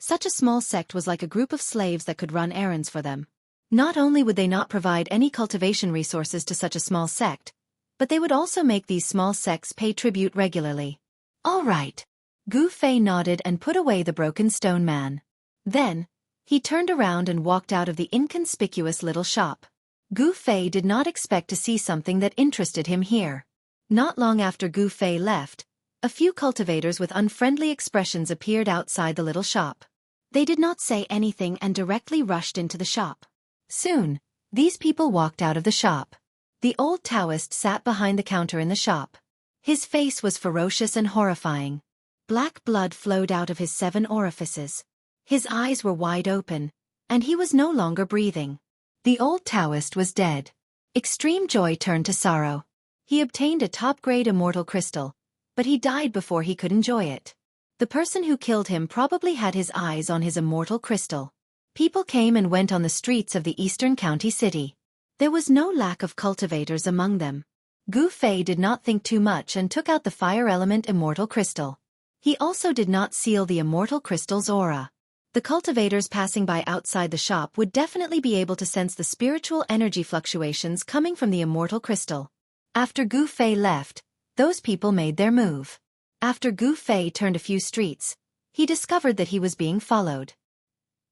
such a small sect was like a group of slaves that could run errands for them. Not only would they not provide any cultivation resources to such a small sect, but they would also make these small sects pay tribute regularly. All right. Gu Fei nodded and put away the broken stone man. Then, he turned around and walked out of the inconspicuous little shop. Gu Fei did not expect to see something that interested him here. Not long after Gu Fei left, a few cultivators with unfriendly expressions appeared outside the little shop. They did not say anything and directly rushed into the shop. Soon, these people walked out of the shop. The old Taoist sat behind the counter in the shop. His face was ferocious and horrifying. Black blood flowed out of his 7 orifices. His eyes were wide open, and he was no longer breathing. The old Taoist was dead. Extreme joy turned to sorrow. He obtained a top-grade immortal crystal, but he died before he could enjoy it. The person who killed him probably had his eyes on his immortal crystal. People came and went on the streets of the eastern county city. There was no lack of cultivators among them. Gu Fei did not think too much and took out the fire element immortal crystal. He also did not seal the immortal crystal's aura. The cultivators passing by outside the shop would definitely be able to sense the spiritual energy fluctuations coming from the immortal crystal. After Gu Fei left, those people made their move. After Gu Fei turned a few streets, he discovered that he was being followed.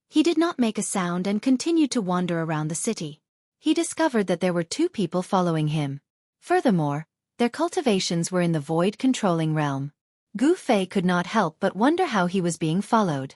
He did not make a sound and continued to wander around the city. He discovered that there were 2 people following him. Furthermore, their cultivations were in the void controlling realm. Gu Fei could not help but wonder how he was being followed.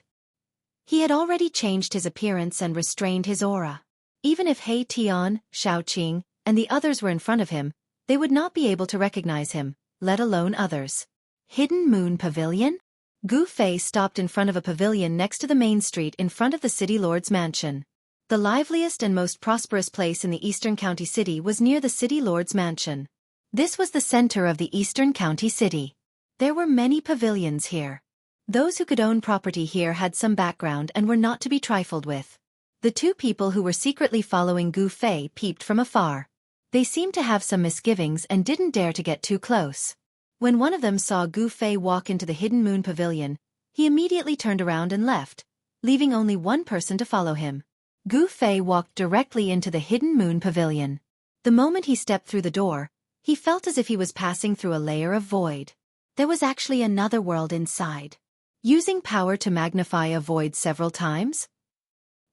He had already changed his appearance and restrained his aura. Even if He Tian, Xiaoqing, and the others were in front of him, they would not be able to recognize him, let alone others. Hidden Moon Pavilion? Gu Fei stopped in front of a pavilion next to the main street in front of the city lord's mansion. The liveliest and most prosperous place in the eastern county city was near the city lord's mansion. This was the center of the eastern county city. There were many pavilions here. Those who could own property here had some background and were not to be trifled with. The 2 people who were secretly following Gu Fei peeped from afar. They seemed to have some misgivings and didn't dare to get too close. When one of them saw Gu Fei walk into the Hidden Moon Pavilion, he immediately turned around and left, leaving only one person to follow him. Gu Fei walked directly into the Hidden Moon Pavilion. The moment he stepped through the door, he felt as if he was passing through a layer of void. There was actually another world inside. Using power to magnify a void several times?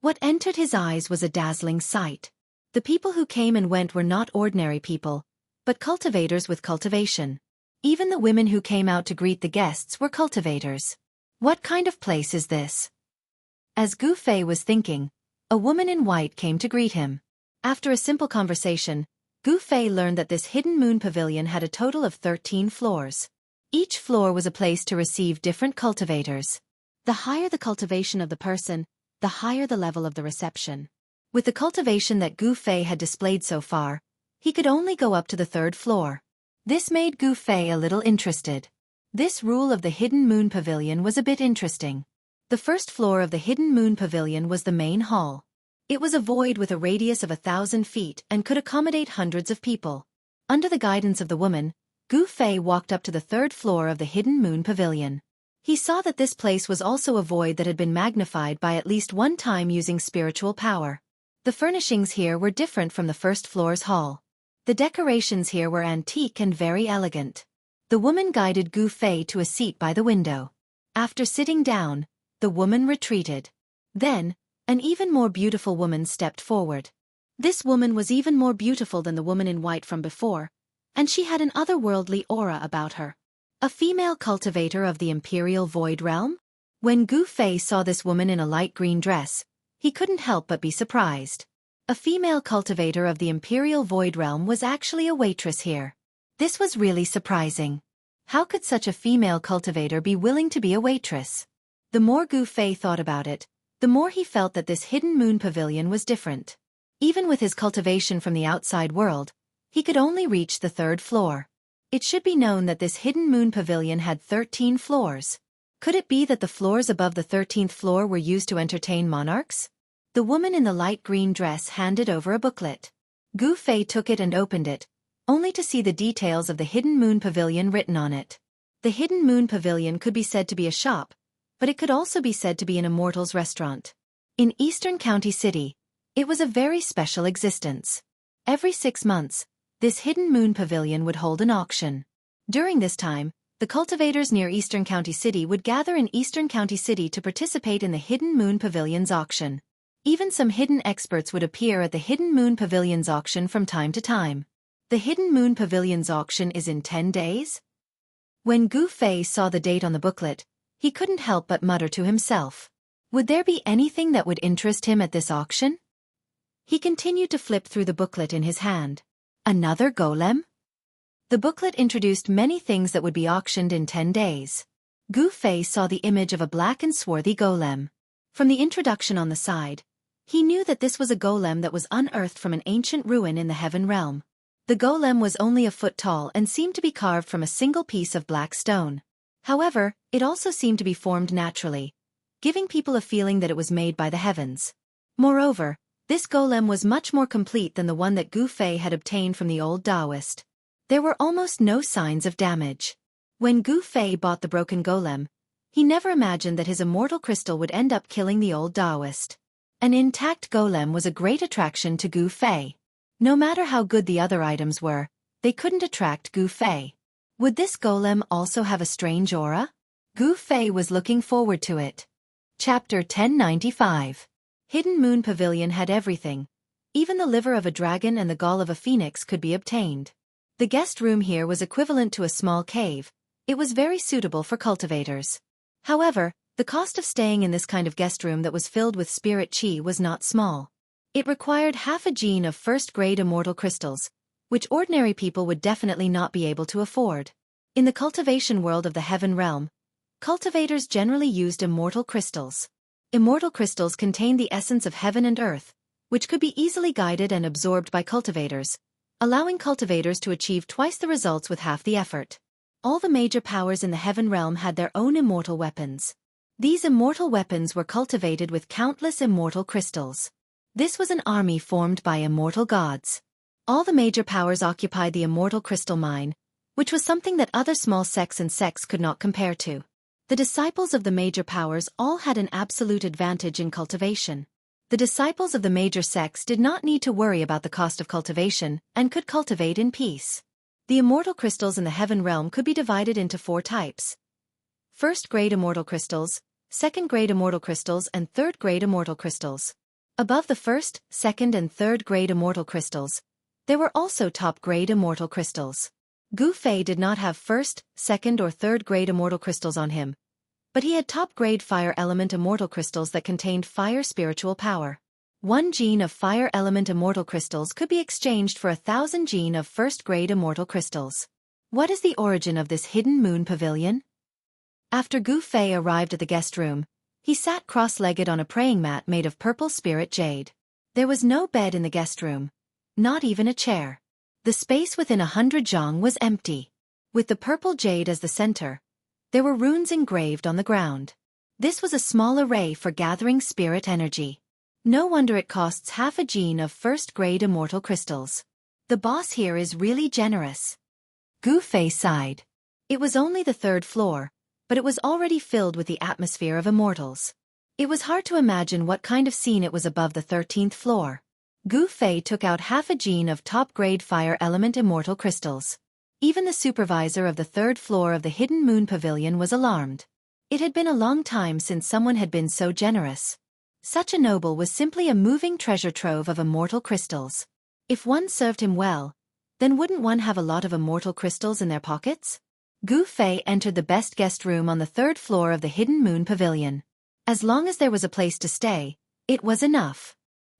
What entered his eyes was a dazzling sight. The people who came and went were not ordinary people, but cultivators with cultivation. Even the women who came out to greet the guests were cultivators. What kind of place is this? As Gu Fei was thinking, a woman in white came to greet him. After a simple conversation, Gu Fei learned that this Hidden Moon Pavilion had a total of 13 floors. Each floor was a place to receive different cultivators. The higher the cultivation of the person, the higher the level of the reception. With the cultivation that Gu Fei had displayed so far, he could only go up to the 3rd floor. This made Gu Fei a little interested. This rule of the Hidden Moon Pavilion was a bit interesting. The 1st floor of the Hidden Moon Pavilion was the main hall. It was a void with a radius of 1,000 feet and could accommodate hundreds of people. Under the guidance of the woman, Gu Fei walked up to the 3rd floor of the Hidden Moon Pavilion. He saw that this place was also a void that had been magnified by at least one time using spiritual power. The furnishings here were different from the 1st floor's hall. The decorations here were antique and very elegant. The woman guided Gu Fei to a seat by the window. After sitting down, the woman retreated. Then, an even more beautiful woman stepped forward. This woman was even more beautiful than the woman in white from before, and she had an otherworldly aura about her. A female cultivator of the Imperial Void Realm? When Gu Fei saw this woman in a light green dress, he couldn't help but be surprised. A female cultivator of the Imperial Void Realm was actually a waitress here. This was really surprising. How could such a female cultivator be willing to be a waitress? The more Gu Fei thought about it, the more he felt that this Hidden Moon Pavilion was different. Even with his cultivation from the outside world, he could only reach the 3rd floor. It should be known that this Hidden Moon Pavilion had 13 floors. Could it be that the floors above the 13th floor were used to entertain monarchs? The woman in the light green dress handed over a booklet. Gu Fei took it and opened it, only to see the details of the Hidden Moon Pavilion written on it. The Hidden Moon Pavilion could be said to be a shop, but it could also be said to be an immortal's restaurant. In Eastern County City, it was a very special existence. Every 6 months, this Hidden Moon Pavilion would hold an auction. During this time, the cultivators near Eastern County City would gather in Eastern County City to participate in the Hidden Moon Pavilion's auction. Even some hidden experts would appear at the Hidden Moon Pavilion's auction from time to time. The Hidden Moon Pavilion's auction is in 10 days? When Gu Fei saw the date on the booklet, he couldn't help but mutter to himself. Would there be anything that would interest him at this auction? He continued to flip through the booklet in his hand. Another golem? The booklet introduced many things that would be auctioned in 10 days. Gu Fei saw the image of a black and swarthy golem. From the introduction on the side, he knew that this was a golem that was unearthed from an ancient ruin in the heaven realm. The golem was only a foot tall and seemed to be carved from a single piece of black stone. However, it also seemed to be formed naturally, giving people a feeling that it was made by the heavens. Moreover, this golem was much more complete than the one that Gu Fei had obtained from the old Taoist. There were almost no signs of damage. When Gu Fei bought the broken golem, he never imagined that his immortal crystal would end up killing the old Taoist. An intact golem was a great attraction to Gu Fei. No matter how good the other items were, they couldn't attract Gu Fei. Would this golem also have a strange aura? Gu Fei was looking forward to it. Chapter 1095. Hidden Moon Pavilion had everything. Even the liver of a dragon and the gall of a phoenix could be obtained. The guest room here was equivalent to a small cave. It was very suitable for cultivators. However, the cost of staying in this kind of guest room that was filled with spirit chi was not small. It required half a gene of first-grade immortal crystals, which ordinary people would definitely not be able to afford. In the cultivation world of the heaven realm, cultivators generally used immortal crystals. Immortal crystals contain the essence of heaven and earth, which could be easily guided and absorbed by cultivators, allowing cultivators to achieve twice the results with half the effort. All the major powers in the heaven realm had their own immortal weapons. These immortal weapons were cultivated with countless immortal crystals. This was an army formed by immortal gods. All the major powers occupied the immortal crystal mine, which was something that other small sects and sects could not compare to. The disciples of the major powers all had an absolute advantage in cultivation. The disciples of the major sects did not need to worry about the cost of cultivation and could cultivate in peace. The immortal crystals in the heaven realm could be divided into 4 types. First-grade immortal crystals, second-grade immortal crystals and third-grade immortal crystals. Above the first, second and third-grade immortal crystals, there were also top-grade immortal crystals. Gu Fei did not have first, second or third-grade immortal crystals on him, but he had top-grade fire element immortal crystals that contained fire spiritual power. 1 gene of fire element immortal crystals could be exchanged for 1,000 gene of first-grade immortal crystals. What is the origin of this hidden moon pavilion? After Gu Fei arrived at the guest room, he sat cross-legged on a praying mat made of purple spirit jade. There was no bed in the guest room, not even a chair. The space within 100 zhang was empty. With the purple jade as the center, there were runes engraved on the ground. This was a small array for gathering spirit energy. No wonder it costs half a gene of first-grade immortal crystals. The boss here is really generous. Gu Fei sighed. It was only the 3rd floor, but it was already filled with the atmosphere of immortals. It was hard to imagine what kind of scene it was above the 13th floor. Gu Fei took out half a gene of top-grade fire element immortal crystals. Even the supervisor of the 3rd floor of the Hidden Moon Pavilion was alarmed. It had been a long time since someone had been so generous. Such a noble was simply a moving treasure trove of immortal crystals. If one served him well, then wouldn't one have a lot of immortal crystals in their pockets? Gu Fei entered the best guest room on the 3rd floor of the Hidden Moon Pavilion. As long as there was a place to stay, it was enough.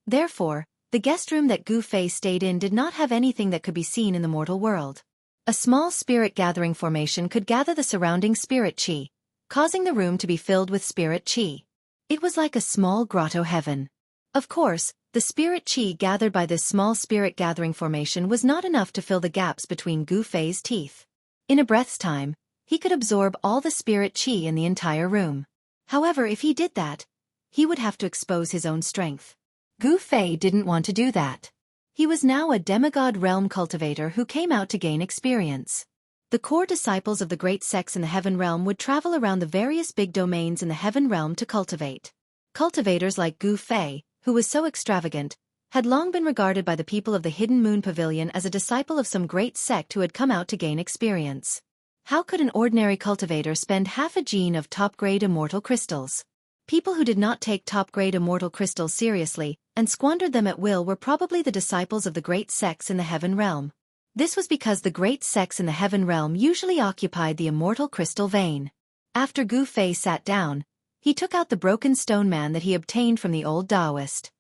Therefore, the guest room that Gu Fei stayed in did not have anything that could be seen in the mortal world. A small spirit gathering formation could gather the surrounding spirit chi, causing the room to be filled with spirit chi. It was like a small grotto heaven. Of course, the spirit chi gathered by this small spirit gathering formation was not enough to fill the gaps between Gu Fei's teeth. In a breath's time, he could absorb all the spirit chi in the entire room. However, if he did that, he would have to expose his own strength. Gu Fei didn't want to do that. He was now a demigod realm cultivator who came out to gain experience. The core disciples of the great sects in the heaven realm would travel around the various big domains in the heaven realm to cultivate. Cultivators like Gu Fei, who was so extravagant, had long been regarded by the people of the Hidden Moon Pavilion as a disciple of some great sect who had come out to gain experience. How could an ordinary cultivator spend half a gene of top-grade immortal crystals? People who did not take top-grade immortal crystals seriously and squandered them at will were probably the disciples of the great sects in the heaven realm. This was because the great sects in the heaven realm usually occupied the immortal crystal vein. After Gu Fei sat down, He took out the broken stone man that he obtained from the old Taoist.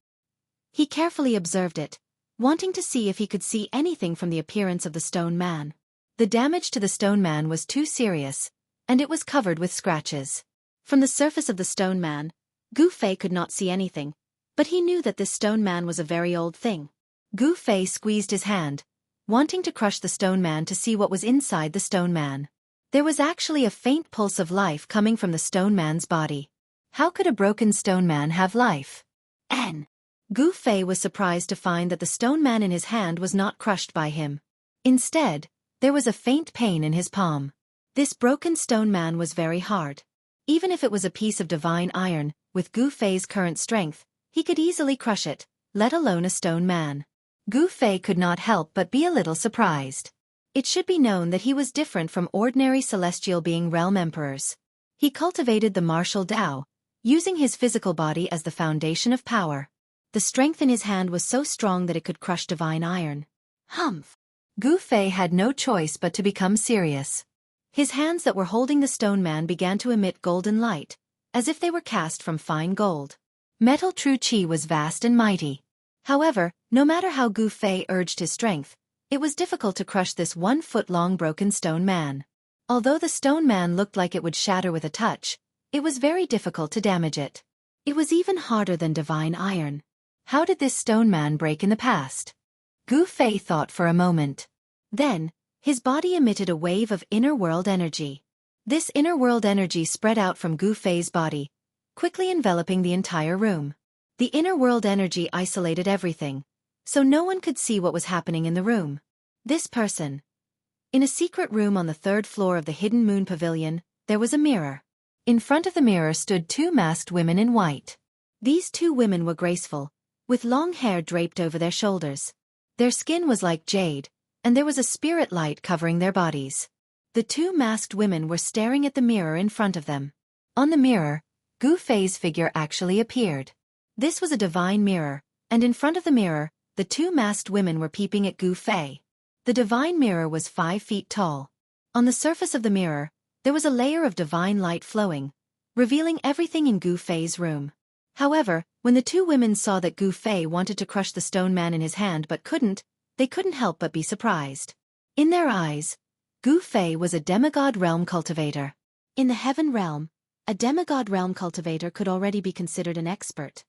He carefully observed it, wanting to see if he could see anything from the appearance of the stone man. The damage to the stone man was too serious, and it was covered with scratches. From the surface of the stone man, Gu Fei could not see anything, but he knew that this stone man was a very old thing. Gu Fei squeezed his hand, wanting to crush the stone man to see what was inside the stone man. There was actually a faint pulse of life coming from the stone man's body. How could a broken stone man have life? Gu Fei was surprised to find that the stone man in his hand was not crushed by him. Instead, there was a faint pain in his palm. This broken stone man was very hard. Even if it was a piece of divine iron, with Gu Fei's current strength, he could easily crush it, let alone a stone man. Gu Fei could not help but be a little surprised. It should be known that he was different from ordinary celestial being realm emperors. He cultivated the martial Tao, using his physical body as the foundation of power. The strength in his hand was so strong that it could crush divine iron. Humph! Gu Fei had no choice but to become serious. His hands that were holding the stone man began to emit golden light, as if they were cast from fine gold. Metal true qi was vast and mighty. However, no matter how Gu Fei urged his strength, it was difficult to crush this 1-foot-long broken stone man. Although the stone man looked like it would shatter with a touch, it was very difficult to damage it. It was even harder than divine iron. How did this stone man break in the past? Gu Fei thought for a moment. Then, his body emitted a wave of inner world energy. This inner world energy spread out from Gu Fei's body, quickly enveloping the entire room. The inner world energy isolated everything, so no one could see what was happening in the room. This person. In a secret room on the 3rd floor of the Hidden Moon Pavilion, there was a mirror. In front of the mirror stood 2 masked women in white. These 2 women were graceful, with long hair draped over their shoulders. Their skin was like jade, and there was a spirit light covering their bodies. The 2 masked women were staring at the mirror in front of them. On the mirror, Gu Fei's figure actually appeared. This was a divine mirror, and in front of the mirror, the 2 masked women were peeping at Gu Fei. The divine mirror was 5 feet tall. On the surface of the mirror, there was a layer of divine light flowing, revealing everything in Gu Fei's room. However, when the 2 women saw that Gu Fei wanted to crush the stone man in his hand but couldn't, they couldn't help but be surprised. In their eyes, Gu Fei was a demigod realm cultivator. In the heaven realm, a demigod realm cultivator could already be considered an expert.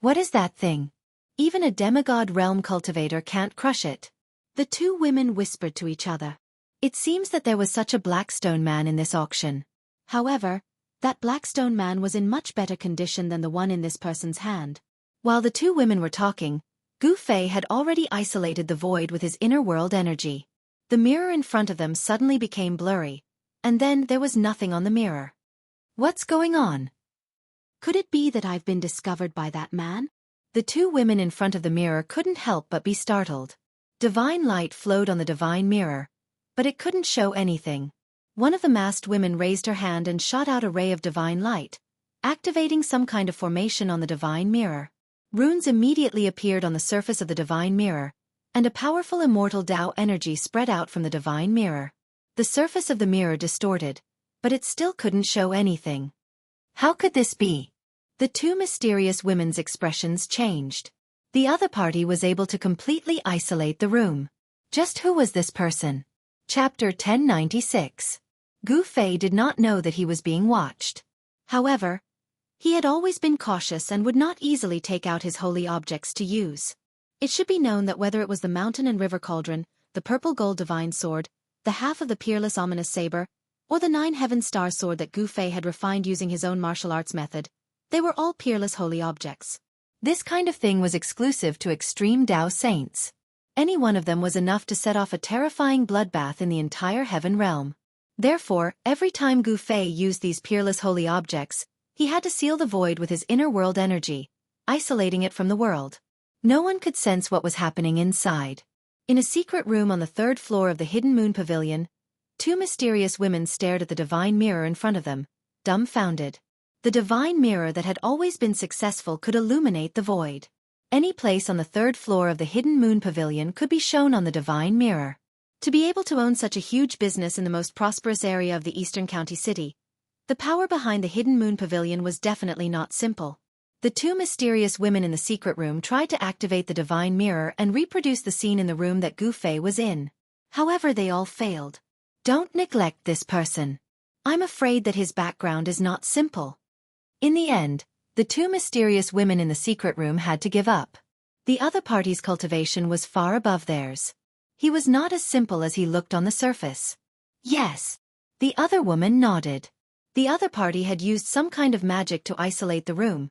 What is that thing? Even a demigod realm cultivator can't crush it. The 2 women whispered to each other. It seems that there was such a black stone man in this auction. However, that black stone man was in much better condition than the one in this person's hand. While the 2 women were talking, Gu Fei had already isolated the void with his inner world energy. The mirror in front of them suddenly became blurry, and then there was nothing on the mirror. What's going on? Could it be that I've been discovered by that man? The 2 women in front of the mirror couldn't help but be startled. Divine light flowed on the divine mirror, but it couldn't show anything. One of the masked women raised her hand and shot out a ray of divine light, activating some kind of formation on the divine mirror. Runes immediately appeared on the surface of the divine mirror, and a powerful immortal Tao energy spread out from the divine mirror. The surface of the mirror distorted, but it still couldn't show anything. How could this be? The 2 mysterious women's expressions changed. The other party was able to completely isolate the room. Just who was this person? Chapter 1096. Gu Fei did not know that he was being watched. However, he had always been cautious and would not easily take out his holy objects to use. It should be known that whether it was the mountain and river cauldron, the purple gold divine sword, the half of the peerless ominous saber, or the 9 heaven star sword that Gu Fei had refined using his own martial arts method, they were all peerless holy objects. This kind of thing was exclusive to extreme Tao saints. Any one of them was enough to set off a terrifying bloodbath in the entire heaven realm. Therefore, every time Gu Fei used these peerless holy objects, he had to seal the void with his inner world energy, isolating it from the world. No one could sense what was happening inside. In a secret room on the 3rd floor of the Hidden Moon Pavilion, 2 mysterious women stared at the divine mirror in front of them, dumbfounded. The divine mirror that had always been successful could illuminate the void. Any place on the 3rd floor of the Hidden Moon Pavilion could be shown on the divine mirror. To be able to own such a huge business in the most prosperous area of the Eastern County City, The power behind the Hidden Moon Pavilion was definitely not simple. The two mysterious women in the secret room tried to activate the divine mirror and reproduce the scene in the room that Gu Fei was in. However, they all failed. Don't neglect this person. I'm afraid that his background is not simple. In the end, the two mysterious women in the secret room had to give up. The other party's cultivation was far above theirs. He was not as simple as he looked on the surface. Yes. The other woman nodded. The other party had used some kind of magic to isolate the room,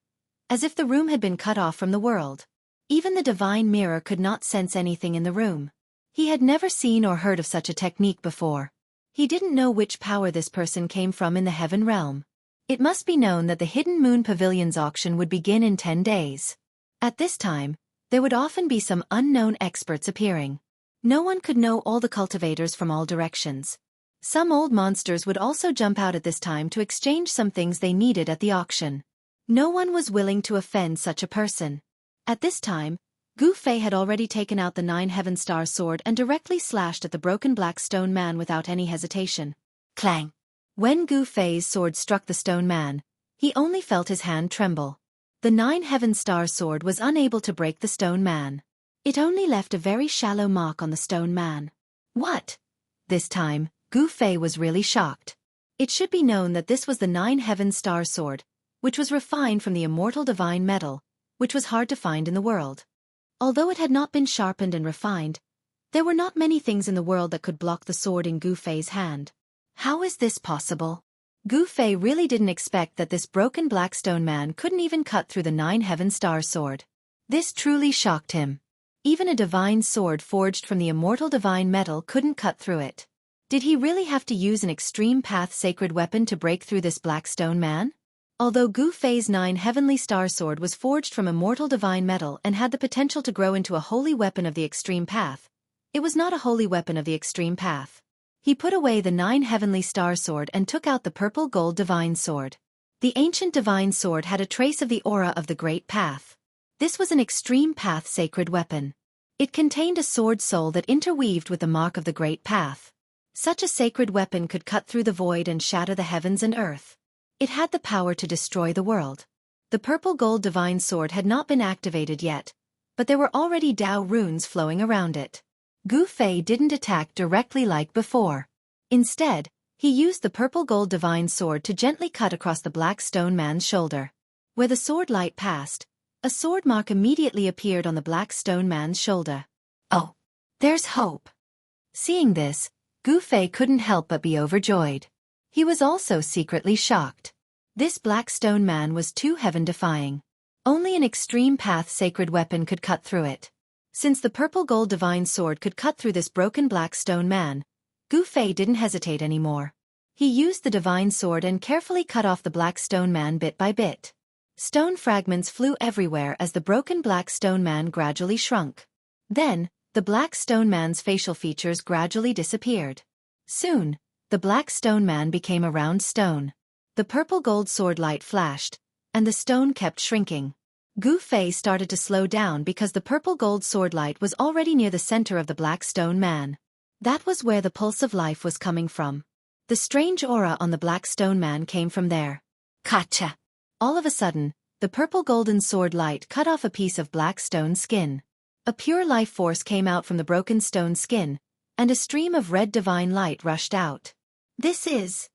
as if the room had been cut off from the world. Even the divine mirror could not sense anything in the room. He had never seen or heard of such a technique before. He didn't know which power this person came from in the heaven realm. It must be known that the Hidden Moon Pavilion's auction would begin in 10 days. At this time, there would often be some unknown experts appearing. No one could know all the cultivators from all directions. Some old monsters would also jump out at this time to exchange some things they needed at the auction. No one was willing to offend such a person. At this time, Gu Fei had already taken out the 9 Heaven Star sword and directly slashed at the broken black stone man without any hesitation. Clang! When Gu Fei's sword struck the stone man, he only felt his hand tremble. The 9 Heaven Star sword was unable to break the stone man. It only left a very shallow mark on the stone man. What? This time, Gu Fei was really shocked. It should be known that this was the 9 Heaven Star sword, which was refined from the immortal divine metal, which was hard to find in the world. Although it had not been sharpened and refined, there were not many things in the world that could block the sword in Gu Fei's hand. How is this possible? Gu Fei really didn't expect that this broken black stone man couldn't even cut through the 9 Heaven Star sword. This truly shocked him. Even a divine sword forged from the immortal divine metal couldn't cut through it. Did he really have to use an extreme path sacred weapon to break through this black stone man? Although Gu Fei's 9 Heavenly Star sword was forged from immortal divine metal and had the potential to grow into a holy weapon of the extreme path, it was not a holy weapon of the extreme path. He put away the 9 Heavenly Star sword and took out the purple gold divine sword. The ancient divine sword had a trace of the aura of the great path. This was an extreme path sacred weapon. It contained a sword soul that interweaved with the mark of the great path. Such a sacred weapon could cut through the void and shatter the heavens and earth. It had the power to destroy the world. The purple gold divine sword had not been activated yet, but there were already Dao runes flowing around it. Gu Fei didn't attack directly like before. Instead, he used the purple gold divine sword to gently cut across the black stone man's shoulder. Where the sword light passed, a sword mark immediately appeared on the black stone man's shoulder. Oh, there's hope. Seeing this, Gu Fei couldn't help but be overjoyed. He was also secretly shocked. This black stone man was too heaven-defying. Only an extreme path sacred weapon could cut through it. Since the purple gold divine sword could cut through this broken black stone man, Gu Fei didn't hesitate anymore. He used the divine sword and carefully cut off the black stone man bit by bit. Stone fragments flew everywhere as the broken black stone man gradually shrunk. Then, the black stone man's facial features gradually disappeared. Soon, the black stone man became a round stone. The purple gold sword light flashed, and the stone kept shrinking. Gu Fei started to slow down because the purple gold sword light was already near the center of the black stone man. That was where the pulse of life was coming from. The strange aura on the black stone man came from there. Kacha! All of a sudden, the purple golden sword light cut off a piece of black stone skin. A pure life force came out from the broken stone skin, and a stream of red divine light rushed out. This is...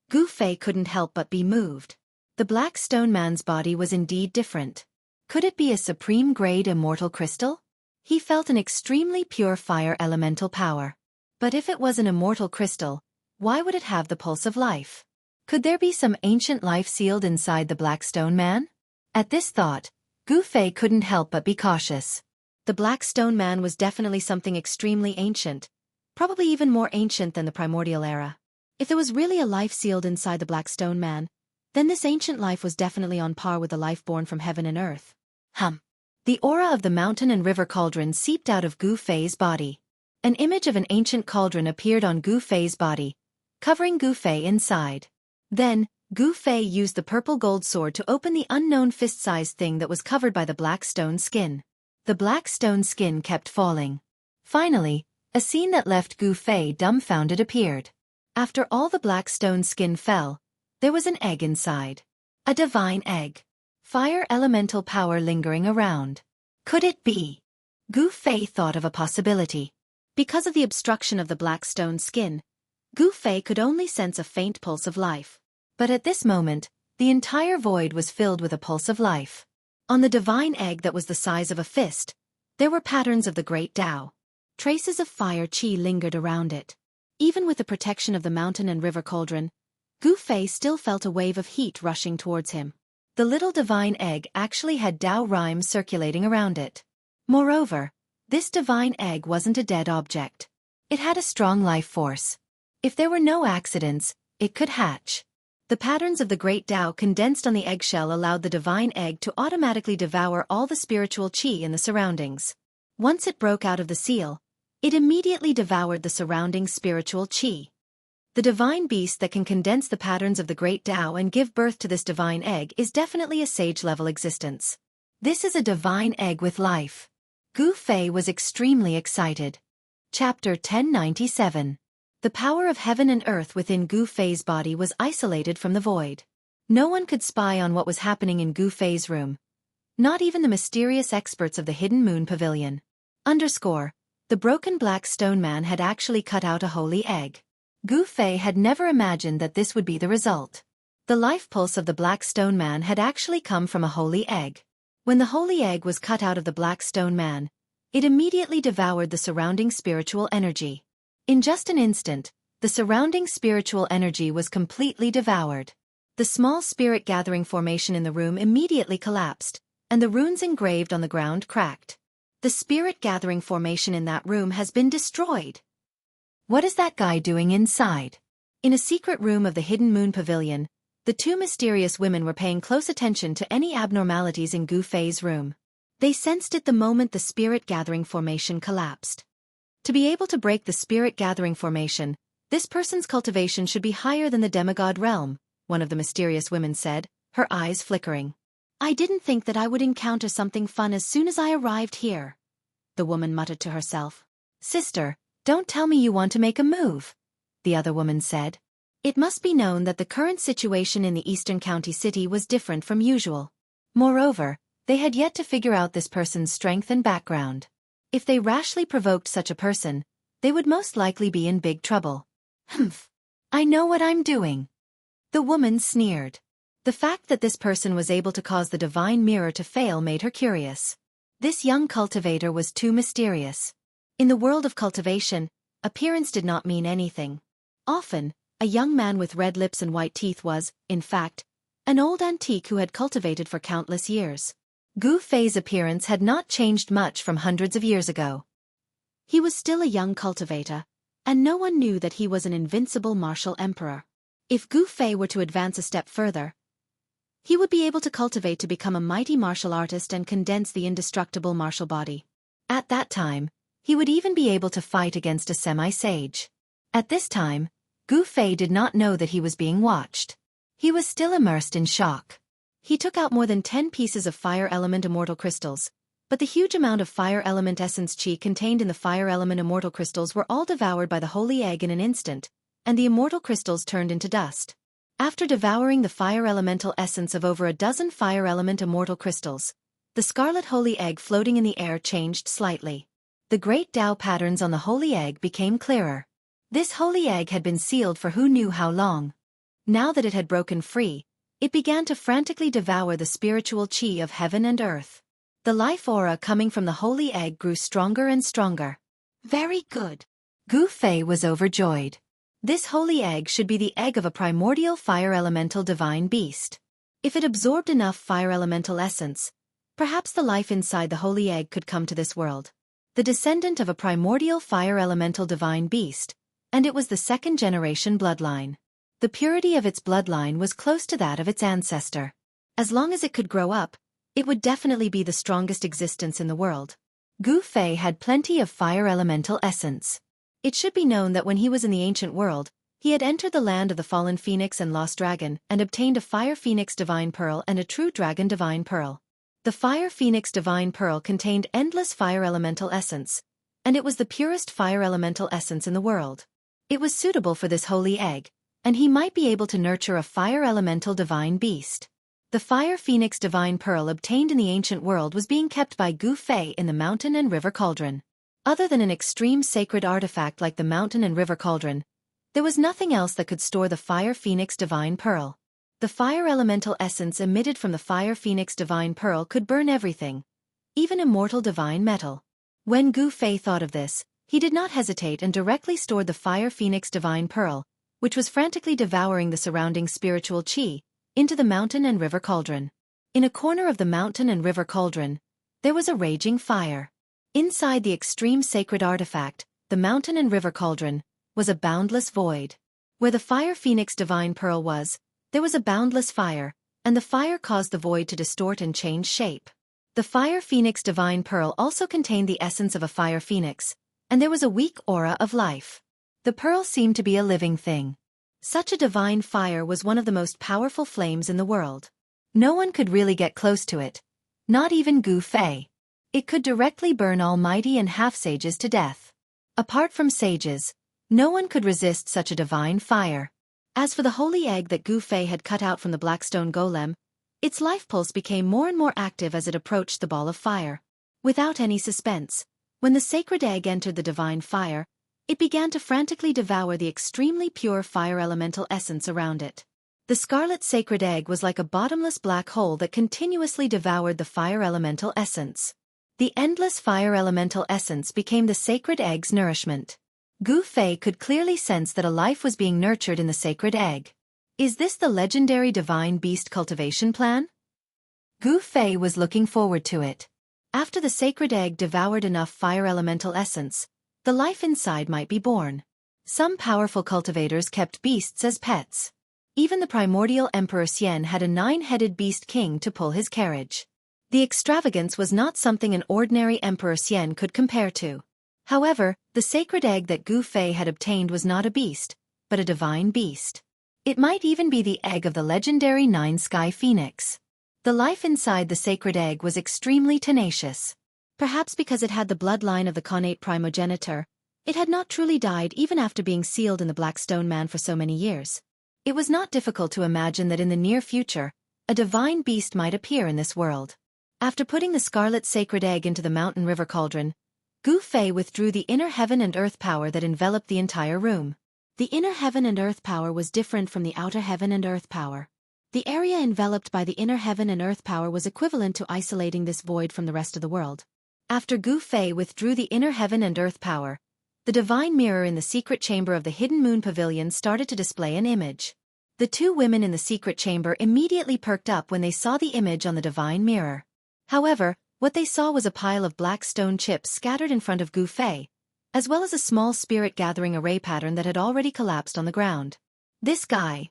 Gu Fei couldn't help but be moved. The black stone man's body was indeed different. Could it be a supreme-grade immortal crystal? He felt an extremely pure fire elemental power. But if it was an immortal crystal, why would it have the pulse of life? Could there be some ancient life sealed inside the black stone man? At this thought, Gu Fei couldn't help but be cautious. The black stone man was definitely something extremely ancient, probably even more ancient than the primordial era. If there was really a life sealed inside the black stone man, then this ancient life was definitely on par with the life born from heaven and earth. The aura of the mountain and river cauldron seeped out of Gu Fei's body. An image of an ancient cauldron appeared on Gu Fei's body, covering Gu Fei inside. Then, Gu Fei used the purple gold sword to open the unknown fist-sized thing that was covered by the black stone skin. The black stone skin kept falling. Finally, a scene that left Gu Fei dumbfounded appeared. After all the black stone skin fell, There was an egg inside. A divine egg. Fire elemental power lingering around. Could it be? Gu Fei thought of a possibility. Because of the obstruction of the black stone skin, Gu Fei could only sense a faint pulse of life. But at this moment, the entire void was filled with a pulse of life. On the divine egg that was the size of a fist, there were patterns of the great Tao. Traces of fire qi lingered around it. Even with the protection of the mountain and river cauldron, Gu Fei still felt a wave of heat rushing towards him. The little divine egg actually had Tao rhymes circulating around it. Moreover, this divine egg wasn't a dead object. It had a strong life force. If there were no accidents, it could hatch. The patterns of the great Tao condensed on the eggshell allowed the divine egg to automatically devour all the spiritual qi in the surroundings. Once it broke out of the seal, it immediately devoured the surrounding spiritual qi. The divine beast that can condense the patterns of the great Tao and give birth to this divine egg is definitely a sage-level existence. This is a divine egg with life. Gu Fei was extremely excited. Chapter 1097. The power of heaven and earth within Gu Fei's body was isolated from the void. No one could spy on what was happening in Gu Fei's room. Not even the mysterious experts of the Hidden Moon Pavilion. The broken black stone man had actually cut out a holy egg. Gu Fei had never imagined that this would be the result. The life pulse of the black stone man had actually come from a holy egg. When the holy egg was cut out of the black stone man, it immediately devoured the surrounding spiritual energy. In just an instant, the surrounding spiritual energy was completely devoured. The small spirit gathering formation in the room immediately collapsed, and the runes engraved on the ground cracked. The spirit gathering formation in that room has been destroyed. What is that guy doing inside? In a secret room of the Hidden Moon Pavilion, the two mysterious women were paying close attention to any abnormalities in Gu Fei's room. They sensed it the moment the spirit gathering formation collapsed. To be able to break the spirit gathering formation, this person's cultivation should be higher than the demigod realm, one of the mysterious women said, her eyes flickering. I didn't think that I would encounter something fun as soon as I arrived here. The woman muttered to herself. Sister, don't tell me you want to make a move, the other woman said. It must be known that the current situation in the Eastern County City was different from usual. Moreover, they had yet to figure out this person's strength and background. If they rashly provoked such a person, they would most likely be in big trouble. Humph. I know what I'm doing. The woman sneered. The fact that this person was able to cause the divine mirror to fail made her curious. This young cultivator was too mysterious. In the world of cultivation, appearance did not mean anything. Often, a young man with red lips and white teeth was, in fact, an old antique who had cultivated for countless years. Gu Fei's appearance had not changed much from hundreds of years ago. He was still a young cultivator, and no one knew that he was an invincible martial emperor. If Gu Fei were to advance a step further, he would be able to cultivate to become a mighty martial artist and condense the indestructible martial body. At that time, he would even be able to fight against a semi-sage. At this time, Gu Fei did not know that he was being watched. He was still immersed in shock. He took out more than 10 pieces of fire element immortal crystals, but the huge amount of fire element essence qi contained in the fire element immortal crystals were all devoured by the holy egg in an instant, and the immortal crystals turned into dust. After devouring the fire elemental essence of over a dozen fire element immortal crystals, the scarlet holy egg floating in the air changed slightly. The great Tao patterns on the holy egg became clearer. This holy egg had been sealed for who knew how long. Now that it had broken free, it began to frantically devour the spiritual qi of heaven and earth. The life aura coming from the holy egg grew stronger and stronger. Very good. Gu Fei was overjoyed. This holy egg should be the egg of a primordial fire elemental divine beast. If it absorbed enough fire elemental essence, perhaps the life inside the holy egg could come to this world. The descendant of a primordial fire elemental divine beast, and it was the second-generation bloodline. The purity of its bloodline was close to that of its ancestor. As long as it could grow up, it would definitely be the strongest existence in the world. Gu Fei had plenty of fire elemental essence. It should be known that when he was in the ancient world, he had entered the land of the fallen phoenix and lost dragon and obtained a fire phoenix divine pearl and a true dragon divine pearl. The fire phoenix divine pearl contained endless fire elemental essence, and it was the purest fire elemental essence in the world. It was suitable for this holy egg, and he might be able to nurture a fire elemental divine beast. The fire phoenix divine pearl obtained in the ancient world was being kept by Gu Fei in the mountain and river cauldron. Other than an extreme sacred artifact like the mountain and river cauldron, there was nothing else that could store the fire phoenix divine pearl. The fire elemental essence emitted from the fire phoenix divine pearl could burn everything, even immortal divine metal. When Gu Fei thought of this, he did not hesitate and directly stored the fire phoenix divine pearl, which was frantically devouring the surrounding spiritual qi, into the mountain and river cauldron. In a corner of the mountain and river cauldron, there was a raging fire. Inside the extreme sacred artifact, the mountain and river cauldron, was a boundless void. Where the fire phoenix divine pearl was, there was a boundless fire, and the fire caused the void to distort and change shape. The fire phoenix divine pearl also contained the essence of a fire phoenix, and there was a weak aura of life. The pearl seemed to be a living thing. Such a divine fire was one of the most powerful flames in the world. No one could really get close to it, not even Gu Fei. It could directly burn almighty and half-sages to death. Apart from sages, no one could resist such a divine fire. As for the holy egg that Gu Fei had cut out from the blackstone golem, its life pulse became more and more active as it approached the ball of fire. Without any suspense, when the sacred egg entered the divine fire, it began to frantically devour the extremely pure fire elemental essence around it. The scarlet sacred egg was like a bottomless black hole that continuously devoured the fire elemental essence. The endless fire elemental essence became the sacred egg's nourishment. Gu Fei could clearly sense that a life was being nurtured in the sacred egg. Is this the legendary divine beast cultivation plan? Gu Fei was looking forward to it. After the sacred egg devoured enough fire elemental essence, the life inside might be born. Some powerful cultivators kept beasts as pets. Even the primordial Emperor Xian had a 9-headed beast king to pull his carriage. The extravagance was not something an ordinary Emperor Xian could compare to. However, the sacred egg that Gu Fei had obtained was not a beast, but a divine beast. It might even be the egg of the legendary 9-sky phoenix. The life inside the sacred egg was extremely tenacious. Perhaps because it had the bloodline of the connate primogenitor, it had not truly died even after being sealed in the Black Stone Man for so many years. It was not difficult to imagine that in the near future, a divine beast might appear in this world. After putting the scarlet sacred egg into the mountain river cauldron, Gu Fei withdrew the inner heaven and earth power that enveloped the entire room. The inner heaven and earth power was different from the outer heaven and earth power. The area enveloped by the inner heaven and earth power was equivalent to isolating this void from the rest of the world. After Gu Fei withdrew the inner heaven and earth power, the divine mirror in the secret chamber of the Hidden Moon Pavilion started to display an image. The two women in the secret chamber immediately perked up when they saw the image on the divine mirror. However, what they saw was a pile of black stone chips scattered in front of Gu Fei, as well as a small spirit-gathering array pattern that had already collapsed on the ground. This guy.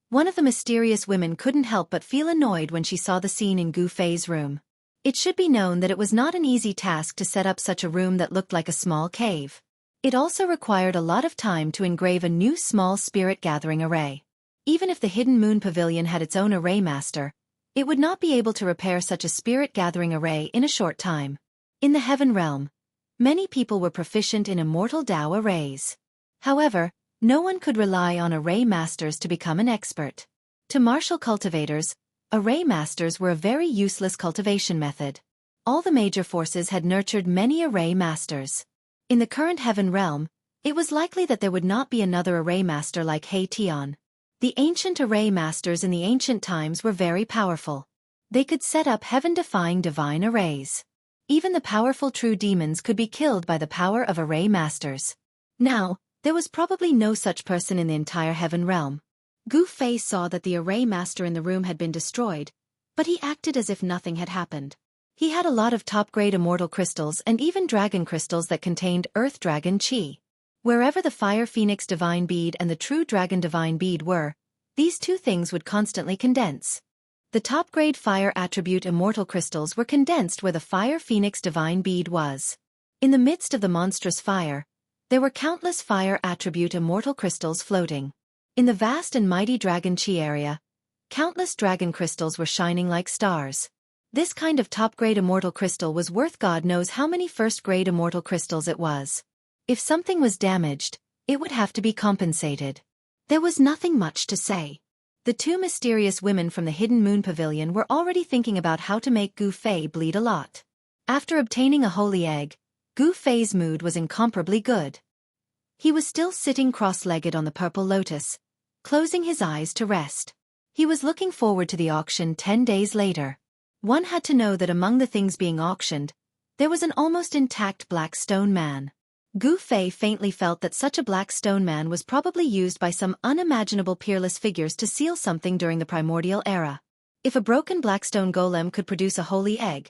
One of the mysterious women couldn't help but feel annoyed when she saw the scene in Gu Fei's room. It should be known that it was not an easy task to set up such a room that looked like a small cave. It also required a lot of time to engrave a new small spirit-gathering array. Even if the Hidden Moon Pavilion had its own array master, it would not be able to repair such a spirit-gathering array in a short time. In the Heaven Realm, many people were proficient in immortal Dao arrays. However, no one could rely on array masters to become an expert. To martial cultivators, array masters were a very useless cultivation method. All the major forces had nurtured many array masters. In the current Heaven Realm, it was likely that there would not be another array master like He Tian. The ancient array masters in the ancient times were very powerful. They could set up heaven-defying divine arrays. Even the powerful true demons could be killed by the power of array masters. Now, there was probably no such person in the entire Heaven Realm. Gu Fei saw that the array master in the room had been destroyed, but he acted as if nothing had happened. He had a lot of top-grade immortal crystals and even dragon crystals that contained Earth Dragon Chi. Wherever the Fire Phoenix Divine Bead and the True Dragon Divine Bead were, these two things would constantly condense. The top-grade Fire Attribute Immortal Crystals were condensed where the Fire Phoenix Divine Bead was. In the midst of the monstrous fire, there were countless Fire Attribute Immortal Crystals floating. In the vast and mighty Dragon Chi area, countless dragon crystals were shining like stars. This kind of top-grade immortal crystal was worth God knows how many first-grade immortal crystals it was. If something was damaged, it would have to be compensated. There was nothing much to say. The two mysterious women from the Hidden Moon Pavilion were already thinking about how to make Gu Fei bleed a lot. After obtaining a holy egg, Gu Fei's mood was incomparably good. He was still sitting cross-legged on the purple lotus, closing his eyes to rest. He was looking forward to the auction 10 days later. One had to know that among the things being auctioned, there was an almost intact black stone man. Gu Fei faintly felt that such a black stone man was probably used by some unimaginable peerless figures to seal something during the primordial era. If a broken blackstone golem could produce a holy egg,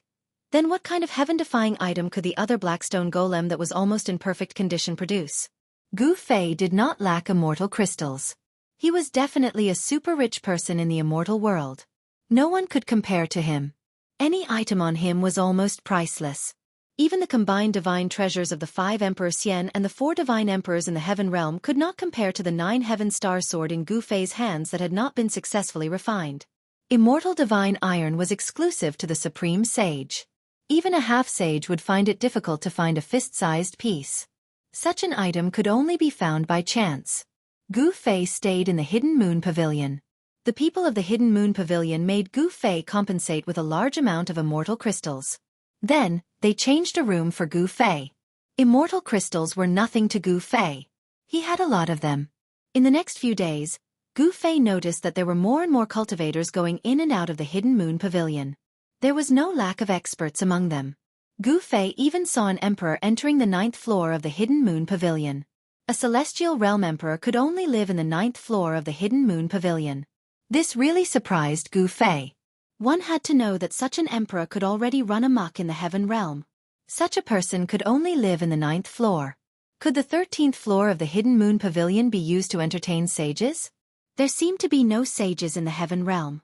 then what kind of heaven-defying item could the other blackstone golem that was almost in perfect condition produce? Gu Fei did not lack immortal crystals. He was definitely a super-rich person in the immortal world. No one could compare to him. Any item on him was almost priceless. Even the combined divine treasures of the 5 Emperor Xian and the 4 divine emperors in the heaven realm could not compare to the 9 heaven star sword in Gu Fei's hands that had not been successfully refined. Immortal divine iron was exclusive to the supreme sage. Even a half-sage would find it difficult to find a fist-sized piece. Such an item could only be found by chance. Gu Fei stayed in the Hidden Moon Pavilion. The people of the Hidden Moon Pavilion made Gu Fei compensate with a large amount of immortal crystals. Then, they changed a room for Gu Fei. Immortal crystals were nothing to Gu Fei. He had a lot of them. In the next few days, Gu Fei noticed that there were more and more cultivators going in and out of the Hidden Moon Pavilion. There was no lack of experts among them. Gu Fei even saw an emperor entering the 9th floor of the Hidden Moon Pavilion. A celestial realm emperor could only live in the 9th floor of the Hidden Moon Pavilion. This really surprised Gu Fei. One had to know that such an emperor could already run amok in the heaven realm. Such a person could only live in the 9th floor. Could the 13th floor of the Hidden Moon Pavilion be used to entertain sages? There seemed to be no sages in the heaven realm.